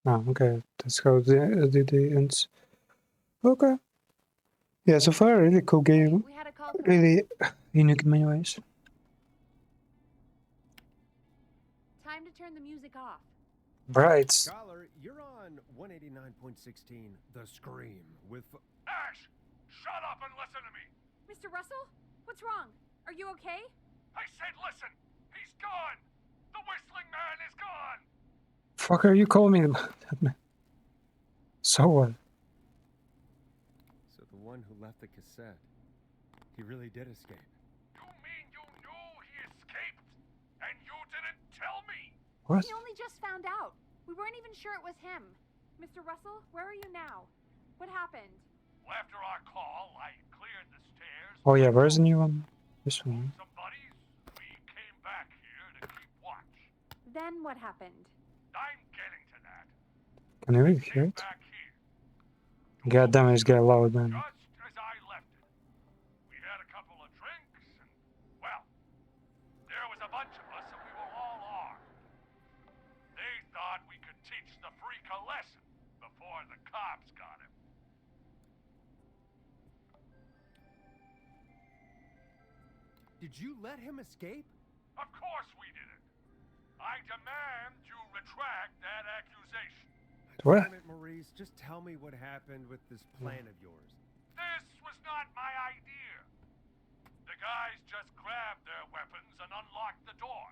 Oh, okay. That's how the ends. Okay. Yeah, so far, really cool game. We had a call from Really unique in many ways. Time to turn the music off. Bright. Scholar, you're on 189.16, The Scream, with... Ash! Shut up and listen to me! Mr. Russell? What's wrong? Are you okay? I said listen! He's gone! The whistling man is gone! Fuck are you calling me that man? So what? So the one who left the cassette, he really did escape. You mean you knew he escaped? And you didn't tell me? What? We only just found out. We weren't even sure it was him. Mr. Russell, where are you now? What happened? Well, after our call, I cleared the stairs. Oh yeah, where's the new one? This one. Some buddies, we came back here to keep watch. Then what happened? I'm getting to that. Can you really hear Came it? back here. God damn, it's getting loud, man. Just as I left it. We had a couple of drinks and, well, there was a bunch of us and we were all armed. They thought we could teach the freak a lesson before the cops got him. Did you let him escape? Of course we didn't. I demand you retract that accusation. What? Damn it, Maurice, just tell me what happened with this plan of yours. This was not my idea. The guys just grabbed their weapons and unlocked the door.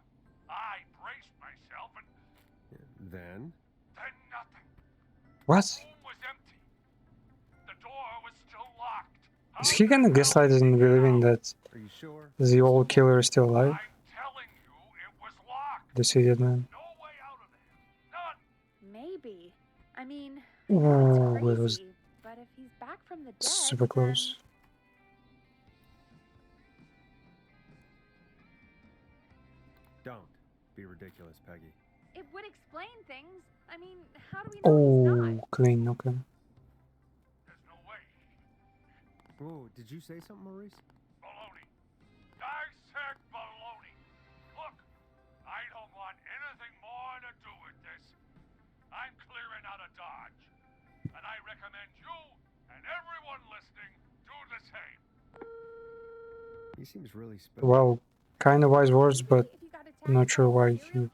I braced myself and Then? then nothing. What? The room was empty. The door was still locked. Is he gonna gaslight us into believing that Are you sure? the old killer is still alive? I'm telling you, it was locked. This idiot man. No way out of there. None. Maybe. I mean, Oh, that's it was crazy. But if he's back from the dead, super close. Don't be ridiculous, Peggy. then it would explain things. I mean, how do we know he's Oh, not? clean, okay. There's no way. Oh, did you say something, Maurice? Baloney. I said baloney. Look, I don't want anything more to do with this. I'm clearing out of Dodge. And I recommend you and everyone listening do the same. He seems really special. Well, kind of wise words, but If you got attacked I'm not sure by a why serial he killer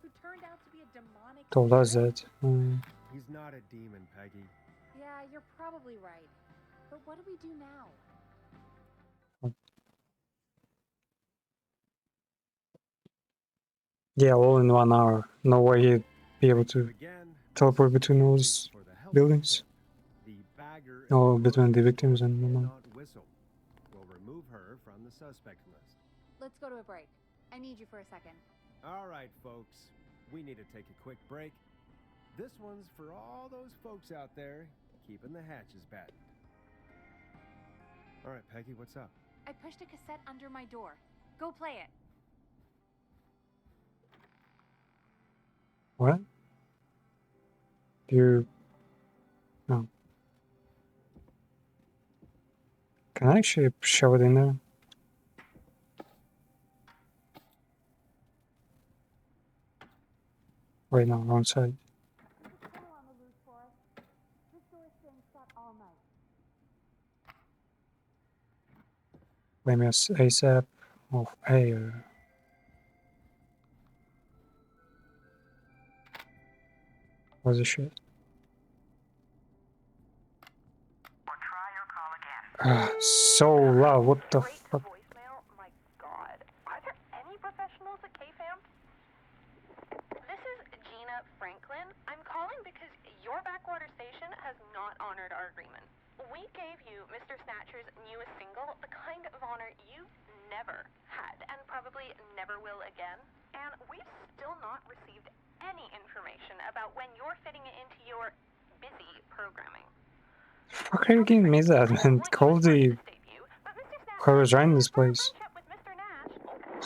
who turned out to be a demonic told us spirit? that. He's not a demon, Peggy. Yeah, you're probably right. But what do we do now? Yeah, all in 1 hour. No way he'd be able to Again, teleport between those for the health buildings. The bagger Oh, and between the grocery victims store and the man. cannot whistle. We'll remove her from the suspect list. Let's go to a break. I need you for a second. All right, folks. We need to take a quick break. This one's for all those folks out there keeping the hatches battened. All right, Peggy, what's up? I pushed a cassette under my door. Go play it. What? You... No. Can I actually shove it in there? Wait, no, wrong side. Blame us ASAP of air. What's the shit? Ah, so loud, what the fuck? Voicemail? My god. Are there any professionals at KFAM? This is Gina Franklin. I'm calling because your backwater station has not honored our agreement. We gave you Mr. Snatcher's newest single, the kind of honor you've never had and probably never will again. And we've still not received any information about when you're fitting it into your busy programming. Fuck are you giving me that, man? Call the... whoever's running this place.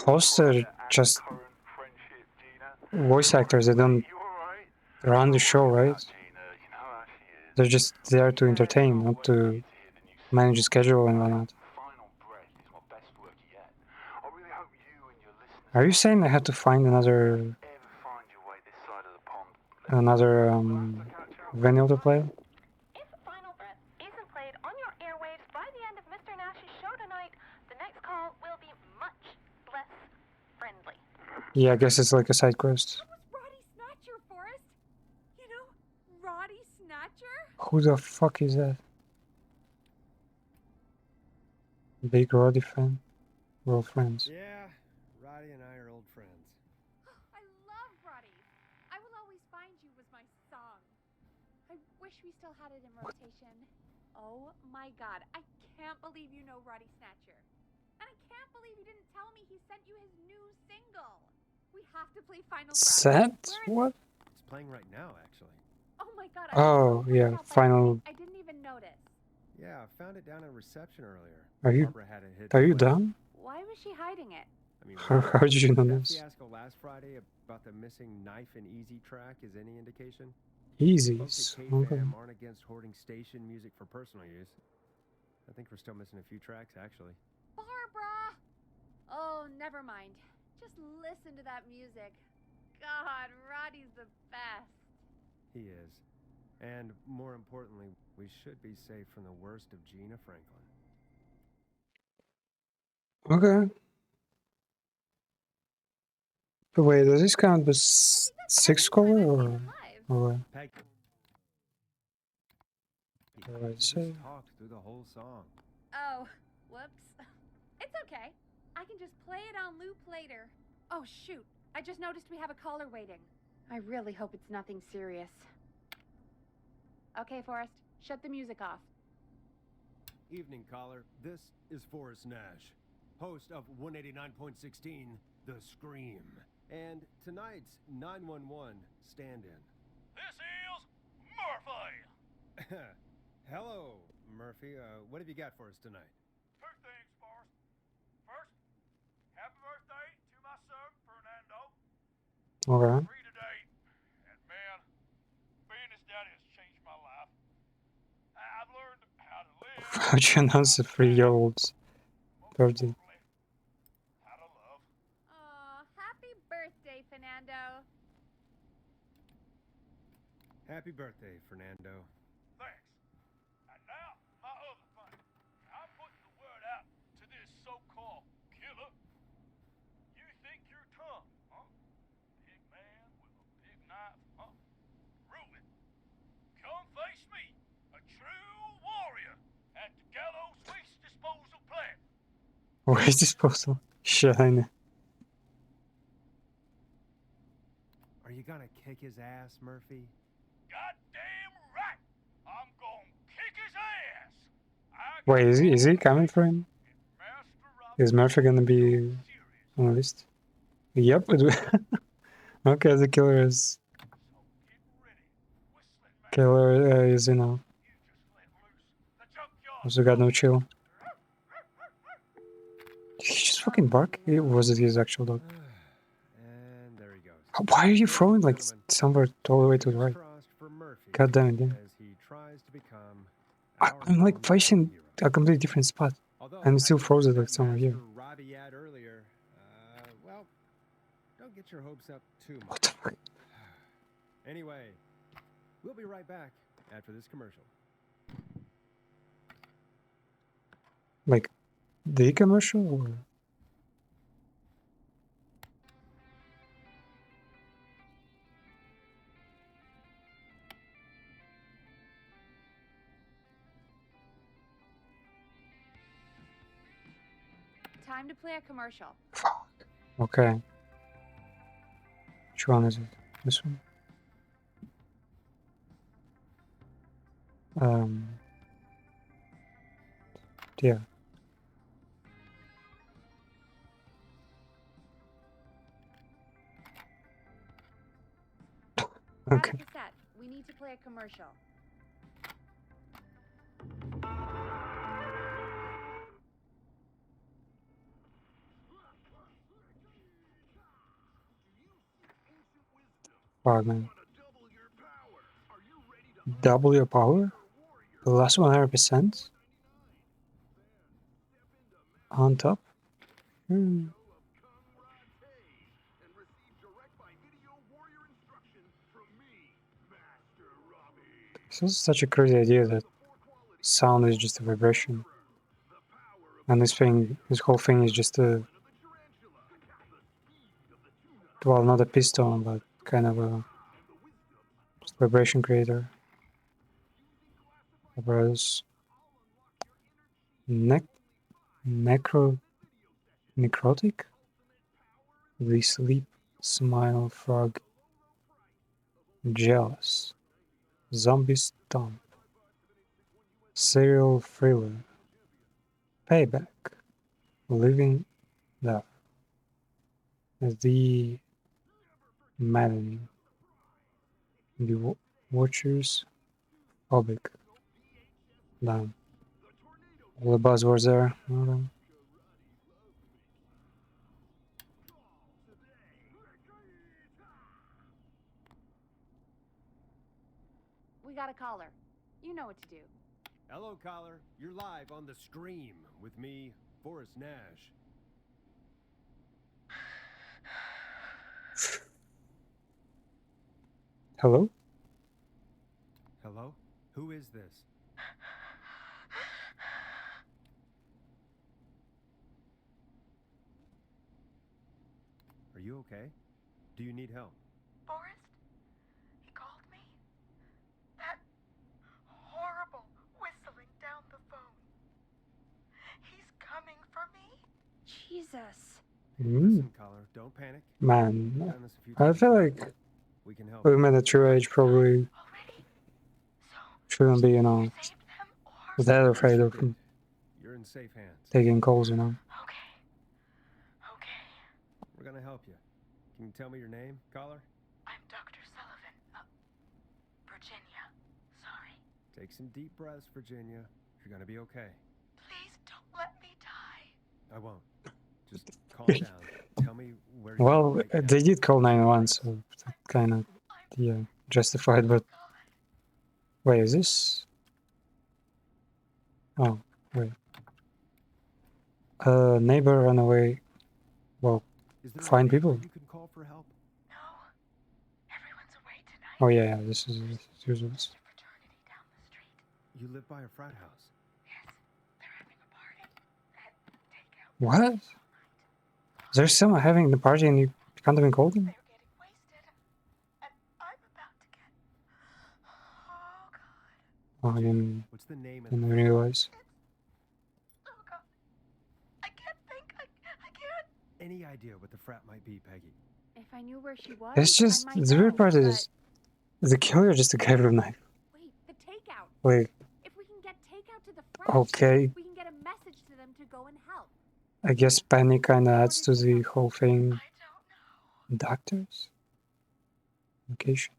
Hosts are just voice actors, they don't run the show, right? They're just there to entertain, not to manage a schedule and whatnot. Are you saying I had to find another vinyl to play? If Final Breath isn't played on your airwaves by the end of Mr. Nash's show tonight, the next call will be much less friendly. Yeah, I guess it's like a side quest. That was Roddy Snatcher, Forrest. You know, Roddy Snatcher? Who the fuck is that? Big Roddy fan? We're all friends. Yeah, Roddy and I are old friends. I love Roddy. I Will Always Find You was my song. I wish we still had it in rotation. Oh my god, I can't believe you know Roddy Snatcher. And I can't believe you didn't tell me he sent you his new single. We have to play Final Breath. Set? What? It's playing right now, actually. Oh my god, Oh, yeah, final. I didn't even notice. Yeah, I found it down in reception earlier. Are you Barbara had it hidden are you away. done? Why was she hiding it? I mean, How did you know that this? fiasco last Friday about the missing Knife and Easy track is any indication? Easy. Folks at Okay. KFAM aren't against hoarding station music for personal use. I think we're still missing a few tracks, actually. Barbara! Oh, never mind. Just listen to that music. God, Roddy's the best. He is. And more importantly, we should be safe from the worst of Gina Franklin. Okay. But wait, does this count as 6 color or what? Peg, What did I you just say? talked through the whole song. Oh, whoops. It's okay. I can just play it on loop later. Oh, shoot. I just noticed we have a caller waiting. I really hope it's nothing serious. Okay, Forrest, shut the music off. Evening, caller. This is Forrest Nash, host of 189.16, The Scream. And tonight's 911 stand-in. This is Murphy. Hello, Murphy. What have you got for us tonight? Two things, Forrest. First, happy birthday to my son, Fernando. Okay. 3 today. And man, being his daddy has changed my life. I've learned how to live. How'd you announce a 3-year-old's birthday? How to love. Aw, happy birthday, Fernando. Happy birthday, Fernando. Thanks. And now, my other thing. I'm putting the word out to this so-called killer. You think you're tough, huh? Big man with a big knife, huh? Ruben, come face me, a true warrior at the Gallows Waste Disposal Plant. Waste disposal. Shine. Are you gonna kick his ass, Murphy? Goddamn right! I'm gonna kick his ass! Wait, is he coming for him? Is Murphy gonna be on the list? Yep. Okay, the killer is you know. Also got no chill. Did he just fucking bark? Was it his actual dog? And there he goes. Why are you throwing like somewhere all the way to the right? Crossed for Murphy God damn it, yeah. as he tries to become I'm like facing a completely different spot. Although And it still having froze it that like somewhere here. master Robbie ad earlier, well, don't get your hopes up too much. What the fuck? Anyway, we'll be right back after this commercial. Like the commercial or? Time to play a commercial. Fuck. Okay. Which one is it? This one? Yeah. Okay. Cassette. We need to play a commercial. Fuck, man. Double your power? Plus 100%? On top? Hmm. This is such a crazy idea that sound is just a vibration. And this whole thing is just a... Well, not a piston, but kind of a just vibration creator. Whereas necrotic? The sleep, smile, frog, jealous, zombie stomp, serial thriller, payback, living death, the maddening, the watchers, phobic, damn. All the buzzwords there. We got a caller. You know what to do. Hello, caller. You're live on The Scream with me, Forrest Nash. Hello? Hello? Who is this? Are you okay? Do you need help? Forrest? He called me? That horrible whistling down the phone. He's coming for me? Jesus. Listen, caller, don't panic. Man, I feel like we can help. women at your age probably shouldn't be, you know, that afraid of You're in safe hands. taking calls, you know. Okay. We're gonna help you. Can you tell me your name, caller? I'm Dr. Sullivan. Virginia. Sorry. Take some deep breaths, Virginia. You're gonna be okay. Please don't let me die. I won't. Just calm down. Tell me where you Well, they did call 911, so that kind of, yeah, justified, but... Wait, is this... Oh, wait. Neighbor ran away. Well, find people. You can call for help? No. Everyone's away tonight. Oh, yeah, this is usual. Fraternity down the street. You live by a frat house. Yes. They're having a party at takeout. What? There's someone having the party and you can't even call them? They're getting wasted. And I'm about to get... Oh, God. Oh, I didn't, What's the name of didn't realize. Oh, God. I can't think. I can't. Any idea what the frat might be, Peggy? If I knew where she was, It's just, I might the weird know, part is, the killer just a guy with a knife. Wait, the takeout. Like, If we can get takeout to the frat, okay, we can get a message to them to go and help. I guess panic kinda adds to the whole thing. Doctors? Location?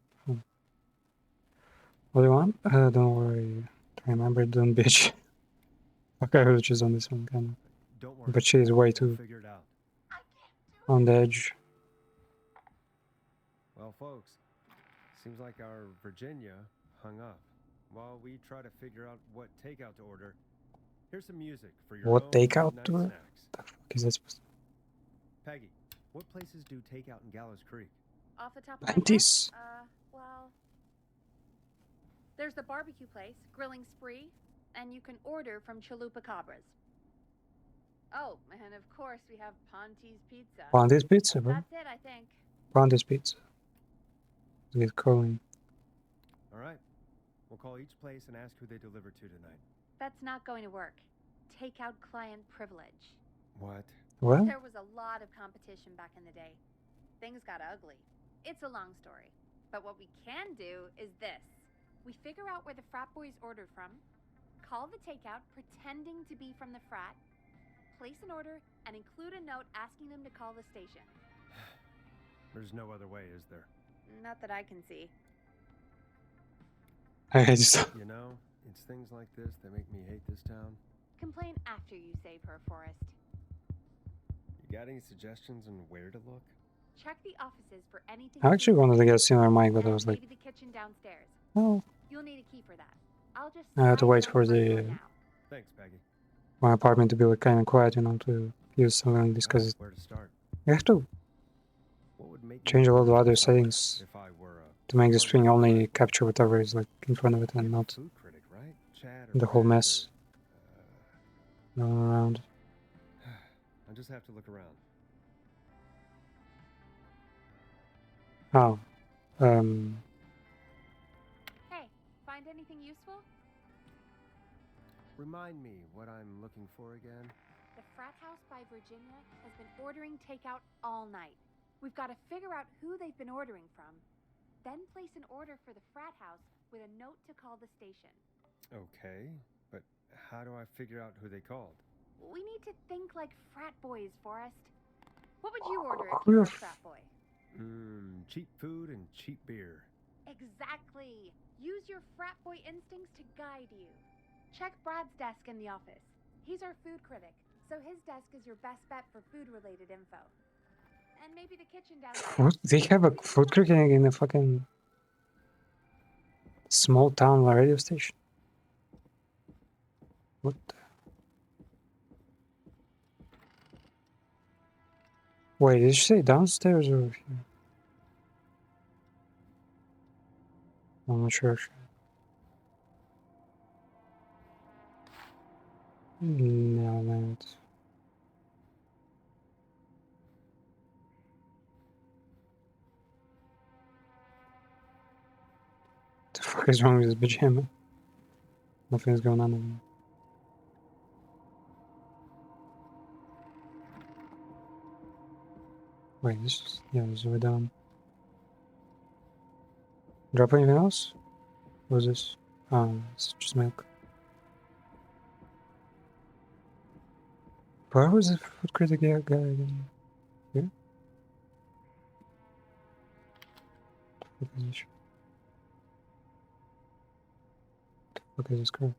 What do you want? Don't worry. Remember, don't bitch. Okay, who's just on this one, kinda. Don't worry. But she is way too Figure it out. on the edge. Well, folks, seems like our Virginia hung up. While we try to figure out what takeout to order, here's some music for your What own takeout midnight to order? snacks. The fuck is that supposed to... Peggy, what places do takeout in Gallows Creek? Off the top of my head, Panties. well, there's the barbecue place, Grilling Spree, and you can order from Chalupa Cabras. Oh, and of course we have Ponte's Pizza. Ponte's Pizza, bro. That's it, I think. Ponte's Pizza. With calling. All right. We'll call each place and ask who they deliver to tonight. That's not going to work. Takeout client privilege. What? What? There was a lot of competition back in the day. Things got ugly. It's a long story. But what we can do is this. We figure out where the frat boys ordered from, call the takeout pretending to be from the frat, place an order, and include a note asking them to call the station. There's no other way, is there? Not that I can see. I just... You know, it's things like this that make me hate this town. Complain after you save her, Forrest. You got any suggestions on where to look? Check the offices for anything. I actually wanted to get a similar mic, but I was like, maybe the kitchen downstairs. oh, You'll need a key for that. I'll just I had to slide wait it on for the front the door now. Thanks, Peggy. my apartment to be like kind of quiet, you know, to use something like this, because Where to start? you have to What would make change me a lot of commercial other suspect settings if I were a to make this target thing for only crime? capture whatever is like in front of it and You're the not food critic, right? Chad or the whole Brad mess or, going around. I just have to look around. Oh, Hey, find anything useful? Remind me what I'm looking for again. The frat house by Virginia has been ordering takeout all night. We've got to figure out who they've been ordering from, then place an order for the frat house with a note to call the station. Okay, but how do I figure out who they called? We need to think like frat boys, Forrest. What would you order if Who you were the a frat boy? Cheap food and cheap beer. Exactly. Use your frat boy instincts to guide you. Check Brad's desk in the office. He's our food critic, so his desk is your best bet for food-related info. And maybe the kitchen downstairs. they have a food critic in a fucking small town radio station. What the... Wait, did you say downstairs or here? I'm not sure. No, man. What the fuck is wrong with this pajama? Nothing's going on over here. Wait, this is... Yeah, this is way down. Drop anything else? What is this? Oh, it's just milk. Where was the food critic guy again? Here? What is this? What is this crap?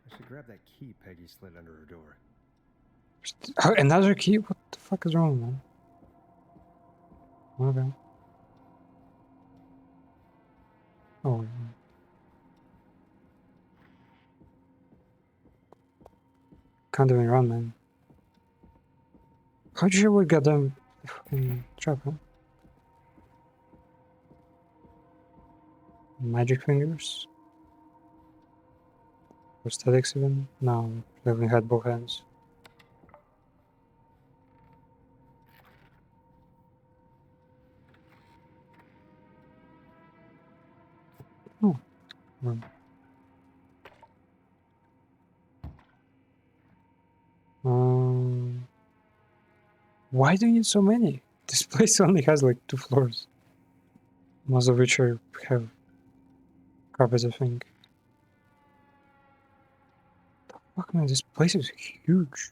I should grab that key Peggy slid under her door. Oh, another key? What the fuck is wrong, man? Okay. Oh, yeah. Can't even run, man. How'd you avoid goddamn fucking trap, huh? Magic fingers? Prosthetics even? No, I haven't had both hands. Oh. Why do you need so many? This place only has like 2 floors. Most of which have carpets, I think. Fuck, man, this place is huge.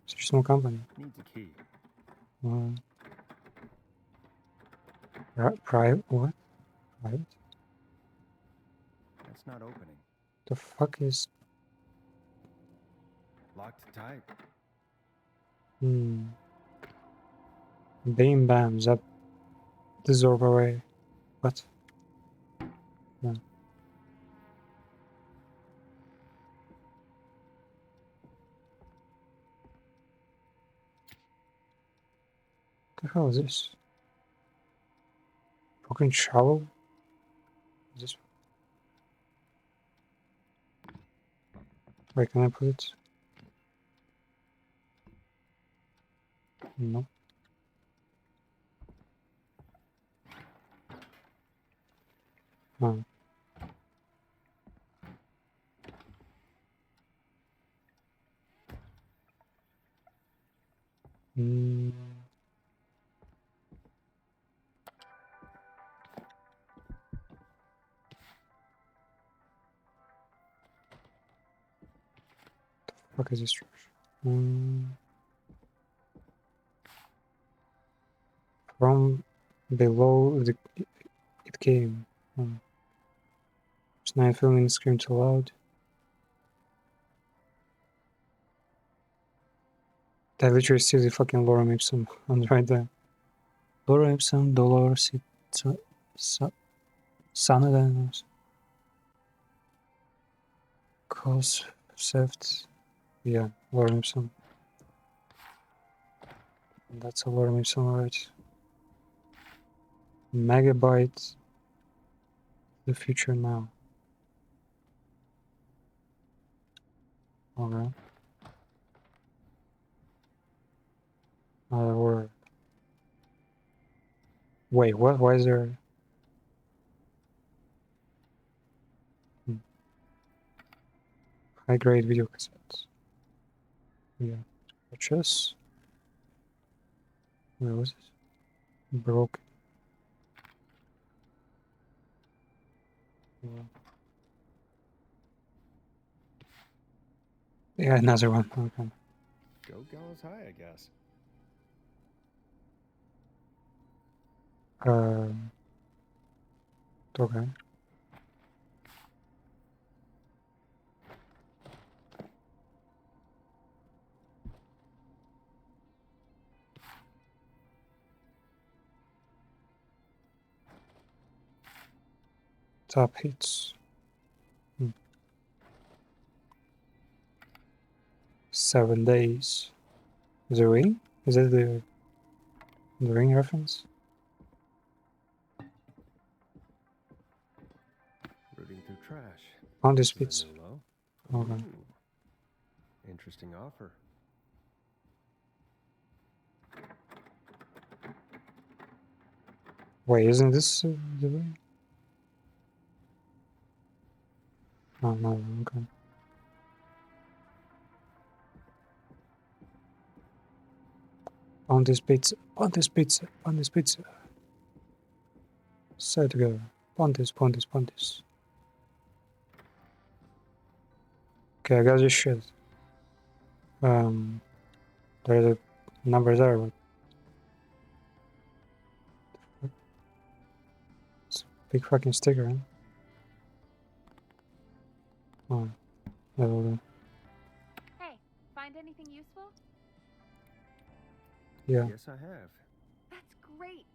Such a small company. Needs a key. Private? What? Private? That's not opening. The fuck is... Locked tight. Beam bam, zap. Dissolve away. What? No. What the hell is this? Fucking shovel? Is this... Where can I put it? No. Oh. The fuck is this trash? From below it came. Snide filming screamed too loud. I literally see the fucking Lorem Ipsum on right there. Lorem Ipsum, Dolor, Sanadan, Concept. Yeah, Lorem Ipsum. That's a Lorem Ipsum, right? Megabyte. The future now. Okay. Another word. Wait, what? Why is there? High grade video cassettes. Yeah. Purchase. Where was it? Broken. Yeah, another one. Okay. Go Gallows High, I guess. Okay. Top hits. 7 days. The Ring? Is that the Ring reference? Rooting through trash. On this Is pizza. that low? Okay. Ooh. Interesting offer. Wait, isn't this the Ring? Oh, no, okay. On this pizza, on this pizza, on this pizza. Say it together. Pontis, Pontis, Pontis. Okay, I got this shit. There's a number there, but it's a big fucking sticker, huh? Oh, that'll do. Hey, find anything useful? Yeah. Yes, I have. That's great.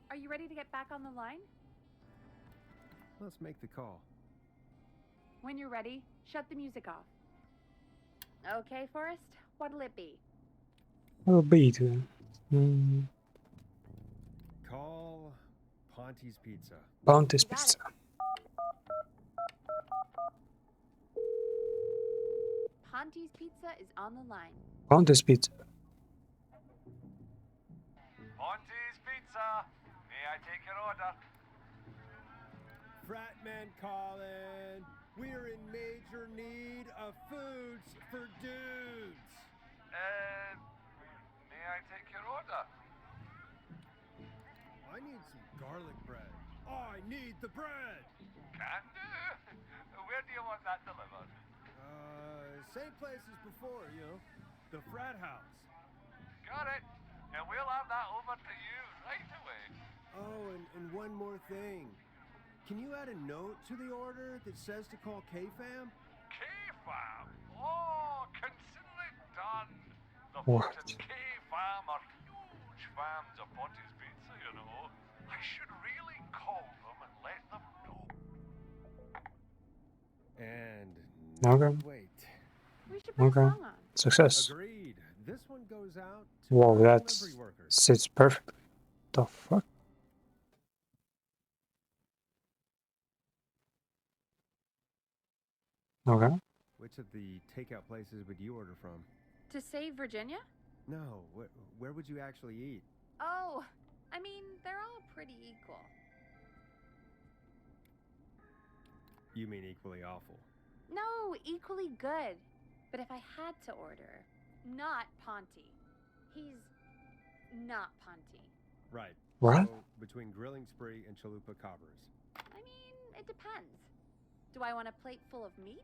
Are you ready to get back on the line? Let's make the call. When you're ready, shut the music off. Okay, Forrest, what'll it be? What'll be to Call Ponti's Pizza. Pontis You got Pizza. Ponti's Pizza is on the line. Pontis Pizza. Monty's Pizza. May I take your order? Fratman calling. We're in major need of foods for dudes. May I take your order? I need some garlic bread. I need the bread. Can do. Where do you want that delivered? Same place as before, you know, the frat house. Got it. And we'll have that over to you right away. Oh, and one more thing. Can you add a note to the order that says to call K-Fam? K-Fam? Oh, consider it done. The What? folks at K-Fam are huge fans of Ponty's Pizza, you know. I should really call them and let them know. And Okay. wait. We should put Okay. a song on. Success. Agreed. This one goes out to Wow, all that delivery workers. sits perfectly. The fuck? Okay. Which of the takeout places would you order from? To save Virginia? No, where would you actually eat? Oh, I mean, they're all pretty equal. You mean equally awful? No, equally good. But if I had to order, not Ponty. He's not Ponty. Right. What? So, between Grilling Spree and Chalupa Cobbers. I mean, it depends. Do I want a plate full of meat?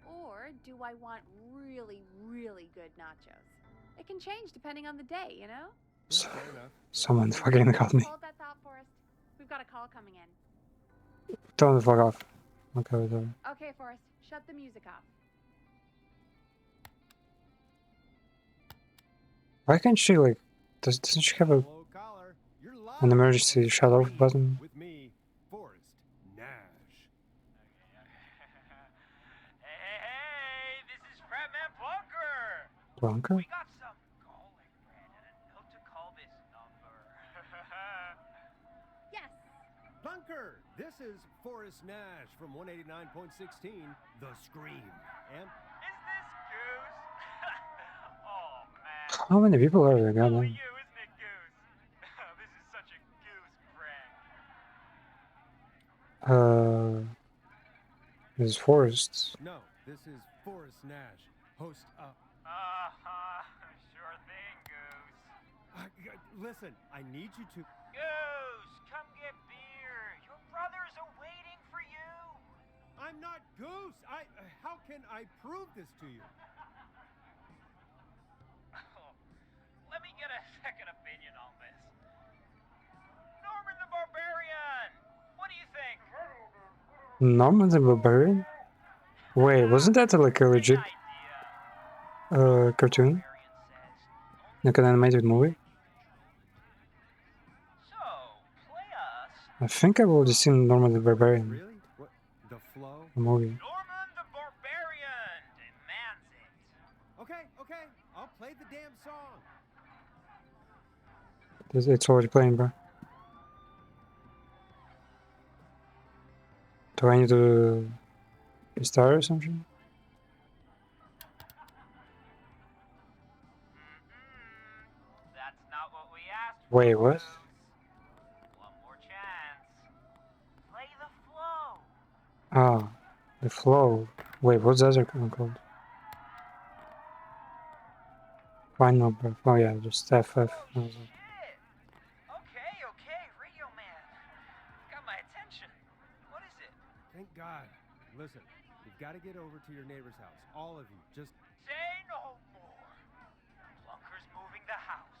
Or do I want really, really good nachos? It can change depending on the day, you know? Fair enough. Someone fucking got me. Hold that thought, Forrest. We've got a call coming in. Tell me to fuck off. Okay, whatever. Okay, Forrest, shut the music off. Why can't she, like, doesn't she have a Hello, caller. You're live an on emergency the shut off Scream button? with me, Forrest Nash. Hey, this is Fratman Plunker. Blanca? We got some garlic bread and a note to call this number. Yes. Plunker, this is Forrest Nash from 189.16, The Scream. And Is this Goose? Oh, man. How many people are there? Only Goddamn. you, isn't it, Goose? This is such a Goose prank. This is Forrest. no, this is Forrest Nash, host of... Sure thing, Goose. listen, I need you to... Goose, come get beer. Your brothers are waiting for you. I'm not Goose. How can I prove this to you? Let me get a second opinion on this. Norman the Barbarian! What do you think? Norman the Barbarian? Wait, wasn't that like a legit cartoon? Like an animated movie? So, play us. I think I've already seen Norman the Barbarian, Really? What? The flow? the movie. Norman the Barbarian demands it. Okay. I'll play the damn song. It's already playing, bro. Do I need to restart or something? That's not what we asked for. Wait, what? One more chance. Play the flow. Ah, the flow. Wait, what's the other one called? Final breath. Oh yeah, just FF. Oh, shit. Okay, Radio Man. Got my attention. What is it? Thank God. Listen, you've got to get over to your neighbor's house. All of you. Just... Say no more. Plunker's moving the house.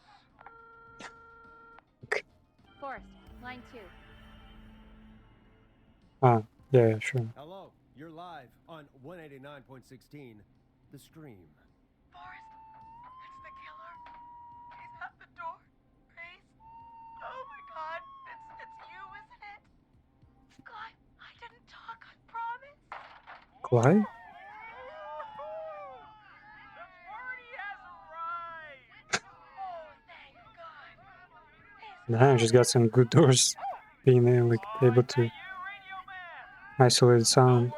Forrest, line 2. Ah, yeah, sure. Hello. You're live on 189.16, The Scream. Forrest, it's the killer. He's at the door. Please. Oh my God, it's you, isn't it? God, I didn't talk. I promise. Clyde? The party has arrived. Oh, thank God. Damn, just got some good doors. Being like able to You, Radio Man. isolate the sound. Don't worry.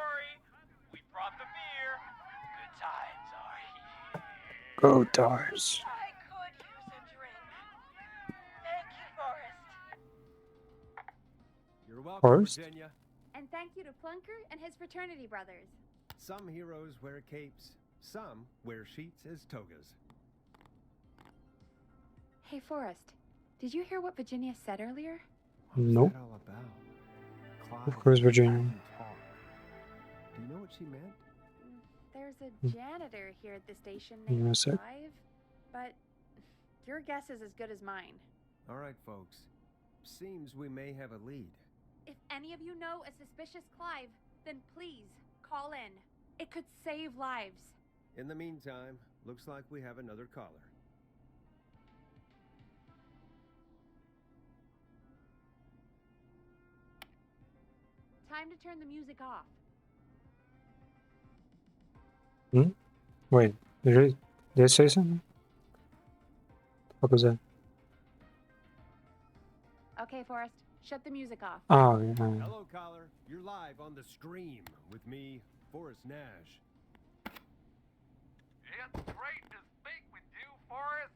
We brought the beer. Good times are here. Go doors. I could use a drink. Thank you, Forrest. You're welcome, Forrest? Virginia. And thank you to Plunker and his fraternity brothers. Some heroes wear capes. Some wear sheets as togas. Hey, Forrest, did you hear what Virginia said earlier? Nope. What's that all about? Of course, Virginia. Clive talk. Do you know what she meant? There's a Hmm. janitor here at the station Give me a named sec. Clive, but your guess is as good as mine. All right, folks. Seems we may have a lead. If any of you know a suspicious Clive, then please call in. It could save lives. In the meantime, looks like we have another caller. Time to turn the music off. Wait, did I say something? What was that? Okay, Forrest, shut the music off. Oh, yeah. Hello, caller. You're live on The Scream with me, Forrest Nash. It's great to speak with you, Forrest.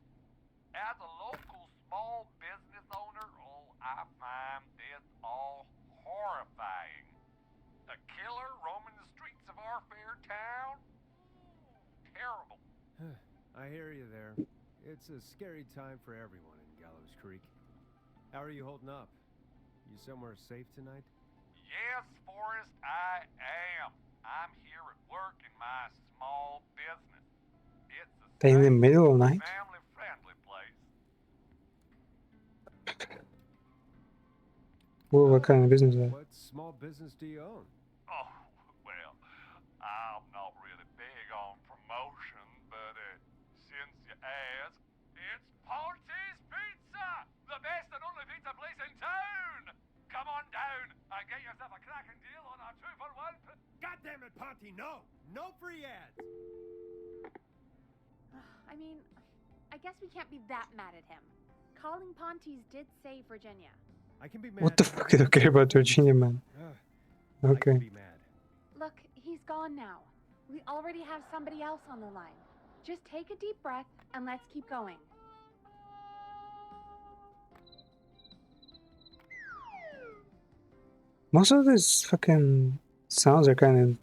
As a local small business owner, I find this all horrifying. A killer roaming the streets of our fair town? Terrible. I hear you there. It's a scary time for everyone in Gallows Creek. How are you holding up? You somewhere safe tonight? Yes, Forrest, I am. I'm here at work in my small business. It's a In the safe, middle of the night? family-friendly place. What kind of business is that? What small business do you own? Oh, well, I'm not really big on promotion, but since you ask, it's Ponty's Pizza! The best and only pizza place in town! Come on down and get yourself a cracking deal on a 2-for-1. God damn it, Ponty, no! No free ads! I mean, I guess we can't be that mad at him. Calling Ponty's did save Virginia. I can be mad. What the fuck? I don't care about Virginia, man. I can Okay. be mad. Look, he's gone now. We already have somebody else on the line. Just take a deep breath and let's keep going. Most of these fucking sounds are kind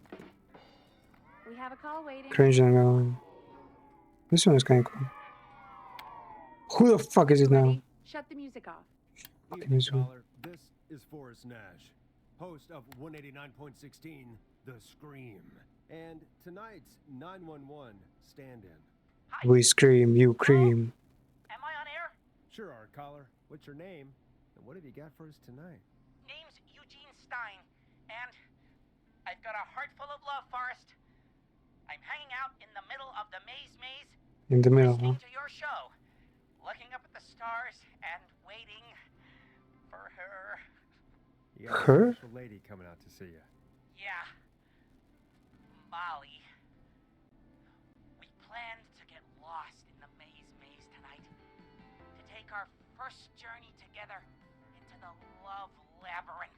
We have a call waiting. of cringe and annoying. This one is kind of cool. Who the fuck is it now? Ready? Shut the music off. Fucking Evening, music. caller. This is Forrest Nash, host of 189.16, The Scream. And tonight's 911 stand-in. We scream, you cream. Am I on air? Sure are, caller. What's your name? And what have you got for us tonight? Name's Eugene Stein, and I've got a heart full of love, Forrest. I'm hanging out in the middle of the maze, In the middle, huh? listening to your show, looking up at the stars and waiting for her. You got Her? a special lady coming out to see you. Yeah, Molly. We planned to get lost in the maze tonight, to take our first journey together into the love labyrinth.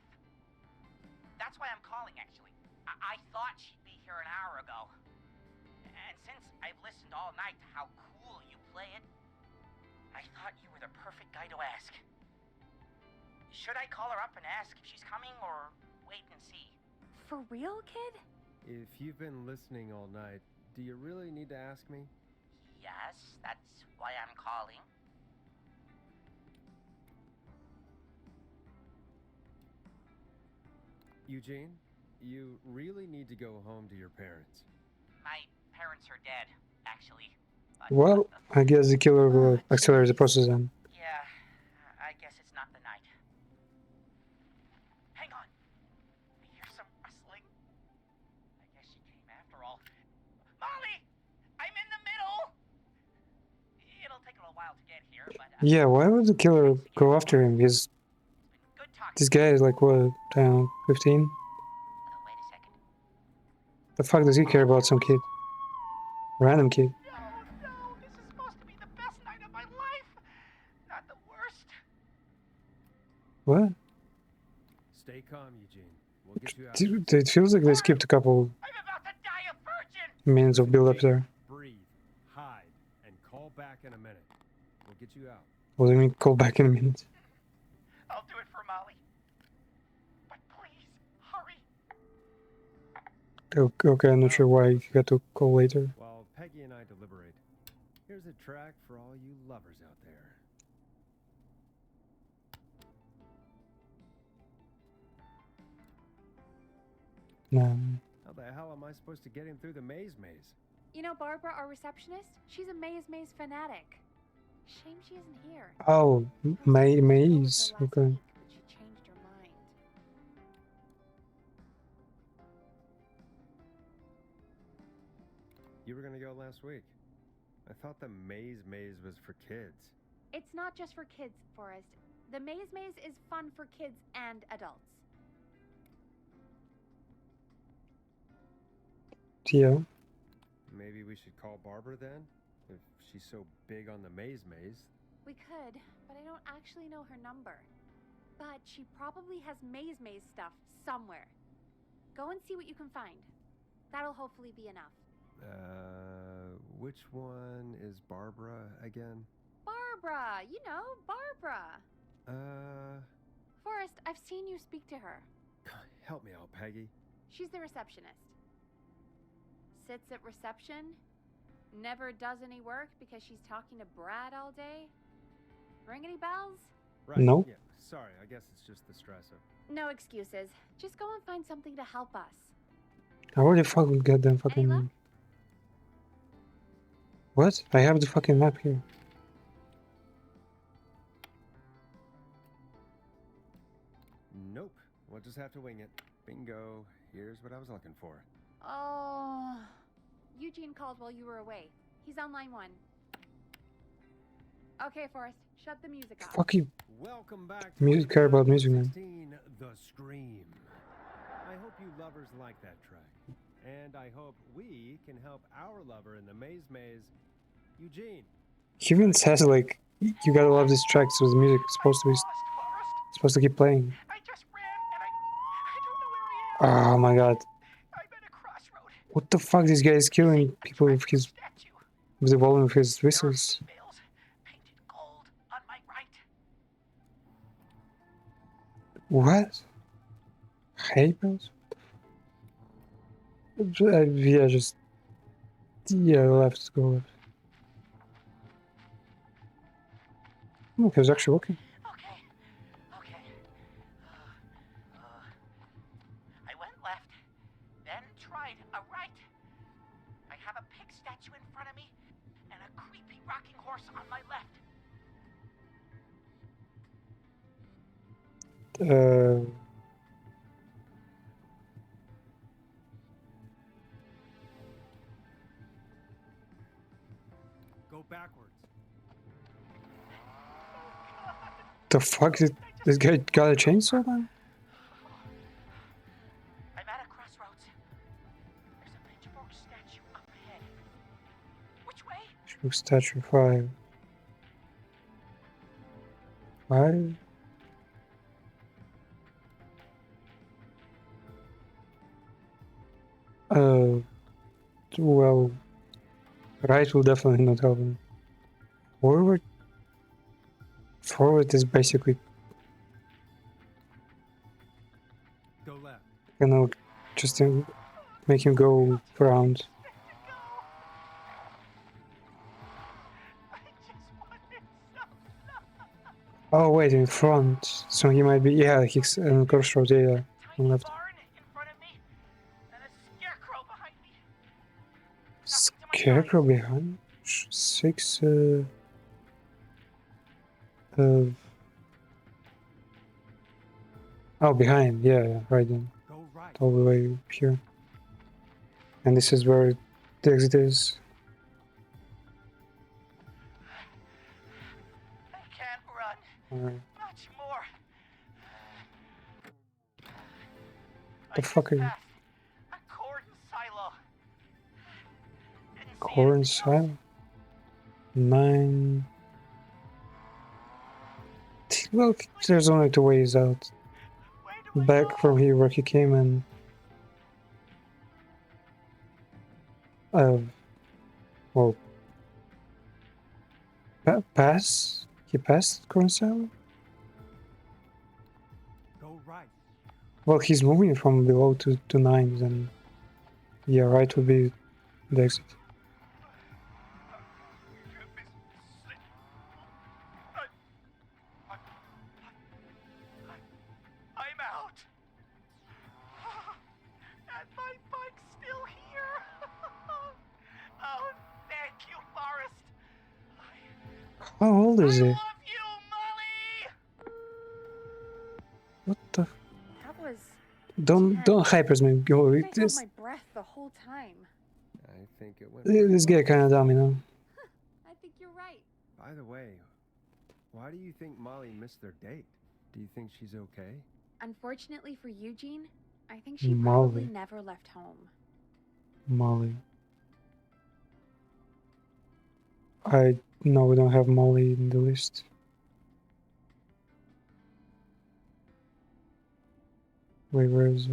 That's why I'm calling, actually. I thought she'd be here an hour ago. And since I've listened all night to how cool you play it, I thought you were the perfect guy to ask. Should I call her up and ask if she's coming, or wait and see? For real, kid? If you've been listening all night, do you really need to ask me? Yes, that's why I'm calling. Eugene, you really need to go home to your parents. My parents are dead, actually. But, Well, I guess the killer will accelerate the process then. yeah, I guess it's not the night. Hang on. I hear some rustling. I guess she came after all. Molly! I'm in the middle! It'll take a little while to get here, but... Yeah, why would the killer go after him? He's... good talking. This guy is like, what, 15? Wait a second. The fuck does he care about some kid? Random kid. No, this is supposed to be the best night of my life! Not the worst. What? Stay calm, Eugene. We'll get you out. Dude, it feels like they skipped a couple I'm about to die a virgin! minutes of build-up there. Breathe, hide, and call back in a minute. We'll get you out. What do you mean, call back in a minute? I'll do it for Molly. But please, hurry. Okay, I'm not sure why you got to call later. While Peggy and I deliberate, here's a track for all you lovers out there. No. How the hell am I supposed to get him through the maze? You know Barbara, our receptionist? She's a maze fanatic. Shame she isn't here. Oh, maze. Her Okay. last week, but she changed her mind. You were gonna go last week. I thought the maze was for kids. It's not just for kids, Forrest. The maze is fun for kids and adults. Yeah. Maybe we should call Barbara then? If she's so big on the maze. We could, but I don't actually know her number. But she probably has maze stuff somewhere. Go and see what you can find. That'll hopefully be enough. Which one is Barbara again? Barbara! You know, Barbara! Forrest, I've seen you speak to her. Help me out, Peggy. She's the receptionist. Sits at reception, never does any work because she's talking to Brad all day. Ring any bells? Right. Nope. Yeah, sorry, I guess it's just the stress of... No excuses. Just go and find something to help us. I already fucking got them Any fucking... luck? What? I have the fucking map here. Nope. We'll just have to wing it. Bingo. Here's what I was looking for. Oh, Eugene called while you were away. He's on line 1. Okay, Forrest, shut the music off. Fuck you. Welcome back to Music care about music, man. 16, The Scream. I hope you lovers like that track. And I hope we can help our lover in the maze, Eugene. He even says like, you gotta love this track, so the music is supposed to keep playing. I just ran and I don't know where I am. Oh my god. I'm at a crossroad. What the fuck, this guy is killing people with the volume of his whistles. Bales painted gold on my right. What? Hay bales? Yeah, just... Yeah, left, go left. Oh, he was actually walking. Okay. I went left, then tried a right. I have a pig statue in front of me and a creepy rocking horse on my left. Go backwards. The fuck, did this guy got a chainsaw man? I'm at a crossroads. There's a pitchfork statue up ahead. Which way? Statue 5. 5? Well, right will definitely not help him. Forward is basically Go left. gonna just make him go around. Oh wait, in front. So he might be, yeah, he's in crossroads, yeah, on left. Scarecrow behind? 6, oh, behind, yeah, right then. Go right. All the way here. And this is where the exit is. I can't run. Alright. Much more. The fuck are you? A corn silo. Corn silo? 9. Well, there's only 2 ways out. Back from here where he came and... well... pass? He passed corn silo? Go right. Well, he's moving from below to 9, then... Yeah, right would be the exit. I'm out. And my bike's still here. Oh, thank you, Forrest. How old is he? I love you, Molly. What the? That was... Don't hypers me. Go. I held my breath the whole time. I think it went. This guy kind of dumb, you know. I think you're right. By the way, why do you think Molly missed their date? Do you think she's okay? Unfortunately for Eugene, I think she Molly. probably never left home. Molly. No, we don't have Molly in the list. Wait, where's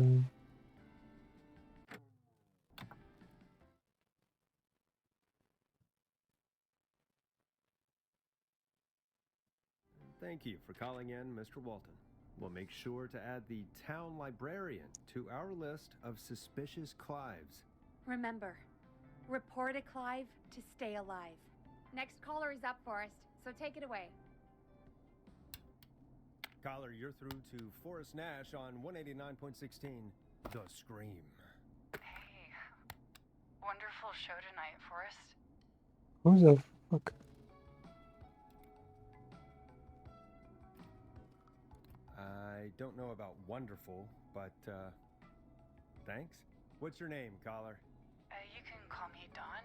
Thank you for calling in, Mr. Walton. We'll make sure to add the town librarian to our list of suspicious Clives. Remember, report a Clive to stay alive. Next caller is up, Forrest, so take it away. Caller, you're through to Forrest Nash on 189.16, The Scream. Hey, wonderful show tonight, Forrest. who the fuck? I don't know about wonderful, but, thanks. What's your name, caller? You can call me Dawn.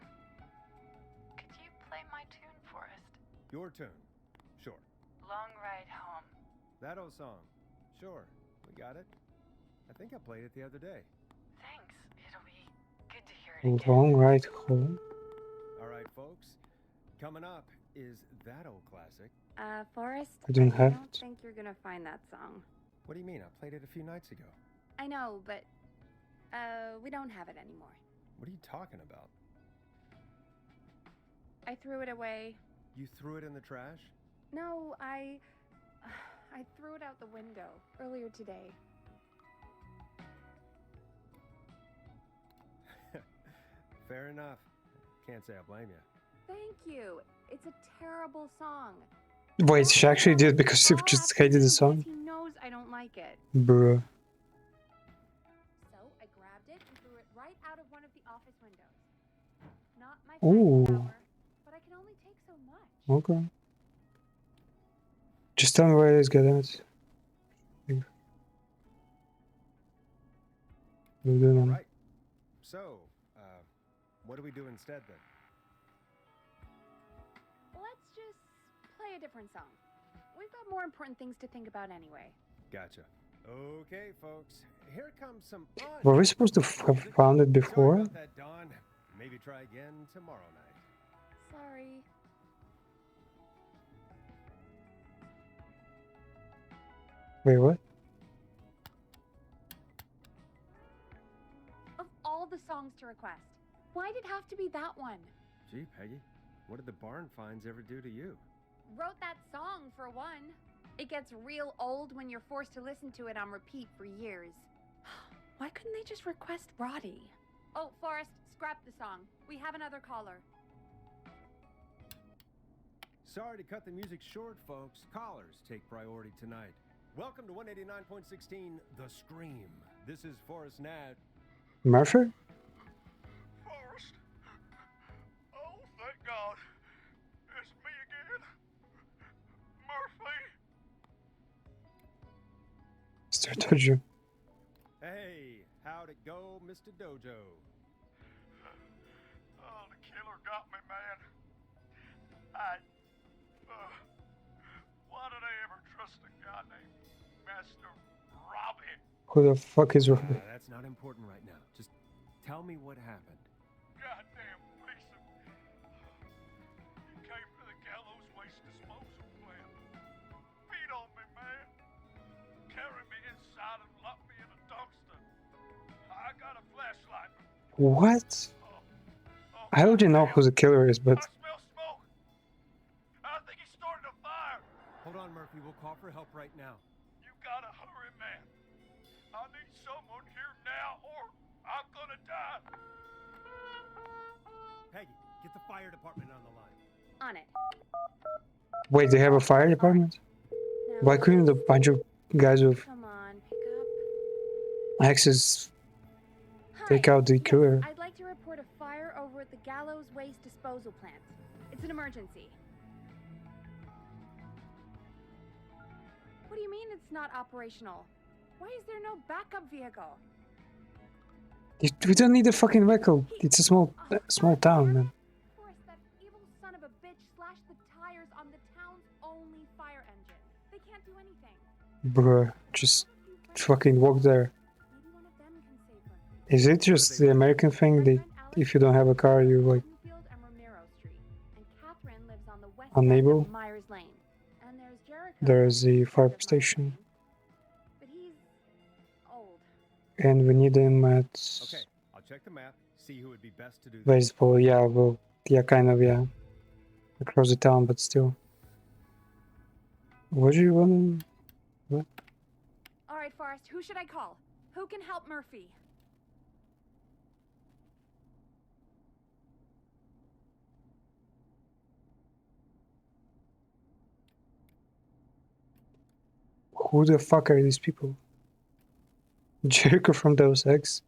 Could you play my tune, Forrest? Your tune. Sure. Long Ride Home. That old song. Sure. We got it. I think I played it the other day. Thanks. It'll be good to hear it again. Long Ride Home. All right, folks. Coming up is that old classic. Forrest, I don't have don't it. think you're gonna find that song. What do you mean? I played it a few nights ago. I know, but we don't have it anymore. What are you talking about? I threw it away. You threw it in the trash? No, I threw it out the window earlier today. Fair enough. Can't say I blame you. Thank you. It's a terrible song. Wait, she actually did because she just hated the song? He knows I don't like it. Bruh. So I grabbed it and threw it right out of one of the office windows. Not my Ooh. finest hour, but I can only take so much. Okay. Just tell me where it is, goddammit. All right. So, what do we do instead then? Let's just play a different song. We've got more important things to think about anyway. Gotcha. Okay, folks. Here comes some fun. Were we supposed to have found it before? Sorry about that, Dawn. Maybe try again tomorrow night. Sorry. Wait, what? Of all the songs to request, why'd it have to be that one? Gee, Peggy, what did the barn finds ever do to you? Wrote that song for one. It gets real old when you're forced to listen to it on repeat for years. Why couldn't they just request Roddy? Oh, Forrest, scrap the song. We have another caller. Sorry to cut the music short, folks. Callers take priority tonight. Welcome to 189.16, The Scream. This is Forrest Nash. Murphy? Forrest. Oh, thank God. It's me again. Murphy. Mr. Dojo. Hey, how'd it go, Mr. Dojo? Oh, the killer got me, man. Why did I ever trust a guy named Master Robbie? Who the fuck is Robbie? That's not important right now. Just tell me what happened. Goddamn piece of... He came to the gallows waste disposal plant. Beat on me, man. Carried me inside and locked me in a dumpster. I got a flashlight. What? I already know who the killer is, but... I smell smoke. I think he started a fire. Hold on, Murphy. We'll call for help right now. You gotta hurry, man. I need someone here now or I'm gonna die. Peggy, get the fire department on the line. On it. Wait, they have a fire department? Why couldn't a bunch of guys with Come on, pick axes up. take out the killer? I'd like to report a fire over at the Gallows Waste Disposal Plant. It's an emergency. What do you mean it's not operational? Why is there no backup vehicle? We don't need a fucking vehicle. It's a small town, man. Forrest, that evil son of a bitch slashed the tires on the town's only fire engine. They can't do anything. Bruh, just fucking walk there. Maybe one of them can save her. Is it just the American thing that if you don't have a car, you like Field and Romero Street. And Catherine lives on the west unable? side of Myers Lane. And there's Jericho. There's the on fire the east side of Myers station, Lane. But he's old. and we need him at Okay, I'll check the map, see who would be best to do this. baseball. Yeah, well, yeah, kind of, yeah, across the town, but still. What do you want? What? All right, Forrest, who should I call? Who can help Murphy? Who the fuck are these people? Jericho from Deus Ex.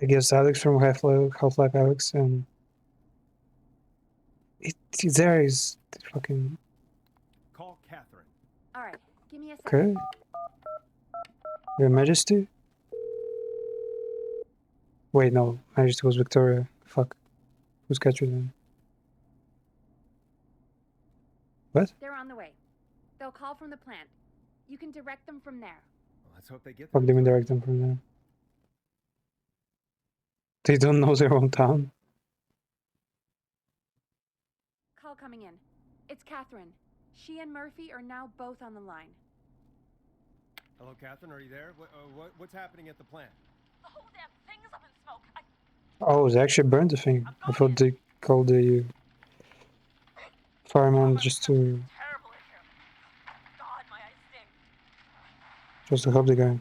I guess Alex from Half-Life Alex, and there is fucking Call Catherine. All right, give me a second. okay. Your Majesty? Wait, no. Majesty was Victoria. Fuck. Who's Catherine then? What? They're on the way. They'll call from the plant. You can direct them from there. Well, let's hope they get Fuck there. them and direct them from there. They don't know their own town. Call coming in. It's Catherine. She and Murphy are now both on the line. Hello, Catherine. Are you there? What's happening at the plant? The whole damn thing is up in smoke. Oh, they actually burned the thing. I thought they called the fireman just to Terrible in here. God, my eyes sting. just to help the guy.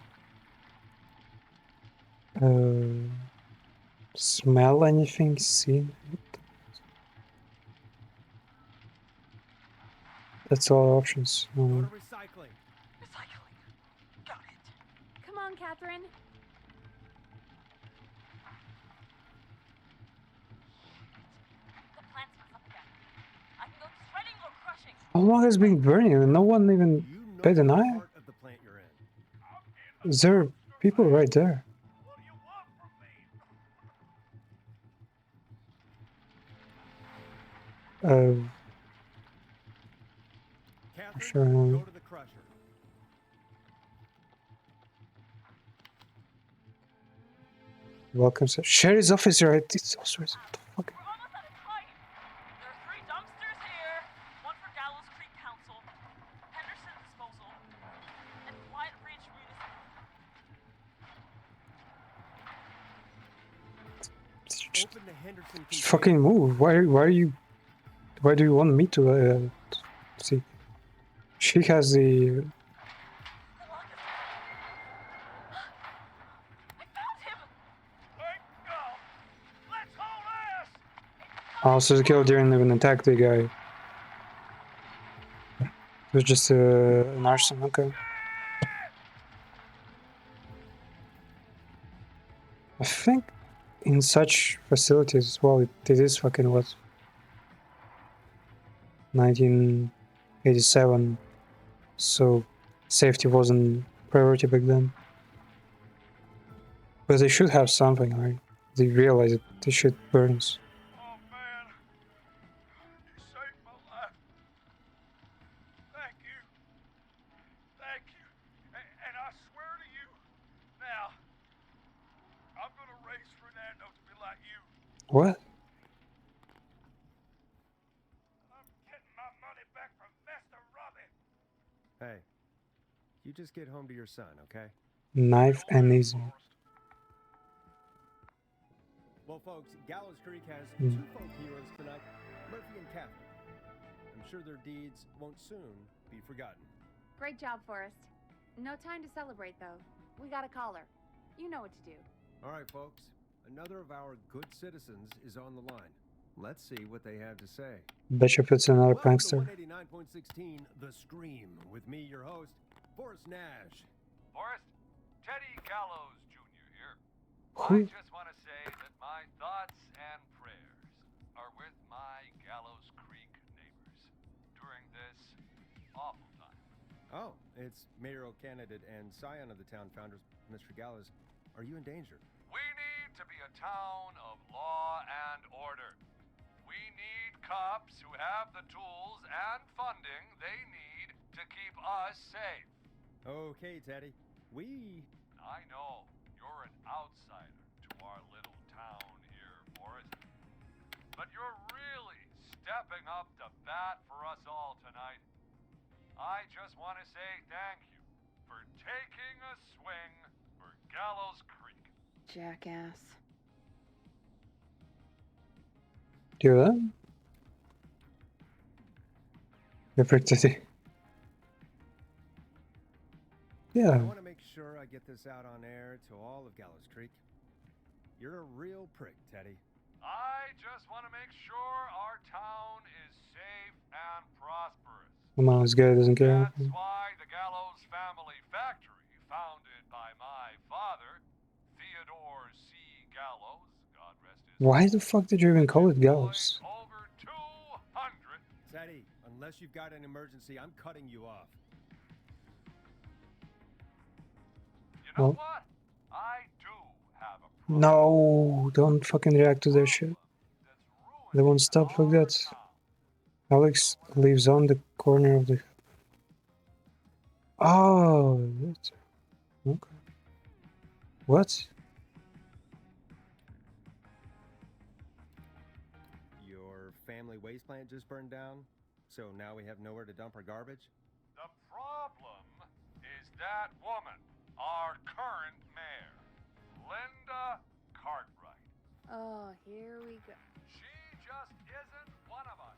Smell anything? See? That's all options. Go to recycling. Recycling. Got it. Come on, Catherine. The plant's up again. I can go shredding or crushing. How long has it been burning and no one even paid an eye? Part of the plant you're in. There are people right there. Catherine, Sure. go to the crusher. Welcome, sir. Sheriff's office, right? It's also what the fuck? We're almost out of time. There are 3 dumpsters here. One for Gallows Creek Council, Henderson Disposal, and Quiet Ridge Municipal. Open the Henderson. Just fucking move. Why do you want me to see? She has the also the killer didn't even attack the guy. It was just an arson, okay. I think in such facilities as well, it is fucking what? 1987, so safety wasn't priority back then. But they should have something, right? They realize that this shit burns. Oh man, you saved my life. Thank you. Thank you. And I swear to you, now, I'm gonna raise Fernando to be like you. What? I'm getting my money back from Mr. Robbie. Hey, you just get home to your son, okay? Knife and easy. Well, folks, Gallows Creek has 2 folk heroes tonight, Murphy and Catherine. I'm sure their deeds won't soon be forgotten. Great job, Forrest. No time to celebrate, though. We got a caller. You know what to do. All right, folks, another of our good citizens is on the line. Let's see what they have to say. Bet you if it's another Welcome prankster. to 189.16, The Scream, with me, your host, Forrest Nash. Forrest, Teddy Gallows Jr. here. Who? I just want to say that my thoughts and prayers are with my Gallows Creek neighbors during this awful time. Oh, it's mayoral candidate and scion of the town founders, Mr. Gallows. Are you in danger? We need to be a town of law and order. We need cops who have the tools and funding they need to keep us safe. Okay, Teddy. I know you're an outsider to our little town here, Forrest. But you're really stepping up to bat for us all tonight. I just want to say thank you for taking a swing for Gallows Creek. Jackass. Do you hear that? You're pretty. Yeah. I want to make sure I get this out on air to all of Gallows Creek. You're a real prick, Teddy. I just want to make sure our town is safe and prosperous. Come on, this guy doesn't care. That's why the Gallows Family Factory, founded by my father, Theodore C. Gallows, God rest his soul, Why the fuck did you even call it Gallows? over 200. Teddy, unless you've got an emergency, I'm cutting you off. You know Oh. what? I do have a No, don't fucking react to their shit. They won't stop like that. Alex lives on the corner of the... Oh, that's... Okay. What? Your family waste plant just burned down, so now we have nowhere to dump our garbage? The problem is that woman, our current mayor, Linda Cartwright. Oh, here we go. She just isn't one of us.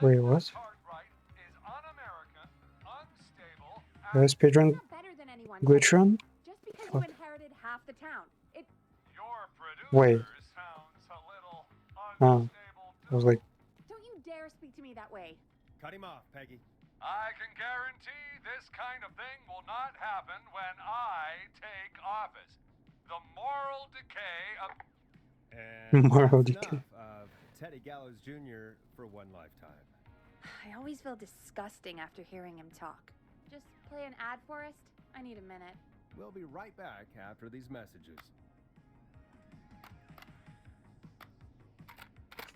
Wait, Linda what? Cartwright is un-American, unstable, Can I speedrun You're better than anyone, glitch Teddy. run? Just because Fuck. you inherited half the town. Your producer Wait. sounds a little Oh, unstable I was like, Don't you dare speak to me that way. Cut him off, Peggy. I can guarantee this kind of thing will not happen when I take office. The moral decay of... And Moral that's decay. enough of Teddy Gallows Jr. for one lifetime. I always feel disgusting after hearing him talk. Just play an ad, Forrest? I need a minute. We'll be right back after these messages.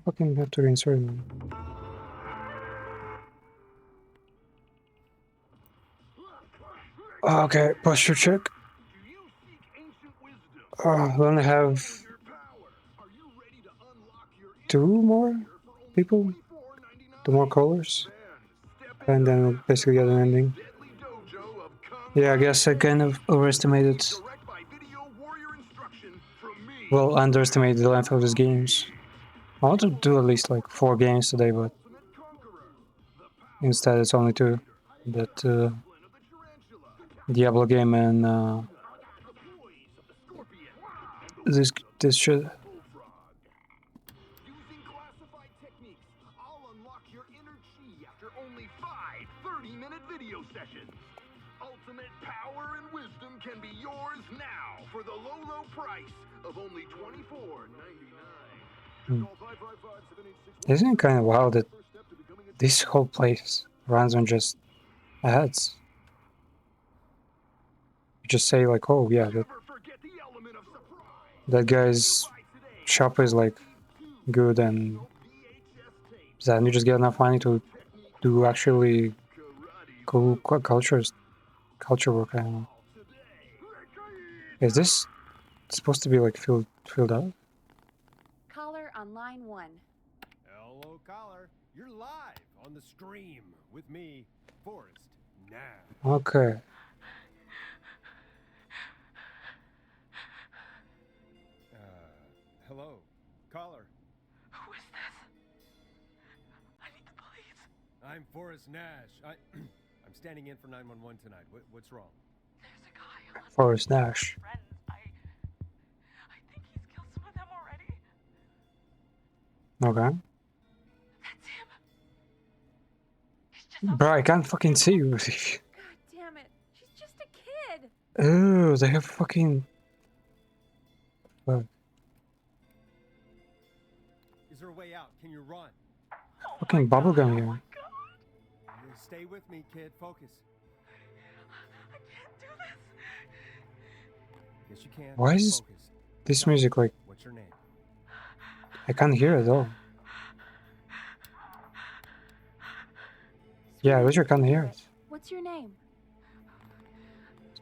fucking have to reinsert him. Okay, posture check. We only have 2 more people, 2 more callers, and then we'll basically get an ending. Yeah, I guess I kind of overestimated, well, underestimated the length of these games. I want to do at least like 4 games today, but instead it's only 2. That Diablo game and this shit. Using classified techniques, I'll unlock your inner chi after only 5 30-minute video sessions. Ultimate power and wisdom can be yours now for the low, low price of only $24.99. Isn't it kind of wild that this whole place runs on just ads? You just say like, oh yeah, that guy's shop is like good, and then you just get enough money to do actually cool culture work. I don't know. Is this supposed to be like filled out? Caller on line 1. Hello, caller. You're live on the stream with me, Forrest Nash. Okay. Hello, caller. Who is this? I need the police. I'm Forrest Nash. I'm standing in for 911 tonight. What's wrong? There's a guy on Forrest Nash. friends. I think he's killed some of them already. Okay. That's him. He's just Bro, I can't fucking see you. God damn it. She's just a kid. Oh, they have fucking... Fuck. Is there a way out? Can you run? Fucking bubblegum here. Stay with me, kid. Focus. I can't do this. Yes, you can. Why is Focus. this Tell me, music like... what's your name? I can't hear it at all. Yeah, I wish I can't hear it. What's your name?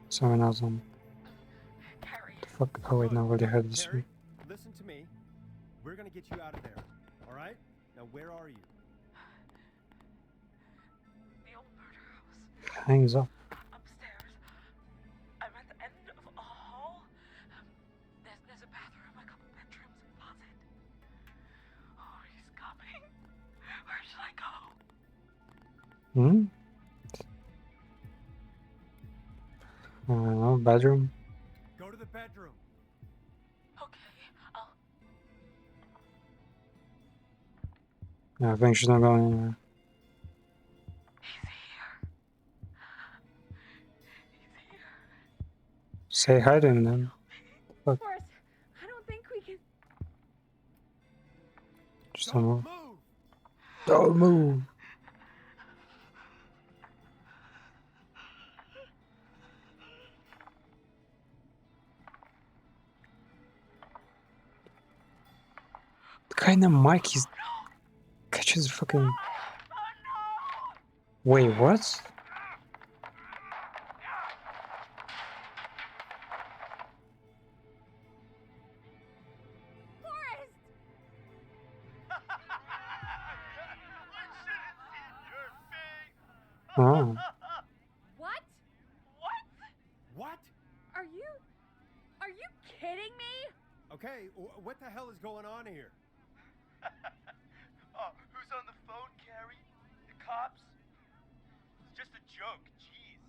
Someone else on... The fuck? Oh wait, no, I already heard this one. Carrie, listen to me. We're gonna get you out of there. All right? Now, where are you? The old murder house. Hangs up. Upstairs. I'm at the end of a hall. There's a bathroom, a couple bedrooms, a closet. Oh, he's coming. Where should I go? Hmm? I don't know, bedroom? Go to the bedroom. Okay, I'll... Yeah, I think she's not going anywhere. Say hi to him then. Fuck. Forrest, I don't think we can... Just don't move. Don't move! The guy in the mic, he's catches fucking. Wait, what? Oh. What? What? Are you kidding me? Okay, what the hell is going on here? Who's on the phone, Carrie? The cops? It's just a joke, jeez.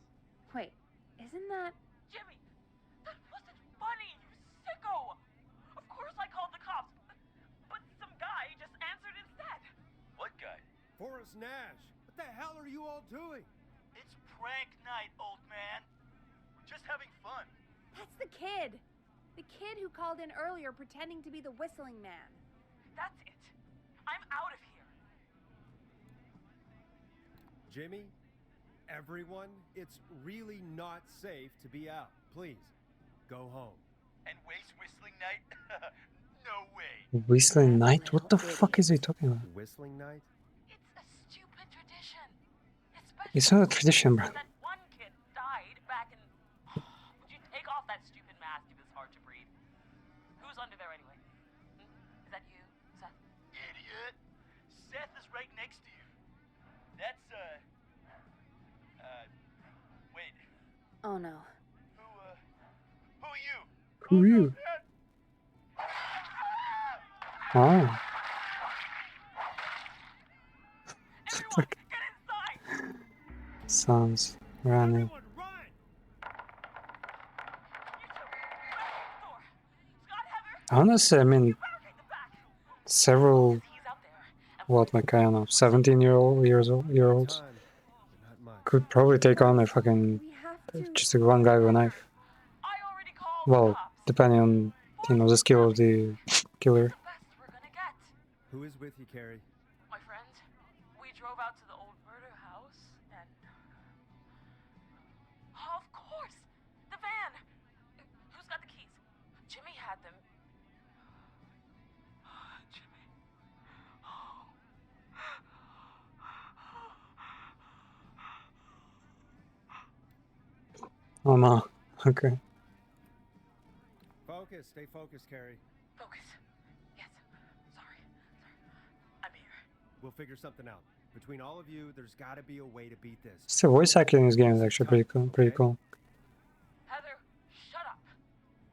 Wait, isn't that... Jimmy, that wasn't funny, you sicko! Of course I called the cops, but some guy just answered instead. What guy? Forrest Nash. What the hell are you all doing? It's prank night, old man. We're just having fun. That's the kid! The kid who called in earlier pretending to be the whistling man. That's it. I'm out of here. Jimmy, everyone, it's really not safe to be out. Please, go home. And waste whistling night? No way. Whistling night? What the fuck is he talking about? Whistling night? It's a stupid tradition. It's not a tradition, bro. That one kid died back in... Would you take off that stupid mask if it's hard to breathe? Who's under there anyway? Is that you, Seth? Idiot. Seth is right next to you. That's, wait. Oh no. Who are you? Who are you? Oh. Sounds running. Honestly, I mean, several, what, like, I don't know, 17-year-olds could probably take on a fucking, just like one guy with a knife. Well, depending on, you know, the skill of the killer. Who is with you, Carrie? My friend. We drove out to the old murder house and... Oh, of course! The van! Who's got the keys? Jimmy had them. Jimmy. Oh no, okay. Focus, stay focused, Carrie. Focus. Yes. Sorry. I'm here. We'll figure something out. Between all of you, there's gotta be a way to beat this. So voice acting in this game is actually pretty cool. Pretty cool. Heather, shut up.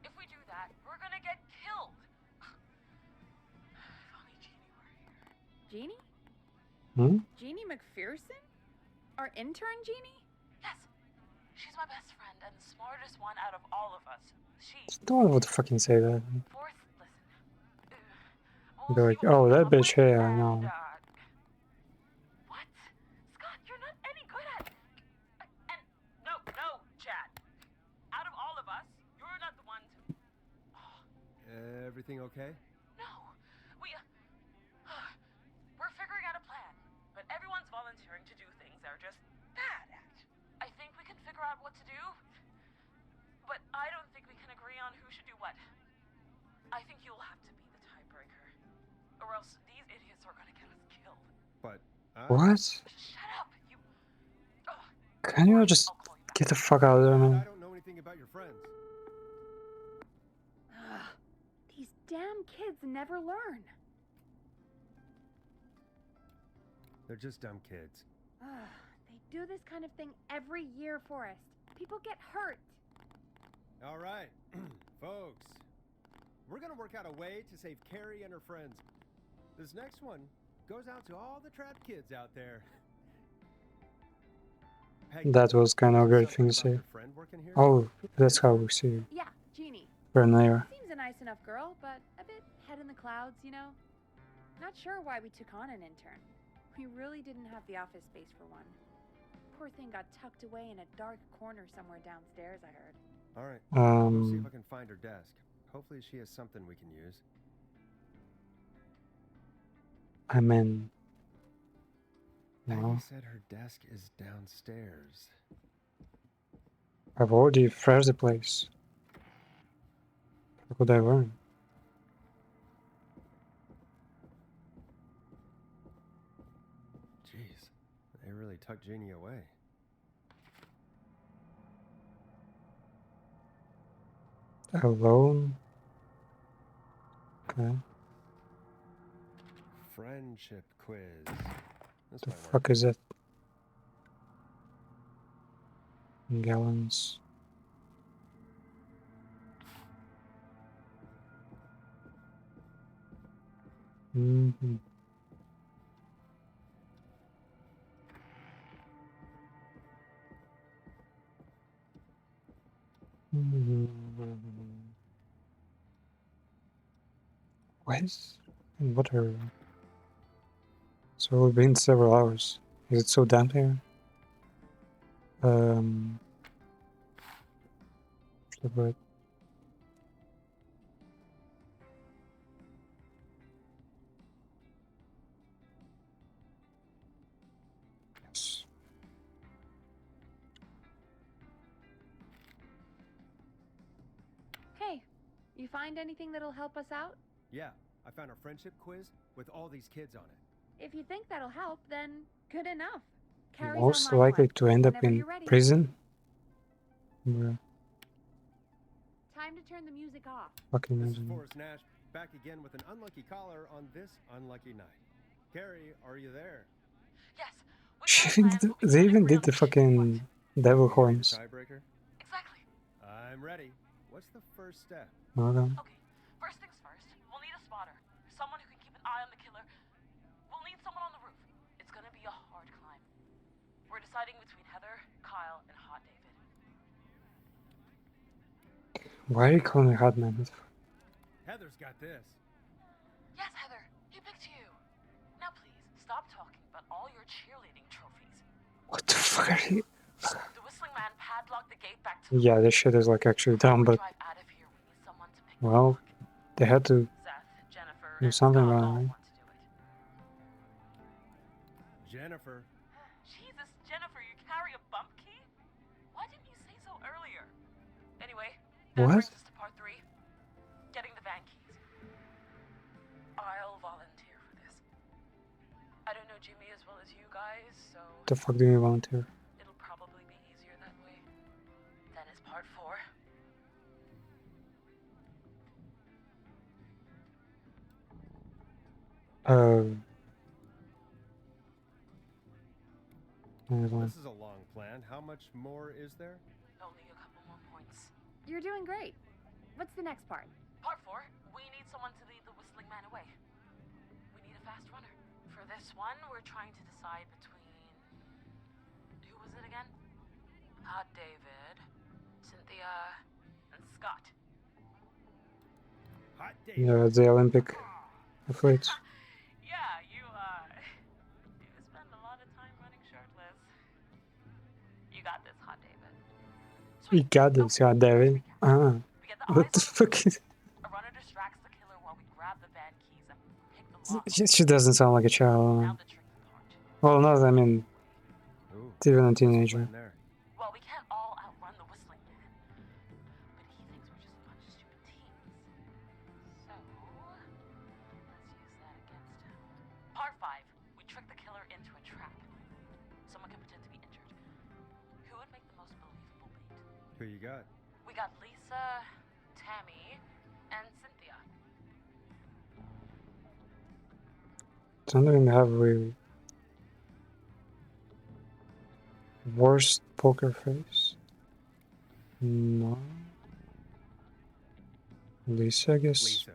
If we do that, we're gonna get killed. If only Jeannie were here. Jeannie? Hmm? Jeannie McPherson? Our intern Jeannie? Yes. She's my best friend and the smartest one out of all of us. Don't want to fucking say that. Fourth, Be like, oh, that bitch, hey, I know. What? Scott, you're not any good at... And no, Chad. Out of all of us, you're not the one to... Everything okay? No. We're figuring out a plan, but everyone's volunteering to do things they're just bad at. I think we can figure out what to do, but I don't think we can agree on who should do what. I think you'll have to be the tiebreaker, or else these idiots are gonna get us killed. But What? Shut up, you... Can you just get the fuck out of there, man? I don't know anything about your friends. These damn kids never learn. They're just dumb kids. They do this kind of thing every year, Forrest. People get hurt. All right, folks. We're gonna work out a way to save Carrie and her friends. This next one goes out to all the trapped kids out there. Peggy, That was kind of a great thing to say. Oh, that's how we see Yeah, Jeannie. Bernaire. Seems a nice enough girl, but a bit head in the clouds, you know? Not sure why we took on an intern. We really didn't have the office space for one. Poor thing got tucked away in a dark corner somewhere downstairs, I heard. All right. We'll see if I Um, can find her desk. Hopefully she has something we can use. I mean, Peggy no, said her desk is downstairs. I've already trashed the place. How could I learn? tuck Jeannie away? Alone? Okay. Friendship quiz. This The might work. fuck is that? Gallons. Mm-hmm. What? Water. So we've been several hours. Is it so damp here? But yes. Hey, you find anything that'll help us out? Yeah, I found a friendship quiz with all these kids on it. If you think that'll help, then good enough. Carrie's Most online likely one. to end up Whenever in you're ready. prison? Yeah, Time to turn the music off. fucking This is imagine. Forrest Nash, back again with an unlucky caller on this unlucky night. Carrie, are you there? Yes, She they even did the fucking devil Will you be the horns. tiebreaker? exactly. I'm ready. What's the first step? Okay. Okay, first things first, we'll need a spotter. Someone who can keep an eye on the killer. We'll need someone on the roof. It's gonna be a hard climb. We're deciding between Heather, Kyle, and Hot David. Why are you calling me hot man? Heather's got this. Yes, Heather, he picked you. Now please, stop talking about all your cheerleading trophies. What the fuck are you? The whistling man padlocked the gate back to Yeah, this shit is like actually dumb, but drive out of here. We need someone to pick well, they had to Seth, Jennifer, do and something Scott about all it. want to do it. Jennifer. Jesus, Jennifer, you carry a bump key? Why didn't you say so earlier? Anyway, that What? brings us to part 3. Getting the van keys. I'll volunteer for this. I don't know Jimmy as well as you guys, so What the fuck do you volunteer? it'll probably be easier that way. Then it's part 4. This is a long plan. How much more is there? Only a couple more points. You're doing great. What's the next part? Part 4, we need someone to lead the whistling man away. We need a fast runner. For this one, we're trying to decide between... Who was it again? Hot David, Cynthia, and Scott. Hot David. Yeah, the Olympic athletes. Yeah, you spend a lot of time running shirtless. You got this, Hot David. You got this, God David. What the fuck is... A runner distracts the killer while we grab the van keys and pick the lock. She doesn't sound like a child. Now the tricky part. Well, no, I mean, Ooh, even a what's the teenager. plan there? Well, we can't all outrun the whistling man. But he thinks we're just a bunch of stupid teens. So, let's use that against him. Part 5. We trick the killer into a trap. Someone can pretend to be injured. Who would make the most believable bait? Who you got? We got Lisa, Tammy, and Cynthia. Don't even have really worst poker face. No. Lisa, I guess. Lisa.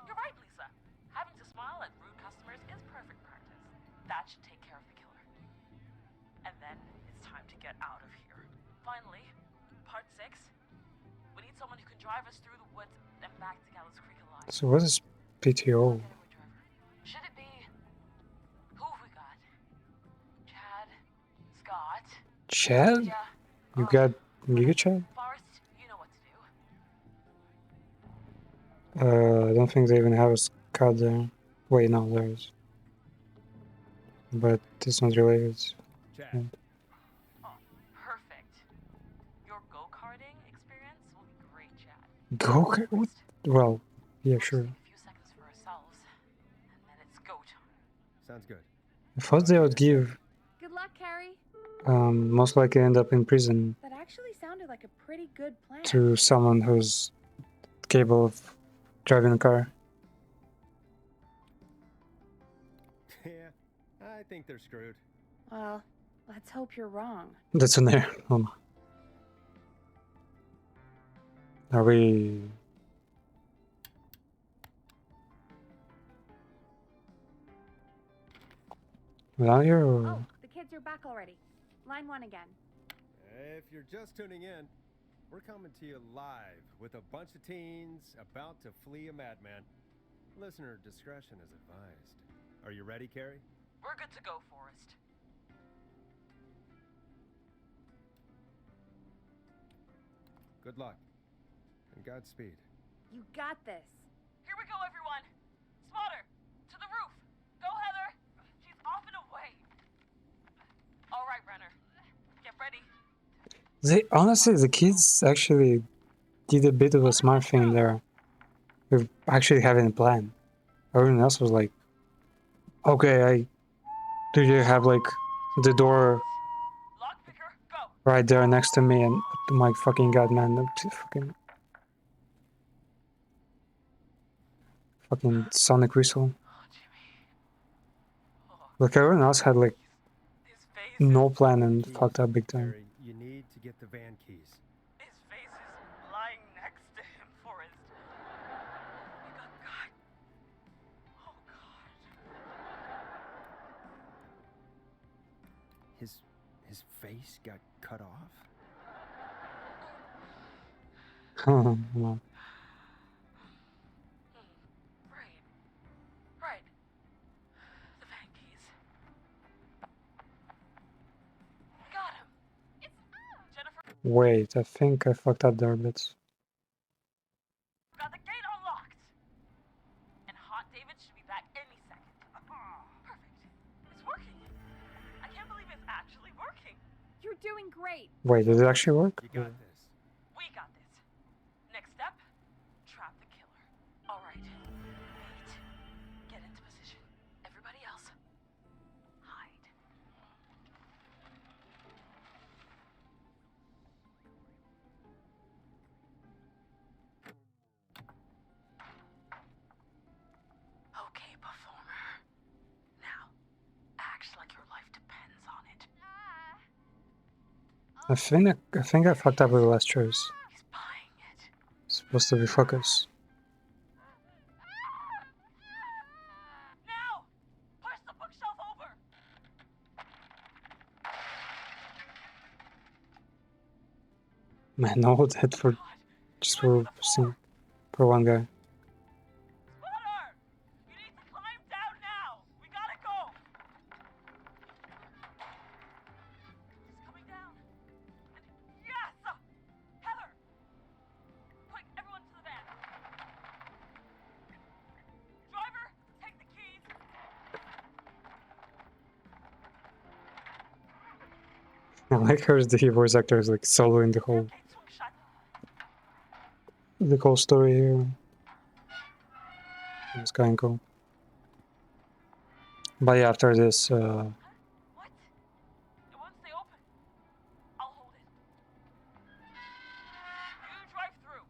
You're right, Lisa. Having to smile at rude customers is perfect practice. That should take care of the killer. And then it's time to get out of here. Finally, part 6. We need someone who can drive us through the woods and back to Gallows Creek alive. So what is PTO? Should it be... Who have we got? Chad? Scott? Chad? Yeah. You got Giga Chad? Forrest, you know what to do. I don't think they even have a Scott there. Wait, no, there is. But it's not related. Chad. Perfect. Your go-karting experience will be great, Chad. Go? What? Well, yeah, sure. A few seconds for ourselves, and then it's go time. Sounds good. I thought they would give Good luck, Carrie. Most likely end up in prison That actually sounded like a pretty good plan. to someone who's capable of driving a car. Yeah, I think they're screwed. Well, let's hope you're wrong. That's in there. Hold on. Are we... Down here or... Oh, the kids are back already. Line 1 again. If you're just tuning in, we're coming to you live with a bunch of teens about to flee a madman. Listener discretion is advised. Are you ready, Carrie? We're good to go, Forrest. Good luck. And Godspeed. You got this. Here we go, everyone. Spotter, to the roof. Go, Heather. She's off and away. All right, Renner. Get ready. They honestly, the kids actually did a bit of a smart thing there. With actually having a plan. Everyone else was like, okay, do you have like the door right there next to me? And oh my fucking god, man, fucking sonic whistle. Like everyone else had like no plan and fucked up big time. Carrie, you need to get the van keys. His face is lying next to him, Forrest. We got God. Oh, God. His face got cut off? Come on. Right. The van keys. We got him. It's Jennifer. Wait, I think I fucked up there a bit. Got the gate unlocked. And Hot David should be back any second. Perfect. It's working. I can't believe it's actually working. You're doing great. Wait, did it actually work? You got this. We got this. Next step, trap the killer. All right. Wait. Get into position. Everybody else, hide. Okay, performer. Now, act like your life depends on it. I think I fucked up with the last choice. It's supposed to be focus. Now, push the bookshelf over. Man, no dead for just for one guy. Spotter, you need to climb down now. We gotta go. He's coming down. And yes, Heather. Quick, everyone to the van. Driver, take the keys. I like how the voice actor is like soloing the whole story here. It's kind of cool. But yeah, after this, What? It won't stay open. I'll hold it. You drive through.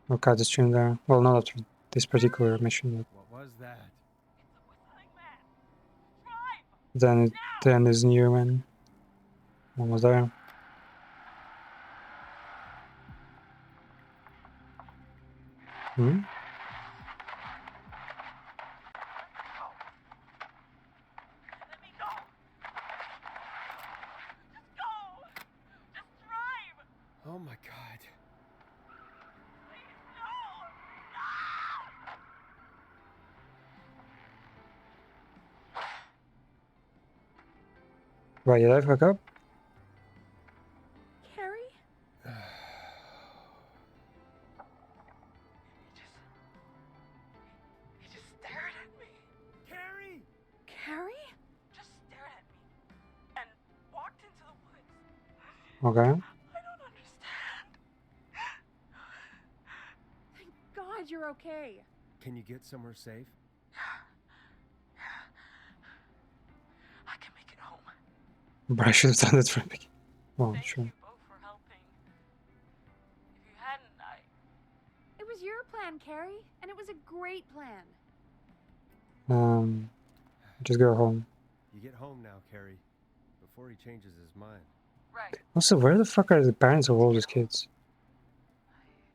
I'll cut the stream there. Well, not after this particular mission, but What was that? then is new, man. Almost there. Hmm? Let me go. Just go. Just drive. Oh my god. Please, no. Right, did I fuck up? Carrie? He just stared at me. Carrie! Carrie? Just stared at me and walked into the woods. Okay. I don't understand. Thank God you're okay. Can you get somewhere safe? I can make it home. But I should have done it from the beginning. Well, Thank sure. you both for helping. If you hadn't, It was your plan, Carrie, and it was a great plan. Just go home. You get home now, Carrie, before he changes his mind. Right. Also, where the fuck are the parents of all these kids?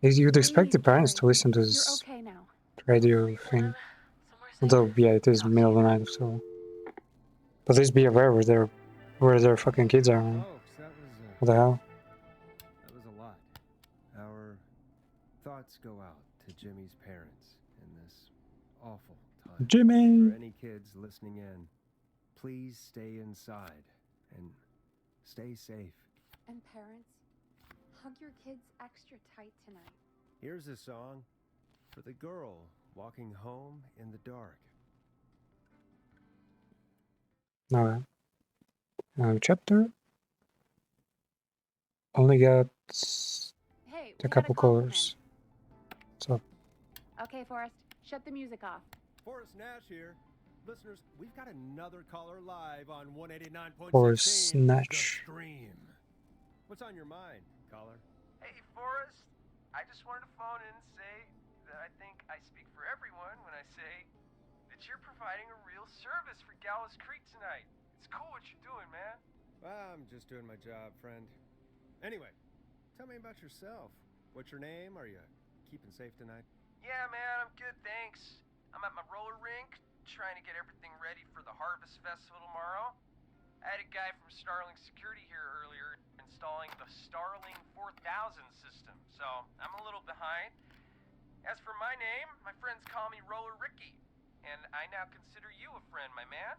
You'd expect the Breathe, parents to Carrie. listen to You're this okay now. radio thing. Somewhere safe. Although, yeah, it is the middle of the night, so. But at least be aware where their fucking kids are. Man. Folks, that What the hell? was a lot. Our thoughts go out to Jimmy's parents in this awful time. Jimmy! For any kids listening in, please stay inside and stay safe. And parents, hug your kids extra tight tonight. Here's a song for the girl walking home in the dark. Okay. Chapter only got Hey, a couple colors. So Okay, Forrest, shut the music off. Forrest Nash here. Listeners, we've got another caller live on 189.16. Forrest Nash. The Scream. What's on your mind, caller? Hey, Forrest. I just wanted to phone in and say that I think I speak for everyone when I say that you're providing a real service for Gallows Creek tonight. It's cool what you're doing, man. I'm just doing my job, friend. Anyway, tell me about yourself. What's your name? Are you keeping safe tonight? Yeah, man, I'm good, thanks. I'm at my roller rink, trying to get everything ready for the Harvest Festival tomorrow. I had a guy from Starling Security here earlier installing the Starling 4000 system, so I'm a little behind. As for my name, my friends call me Roller Ricky, and I now consider you a friend, my man.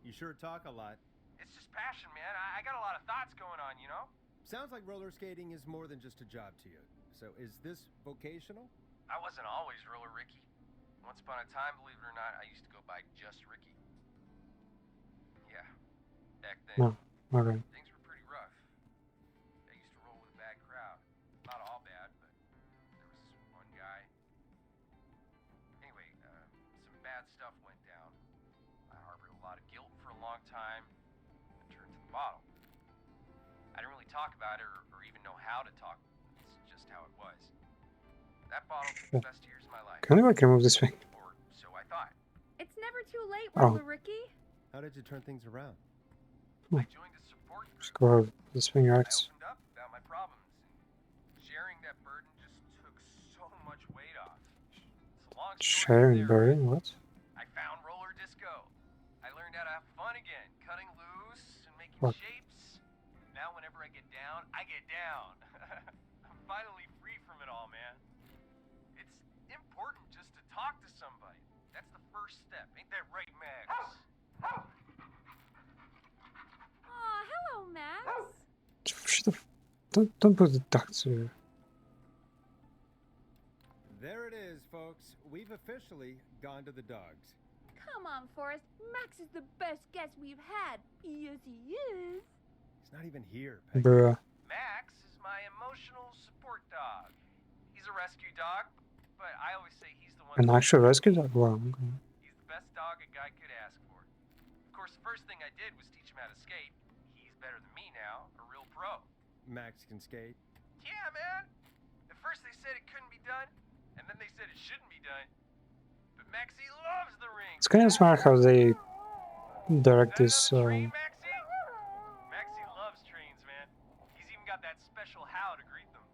You sure talk a lot. It's just passion, man. I got a lot of thoughts going on, you know? Sounds like roller skating is more than just a job to you. So is this vocational? I wasn't always Roller Ricky. Once upon a time, believe it or not, I used to go by just Ricky. Yeah, back then. no, okay. Things were pretty rough. I used to roll with a bad crowd. Not all bad, but there was this one guy. Anyway, some bad stuff went down. I harbored a lot of guilt for a long time and turned to the bottle. I didn't really talk about it or even know how to talk. It's just how it was. That bottle took the best years of my life. Can I remove this thing? Or so I thought. It's never too late, Oh. Roller Ricky. How did you turn things around? Like, Joined a support group. just go over this thing I acts. opened up about my problems, and sharing that burden just took so much weight off. It's a long story Sharing there. burden? What? I found roller disco. I learned how to have fun again, cutting loose and making What? shapes. Now whenever I get down, I get down. I'm finally free from it all, man. It's important just to talk to somebody. That's the first step. Ain't that right, Max? Aw, hello, Max. Shut the don't put the ducks here. There it is, folks. We've officially gone to the dogs. Come on, Forrest. Max is the best guest we've had. Yes, he is. He's not even here, Peggy. Bruh. Max is my emotional support dog. He's a rescue dog, but I always say he's the one. An actual rescue dog? Wow, okay. He's the best dog a guy could ask for. Of course, the first thing I did was teach him how to skate. He's better than me now, a real pro. Max can skate. Yeah, man. At first they said it couldn't be done, and then they said it shouldn't be done. But Maxie loves the ring. It's kind of smart how they direct this. Maxie loves trains, man. He's even got that special how to greet them.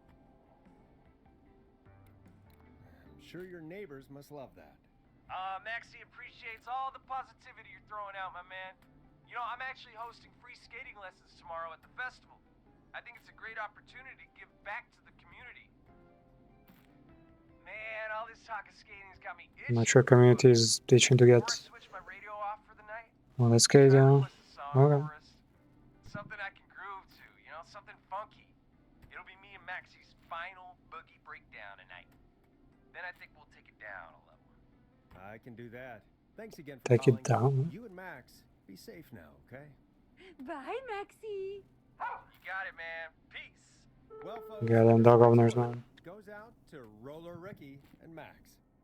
I'm sure your neighbors must love that. Maxie appreciates all the positivity you're throwing out, my man. You know, I'm actually hosting free skating lessons tomorrow at the festival. I think it's a great opportunity to give back to the community. Man, all this talk of skating's got me itching. I'm not sure community is itching to get Switch my radio off for the night. on the skate down. Okay. Something I can groove to, you know, something funky. It'll be me and Maxie's final boogie breakdown tonight. Then I think we'll take it down a level. I can do that. Thanks again for Take it calling. down. You and Max, be safe now, okay? Bye, Maxie. You got it, man. Peace. Well, folks, Yeah, them dog owners, man. goes out to Roller Ricky and Max.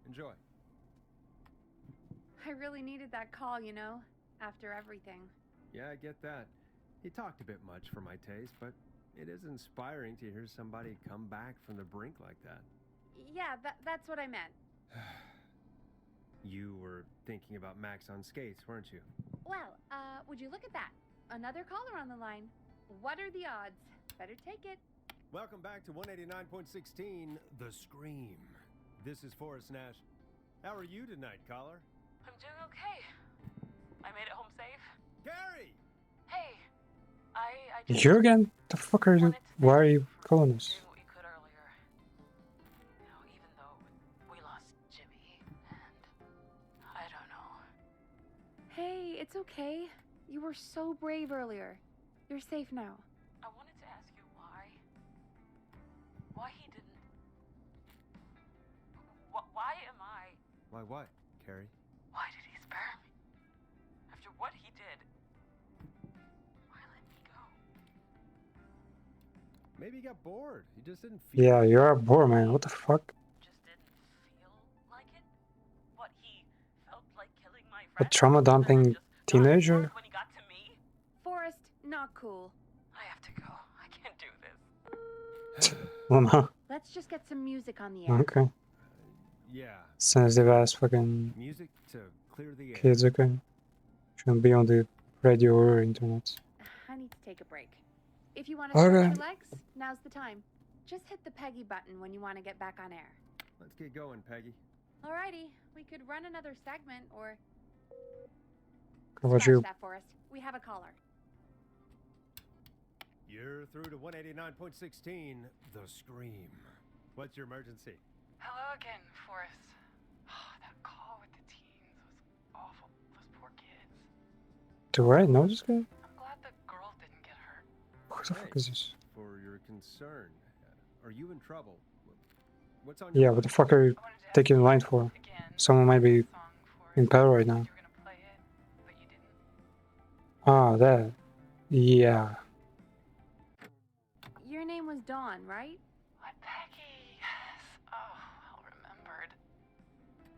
Enjoy. I really needed that call, you know, after everything. Yeah, I get that. He talked a bit much for my taste, but it is inspiring to hear somebody come back from the brink like that. Yeah, that's what I meant. You were thinking about Max on skates, weren't you? Well, would you look at that? Another caller on the line. What are the odds? Better take it. Welcome back to 189.16, The Scream. This is Forrest Nash. How are you tonight, caller? I'm doing okay. I made it home safe. Gary! Hey, I just You again? The fuck are you? Why are you calling us? doing what we could earlier. You know, even though we lost Jimmy, and I don't know. Hey, it's okay. You were so brave earlier. You're safe now. I wanted to ask you why he didn't. Why am I? Why what, Carrie? Why did he spare me? After what he did, why let me go? Maybe he got bored. He just didn't feel Yeah, it. you're a bore, man. What the fuck? Just didn't feel like it. What he felt like killing my A friend. trauma dumping teenager? When he got to me, Forrest, not cool. I have to go. I can't do this. Well, no. Let's just get some music on the air. Okay. Yeah. Sensitive ass fucking Music to clear the air. kids, okay. Shouldn't be on the radio or internet. I need to take a break. If you want to stretch Okay. your legs, now's the time. Just hit the Peggy button when you want to get back on air. Let's get going, Peggy. Alrighty, we could run another segment or How about scratch you? that, Forrest. We have a caller. You're through to 189.16, The Scream. What's your emergency? Hello again, Forrest. Oh, that call with the teens was awful. Those poor kids. Do I know this guy? I'm glad the girl didn't get hurt. Who the fuck is this? For your concern. Are you in trouble? What's on Yeah, your what the mind? fuck are you taking the line for? Someone might be in peril right now. Ah, that. Yeah. Your name was Dawn, right? What, Peggy? Yes. Oh, well remembered.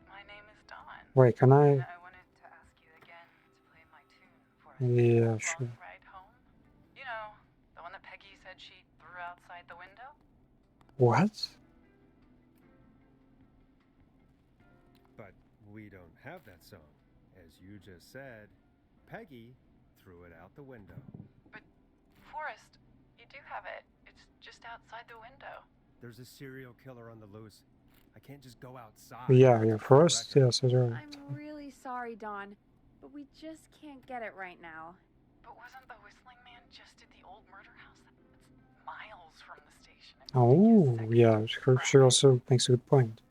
My name is Dawn. Wait, can I? And I wanted to ask you again to play my tune for a Yeah, long sure. ride home. You know, the one that Peggy said she threw outside the window? What? But we don't have that song. As you just said, Peggy threw it out the window. But, Forrest, you do have it. It's just outside the window. There's a serial killer on the loose. I can't just go outside. Yeah, first, yes, that's right. I'm really sorry, Dawn, but we just can't get it right now. But wasn't the Whistling Man just at the old murder house? That's miles from the station. Oh, yeah, she also makes a good point.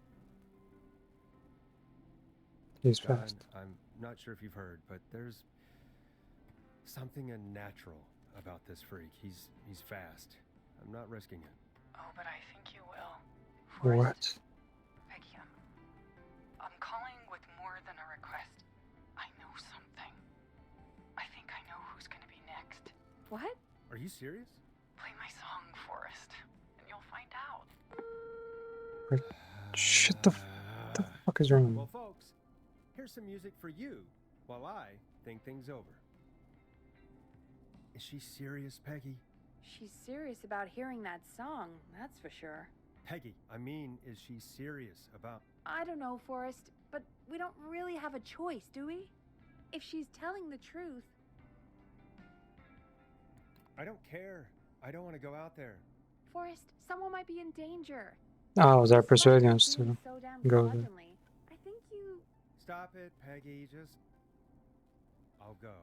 He's John, fast. I'm not sure if you've heard, but there's something unnatural about this freak. He's fast. I'm not risking it. Oh, but I think you will. What? Peggy, I'm calling with more than a request. I know something. I think I know who's gonna be next. What? Are you serious? Play my song, Forrest, and you'll find out. Shit, the fuck is wrong? Well, folks, here's some music for you while I think things over. Is she serious, Peggy? She's serious about hearing that song, that's for sure. Peggy, I mean, is she serious about... I don't know, Forrest, but we don't really have a choice, do we? If she's telling the truth... I don't care. I don't want to go out there. Forrest, someone might be in danger. Oh, they're persuading us to So damn go there. curmudgeonly. I think you... Stop it, Peggy. Just... I'll go.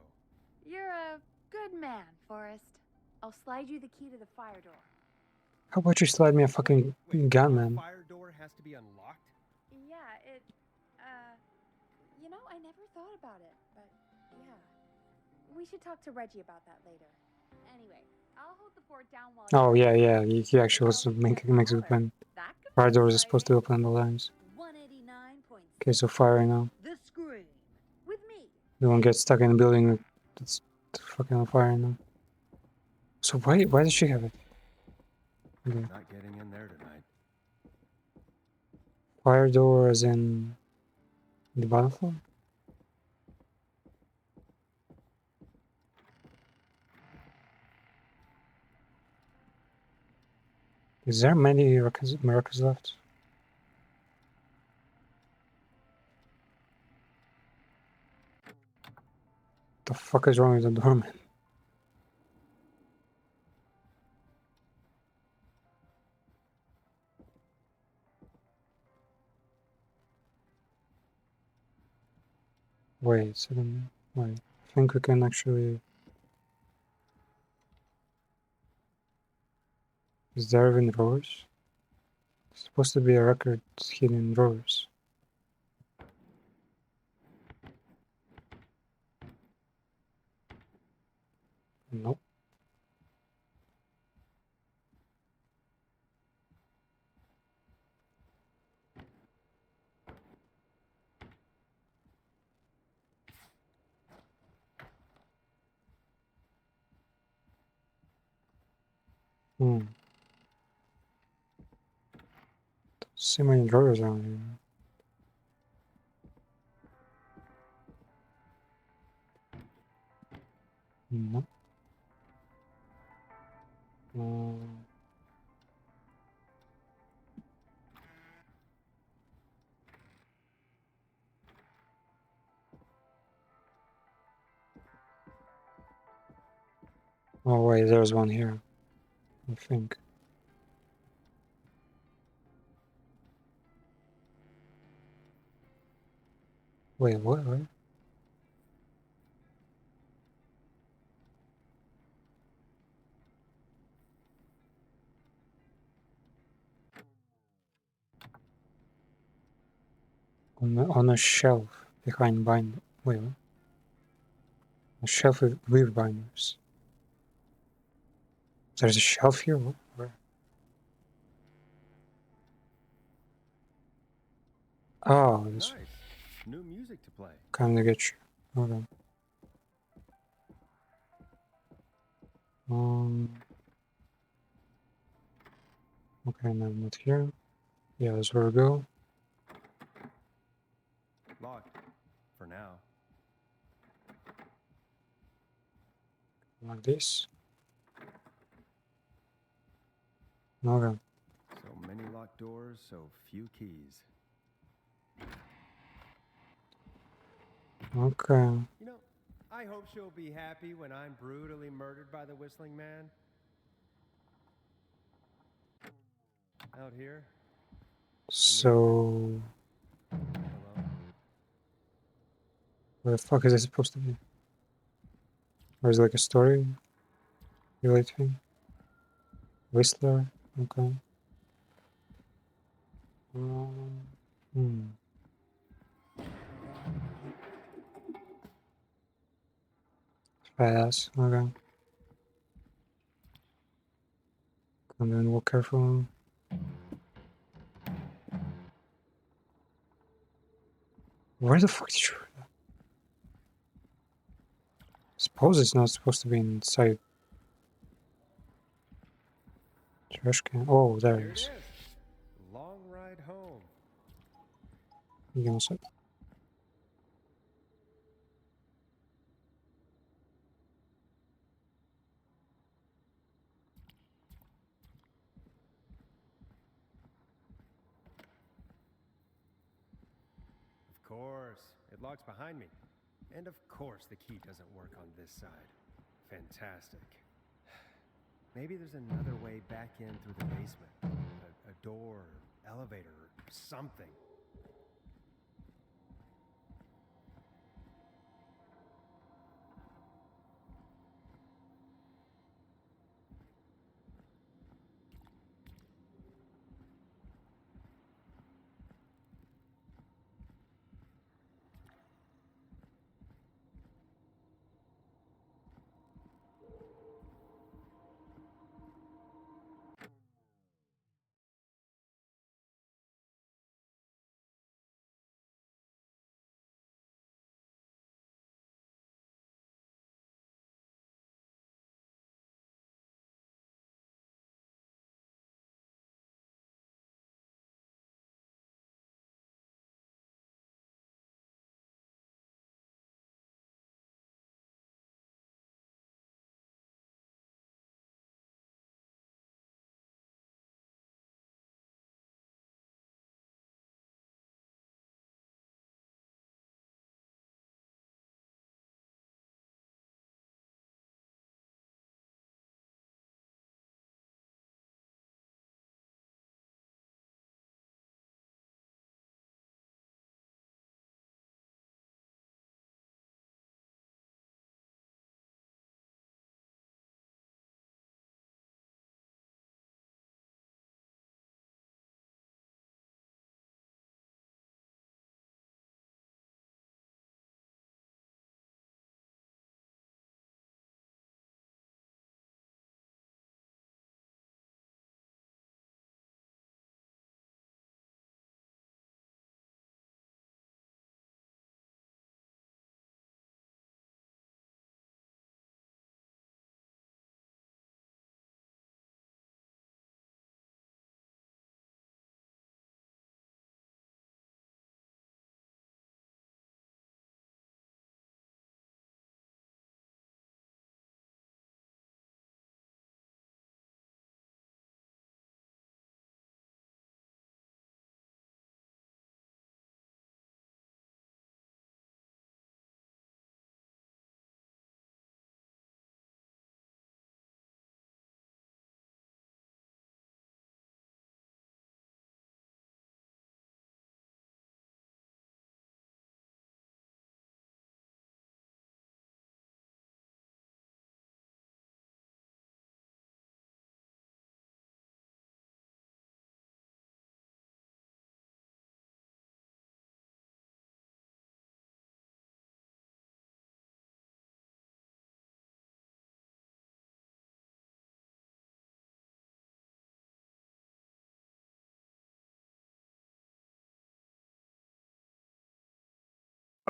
You're a good man, Forrest. I'll slide you the key to the fire door. How about you slide me a fucking gun, man? Fire door has to be unlocked? Yeah, you know, I never thought about it, but yeah. We should talk to Reggie about that later. Anyway, I'll hold the fort down while Oh, yeah, he actually was making a good plan. Fire doors are supposed to open all the times. Okay, so fire now. The Scream. With me. No one gets stuck in a building that's fucking on fire now. So why does she have it? Okay. Not getting in there tonight. Fire door is in the bottom floor? Is there many miracles left? The fuck is wrong with the doorman? Wait a second. Wait. I think we can actually... Is there even drawers? It's supposed to be a record hidden in drawers. Nope. So many drawers around here. Nope. Oh wait, there's one here. I think. Wait, what? On a shelf behind binder. Wait, what? A shelf with binders. There's a shelf here? What? Where? Oh, this. Nice. New music to play. Kinda get you. Hold on. Okay, now not here. Yeah, that's where we go. Locked. For now. Like this. Okay. So many locked doors, so few keys. Okay. You know, I hope she'll be happy when I'm brutally murdered by the Whistling Man. Out here. So... Where the fuck is this supposed to be? Or is it like a story related thing? Whistler? Okay. Fast. Okay. And then walk careful. Where the fuck did you... Suppose it's not supposed to be inside. Trash can. Oh, there it is. Long ride home. You gonna say? Of course. It locks behind me. And of course the key doesn't work on this side. Fantastic. Maybe there's another way back in through the basement. A door, elevator, or something.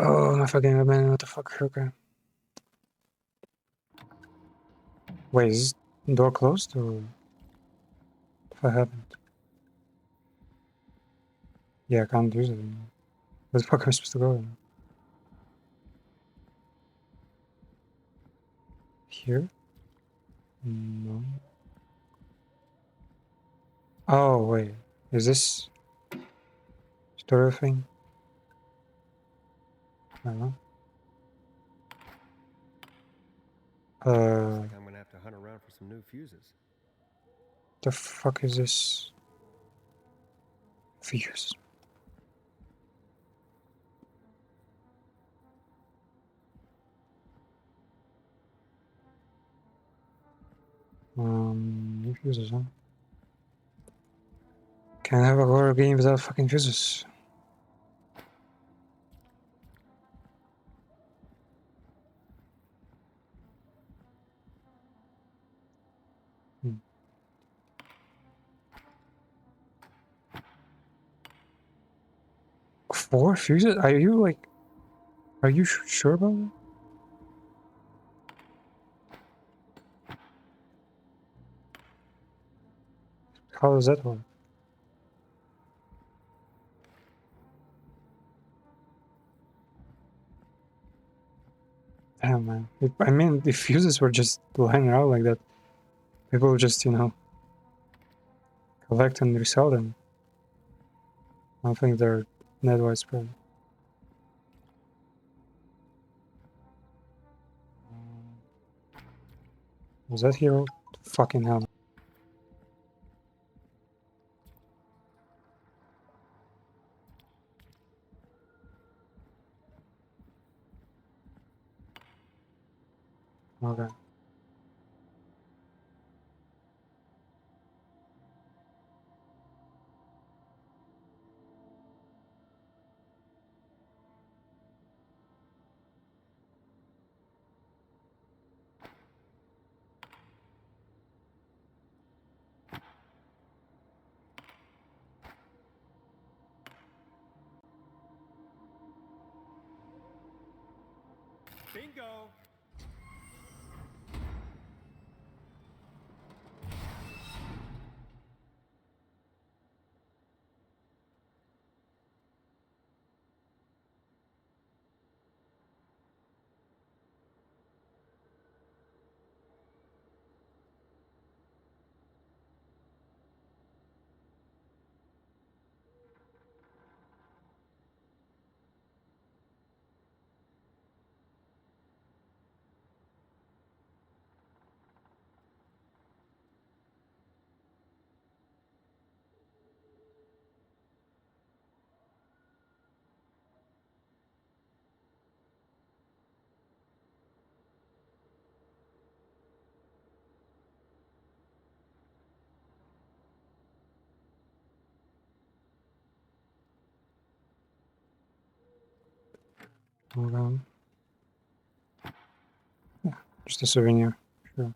Oh, my fucking man, what the fuck? Okay. Wait, is this door closed or if I haven't? Yeah, I can't use it anymore. Where the fuck am I supposed to go? Here? No. Oh, wait. Is this story thing? I don't know. Looks like I'm gonna have to hunt around for some new fuses. The fuck is this? Fuse. New fuses, huh? Can't have a horror game without fucking fuses. Hmm. 4 fuses? Are you sure about that? How does that work? Damn, man. I mean, if fuses were just lying around like that, people would just, collect and resell them. I don't think they're that widespread. Was that hero? Fucking hell. Okay. Bingo! Hold on. Yeah, just a souvenir. Sure.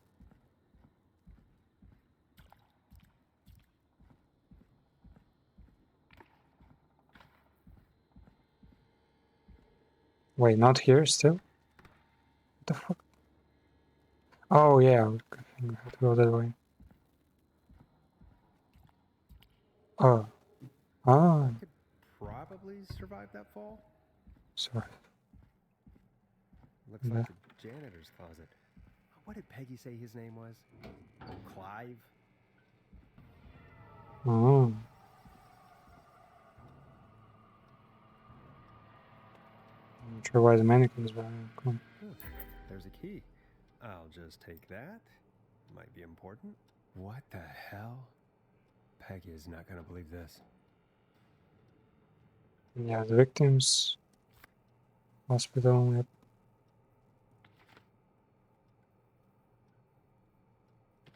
Wait, not here still? What the fuck? Oh, yeah. I think we have to go that way. Oh. Ah. Could probably survive that fall. Sorry. Looks like the janitor's closet. What did Peggy say his name was? Clive? Oh. I'm not sure why the mannequin is there. Come on. There's a key. I'll just take that. Might be important. What the hell? Peggy is not gonna believe this. Yeah, the victims. Hospital, yep.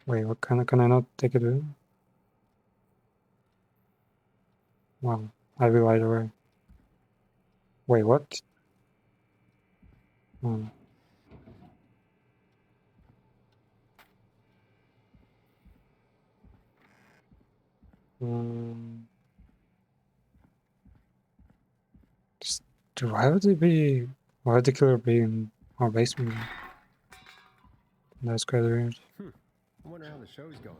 Wait, what can I not take it with me? Wow, I will either way. Wait, what? Oh. Just Dude, why would the killer be in our basement? That's quite weird. I wonder how the show's going.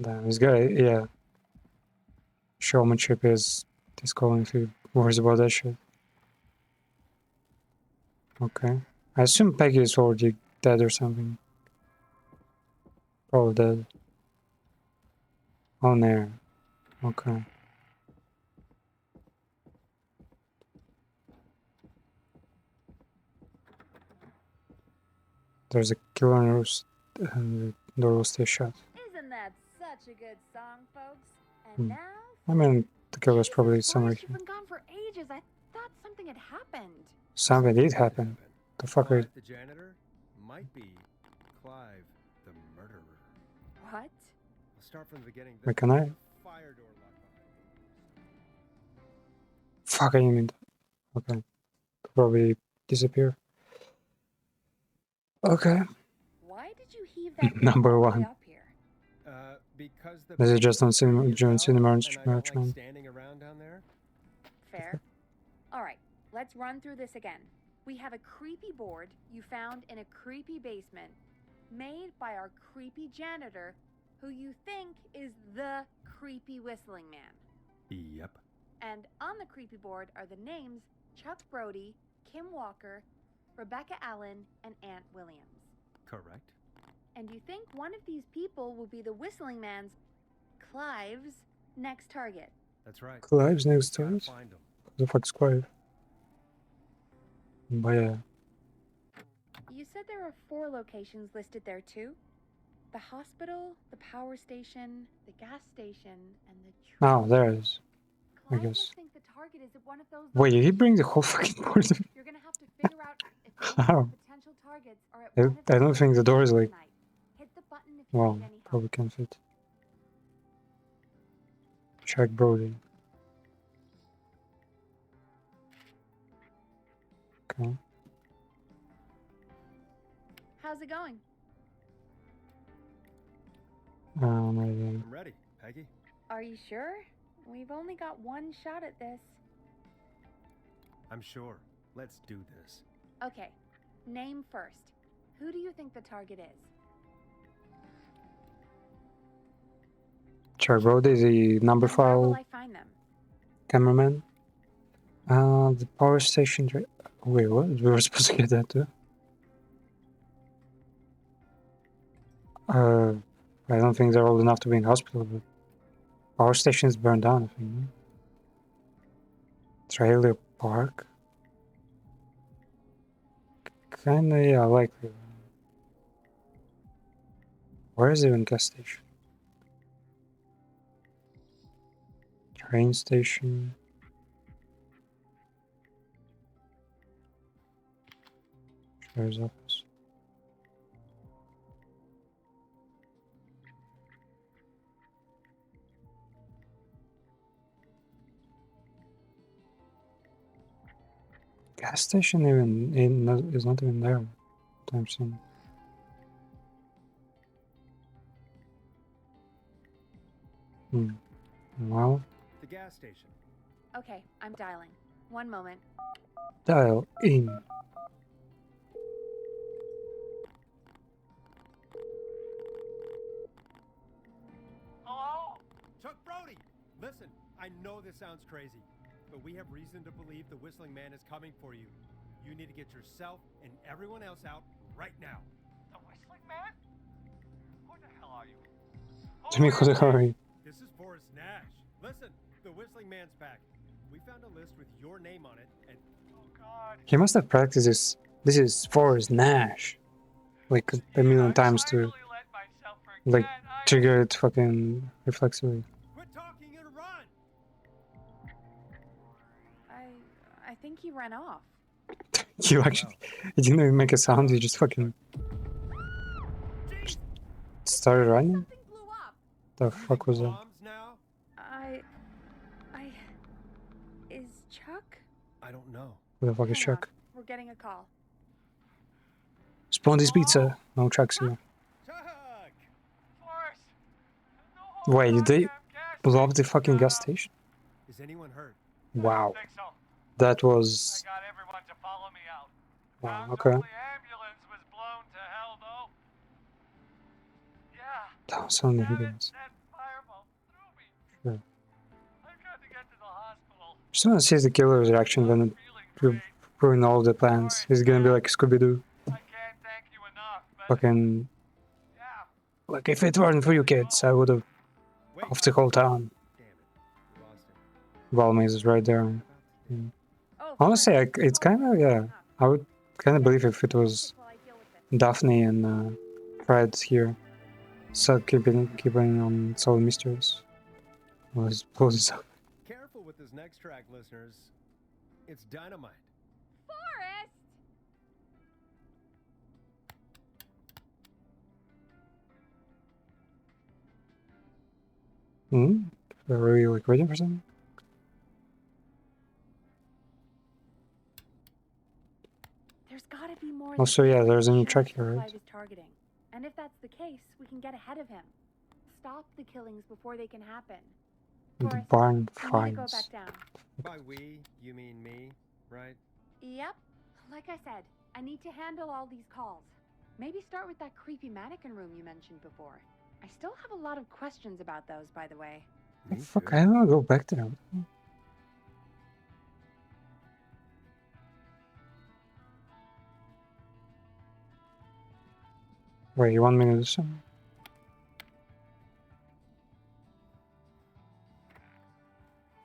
Damn, this guy, yeah. Showmanship is calling to worries about that shit. Okay. I assume Peggy is already dead or something. Probably dead. On air. Okay. There's a killer on the roof, and the door will stay shut. Isn't that such a good song, folks? And Hmm. now, I mean, the killer's probably somewhere Forrest, here. you've been gone for ages. I thought something had happened. Something did happen. The fuck are you? But the janitor might be Clive, the murderer. What? I'll start from the beginning. Wait, can I? Fire door locked behind me. Fuck, I didn't mean that. Okay. Probably disappear. Okay. Why did you heave that Number all the way one. up here? Because the This is just on cinema, party is during out, cinema and I don't like enrichment. standing around down there. Fair. All right, let's run through this again. We have a creepy board you found in a creepy basement, made by our creepy janitor, who you think is the creepy whistling man. Yep. And on the creepy board are the names Chuck Brody, Kim Walker, Rebecca Allen, and Aunt Williams. Correct. And you think one of these people will be the whistling man's, Clive's, next target. That's right. Clive's next Gotta target? find 'em. Who the fuck's Clive? But yeah. You said there are 4 locations listed there too? The hospital, the power station, the gas station, and the Oh, there it is. I Clive guess. must think the target is at one of those Wait, did he locations. bring the whole fucking board? You're gonna have to figure out if any of How? the potential targets are at I, one of I these don't think the door is like. tonight. Hit the button if you Well, need any help. probably can fit. Chuck Brody. Okay. How's it going? Right then. I'm ready, Peggy. Are you sure? We've only got one shot at this. I'm sure. Let's do this. Okay, name first. Who do you think the target is? Chuck Brody, the number And where will file I find them? cameraman. The power station. Wait, what? We were supposed to get that too. I don't think they're old enough to be in hospital, but power station's burned down, I think. Trailer park. Kinda, yeah, likely. Where is even gas station? Train station. Sheriff's office. Gas station is not even there. Time soon. Well, The gas station. Okay, I'm dialing. One moment. dial in. Hello? Chuck Brody! Listen, I know this sounds crazy, but we have reason to believe the Whistling Man is coming for you. You need to get yourself and everyone else out right now. The Whistling Man? Who the hell are you? To me, who the hell are you? This is Forrest Nash. Listen, the Whistling Man's pack. We found a list with your name on it, and Oh God. He must have practiced this. This is Forrest Nash. Like a million times to Finally let myself forget. like trigger it fucking reflexively. quit talking and run! I think he ran off. You actually, he didn't even make a sound. He just fucking started running. Something blew up. The fuck was that? Bombs now? Is Chuck? I don't know. Who the fuck is Hang on, Chuck? We're getting a call. Spawn this pizza. No Chuck's here. Chuck! Forrest. No Wait, did they goddamn gas blow up the station fucking got gas up. station? Is anyone hurt? Wow. Think so. That was... I got everyone to follow me out. Wow, Town's okay. only ambulance was blown to hell, though. Yeah. That was on the Damn it, ambulance. that fireball threw me. Sure. I've got to get to the hospital. Just wanna see the killer's reaction when you ruin all the plans. He's gonna be like Scooby-Doo. I can't thank you enough, but Fucking... yeah. Like, if it weren't for you kids, I would've off the whole town. Damn it. We lost him. Valmaze is right there. Mm. Oh, Honestly, Forrest, it's kind of, yeah. I would kind of believe if it was Daphne and Fred here. So keeping on solving mysteries. Well, his poses up. Careful with this next track, listeners. It's dynamite. Forrest! Are we like waiting for something? There's gotta be more. Also, yeah, there's a new track here, Clive right? is targeting. And if that's the case, we can get ahead of him. Stop the killings before they can happen. The Forrest, barn we need to go finds. back down. By we, you mean me, right? Yep. Like I said, I need to handle all these calls. Maybe start with that creepy mannequin room you mentioned before. I still have a lot of questions about those, by the way. Fuck, I don't wanna go back there. Wait, you want me to do something?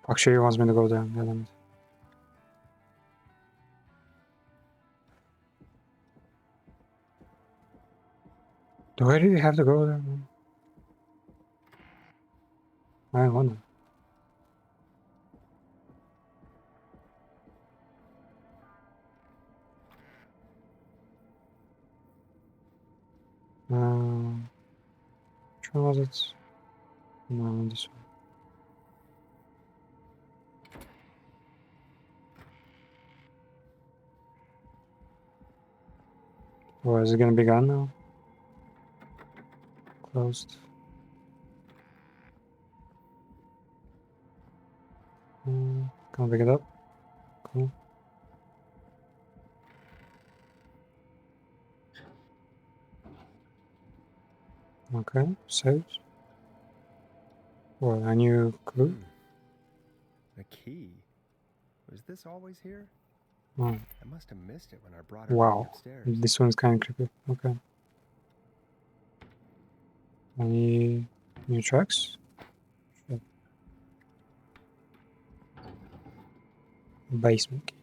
Actually, he wants me to go there. Yeah, then. Do I really have to go there? I wonder. Which one was it? No, this one. Oh, is it gonna be gone now? Closed. Can't pick it up. Cool. Okay, saved. Well, a new clue. A key. Was this always here? Oh. I must have missed it when I brought it Wow, upstairs. this one's kind of creepy. Okay. Any new tracks? Sure. Basement key.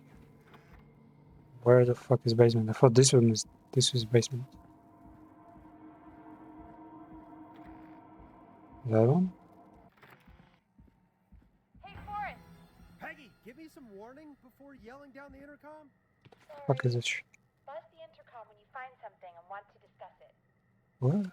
Where the fuck is basement? I thought this was basement. That one? Hey, Forrest! Peggy, give me some warning before yelling down the intercom. Fuck is this shit? Buzz the intercom when you find something and want to discuss it. What?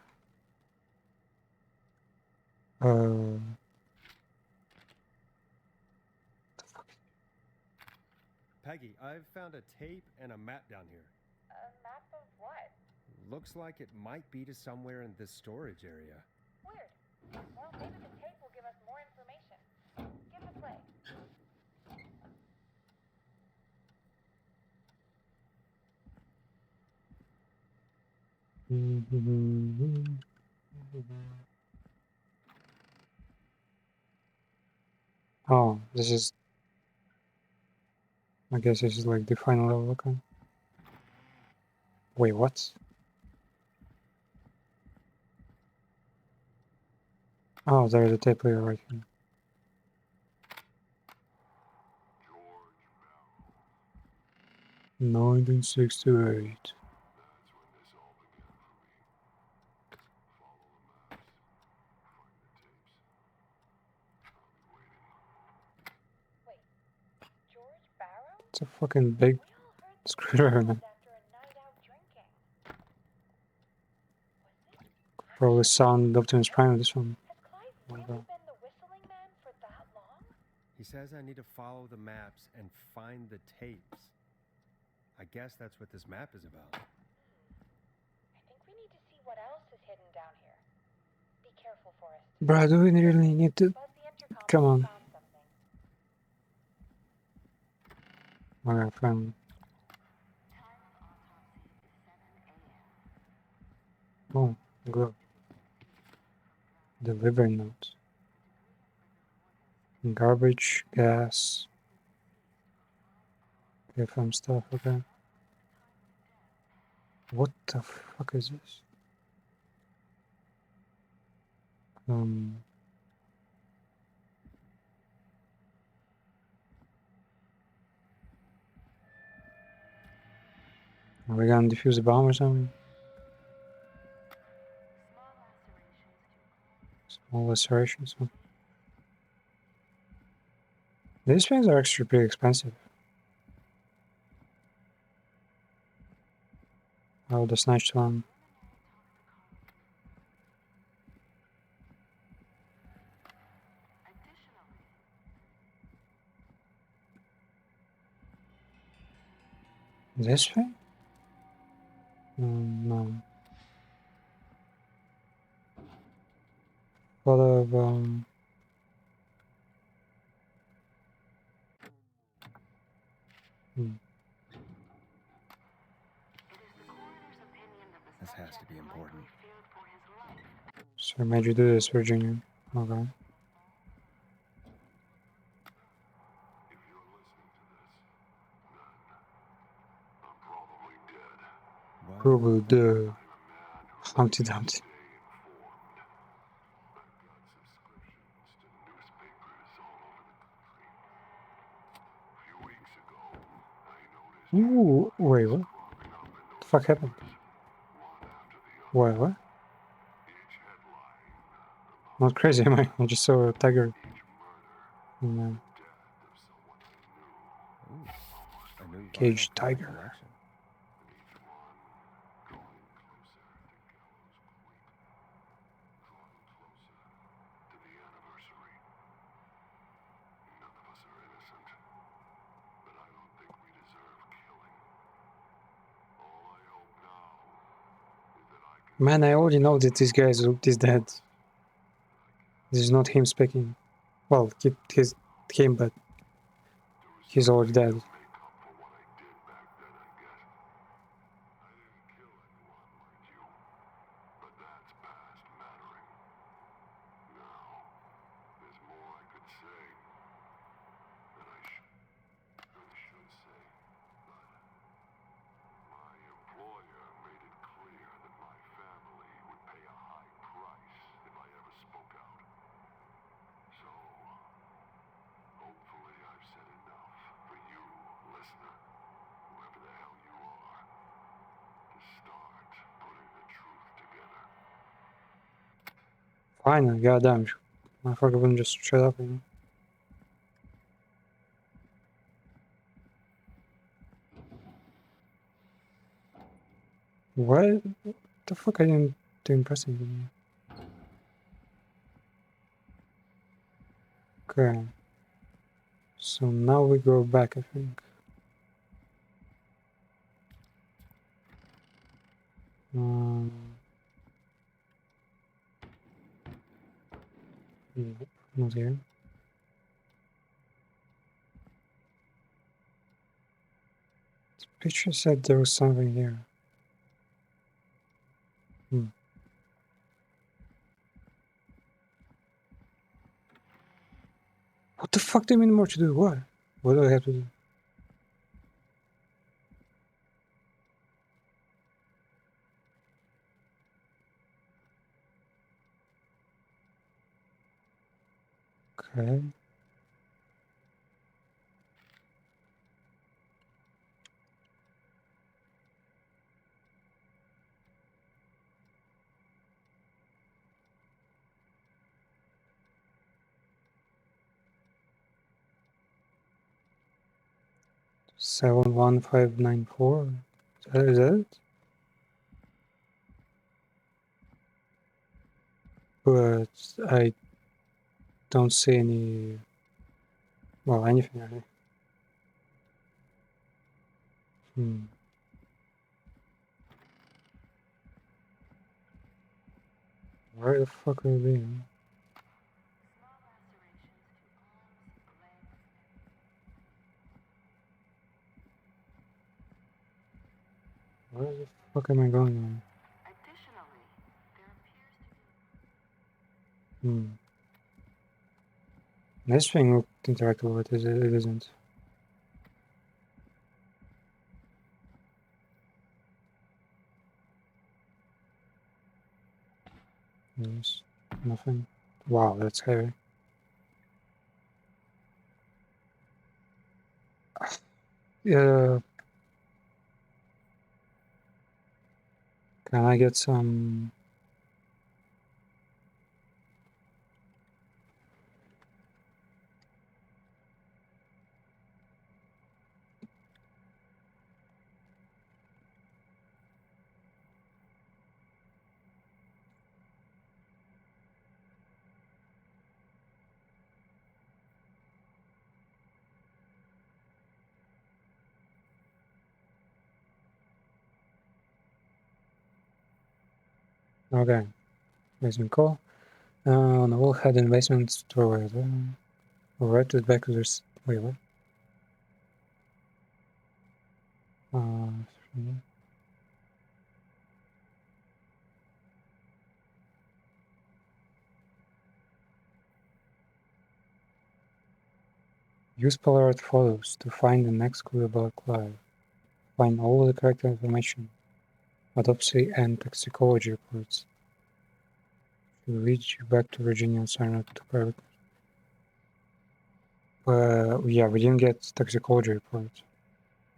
Peggy, I've found a tape and a map down here. A map of what? Looks like it might be to somewhere in this storage area. Weird. Well, maybe the tape will give us more information. Give it a play. Oh, this is... I guess this is like the final level, okay. Wait, what? Oh, there's a tape player right here. George 1968. It's a fucking big screwdriver, man. Probably sound Optimus Prime this one. Oh my God. He says I need to follow the maps and find the tapes. I guess that's what this map is about. I think we need to see what else is hidden down here. Be careful, Forrest. Bruh, do we really need to... Buzz the intercom Come when on. you found something. Alright, finally. Oh, good. Delivery note. Garbage, gas. FM stuff, okay. What the fuck is this? Are we gonna defuse the bomb or something? Small lacerations. Huh? These things are actually pretty expensive. Oh, the snatched one. This thing? No. A lot of This has to be important. So I made you do this, Virginia. Okay. Probably dead. Humpty Dumpty. Ooh, wait, what? The fuck happened? What? Not crazy, am I? I just saw a tiger. Caged tiger. Man, I already know that this guy is dead. This is not him speaking. Well, he's him, but he's already dead. Finally, goddamn. I fucking wouldn't just shut up, you know? What the fuck? I didn't do impressing. Okay. So now we go back, I think. Not here. The picture said there was something here. What the fuck do you mean more to do? What? What do I have to do? Okay. Seven 1594. Is that it? But I don't see any. Well, anything really. Where the fuck are we? the fuck am I going on? Additionally, there appears to be This thing looked interactable, but it isn't. Yes, nothing. Wow, that's heavy. Yeah. Can I get some? Okay, basement call. On the wall had an basement doorway. Right to the back of this. Wait, what? Use Polaroid photos to find the next clue about Clive. Find all the correct information. Autopsy and toxicology reports. To lead you back to Virginia and sign up to private. Yeah, we didn't get toxicology report.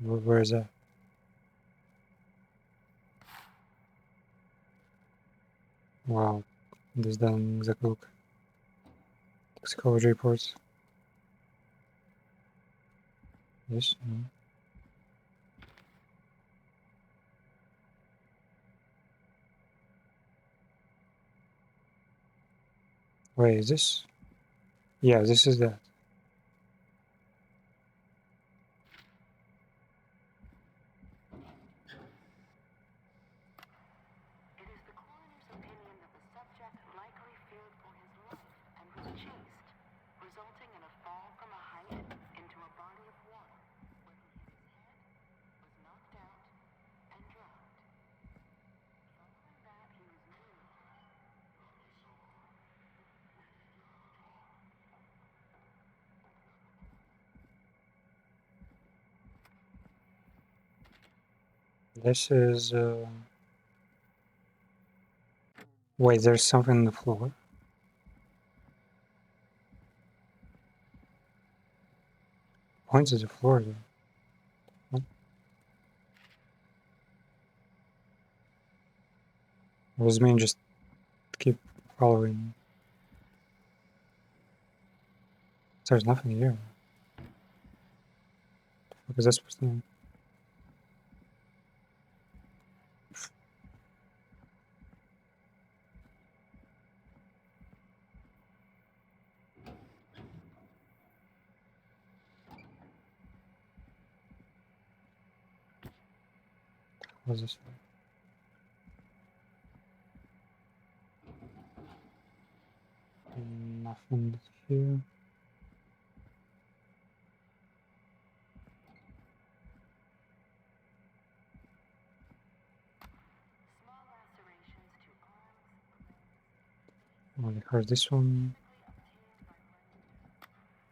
Where is that? Wow, this doesn't exactly look. Toxicology reports. Yes. No. Wait, is this? Yeah, this is that. It is the coroner's opinion that the subject likely feared for his life and was chased, resulting in a fall from a height into a body of water, where he hit his head, was knocked out, and drowned. Following that, he was moved. This is. Wait, there's something on the floor. Points to the floor. Though. What? What does it mean? Just keep following. There's nothing here. What is that supposed to mean? What is this? Nothing here. Small lacerations to arms, Oh, I heard this one.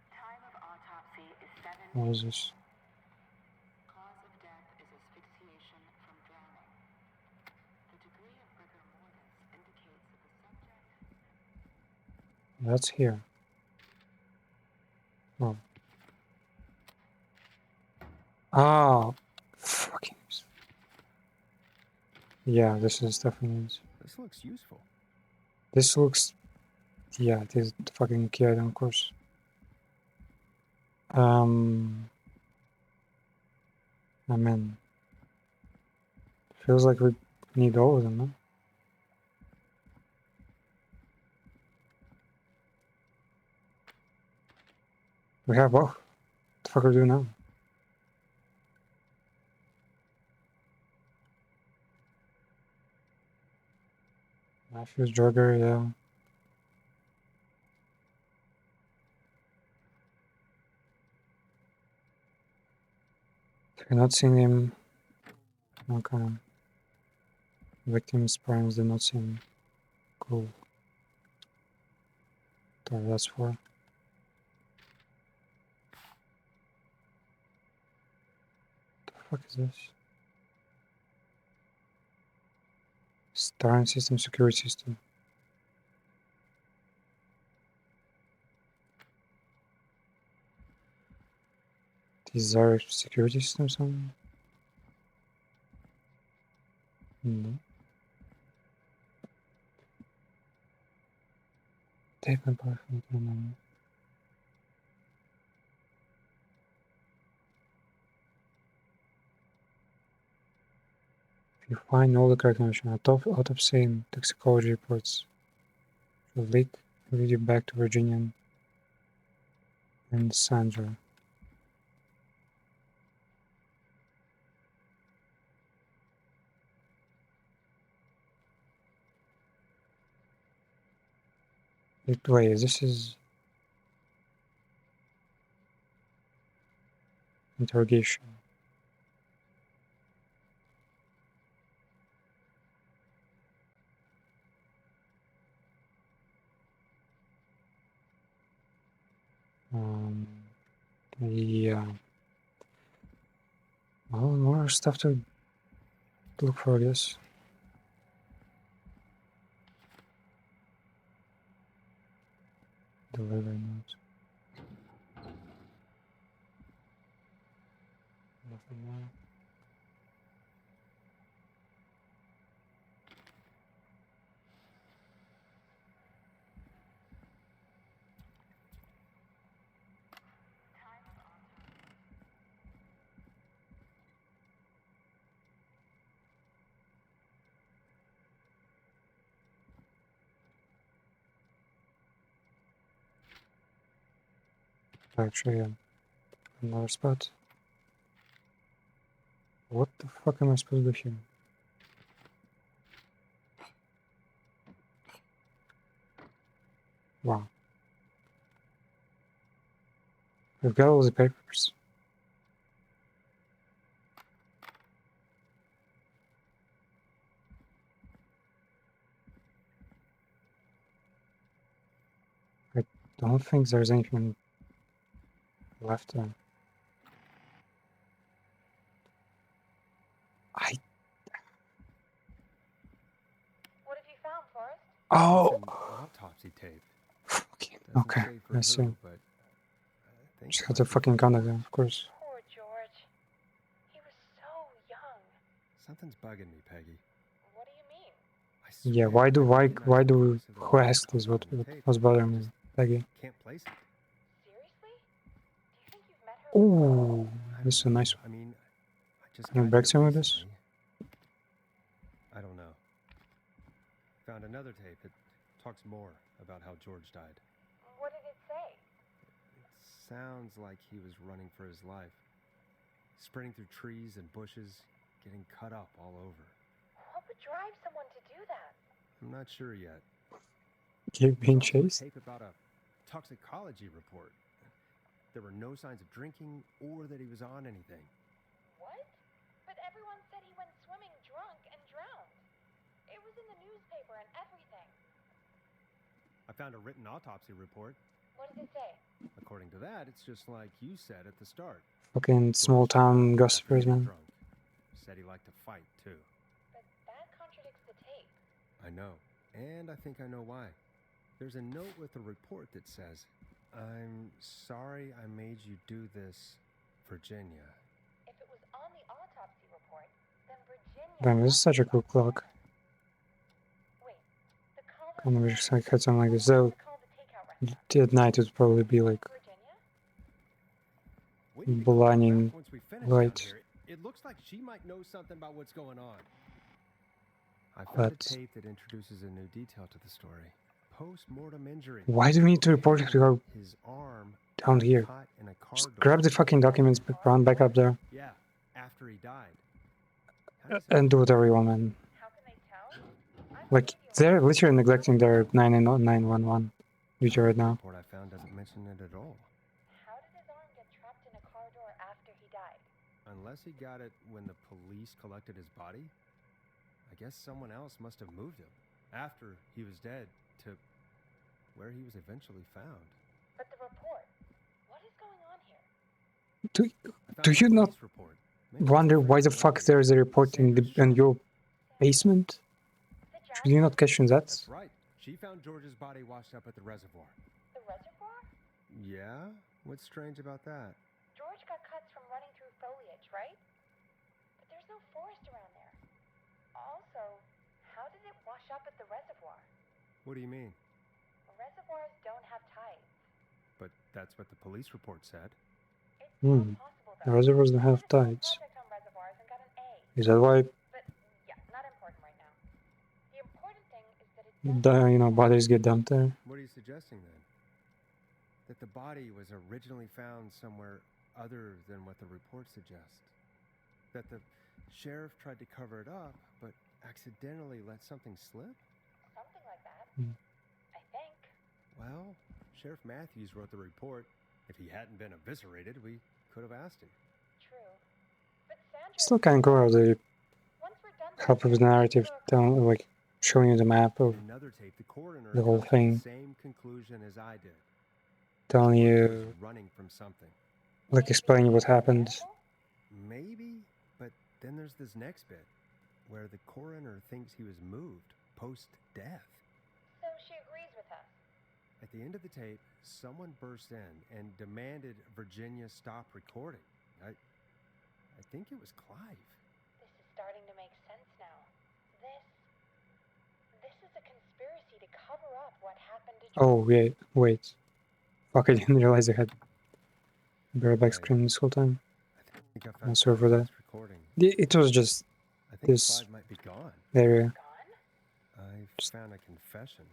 time of autopsy is 7 What is this? Cause of death is asphyxiation from drowning. The degree of rigor mortis indicates that the subject... That's here. Oh. Oh. Fucking. Yeah, this is definitely. This looks useful. This looks. Yeah, it is the fucking key item, of course. I mean, feels like we need all of them, no? We have both. What the fuck are we doing now? Matthews, Jogger, yeah. If you're not seeing him, okay. Victims' primes did not seem cool. So that's for. The fuck is this? Starring system, security system. These are security systems somewhere? No. Tape and power. No. If you find all the correct information, autopsy and toxicology reports will lead you back to Virginia and Salzzar. Wait, this is interrogation. Yeah. Well, more stuff to look for, I guess. Delivery notes. Nothing more. Actually, another spot. What the fuck am I supposed to do here? Wow. I've got all the papers. I don't think there's anything left there. What have you found, Forrest? Oh! It's an autopsy tape. Okay, I see. Just had to fucking contact them, of course. Poor George. He was so young. Something's bugging me, Peggy. What do you mean? Yeah, why do who asked is what was bothering me, Peggy. Can't place it. Seriously? Do you think you've met her? Ooh, this is a nice one. I mean, I just Can you got break here some of this? recently. I don't know. Found another tape that talks more about how George died. What did it say? It sounds like he was running for his life. Sprinting through trees and bushes, getting cut up all over. What would drive someone to do that? I'm not sure yet. You've been There's also chased? a tape about a toxicology report. There were no signs of drinking or that he was on anything. What? But everyone said he went swimming drunk and drowned. It was in the newspaper and everything. I found a written autopsy report. What does it say? According to that, it's just like you said at the start. Fucking small town gossipers, man. Drunk. Said he liked to fight, too. But that contradicts the tape. I know. And I think I know why. There's a note with a report that says, "I'm sorry I made you do this, Virginia." If it was on the autopsy report, then Virginia... Damn, this is such a cool clock. Wait, the call I never just like had something like this. So at night it would probably be like blinding light. It looks like she might know something about what's going on. I found But a tape that introduces a new detail to the story. Post-mortem injury. why do we need to report it to her His arm down here? caught in a car Just door. grab the fucking documents, run back up there, Yeah, after he died. and do whatever you want, man. Like, they're literally neglecting their 911 duty right now. The report I found doesn't mention it at all. How did his arm get trapped in a car door after he died? Unless he got it when the police collected his body. I guess someone else must have moved him after he was dead to where he was eventually found. But the report, what is going on here? Do you not wonder why the fuck there is a report in your basement? Should you not question that? That's right. She found George's body washed up at the reservoir. The reservoir? Yeah? What's strange about that? George got cuts from running through foliage, right? But there's no forest around there. Also, how did it wash up at the reservoir? What do you mean? Reservoirs don't have tides. But that's what the police report said. The reservoirs don't have tides. Is that why? But yeah, not important right now. The important thing is that it You know, bodies get dumped there. What are you suggesting then? That the body was originally found somewhere other than what the report suggests? That the sheriff tried to cover it up, but accidentally let something slip? Something like that. I think. Well, Sheriff Matthews wrote the report. If he hadn't been eviscerated, we could have asked him. True. But Sandra Still kind of cool how they help with the narrative, down like showing you the map of another tape, the coroner the whole thing, same conclusion as I did. telling you, Running from something. like explaining what happened. Maybe, but then there's this next bit where the coroner thinks he was moved post-death. So she agrees with us. At the end of the tape, someone burst in and demanded Virginia stop recording. I think it was Clive. This is starting to make sense now. This is a conspiracy to cover up what happened to George. Oh, wait. Fuck, I didn't realize I had bareback screen this whole time. I'm sorry for that. It was just this might be gone. area. I found a confession.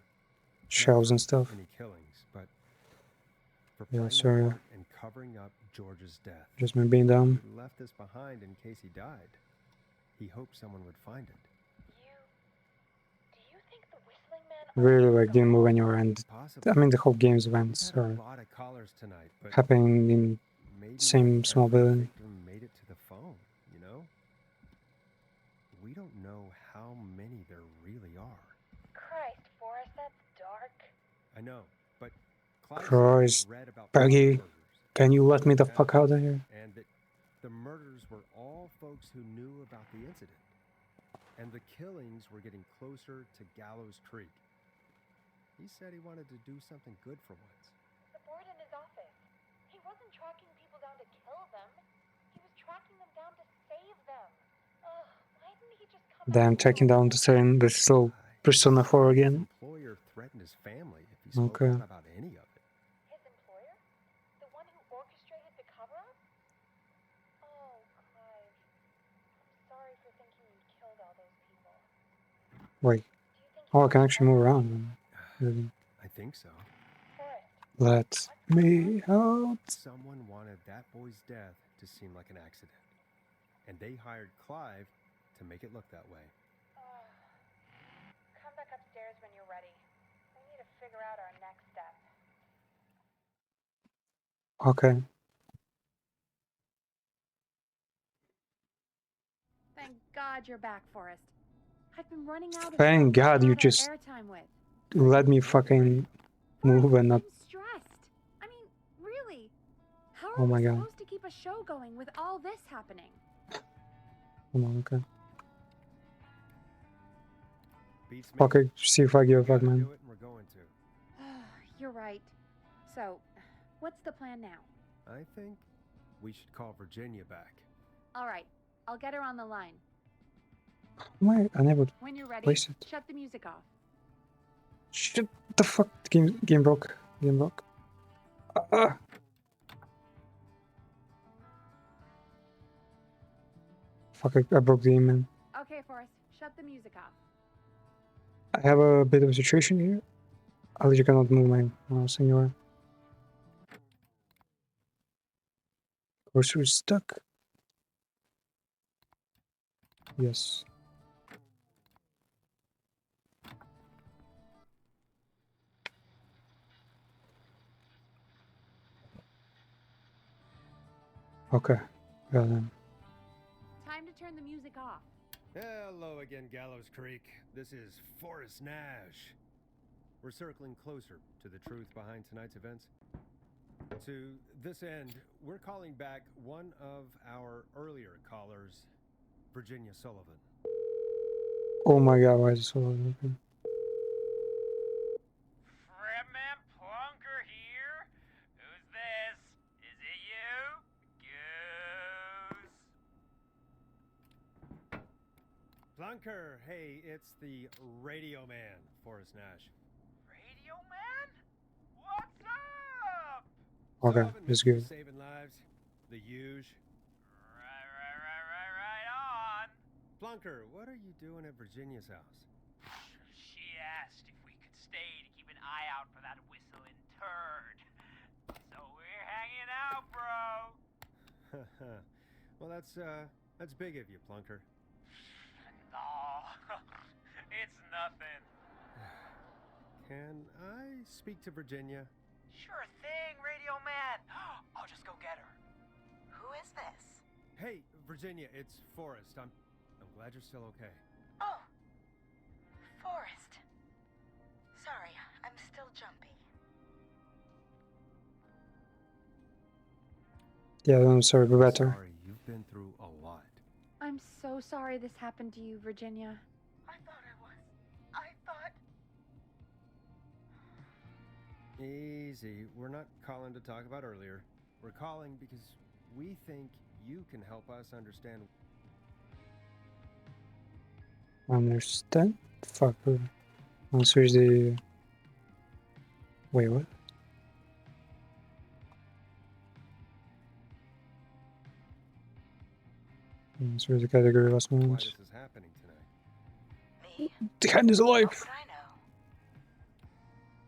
Shelves and stuff. Any killings, but for Yeah, playing sorry. a part in covering up George's death. Just me being dumb. He left this behind in case he died. He hoped someone would find it. Do you think the whistling man Really, like, didn't move anywhere, and I mean, the whole game's events We've had are a lot of callers tonight, but happening in maybe same not small every building. victim made it to the phone, you know? We don't know how many there really are. Christ, Forrest, that's dark. I know, but Clive Christ, read about Peggy, murders, can you let me the fuck out of here? and that the murders were all folks who knew about the incident, and the killings were getting closer to Gallows Creek. He said he wanted to do something good for once. The board in his office. He wasn't tracking people down to kill them. He was tracking them down to save them. Ugh, why didn't he just come Damn, taking down the same, the still Persona 4 His again. employer threatened his family if he spoke Okay. out about any of it. His employer? The one who orchestrated the cover-up? Oh, Clive. I'm sorry for thinking you killed all those people. Wait. Oh, I can actually move around. Really. I think so. Let me out. Someone wanted that boy's death to seem like an accident, and they hired Clive to make it look that way. Come back upstairs when you're ready. We need to figure out our next step. Okay. Thank God you're back, Forrest. I've been running out of Thank God you just airtime with. let me fucking move and not. I'm stressed. I mean, really. How Oh are my we God. supposed to keep a show going with all this happening? Come on, okay. Beats me. Fuck it. See if I give a fuck, man. Do it, and we're going to. You're right. So, what's the plan now? I think we should call Virginia back. All right, I'll get her on the line. Am I unable to When you're ready, place it? shut the music off. Shit, the fuck? The game broke. Game broke. Ah. Fuck, I broke the game, man. Okay, Forrest, shut the music off. I have a bit of a situation here. At least you cannot move my mouse anywhere. Cursor is stuck. Yes. Okay. Got it. Time to turn the music off. Hello again, Gallows Creek. This is Forrest Nash. We're circling closer to the truth behind tonight's events. To this end, we're calling back one of our earlier callers, Virginia Sullivan. Oh my god, why is it so open? Fredman Plunker here? Who's this? Is it you? Goose? Plunker, hey, it's the Radio Man, Forrest Nash. Radio Man? What's up? Okay, it's good. Saving lives, the huge. Right on. Plunker, what are you doing at Virginia's house? She asked if we could stay to keep an eye out for that whistling turd. So we're hanging out, bro. Well, that's big of you, Plunker. No, it's nothing. Can I speak to Virginia? Sure thing, Radio Man. I'll just go get her. Who is this? Hey, Virginia, it's Forrest. I'm glad you're still okay. Oh, Forrest. Sorry, I'm still jumpy. Yeah, I'm sorry, but better. Sorry, you've been through a lot. I'm so sorry this happened to you, Virginia. I thought I was. I thought... Easy. We're not calling to talk about earlier. We're calling because we think you can help us understand. Understand? Fuck. Answer the. Wait, what? Answer the category last Why moment. this is happening tonight. Me? The hand is alive! How would I know?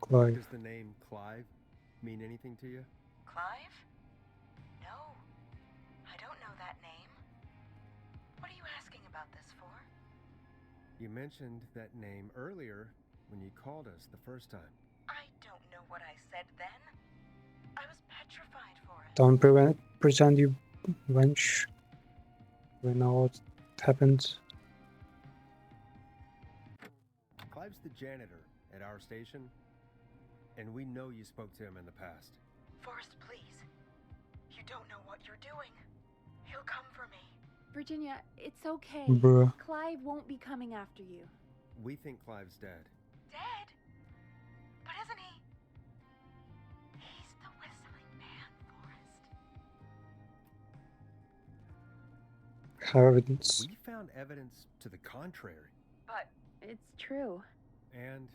Clive. Does the name Clive mean anything to you? Clive? No. I don't know that name. What are you asking about this for? You mentioned that name earlier when you called us the first time. I don't know what I said then. I was petrified for it. Don't pretend you wench. We know what happened. Clive's the janitor at our station, and we know you spoke to him in the past. Forrest, please. You don't know what you're doing. He'll come for me. Virginia, it's okay. Bruh. Clive won't be coming after you. We think Clive's dead. Dead? But isn't he? He's the whistling man, Forrest. Have evidence. We found evidence to the contrary. But it's true. And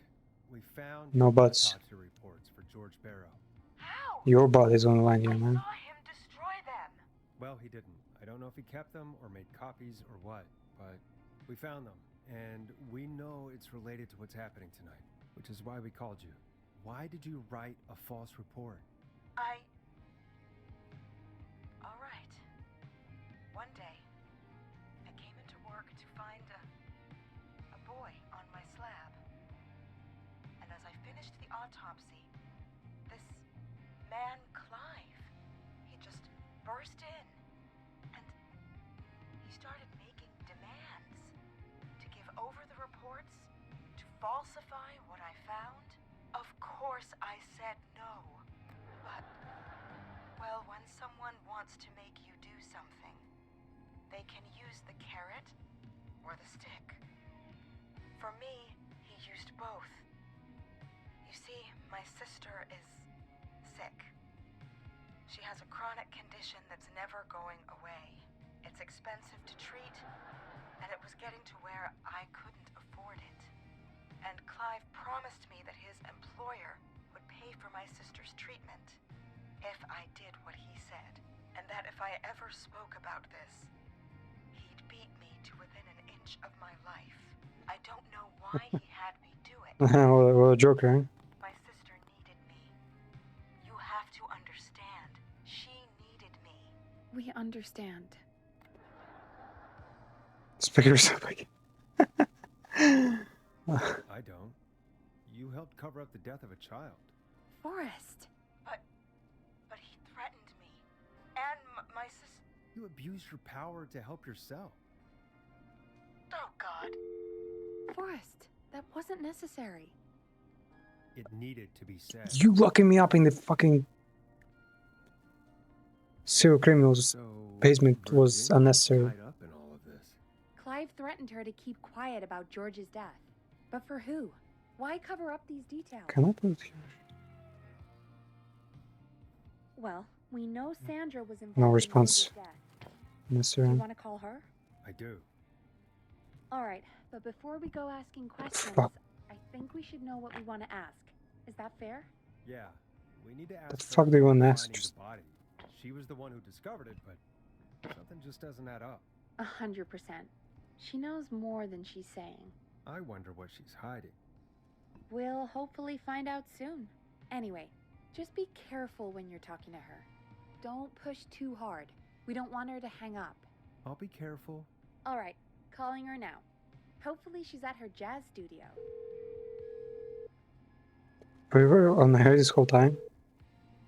we found No buts. autopsy reports for George Barrow. how? Your body's on the line here, I man. saw him destroy them. Well, he didn't. I don't know if he kept them or made copies or what, but we found them. And we know it's related to what's happening tonight, which is why we called you. Why did you write a false report? All right. One day, I came into work to find a boy on my slab. And as I finished the autopsy, this man, Clive, he just burst in. And he started making demands to give over the reports, to falsify what I found. Of course I said no. But, well, when someone wants to make you do something, they can use the carrot or the stick. For me, he used both. You see, my sister is sick. She has a chronic condition that's never going away. It's expensive to treat, and it was getting to where I couldn't afford it. And Clive promised me that his employer would pay for my sister's treatment if I did what he said, and that if I ever spoke about this, he'd beat me to within an inch of my life. I don't know why he had me do it. What a joker, eh? My sister needed me. You have to understand. She needed me. We understand. Speak yourself again. I don't. You helped cover up the death of a child. Forrest! But he threatened me. And my sister... You abused your power to help yourself. Oh, blood. Forrest, that wasn't necessary. It needed to be said. You locking me up in the fucking serial criminals basement was Virginia unnecessary. tied up in all of this. Clive threatened her to keep quiet about George's death. But for who? Why cover up these details? Can I put it here? Well, we know Sandra was involved No in response. George's death. Do Necessary. you want to call her? I do. All right, but before we go asking questions, Fuck. I think we should know what we want to ask. Is that fair? Yeah, we need to ask. The her fuck do you about want to ask? finding Just the body. She was the one who discovered it, but something just doesn't add up. 100%. She knows more than she's saying. I wonder what she's hiding. We'll hopefully find out soon. Anyway, just be careful when you're talking to her. Don't push too hard. We don't want her to hang up. I'll be careful. All right, calling her now. Hopefully she's at her jazz studio. we were on her this whole time,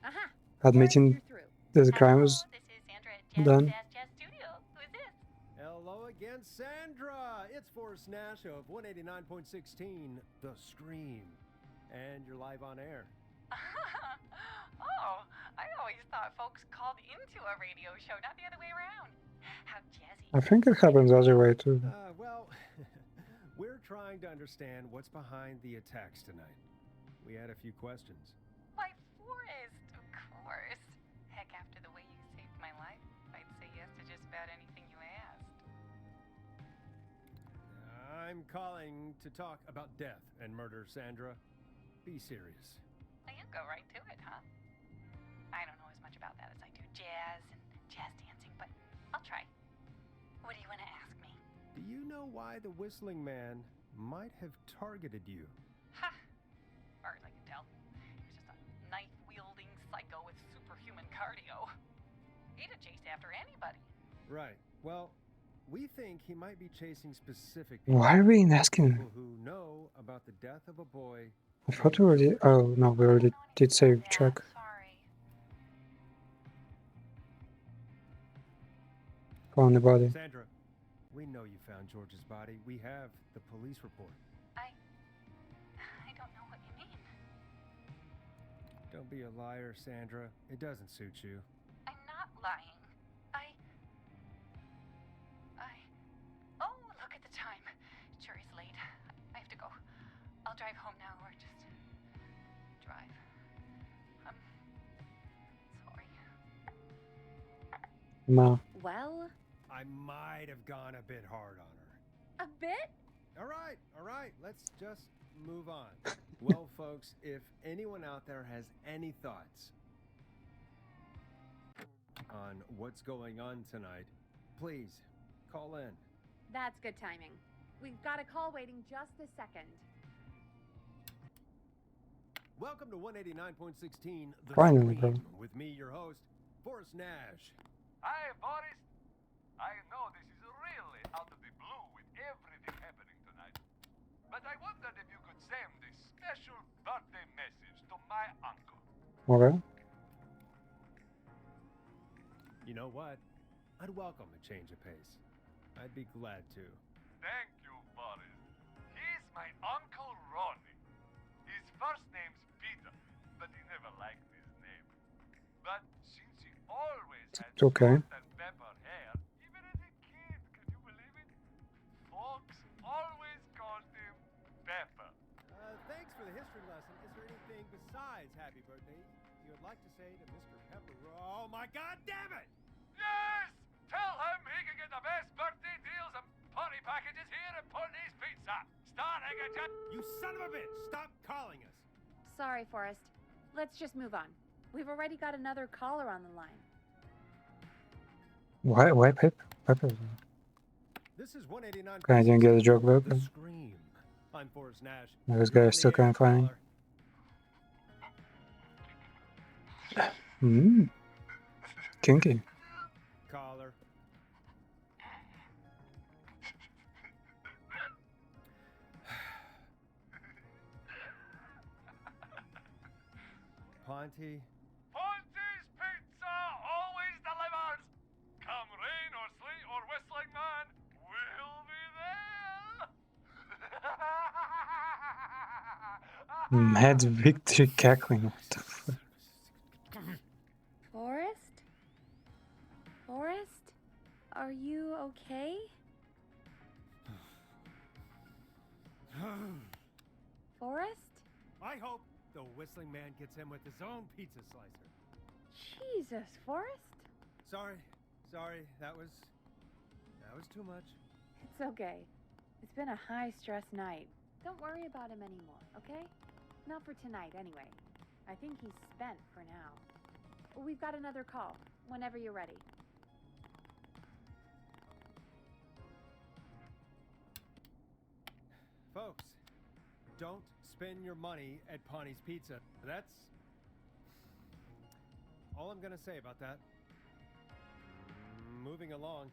Aha! admitting You're through. that the crime was This is Sandra at done. Jazz Studio. Who is this? Hello again, Sandra. It's Forrest Nash of 189.16, The Scream. And you're live on air. Oh, I always thought folks called into a radio show, not the other way around. How jazzy. I think it happens the other way too. Well, we're trying to understand what's behind the attacks tonight. We had a few questions. Why, Forrest, of course. Heck, after the way you saved my life, I'd say yes to just about anything you asked. I'm calling to talk about death and murder, Sandra. Be serious. Now you go right to it, huh? I don't know as much about that as I do jazz and jazz dancing, but I'll try. What do you want to ask me? Do you know why the Whistling Man might have targeted you? Ha! As far as I can tell, he was just a knife-wielding psycho with superhuman cardio. He'd have chased after anybody. Right. Well, we think he might be chasing specific Why are we asking? people who know about the death of a boy. I thought we already. Oh no, we already did save track. Sorry. Found the body. Sandra, we know you found George's body. We have the police report. I don't know what you mean. Don't be a liar, Sandra. It doesn't suit you. I'm not lying. Oh, look at the time. It sure is late. I have to go. I'll drive home now, or just drive. Sorry. No. Well, I might have gone a bit hard on her. a bit? All right. Let's just move on. Well, folks, if anyone out there has any thoughts on what's going on tonight, please call in. That's good timing. We've got a call waiting just a second. Welcome to 189.16, The Finally, bro. Scream, with me, your host, Forrest Nash. Hi, Boris. I know this is really out of the blue with everything happening tonight. But I wondered if you could send a special birthday message to my uncle. Okay. You know what? I'd welcome a change of pace. I'd be glad to. Thank you, Boris. He's my Uncle Ronnie. His first name's Peter, but he never liked his name. But since he always had Okay. salt and pepper hair, even as a kid, can you believe it? Folks always called him Pepper. Thanks for the history lesson. Is there anything besides happy birthday you would like to say to Mr. Pepper? Oh my God, damn it! Yes! Tell him he can get the best birthday deals and party packages here at Putney's Pizza. Starting at You son of a bitch! Stop calling us! Sorry, Forrest. Let's just move on. We've already got another caller on the line. Why Pepper? This is 189. I didn't get a joke about The it. Scream. I'm Forrest Nash. This You're on guy's still the air, kind of funny. caller. Kinky. Caller. Ponty. Ponty's Pizza always delivers. Come rain or sleet or whistling man, we'll be there. Mad victory cackling. What the fuck? Forrest? Forrest? Are you okay? Forrest? I hope the whistling man gets him with his own pizza slicer. Jesus, Forrest? Sorry, that was too much. It's okay. It's been a high-stress night. Don't worry about him anymore, okay? Not for tonight, anyway. I think he's spent for now. We've got another call, whenever you're ready. Folks, don't spend your money at Pawnee's Pizza. That's all I'm gonna say about that. Moving along,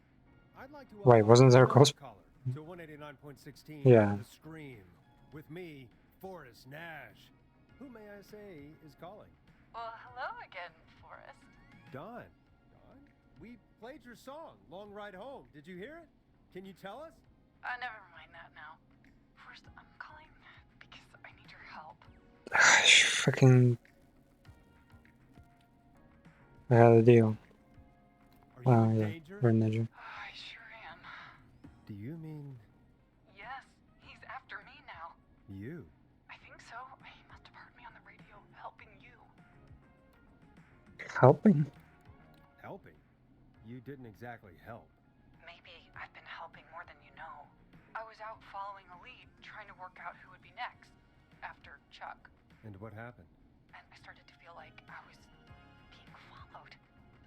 I'd like to Wait, wasn't there a cost? caller to 189.16 Yeah. The Scream with me, Forrest Nash. Who may I say is calling? Well, hello again, Forrest. Don, we played your song, Long Ride Home. Did you hear it? Can you tell us? Never mind that now. First, I'm calling because I need your help. Fucking. I had a deal. Are you in Yeah, danger? we're in danger. I sure am. Do you mean Yes, he's after me now. you? I think so. He must have heard me on the radio helping you. Helping? Helping? You didn't exactly help. Maybe I've been helping more than you know. I was out following a lead, trying to work out who would be next, after Chuck. And what happened? And I started to feel like I was being followed.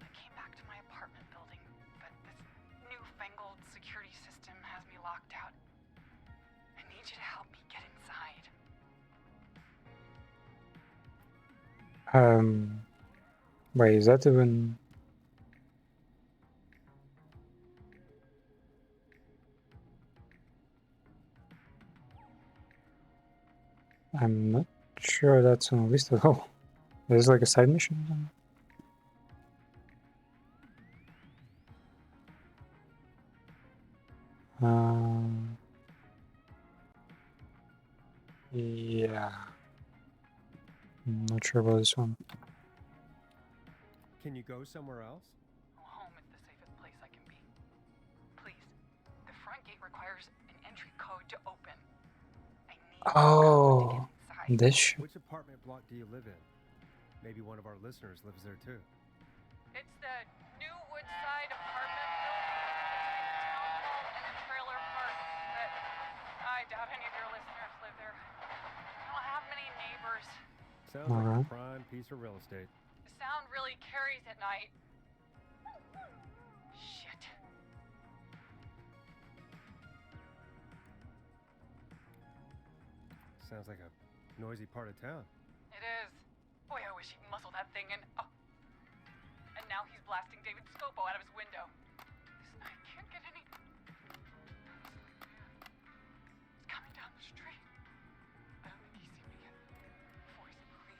I came back to my apartment building, but this newfangled security system has me locked out. I need you to help me get inside. Wait, is that even... I'm not sure that's on the list at all. Is this like a side mission or something? Yeah. I'm not sure about this one. Can you go somewhere else? Home is the safest place I can be. Please, the front gate requires an entry code to open. I need a code to get inside. This shit. Which apartment block do you live in? Maybe one of our listeners lives there too. It's the new Woodside apartment building between Town Hall and the trailer park. But I doubt any of your listeners live there. I don't have many neighbors. Sounds like a prime piece of real estate. The sound really carries at night. Shit. Sounds like a noisy part of town. It is. Boy, I wish he'd muscle that thing in. Oh. And now he's blasting David Scopo out of his window. I can't get any. It's coming down the street. I don't think he's seen me yet. Forrest, please.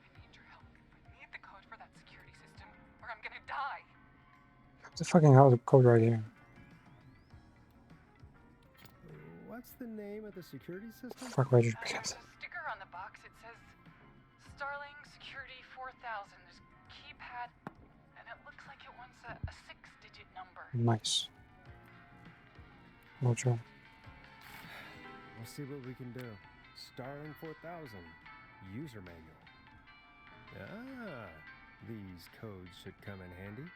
I need your help. I need the code for that security system, or I'm gonna die. What the fucking hell is the code right here? What's the name of the security system? Fuck, why did you pick There's it? a sticker on the box. It says Starling Security 4000. There's a keypad, and it looks like it wants a 6-digit number. Nice. No job. We'll see what we can do. Starling 4000 user manual. Ah, these codes should come in handy.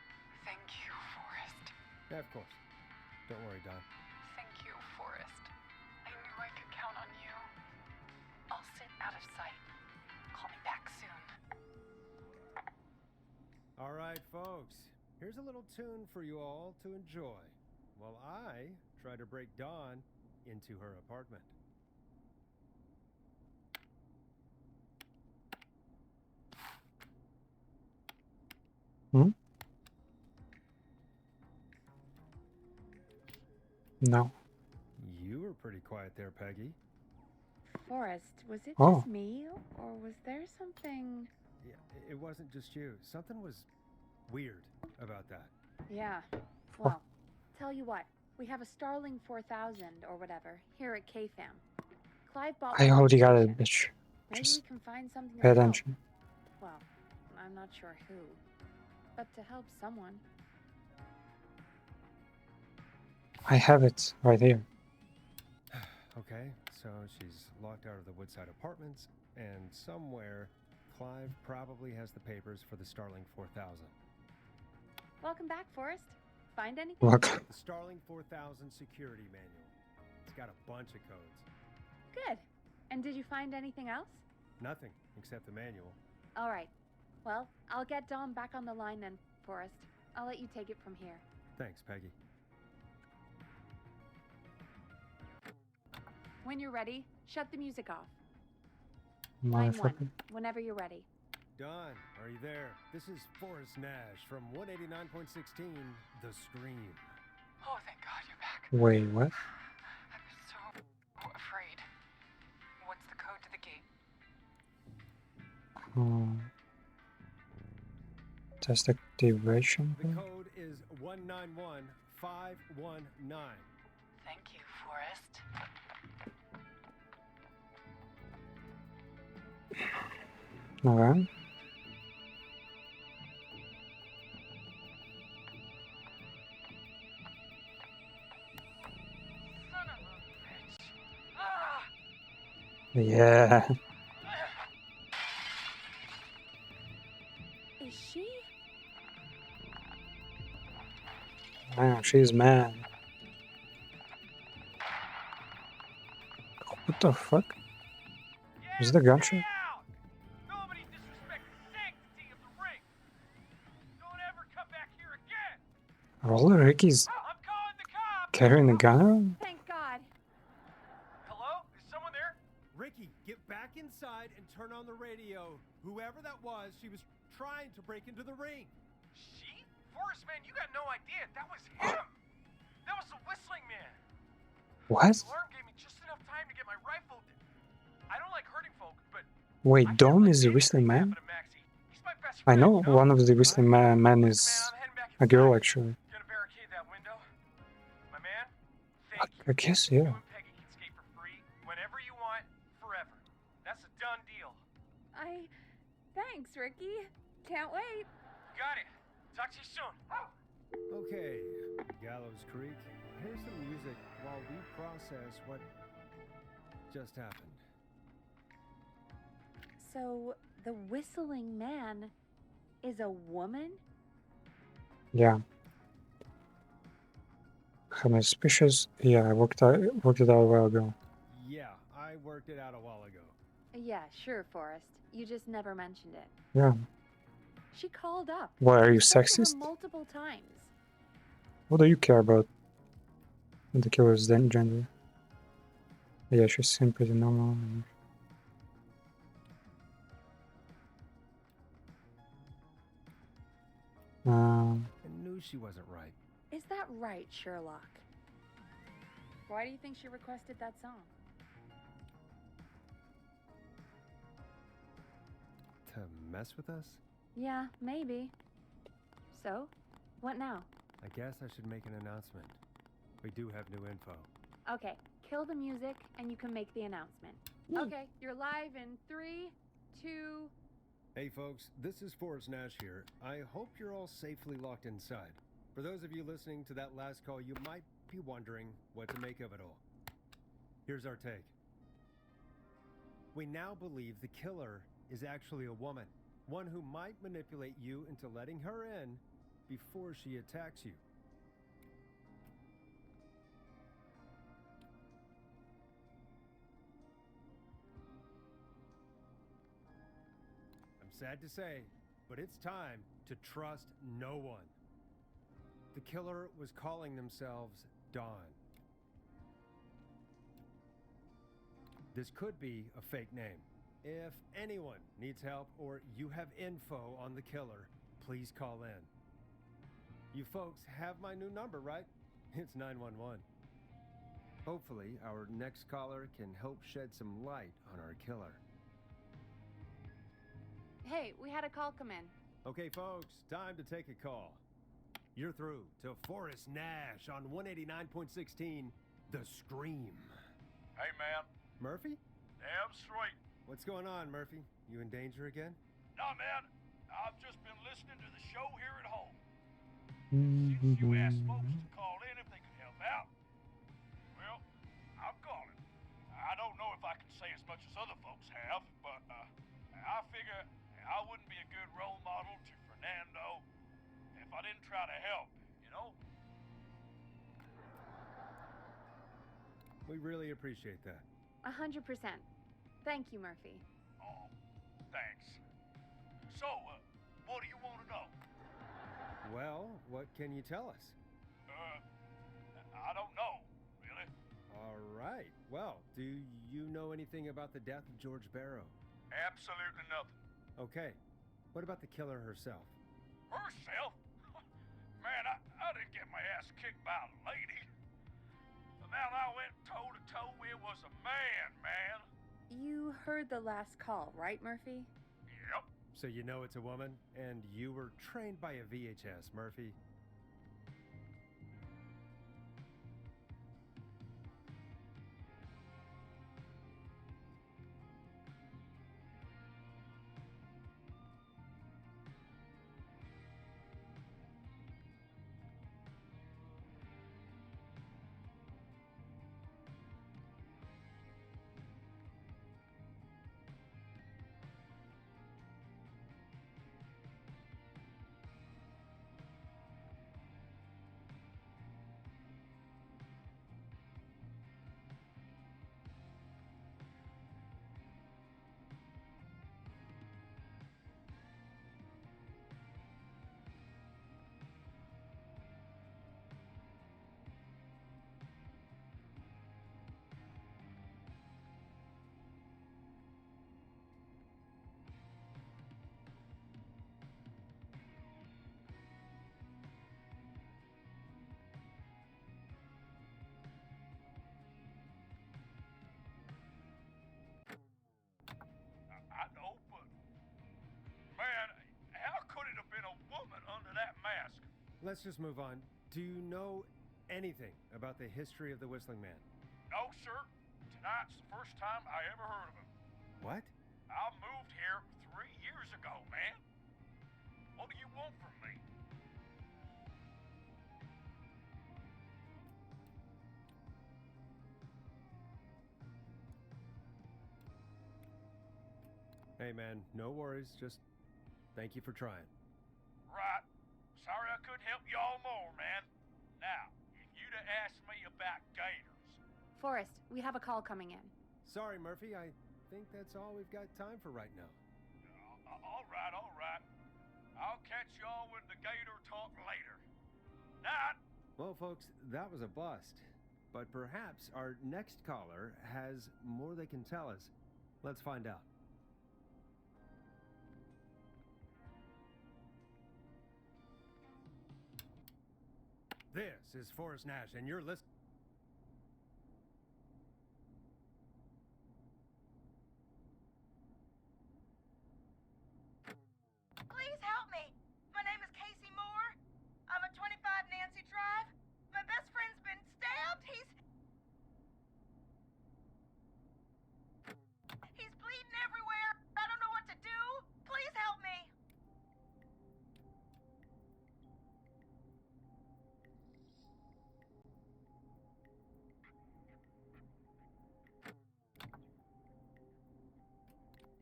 Thank you, Forrest. Yeah, of course. Don't worry, Don. Thank you, Forrest. I knew I could count on you. I'll sit out of sight. Call me back soon. All right, folks. Here's a little tune for you all to enjoy while I try to break Dawn into her apartment. No. You were pretty quiet there, Peggy. Forrest, was it Oh. just me, or was there something... Yeah, it wasn't just you. Something was weird about that. Yeah, well, tell you what, we have a Starling 4000 or whatever here at KFAM. Clive bought I one already got it, subscription. bitch. Maybe Just we can find something pay to help. attention. Well, I'm not sure who, but to help someone. I have it right here. Okay, so she's locked out of the Woodside Apartments, and somewhere, Clive probably has the papers for the Starling 4000. Welcome back, Forrest. Find anything? Welcome. The Starling 4000 security manual. It's got a bunch of codes. Good. And did you find anything else? Nothing except the manual. All right. Well, I'll get Dom back on the line then, Forrest. I'll let you take it from here. Thanks, Peggy. When you're ready, shut the music off. Line 1, Motherfucker. whenever you're ready. Don, are you there? This is Forrest Nash from 189.16, The Scream. Oh, thank God you're back. Wait, what? I'm so afraid. What's the code to the gate? Test activation. The code is 191519. Thank you, Forrest. Alright. Son of a bitch. Ah! Yeah. Is she? Damn, she's mad. What the fuck? Is it a gunshot? Nobody disrespect the sanctity of the ring. Don't ever come back here again. Roller Ricky's I'm calling the cops. carrying a gun around? Thank God. Hello? Is someone there? Ricky, get back inside and turn on the radio. Whoever that was, she was trying to break into the ring. She? Forrest, man, you got no idea. That was him. That was the whistling man. What? The alarm gave me just enough time to get my rifle. I don't like hurting folk, but Wait, Dom is the whistling man? he's my best I friend, know you know? one of the whistling men is I'm heading back a girl, inside. actually. Gonna barricade that window. My man, thank you. I guess, You yeah. and Peggy can skate for free whenever you want, forever. That's a done deal. Thanks, Ricky. Can't wait. Got it. Talk to you soon. Okay, Gallows Creek, here's some music while we process what just happened. So, the whistling man is a woman? Yeah. Am I suspicious? Yeah, I worked it out a while ago. Yeah, I worked it out a while ago. Yeah, sure, Forrest. You just never mentioned it. Yeah. She called up. What, are you Spoke to her sexist? multiple times. What do you care about the killer's gender? Yeah, she seemed pretty normal. I knew she wasn't right. Is that right, Sherlock? Why do you think she requested that song? To mess with us? Yeah, maybe. So, what now? I guess I should make an announcement. We do have new info. Okay, kill the music and you can make the announcement. Okay, you're live in 3, 2... Hey folks, this is Forrest Nash here. I hope you're all safely locked inside. For those of you listening to that last call, you might be wondering what to make of it all. Here's our take. We now believe the killer is actually a woman. One who might manipulate you into letting her in before she attacks you. I'm sad to say, but it's time to trust no one. The killer was calling themselves Dawn. This could be a fake name. If anyone needs help or you have info on the killer, please call in. You folks have my new number, right? It's 911. Hopefully, our next caller can help shed some light on our killer. Hey, we had a call come in. Okay, folks, time to take a call. You're through to Forrest Nash on 189.16, The Scream. Hey, man. Murphy? Damn straight. What's going on, Murphy? You in danger again? Nah, man. I've just been listening to the show here at home. Since you asked folks to call in if they could help out, well, I'm calling. I don't know if I can say as much as other folks have, but I figure I wouldn't be a good role model to Fernando if I didn't try to help, you know? We really appreciate that. 100%. Thank you, Murphy. Oh, thanks. So, what do you want to know? Well, what can you tell us? I don't know, really. All right. Well, do you know anything about the death of George Barrow? Absolutely nothing. Okay. What about the killer herself? Herself? Man, I didn't get my ass kicked by a lady. The man I went toe-to-toe with was a man. You heard the last call, right, Murphy? Yep. So you know it's a woman, and you were trained by a VHS, Murphy. I know, but... Man, how could it have been a woman under that mask? Let's just move on. Do you know anything about the history of the Whistling Man? No, sir. Tonight's the first time I ever heard of him. What? I moved here 3 years ago, man. What do you want from me? Hey, man, no worries. Just thank you for trying. Right. Sorry I couldn't help y'all more, man. Now, if you'd have asked me about gators... Forrest, we have a call coming in. Sorry, Murphy. I think that's all we've got time for right now. All right. I'll catch y'all with the gator talk later. Night. Well, folks, that was a bust. But perhaps our next caller has more they can tell us. Let's find out. This is Forrest Nash, and you're listening. Please help me. My name is Casey Moore. I'm at 25 Nancy Drive. My best friend's been stabbed. He's bleeding everywhere. I don't know what to do. Please help me.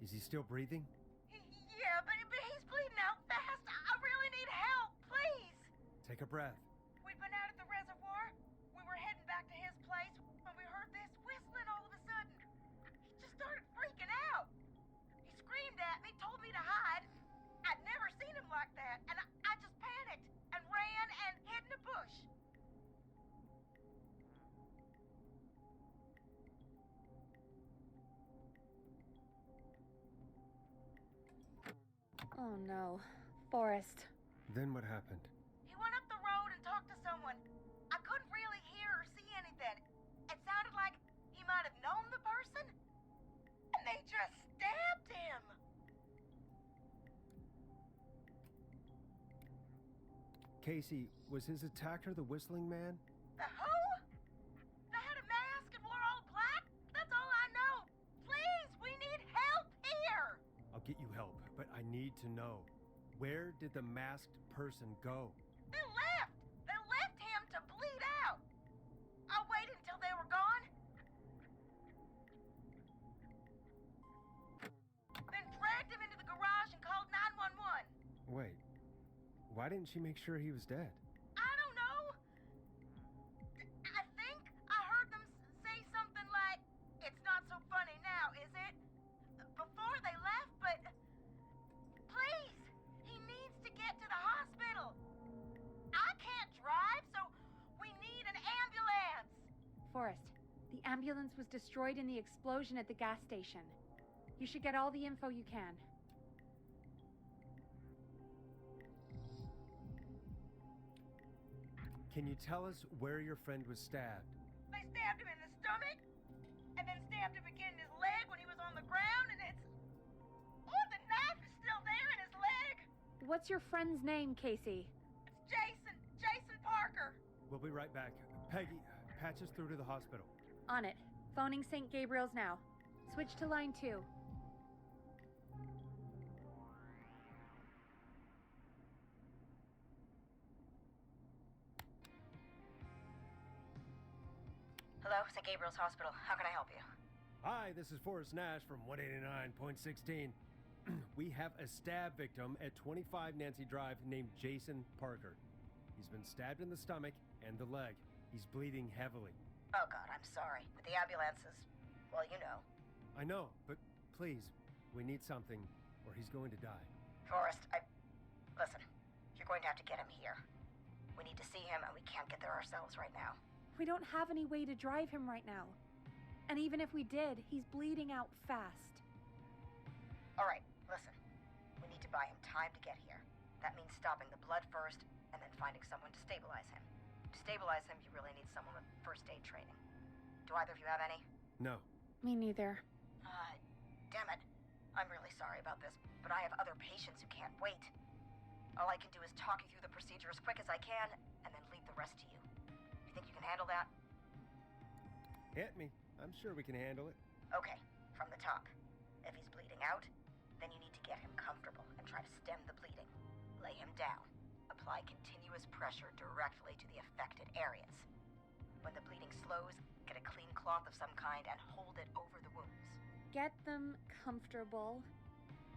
Is he still breathing? Yeah, but he's bleeding out fast. I really need help. Please. Take a breath. We'd been out at the reservoir. We were heading back to his place when we heard this whistling all of a sudden. He just started freaking out. He screamed at me, told me to hide. I'd never seen him like that, and I just panicked and ran and hid in a bush. Oh no. Forrest. Then what happened? He went up the road and talked to someone. I couldn't really hear or see anything. It sounded like he might have known the person, and they just stabbed him. Casey, was his attacker the Whistling Man? The who? They had a mask and wore all black? That's all I know. Please, we need help. need to know. Where did the masked person go? They left! They left him to bleed out! I waited until they were gone. Then dragged him into the garage and called 911. Wait, why didn't she make sure he was dead? I don't know. I think I heard them say something like, "It's not so funny now, is it?" before they left, but please, he needs to get to the hospital. I can't drive, so we need an ambulance. Forrest, the ambulance was destroyed in the explosion at the gas station. You should get all the info you can. Can you tell us where your friend was stabbed? They stabbed him in the stomach, and then stabbed him again in his leg when he was on the ground, and it's... Oh, the knife is still there in his leg! What's your friend's name, Casey? It's Jason Parker. We'll be right back. Peggy, patch us through to the hospital. On it. Phoning St. Gabriel's now. Switch to line 2. Hello, St. Gabriel's Hospital. How can I help you? Hi, this is Forrest Nash from 189.16. We have a stab victim at 25 Nancy Drive named Jason Parker. He's been stabbed in the stomach and the leg. He's bleeding heavily. Oh, God, I'm sorry. But the ambulance is... well, you know. I know, but please, we need something or he's going to die. Forrest, listen, you're going to have to get him here. We need to see him, and we can't get there ourselves right now. We don't have any way to drive him right now. And even if we did, he's bleeding out fast. All right, listen. We need to buy him time to get here. That means stopping the blood first, and then finding someone to stabilize him. To stabilize him, you really need someone with first aid training. Do either of you have any? No. Me neither. Damn it. I'm really sorry about this, but I have other patients who can't wait. All I can do is talk you through the procedure as quick as I can, and then leave the rest to you. You think you can handle that? Hit me. I'm sure we can handle it. Okay, from the top. If he's bleeding out, then you need to get him comfortable and try to stem the bleeding. Lay him down. Apply continuous pressure directly to the affected areas. When the bleeding slows, get a clean cloth of some kind and hold it over the wounds. Get them comfortable.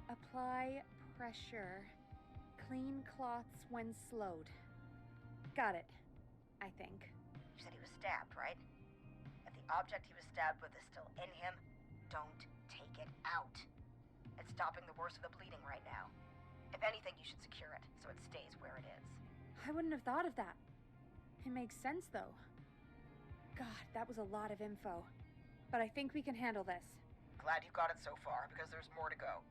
Apply pressure. Clean cloths when slowed. Got it, I think. You said he was stabbed, right? If the object he was stabbed with is still in him, don't take it out. It's stopping the worst of the bleeding right now. If anything, you should secure it so it stays where it is. I wouldn't have thought of that. It makes sense, though. God, that was a lot of info. But I think we can handle this. Glad you got it so far, because there's more to go.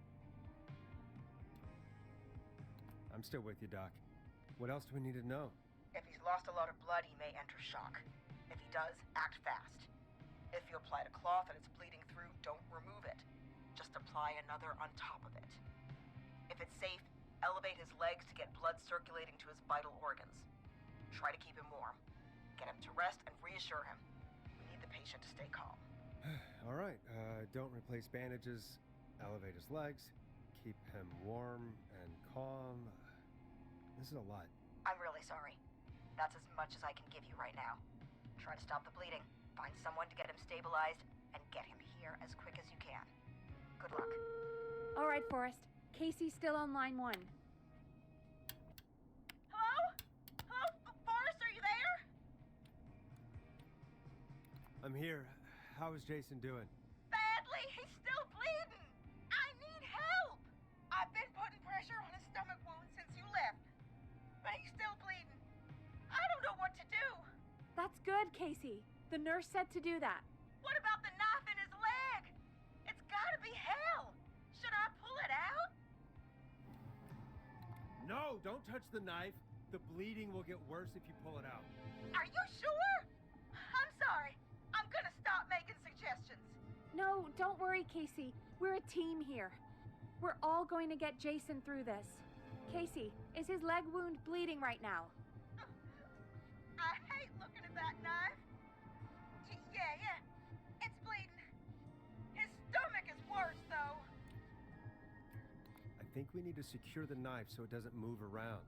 I'm still with you, Doc. What else do we need to know? If he's lost a lot of blood, he may enter shock. If he does, act fast. If you applied a cloth and it's bleeding through, don't remove it. Just apply another on top of it. If it's safe, elevate his legs to get blood circulating to his vital organs. Try to keep him warm. Get him to rest and reassure him. We need the patient to stay calm. All right, don't replace bandages. Elevate his legs. Keep him warm and calm. This is a lot. I'm really sorry. That's as much as I can give you right now. Try to stop the bleeding, find someone to get him stabilized, and get him here as quick as you can. Good luck. All right, Forrest. Casey's still on line 1. Hello? Hello? Forrest, are you there? I'm here. How is Jason doing? Badly. He's still bleeding. I need help. I've been putting pressure on his stomach wound since you left, but he's still bleeding. I don't know what to do. That's good, Casey. The nurse said to do that. What about the knife in his leg? It's gotta be hell. Should I pull it out? No, don't touch the knife. The bleeding will get worse if you pull it out. Are you sure? I'm sorry. I'm gonna stop making suggestions. No, don't worry, Casey. We're a team here. We're all going to get Jason through this. Casey, is his leg wound bleeding right now? I hate looking at that knife. Yeah. It's bleeding. His stomach is worse, though. I think we need to secure the knife so it doesn't move around.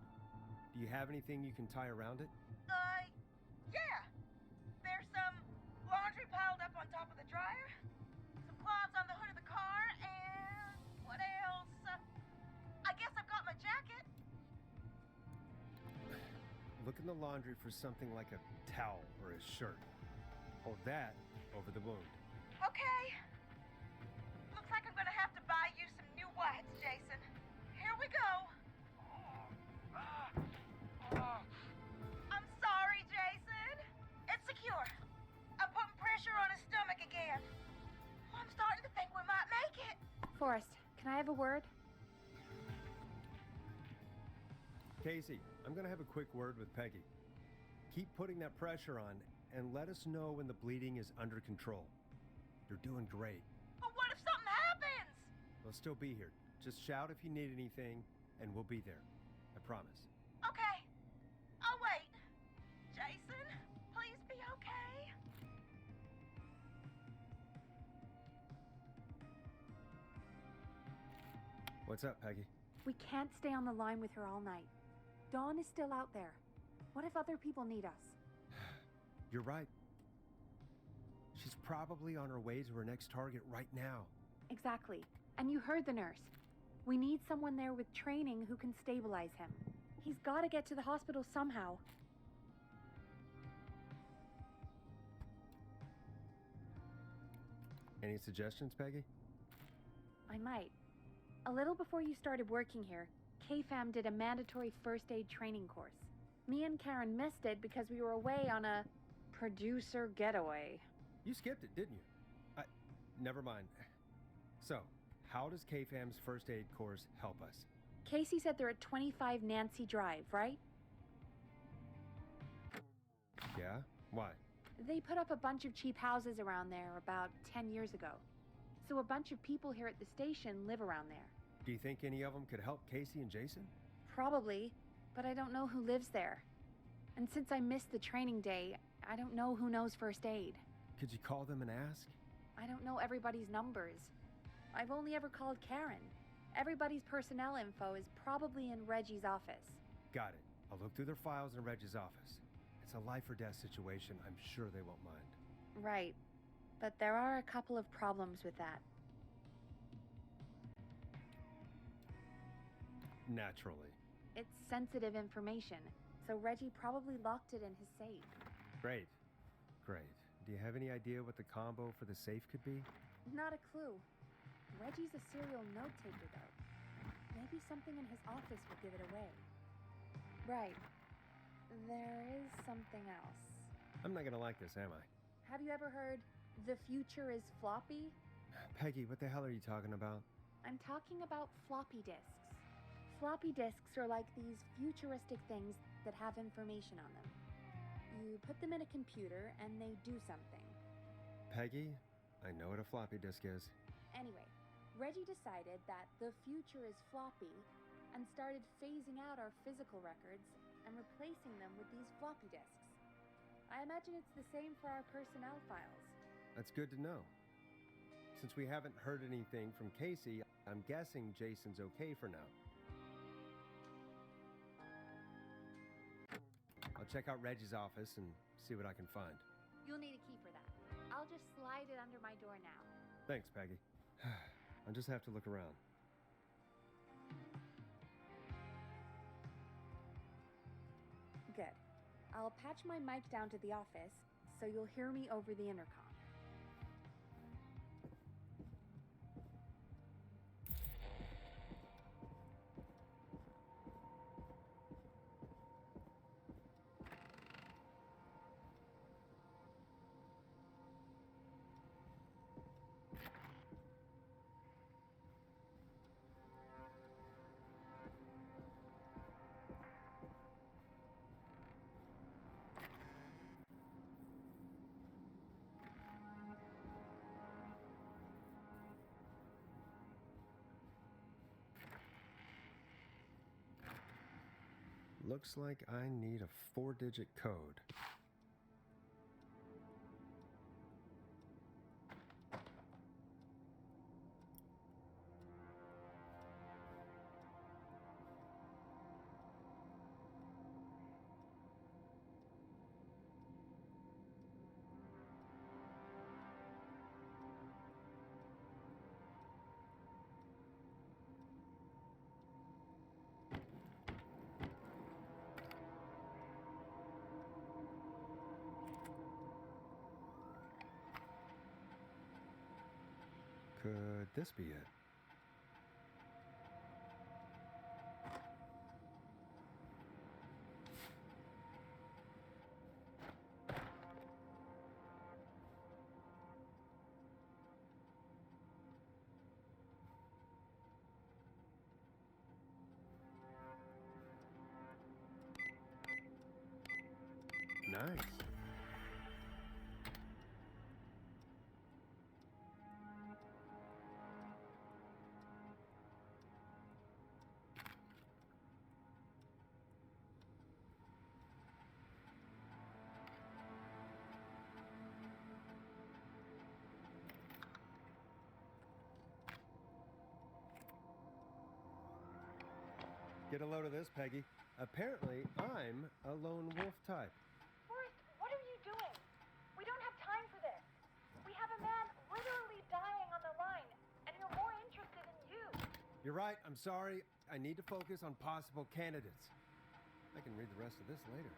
Do you have anything you can tie around it? Yeah. There's some laundry piled up on top of the dryer, some cloths on the hood of the car, and what else? I guess I've got my jacket. Look in the laundry for something like a towel or a shirt. Hold that over the wound. Okay. Looks like I'm gonna have to buy you some new whites, Jason. Here we go. I'm sorry, Jason. It's secure. I'm putting pressure on his stomach again. I'm starting to think we might make it. Forrest, can I have a word? Casey, I'm gonna have a quick word with Peggy. Keep putting that pressure on and let us know when the bleeding is under control. You're doing great. But what if something happens? We'll still be here. Just shout if you need anything, and we'll be there. I promise. Okay. I'll wait. Jason, please be okay. What's up, Peggy? We can't stay on the line with her all night. Dawn is still out there. What if other people need us? You're right. She's probably on her way to her next target right now. Exactly. And you heard the nurse. We need someone there with training who can stabilize him. He's got to get to the hospital somehow. Any suggestions, Peggy? I might. A little before you started working here, KFAM did a mandatory first aid training course. Me and Karen missed it because we were away on a producer getaway. You skipped it, didn't you? Never mind. So, how does KFAM's first aid course help us? Casey said they're at 25 Nancy Drive, right? Yeah? Why? They put up a bunch of cheap houses around there about 10 years ago. So a bunch of people here at the station live around there. Do you think any of them could help Casey and Jason? Probably, but I don't know who lives there. And since I missed the training day, I don't know who knows first aid. Could you call them and ask? I don't know everybody's numbers. I've only ever called Karen. Everybody's personnel info is probably in Reggie's office. Got it. I'll look through their files in Reggie's office. It's a life or death situation. I'm sure they won't mind. Right. But there are a couple of problems with that. Naturally. It's sensitive information, so Reggie probably locked it in his safe. Great. Great. Do you have any idea what the combo for the safe could be? Not a clue. Reggie's a serial note-taker, though. Maybe something in his office will give it away. Right. There is something else. I'm not gonna like this, am I? Have you ever heard, "The future is floppy"? Peggy, what the hell are you talking about? I'm talking about floppy disks. Floppy disks are like these futuristic things that have information on them. You put them in a computer and they do something. Peggy, I know what a floppy disk is. Anyway, Reggie decided that the future is floppy and started phasing out our physical records and replacing them with these floppy disks. I imagine it's the same for our personnel files. That's good to know. Since we haven't heard anything from Casey, I'm guessing Jason's okay for now. I'll check out Reggie's office and see what I can find. You'll need a key for that. I'll just slide it under my door now. Thanks, Peggy. I'll just have to look around. Good. I'll patch my mic down to the office, so you'll hear me over the intercom. Looks like I need a 4-digit code. Could this be it? Nice. Get a load of this, Peggy. Apparently, I'm a lone wolf type. Forrest, what are you doing? We don't have time for this. We have a man literally dying on the line, and you're more interested in you. You're right, I'm sorry. I need to focus on possible candidates. I can read the rest of this later.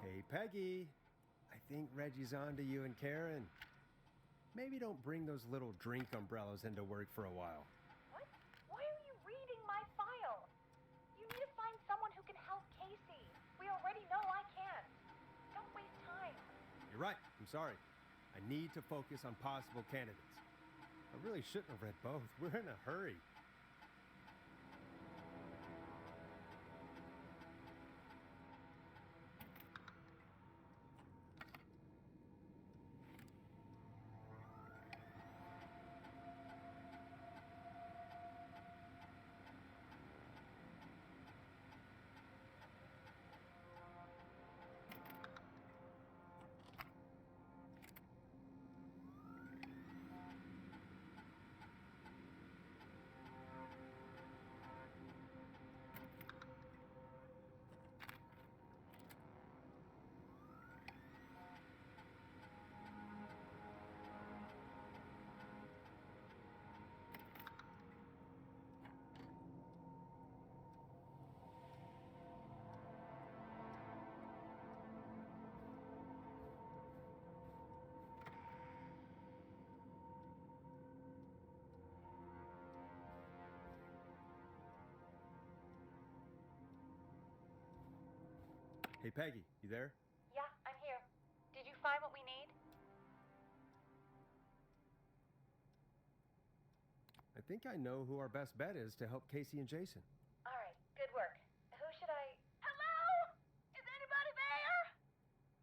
Hey, Peggy. I think Reggie's on to you and Karen. Maybe don't bring those little drink umbrellas into work for a while. What? Why are you reading my file? You need to find someone who can help Casey. We already know I can't. Don't waste time. You're right. I'm sorry. I need to focus on possible candidates. I really shouldn't have read both. We're in a hurry. Hey, Peggy, you there? Yeah, I'm here. Did you find what we need? I think I know who our best bet is to help Casey and Jason. All right, good work. Who should I... Hello? Is anybody there?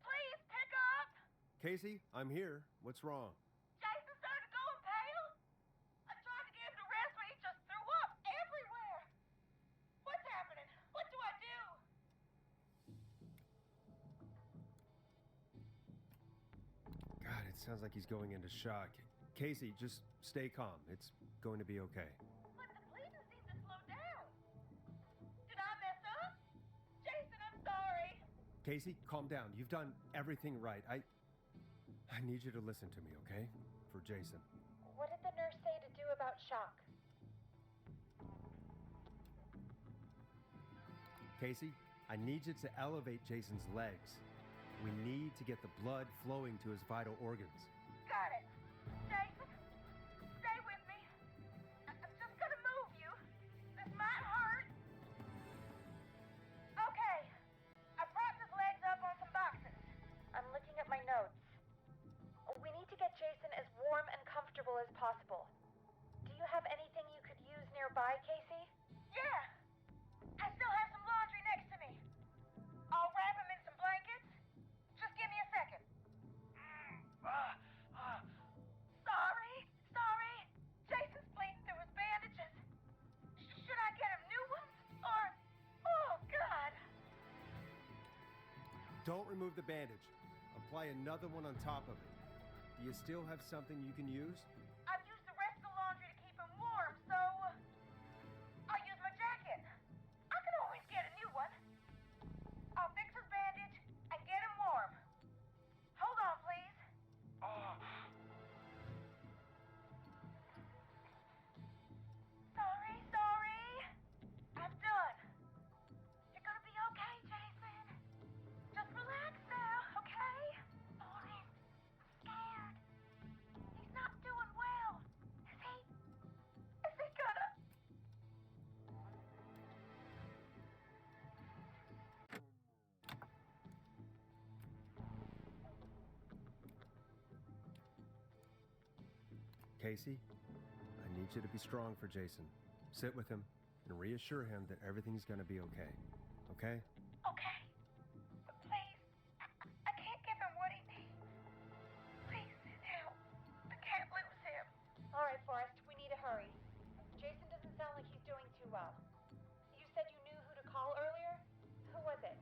Please pick up. Casey, I'm here. What's wrong? Jason started going pale. I tried to get him to rest, but he just threw up everywhere. What's happening? What do I do? God, it sounds like he's going into shock. Casey, just stay calm. It's going to be okay. But the bleeding seemed to slow down. Did I mess up? Jason, I'm sorry. Casey, calm down. You've done everything right. I need you to listen to me, okay? For Jason. What did the nurse say to do about shock? Casey, I need you to elevate Jason's legs. We need to get the blood flowing to his vital organs. Got it. Jason, stay with me. I'm just gonna move you. This might hurt. Okay. I propped his legs up on some boxes. I'm looking at my notes. We need to get Jason as warm and comfortable as possible. Do you have anything you could use nearby, Casey? Yeah. I still have some laundry next to me. I'll wrap him in some blankets, Don't remove the bandage. Apply another one on top of it. Do you still have something you can use? I've used the rest of the laundry to keep him warm, so I'll use my jacket. I can always get a new one. I'll fix his bandage and get him warm. Hold on, please. Sorry. I'm done. You're gonna be okay, Jason. Just relax now, okay? Forrest, I'm scared. He's not doing well. Is he? Is he gonna? Casey, I need you to be strong for Jason. Sit with him and reassure him that everything's gonna be okay. Okay? Okay. But please, I can't give him what he needs. Please, help. I can't lose him. All right, Forrest, we need to hurry. Jason doesn't sound like he's doing too well. You said you knew who to call earlier? Who was it?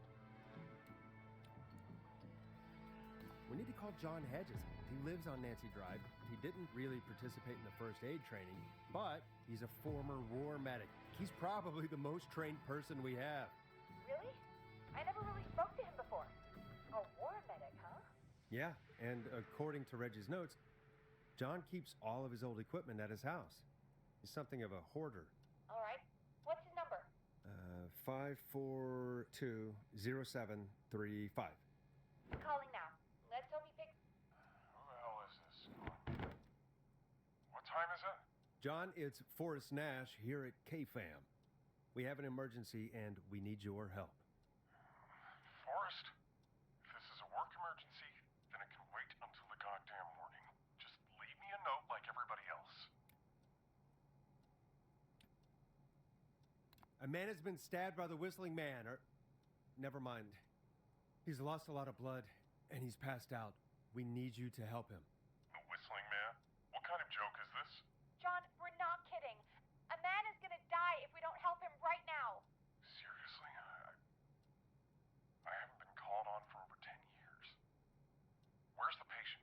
We need to call John Hedges. He lives on Nancy Drive. He didn't really participate in the first aid training, but he's a former war medic. He's probably the most trained person we have. Really? I never really spoke to him before. A war medic, huh? Yeah, and according to Reggie's notes, John keeps all of his old equipment at his house. He's something of a hoarder. All right. What's his number? 5420735. Calling now. Let's hope he picks. Who the hell is this? What time is it? John, it's Forrest Nash here at KFAM. We have an emergency and we need your help. Forrest? If this is a work emergency, then it can wait until the goddamn morning. Just leave me a note like everybody else. A man has been stabbed by the Whistling Man, or... Never mind. He's lost a lot of blood, and he's passed out. We need you to help him. The Whistling Man? What kind of joke is this? John, we're not kidding. A man is gonna die if we don't help him right now. Seriously? I haven't been called on for over 10 years. Where's the patient?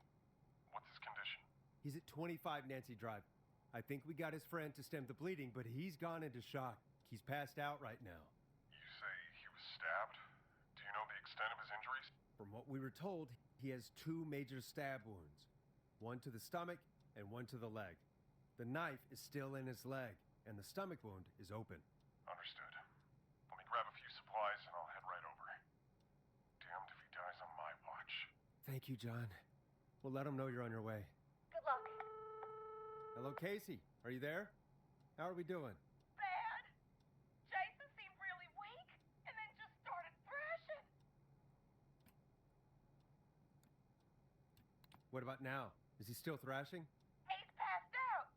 What's his condition? He's at 25 Nancy Drive. I think we got his friend to stem the bleeding, but he's gone into shock. He's passed out right now. You say he was stabbed? Do you know the extent of his injuries? From what we were told, he has 2 major stab wounds. One to the stomach and one to the leg. The knife is still in his leg, and the stomach wound is open. Understood. Let me grab a few supplies and I'll head right over. Damned if he dies on my watch. Thank you, John. We'll let him know you're on your way. Good luck. Hello, Casey. Are you there? How are we doing? Bad. Jason seemed really weak and then just started thrashing. What about now? Is he still thrashing? He's passed out.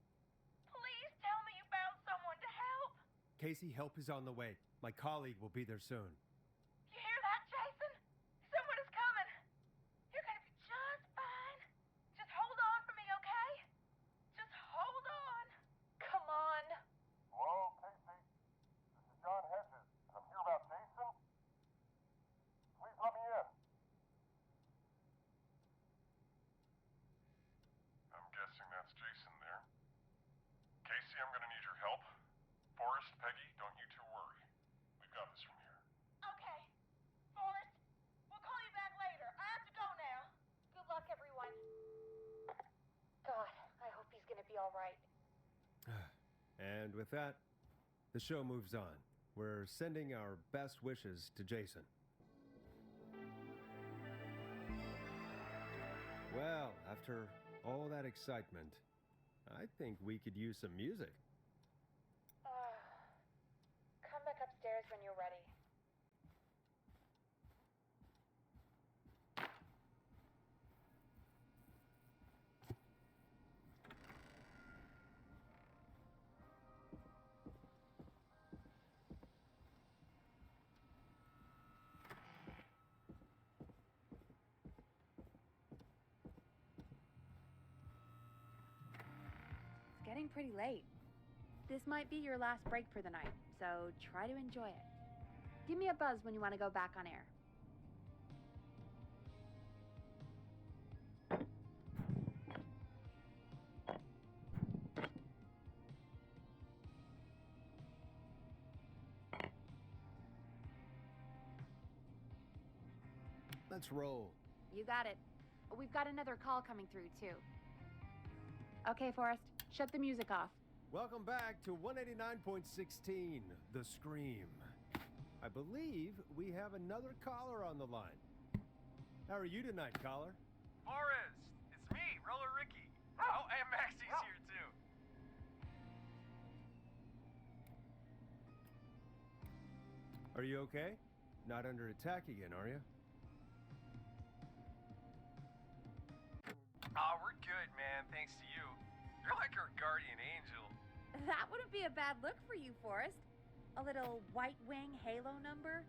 Please tell me you found someone to help. Casey, help is on the way. My colleague will be there soon. You hear that, Jason? Someone is coming. You're gonna be just fine. Just hold on for me, okay? Just hold on. Come on. Hello, Casey. This is John Hedges. I'm here about Jason. Please let me in. I'm guessing that's Jason there. Casey, I'm gonna need your help. Forrest, Peggy, don't you two worry. We've got this from here. Okay. Forrest, we'll call you back later. I have to go now. Good luck, everyone. God, I hope he's gonna be all right. And with that, the show moves on. We're sending our best wishes to Jason. Well, after all that excitement, I think we could use some music. Come back upstairs when you're ready. It's getting pretty late. This might be your last break for the night, so try to enjoy it. Give me a buzz when you want to go back on air. Let's roll. You got it. We've got another call coming through, too. Okay, Forrest, shut the music off. Welcome back to 189.16, The Scream. I believe we have another caller on the line. How are you tonight, caller? Forrest, it's me, Roller Ricky. Oh, and Maxie's here too. Are you okay? Not under attack again, are you? Oh, we're good, man, thanks to you. You're like our guardian angel. That wouldn't be a bad look for you, Forrest. A little white wing halo number?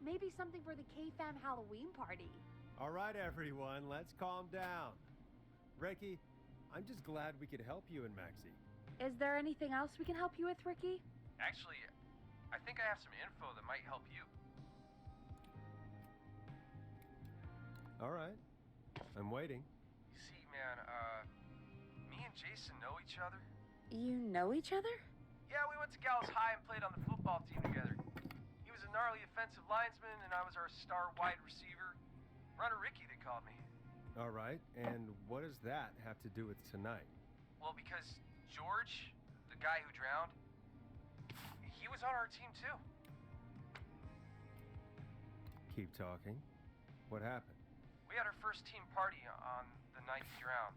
Maybe something for the K-Fam Halloween party. All right, everyone, let's calm down. Ricky, I'm just glad we could help you and Maxie. Is there anything else we can help you with, Ricky? Actually, I think I have some info that might help you. All right, I'm waiting. You see, man, me and Jason know each other. You know each other? Yeah, we went to Gallows High and played on the football team together. He was a gnarly offensive lineman, and I was our star wide receiver. Runner Ricky, they called me. All right, and what does that have to do with tonight? Well, because George, the guy who drowned, he was on our team too. Keep talking. What happened? We had our first team party on the night he drowned.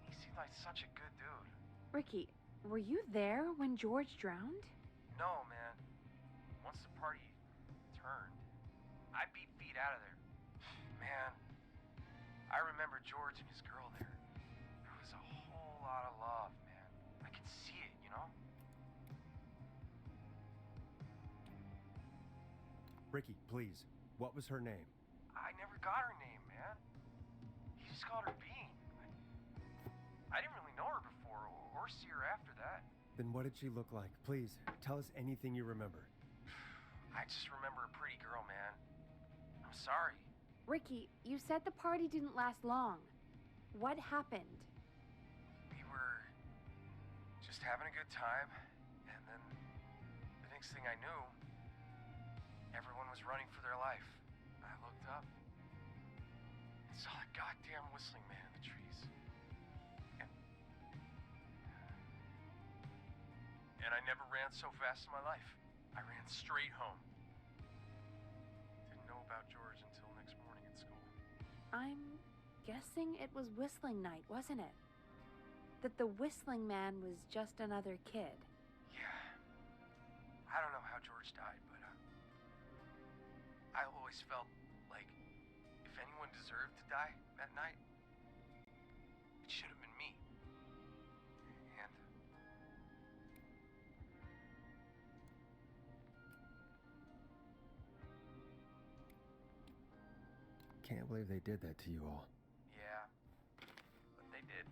He seemed like such a good dude. Ricky, were you there when George drowned? No, man. Once the party turned, I beat feet out of there. Man, I remember George and his girl there. There was a whole lot of love, man. I could see it, you know? Ricky, please, what was her name? I never got her name, man. He just called her Bean. I didn't really know her before or see her after that. Then what did she look like? Please, tell us anything you remember. I just remember a pretty girl, man. I'm sorry. Ricky, you said the party didn't last long. What happened? We were just having a good time, and then the next thing I knew, everyone was running for their life. I looked up and saw that goddamn whistling man in the trees. And I never ran so fast in my life. I ran straight home. Didn't know about George until next morning at school. I'm guessing it was whistling night, wasn't it? That the whistling man was just another kid. Yeah. I don't know how George died, but I always felt like if anyone deserved to die that night, it should have been me. And Can't believe they did that to you all. yeah, but they did.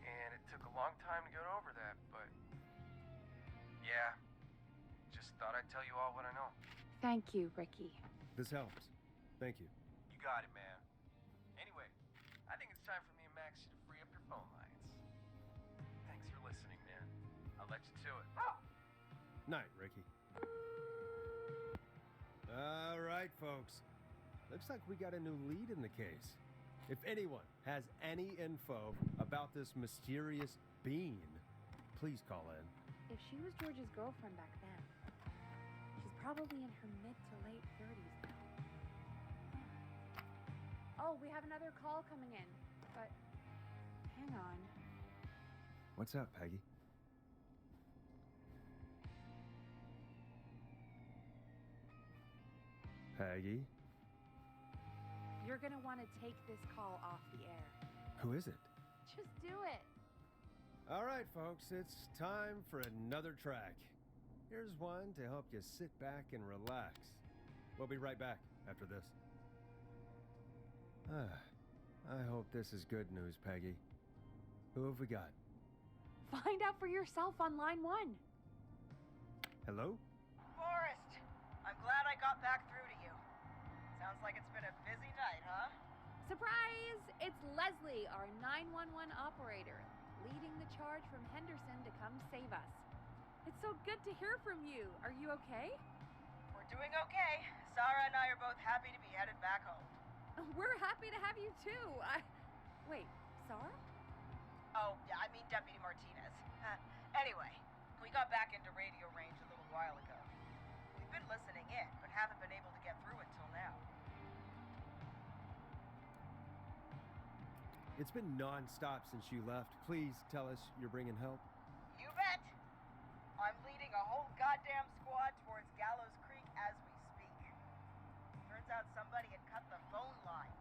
And it took a long time to get over that, but yeah, just thought I'd tell you all what I know. Thank you, Ricky. This helps. Thank you. You got it, man. Anyway, I think it's time for me and Maxie to free up your phone lines. Thanks for listening, man. I'll let you to it. Night, Ricky. All right, folks. Looks like we got a new lead in the case. If anyone has any info about this mysterious being, please call in. If she was George's girlfriend back then, she's probably in her mid to late 30s now. Oh, we have another call coming in, but hang on. What's up, Peggy? Peggy? You're gonna want to take this call off the air. Who is it? Just do it. All right, folks, it's time for another track. Here's one to help you sit back and relax. We'll be right back after this. I hope this is good news, Peggy. Who have we got? Find out for yourself on line 1. Hello? Forrest, I'm glad I got back through to you. Sounds like it's been a busy night, huh? Surprise! It's Leslie, our 911 operator, leading the charge from Henderson to come save us. It's so good to hear from you. Are you okay? We're doing okay. Sarah and I are both happy to be headed back home. We're happy to have you too. Wait, Sarah? Oh, yeah, I mean Deputy Martinez. Anyway, we got back into radio range a little while ago. We've been listening in, but haven't been able to get through until now. It's been non-stop since you left. Please tell us you're bringing help. You bet! I'm leading a whole goddamn squad towards Gallows Creek as we speak. Turns out somebody had cut the phone lines.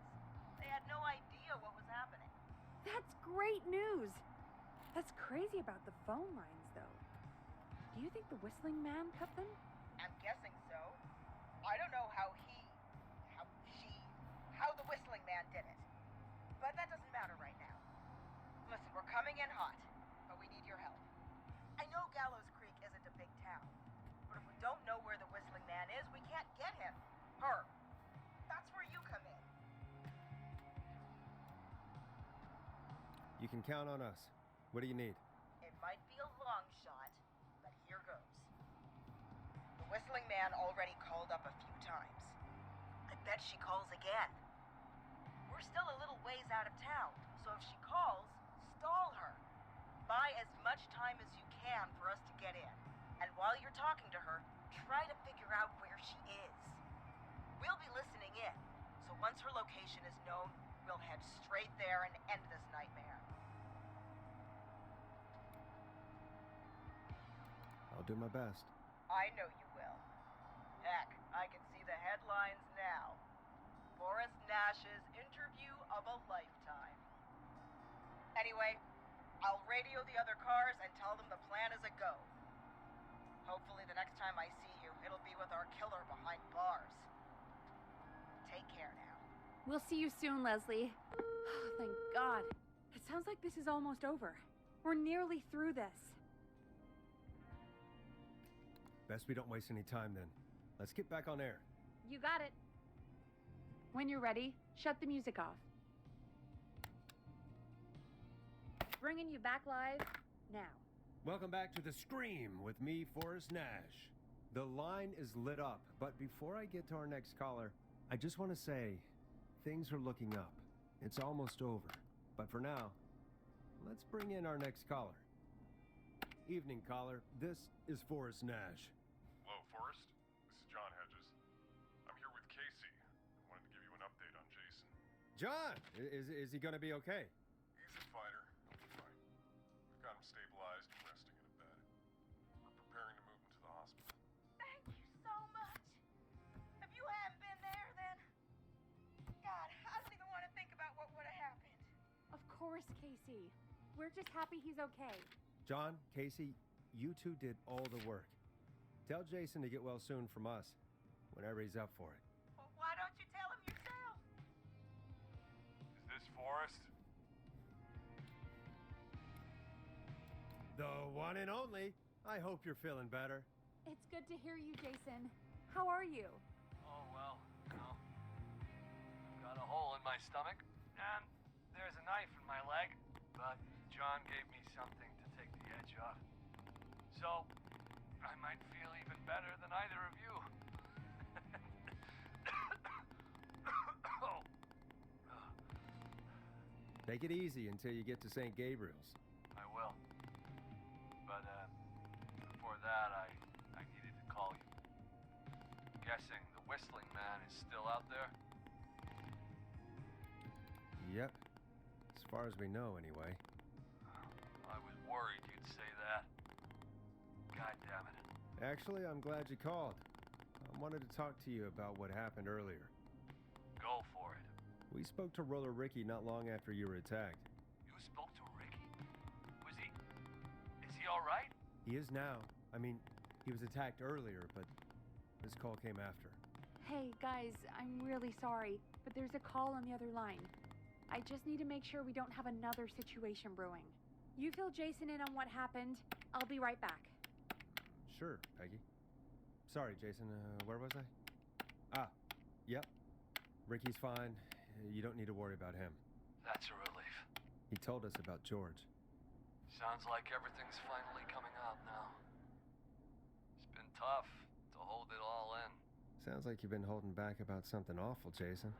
They had no idea what was happening. That's great news. That's crazy about the phone lines, though. Do you think the Whistling Man cut them? I'm guessing so. I don't know how the Whistling Man did it. But that doesn't matter right now. Listen, we're coming in hot, but we need your help. I know Gallows Creek isn't a big town, but if we don't know where the Whistling Man is, we can't get him. Her. That's where you come in. You can count on us. What do you need? It might be a long shot, but here goes. The Whistling Man already called up a few times. I bet she calls again. We're still a little ways out of town, so if she calls, stall her. Buy as much time as you can for us to get in. And while you're talking to her, try to figure out where she is. We'll be listening in, so once her location is known, we'll head straight there and end this nightmare. I'll do my best. I know you will. Heck, I can see the headlines now. Forrest Nash's interview of a lifetime. Anyway, I'll radio the other cars and tell them the plan is a go. Hopefully the next time I see you, it'll be with our killer behind bars. Take care now. We'll see you soon, Leslie. Oh, thank God. It sounds like this is almost over. We're nearly through this. Best we don't waste any time then. Let's get back on air. You got it. When you're ready, shut the music off. Bringing you back live now. Welcome back to The Scream with me, Forrest Nash. The line is lit up, but before I get to our next caller, I just want to say, things are looking up. It's almost over. But for now, let's bring in our next caller. Evening, caller. This is Forrest Nash. Hello, Forrest. This is John Hedges. I'm here with Casey. I wanted to give you an update on Jason. John! Is he gonna be okay? He's a fighter. He'll be fine. We've got him stabilized and resting in a bed. We're preparing to move him to the hospital. Thank you so much. If you hadn't been there, then... God, I don't even want to think about what would have happened. Of course, Casey. We're just happy he's okay. John, Casey, you two did all the work. Tell Jason to get well soon from us, whenever he's up for it. Well, why don't you tell him yourself? Is this Forrest? The one and only. I hope you're feeling better. It's good to hear you, Jason. How are you? Oh, well, I've got a hole in my stomach, and there's a knife in my leg, but John gave me something to take the edge off. So, I might feel even better than either of you. Oh. Take it easy until you get to St. Gabriel's. I will. But, before that, I needed to call you. Guessing the Whistling Man is still out there? Yep. As far as we know, anyway. I was worried you'd say that. God damn it. Actually, I'm glad you called. I wanted to talk to you about what happened earlier. Go for it. We spoke to Roller Ricky not long after you were attacked. You spoke to Ricky? Is he alright? He is now. I mean, he was attacked earlier, but this call came after. Hey, guys, I'm really sorry, but there's a call on the other line. I just need to make sure we don't have another situation brewing. You fill Jason in on what happened. I'll be right back. Sure, Peggy. Sorry, Jason, where was I? Ah, yep. Ricky's fine. You don't need to worry about him. That's a relief. He told us about George. Sounds like everything's finally coming out now. It's been tough to hold it all in. Sounds like you've been holding back about something awful, Jason.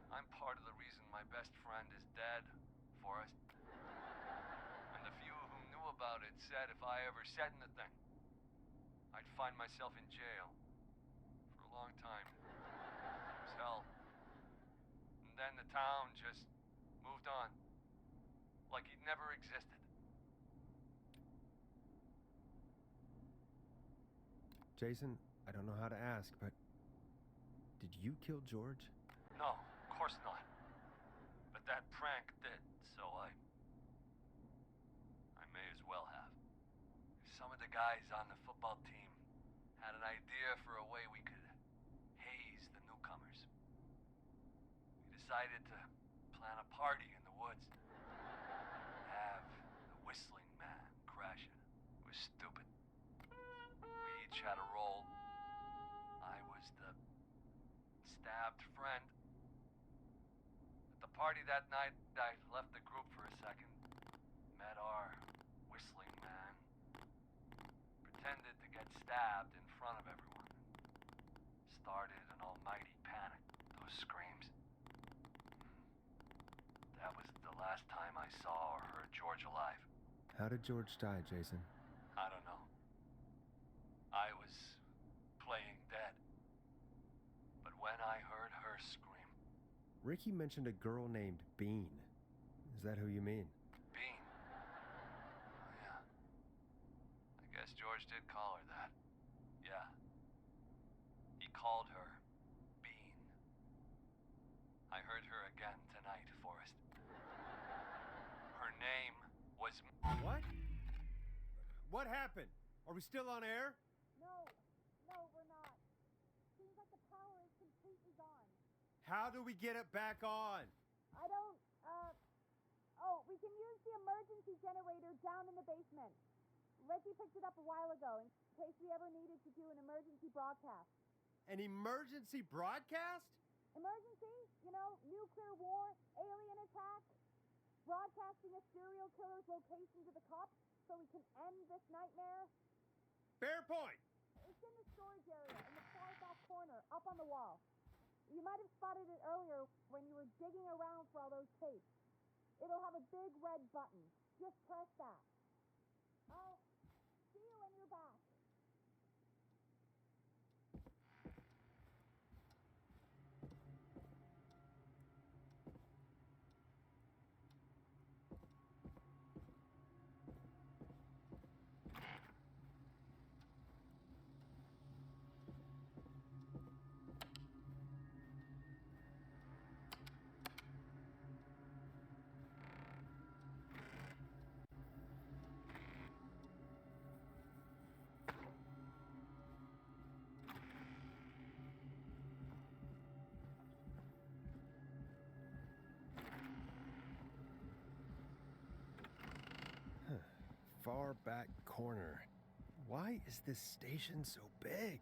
I'm part of the reason my best friend is dead, Forrest. And the few who knew about it said if I ever said anything, I'd find myself in jail. For a long time. It was hell. And then the town just moved on. Like he'd never existed. Jason, I don't know how to ask, but did you kill George? No, of course not. But that prank did, so I may as well have. Some of the guys on the football team had an idea for a way we could haze the newcomers. We decided to plan a party in the woods. Have the whistling man crash it. It was stupid. We each had a role. I was the stabbed friend. At the party that night, I left the group for a second. Met our whistling man. Pretended to get stabbed in front of everyone. Started an almighty panic. Those screams. That was the last time I saw or heard George alive. How did George die, Jason? I don't know. I was playing dead. But when I heard her scream... Ricky mentioned a girl named Bean. Is that who you mean? Bean? Oh, yeah. I guess George did call her that. Yeah. He called her Bean. I heard her again tonight, Forrest. Her name was... What? What happened? Are we still on air? No, we're not. Seems like the power is completely gone. How do we get it back on? I don't, we can use the emergency generator down in the basement. Reggie picked it up a while ago in case we ever needed to do an emergency broadcast. An emergency broadcast? Emergency? You know, nuclear war, alien attack, broadcasting a serial killer's location to the cops so we can end this nightmare. Fair point. It's in the storage area in the far back corner, up on the wall. You might have spotted it earlier when you were digging around for all those tapes. It'll have a big red button. Just press that. I'll see you when you're back. Far back corner. Why is this station so big?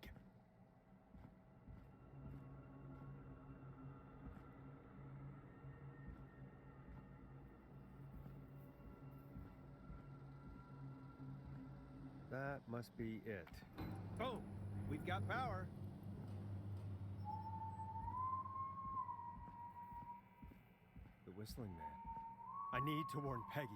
That must be it. Boom! We've got power. The whistling man. I need to warn Peggy.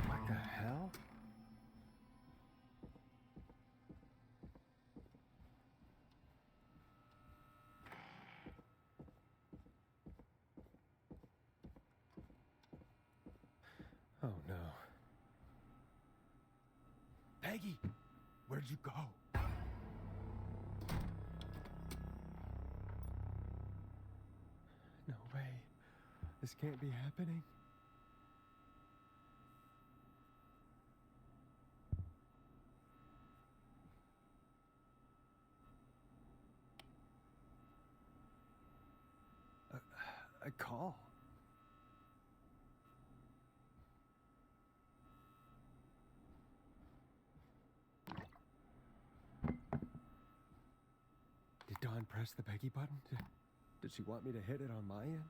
What the hell? Oh no. Peggy, where'd you go? No way. This can't be happening. a call. Did Dawn press the Peggy button? Did she want me to hit it on my end?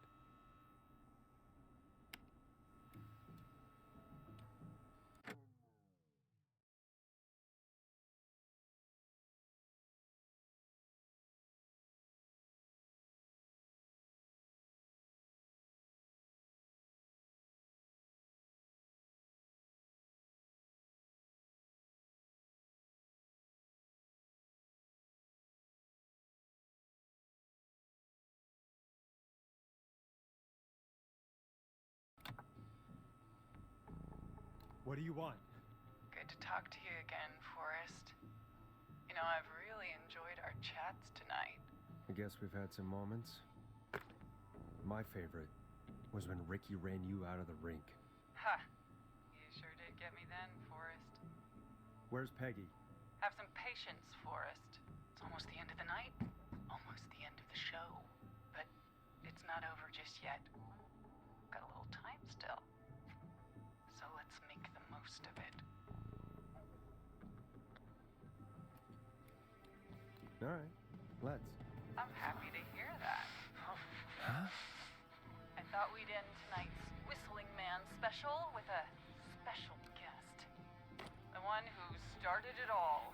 What do you want? Good to talk to you again, Forrest. You know, I've really enjoyed our chats tonight. I guess we've had some moments. My favorite was when Ricky ran you out of the rink. Ha! You sure did get me then, Forrest. Where's Peggy? Have some patience, Forrest. It's almost the end of the night. Almost the end of the show. But it's not over just yet. Got a little time still. So let's make the most of it. All right, let's. I'm happy to hear that. Huh? I thought we'd end tonight's Whistling Man special with a special guest. The one who started it all.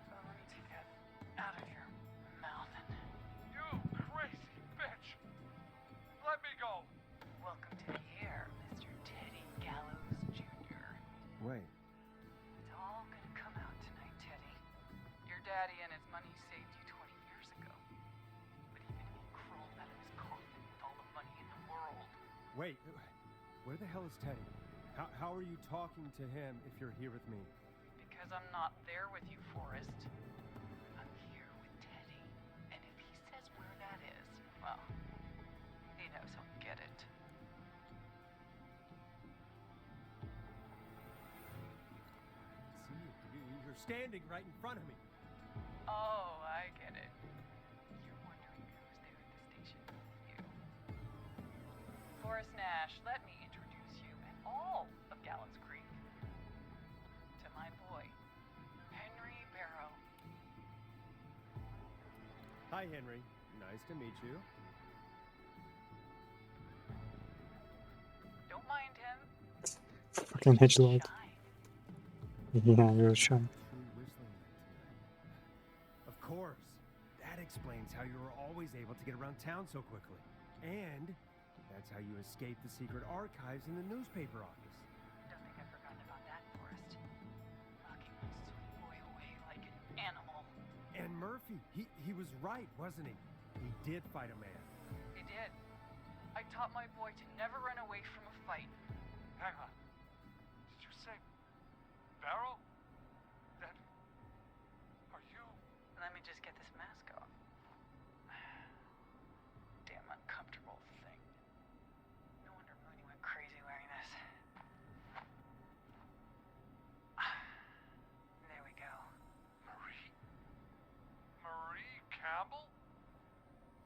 So let me take that out of your mouth and... You crazy bitch! Let me go! Welcome to the air, Mr. Teddy Gallows Jr. Wait. It's all gonna come out tonight, Teddy. Your daddy and his money saved you 20 years ago. But even he crawled out of his coffin with all the money in the world. Wait, where the hell is Teddy? How are you talking to him if you're here with me? Because I'm not there with you, Forrest. I'm here with Teddy. And if he says where that is, well, he knows he'll get it. See, you're standing right in front of me. Oh, I get it. You're wondering who's there at the station with you. Forrest Nash, let me introduce you and all of Gallows Creek to my boy, Henry Barrow. Hi, Henry. Nice to meet you. Don't mind him. Fucking hedgehog. Yeah, you're shy. Of course. That explains how you were always able to get around town so quickly. And that's how you escaped the secret archives in the newspaper office. Don't think I've forgotten about that, Forrest. Locking my sweet boy away like an animal. And Murphy, he was right, wasn't he? He did fight a man. He did. I taught my boy to never run away from a fight. Hang on. Did you say Barrow? That... Are you... Let me just get this mask off. Damn uncomfortable thing. No wonder Mooney went crazy wearing this. There we go. Marie Campbell?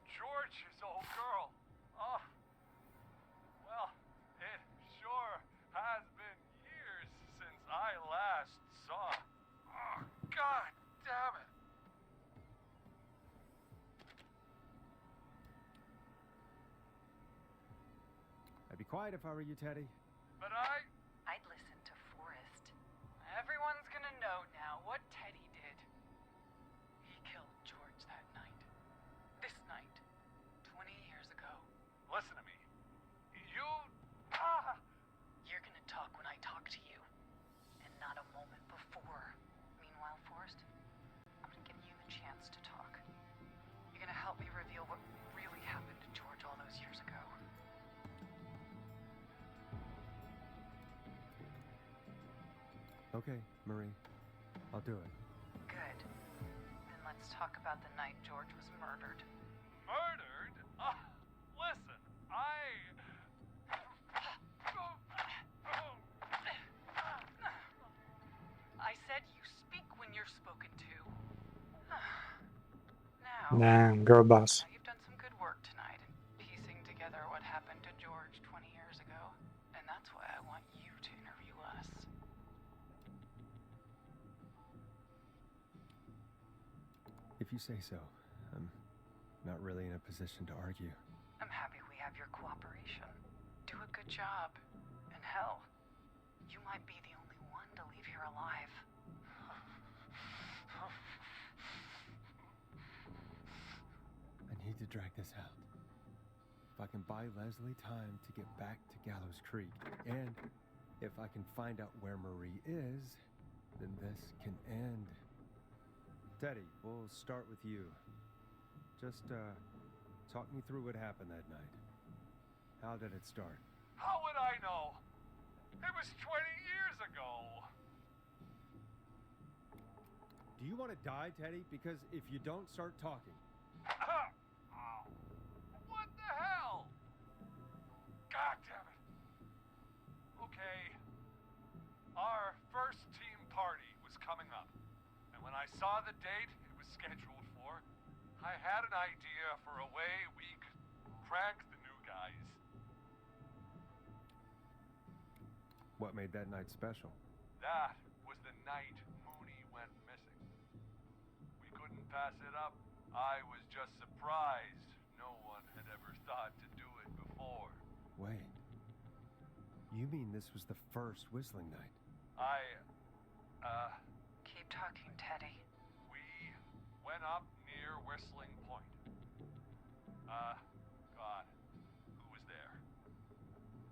George's old girl. Oh. Well, it sure has been years since I last saw. Oh, God damn it. I'd be quiet if I were you, Teddy. But I'd listen to Forrest. Everyone's gonna know now what Teddy did. He killed George that night. This night. 20 years ago. Listen to me. You... You're gonna talk when I talk to you. And not a moment before. Meanwhile, Forrest, I'm gonna give you the chance to talk. You're gonna help me reveal what really happened to George all those years ago. Okay, Marie. I'll do it. Good. Then let's talk about the night George was murdered. Murdered? Listen, I said you speak when you're spoken to. Now, Damn, girl boss. you've done some good work tonight in piecing If you say so. I'm not really in a position to argue. I'm happy we have your cooperation. Do a good job. And hell, you might be the only one to leave here alive. I need to drag this out. If I can buy Leslie time to get back to Gallows Creek, and if I can find out where Marie is, then this can end. Teddy, we'll start with you. Just, talk me through what happened that night. How did it start? How would I know? It was 20 years ago. Do you want to die, Teddy? Because if you don't start talking... What the hell? God damn it. Okay. Our first team party was coming up. And when I saw the date it was scheduled for, I had an idea for a way we could prank the new guys. What made that night special? That was the night Mooney went missing. We couldn't pass it up. I was just surprised no one had ever thought to do it before. Wait. You mean this was the first whistling night? Keep talking, Teddy. We went up near Whistling Point. God, who was there?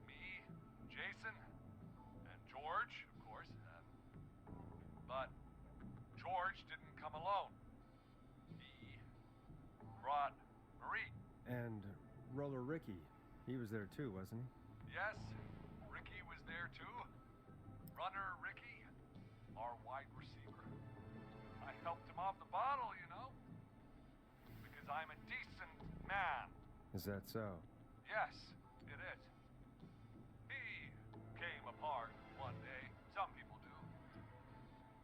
Me, Jason, and George, of course. But George didn't come alone. He brought Marie. And Roller Ricky, he was there too, wasn't he? Yes, Ricky was there too. Runner Ricky, our wide receiver. I helped him off the bottle, you know. Because I'm a decent man. Is that so? Yes, it is. He came apart one day. Some people do.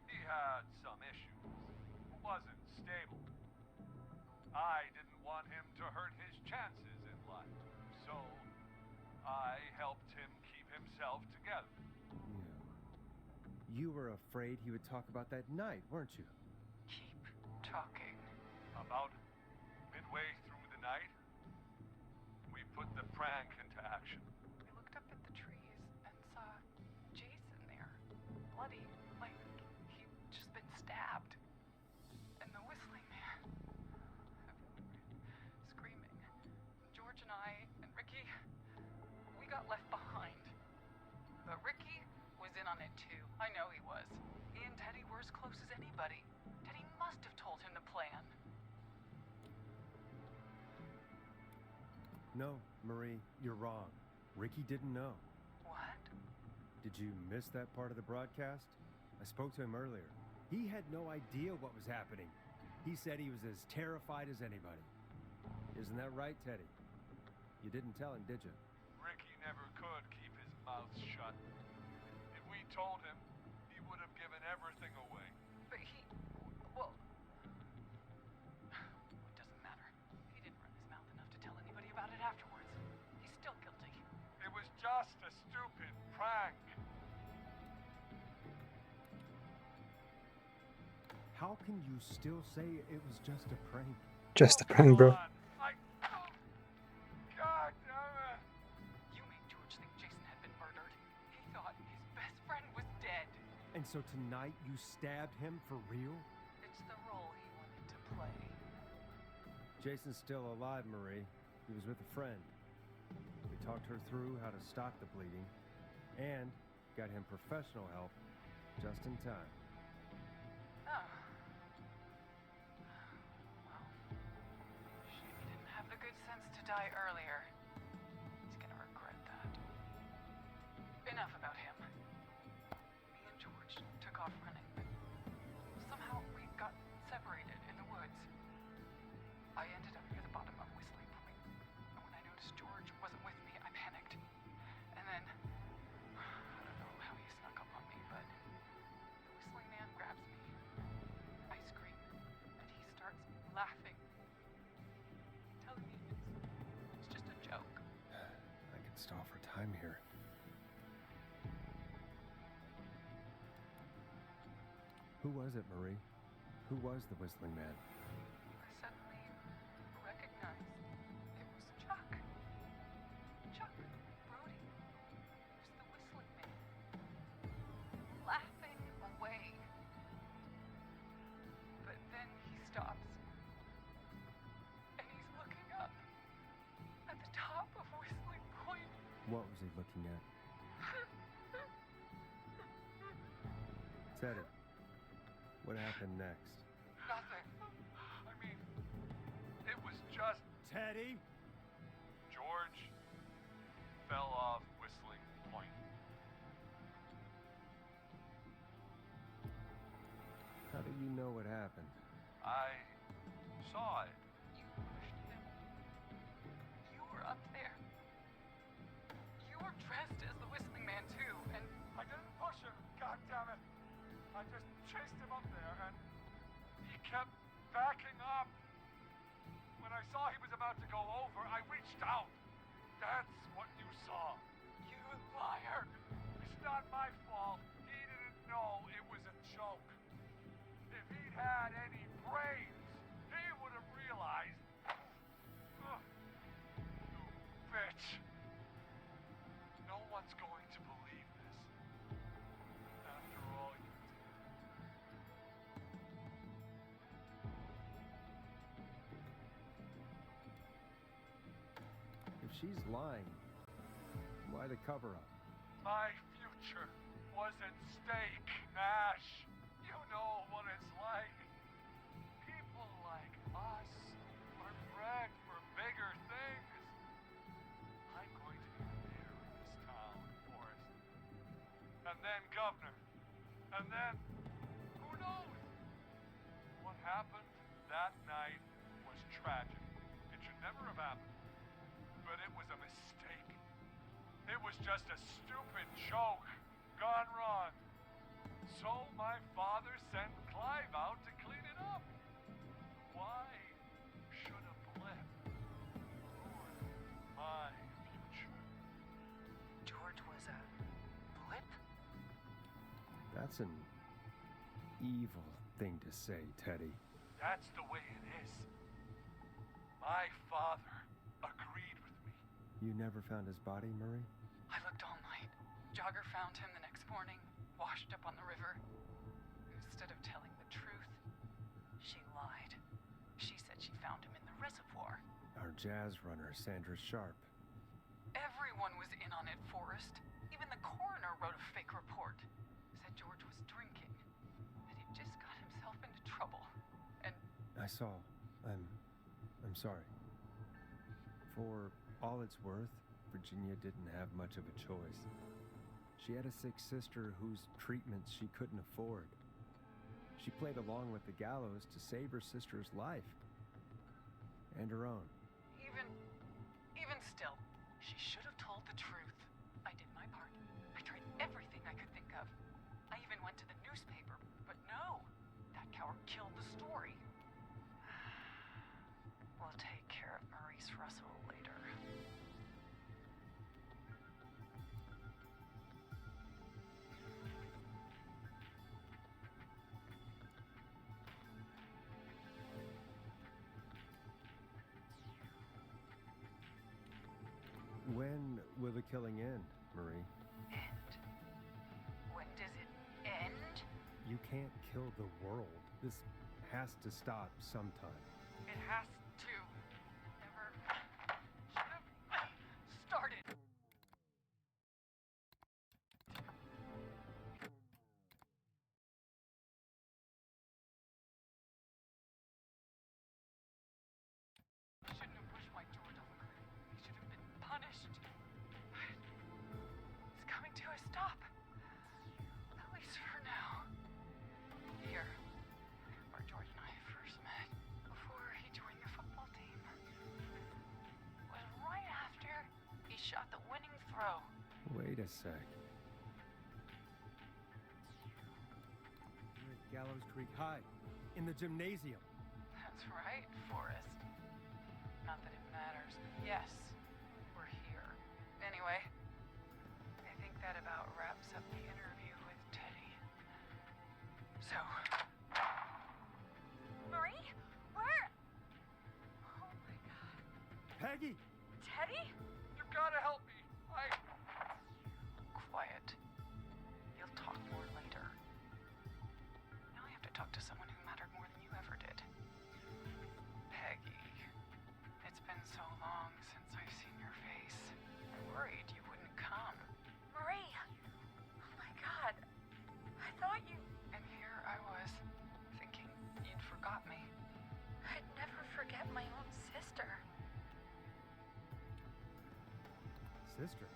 He had some issues. Wasn't stable. I didn't want him to hurt his chances in life. So, I helped him keep himself together. You were afraid he would talk about that night, weren't you? Keep talking. About midway through the night, we put the prank into action. We looked up at the trees and saw Jason there, bloody, like he'd just been stabbed. And the whistling man, screaming. George and I and Ricky, we got left behind. But Ricky was in on it too. I know he was. He and Teddy were as close as anybody. Teddy must have told him the plan. No, Marie, you're wrong. Ricky didn't know. What? Did you miss that part of the broadcast? I spoke to him earlier. He had no idea what was happening. He said he was as terrified as anybody. Isn't that right, Teddy? You didn't tell him, did you? Ricky never could keep his mouth shut. If we told him, he would have given everything away. But well, it doesn't matter. He didn't run his mouth enough to tell anybody about it afterwards. He's still guilty. It was just a stupid prank. How can you still say it was just a prank? Just a prank, bro. God damn it! You made George think Jason had been murdered. He thought his best friend was dead. And so tonight you stabbed him for real? It's the role he wanted to play. Jason's still alive, Marie. He was with a friend. We talked her through how to stop the bleeding and got him professional help just in time. Oh. Well, she didn't have the good sense to die earlier. He's gonna regret that. Enough about him. Me and George took off running, but somehow we got separated in the woods. I ended up near the bottom of Whistling Point, and when I noticed George wasn't with me, I panicked. And then, I don't know how he snuck up on me, but the whistling man grabs me. I scream, and he starts laughing, telling me it's just a joke. I can stall for time here. Who was it, Marie? Who was the whistling man? What was he looking at? Teddy, what happened next? Nothing. I mean, it was just... Teddy? George fell off Whistling Point. How do you know what happened? I saw it. You pushed him. You were up there. You were dressed as the Whistling Man, too, and... I didn't push him, goddammit. I just chased him up there, and he kept backing up. When I saw he was about to go over, I reached out. That's what you saw. You liar. It's not my fault. He didn't know it was a joke. If he'd had any brains, he would have realized. Ugh, you bitch. No one's going to believe this. After all you did. If she's lying, why the cover-up? My future was at stake, Nash. You know what it's like. People like us are bred for bigger things. I'm going to be the mayor of this town, Forrest. And then governor. And then, who knows? What happened that night was tragic. It should never have happened. But it was a mistake. It was just a stupid joke gone wrong. So my father sent Clive out to clean it up. Why should a blip ruin my future? George was a blip? That's an evil thing to say, Teddy. That's the way it is. My father agreed with me. You never found his body, Murray? I looked all night. Jogger found him the next morning, washed up on the river. Instead of telling the truth, she lied. She said she found him in the reservoir. Our jazz runner, Sandra Sharp. Everyone was in on it, Forrest. Even the coroner wrote a fake report. Said George was drinking. That he'd just got himself into trouble. And I saw. I'm sorry. For all it's worth, Virginia didn't have much of a choice. She had a sick sister whose treatments she couldn't afford. She played along with the gallows to save her sister's life. And her own. even still, she should have told the truth. I did my part. I tried everything I could think of. I even went to the newspaper, but no. That coward killed the story. We'll take care of Maurice Russell later. When will the killing end, Marie? End? When does it end? You can't kill the world. This has to stop sometime. It has to. Never should have started. I shouldn't have pushed my George off a cliff. He should have been punished. It's coming to a stop. At least for now. Here, where George and I first met, before he joined the football team, was right after he shot the winning throw. Wait a sec. We're at Gallows Creek High, in the gymnasium. That's right, Forrest. Not that it matters. Yes, we're here. Anyway, I think that about wraps up the interview with Teddy. So... Marie? Where? Oh my god. Peggy! Teddy? You gotta help me. Quiet. You'll talk more later. Now I have to talk to someone who mattered more than you ever did. Peggy. It's been so long since I've seen your face. I worried you wouldn't sister.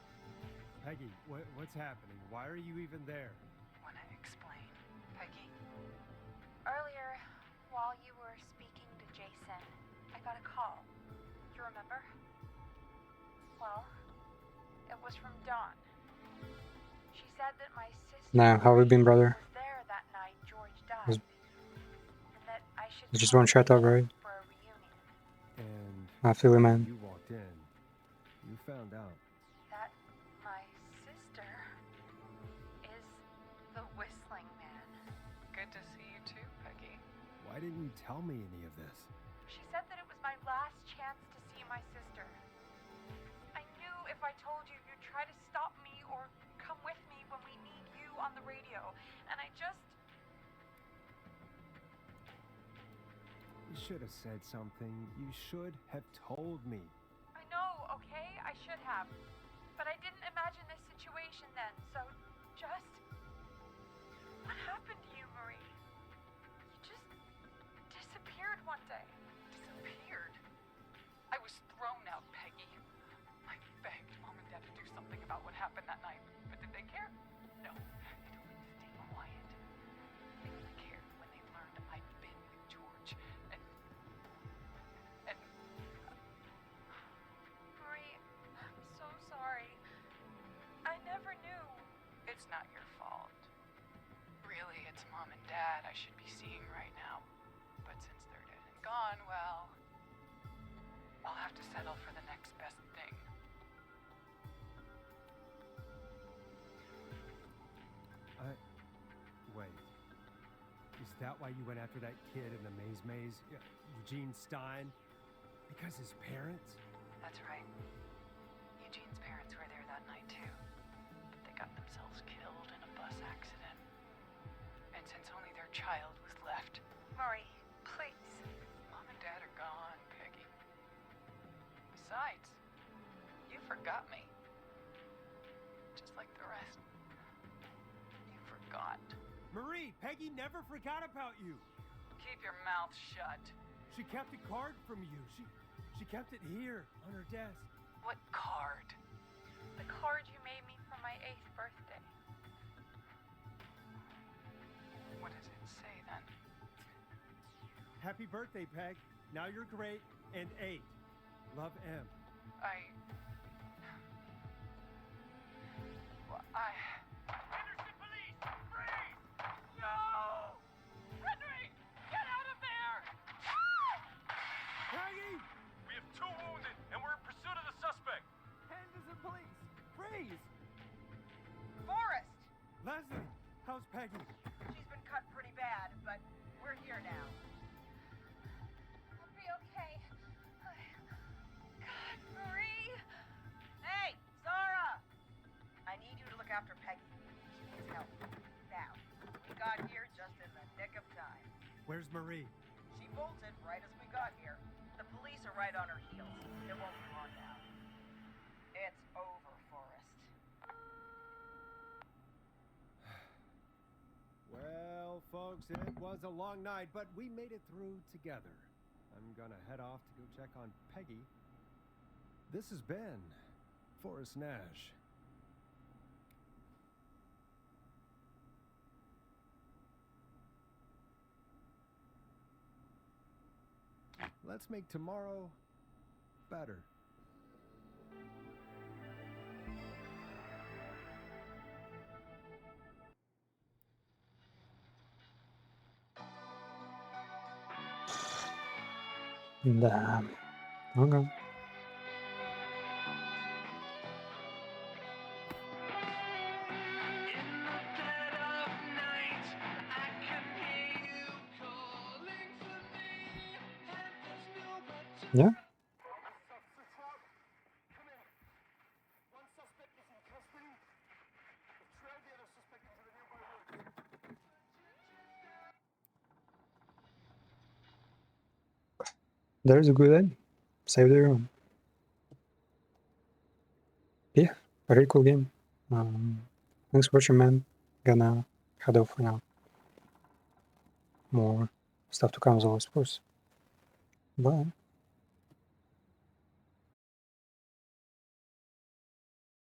Peggy, what's happening? Why are you even there? Wanna explain, Peggy? Earlier, while you were speaking to Jason, I got a call. You remember? Well, it was from Dawn. She said that my sister Now, how have you been, brother? was there that night George died, Was- and that I should Just come one shut up, right? for a reunion. And I feel it, man. you walked in. You found out. That my sister is the Whistling Man. Good to see you too, Peggy. Why didn't you tell me any of this? She said that it was my last chance to see my sister. I knew if I told you, you'd try to stop me or come with me when we need you on the radio. And I just... You should have said something. You should have told me. I know, okay? I should have. But I didn't imagine this situation then, so just... What happened to you, Marie? You just disappeared one day. Disappeared? I was thrown out, Peggy. I begged Mom and Dad to do something about what happened that night, but did they care? No. They told me to stay quiet. They only cared when they learned I'd been with George, and Marie, I'm so sorry. I never knew. it's not your fault. Really, it's Mom and Dad I should be seeing right now. But since they're dead and gone, well, I'll have to settle for the next best thing. Wait. Is that why you went after that kid in the maze? Eugene Stein? Because his parents? That's right. Eugene's parents were there that night too, but they got themselves killed in a bus accident. And since only their child was left, Marie, please. Mom and Dad are gone, Peggy. Besides, you forgot me. Just like the rest. You forgot. Marie, Peggy never forgot about you. Keep your mouth shut. She kept a card from you. She kept it here on her desk. What card? The card you made me for my 8th birthday. What does it say then? Happy birthday, Peg. Now you're great and 8. Love, M. Henderson police! Freeze! No! Henry! Get out of there! Peggy! We have 2 wounded, and we're in pursuit of the suspect. Henderson police! Freeze! Forrest! Leslie, how's Peggy? She's been cut pretty bad, but we're here now. I'll be okay. God, Marie! Hey, Zara! I need you to look after Peggy. She needs help. Now, we got here just in the nick of time. Where's Marie? She bolted right as we got here. The police are right on her heels. It won't be long now. It's over, Forrest. Well, folks, it was a long night, but we made it through together. I'm gonna head off to go check on Peggy. This has been Forrest Nash. Let's make tomorrow better. Damn. Okay. Yeah. There's a good end. Save the room. Yeah, very cool game. Thanks for watching, man. Gonna head off for now. More stuff to come as always, of course. Bye.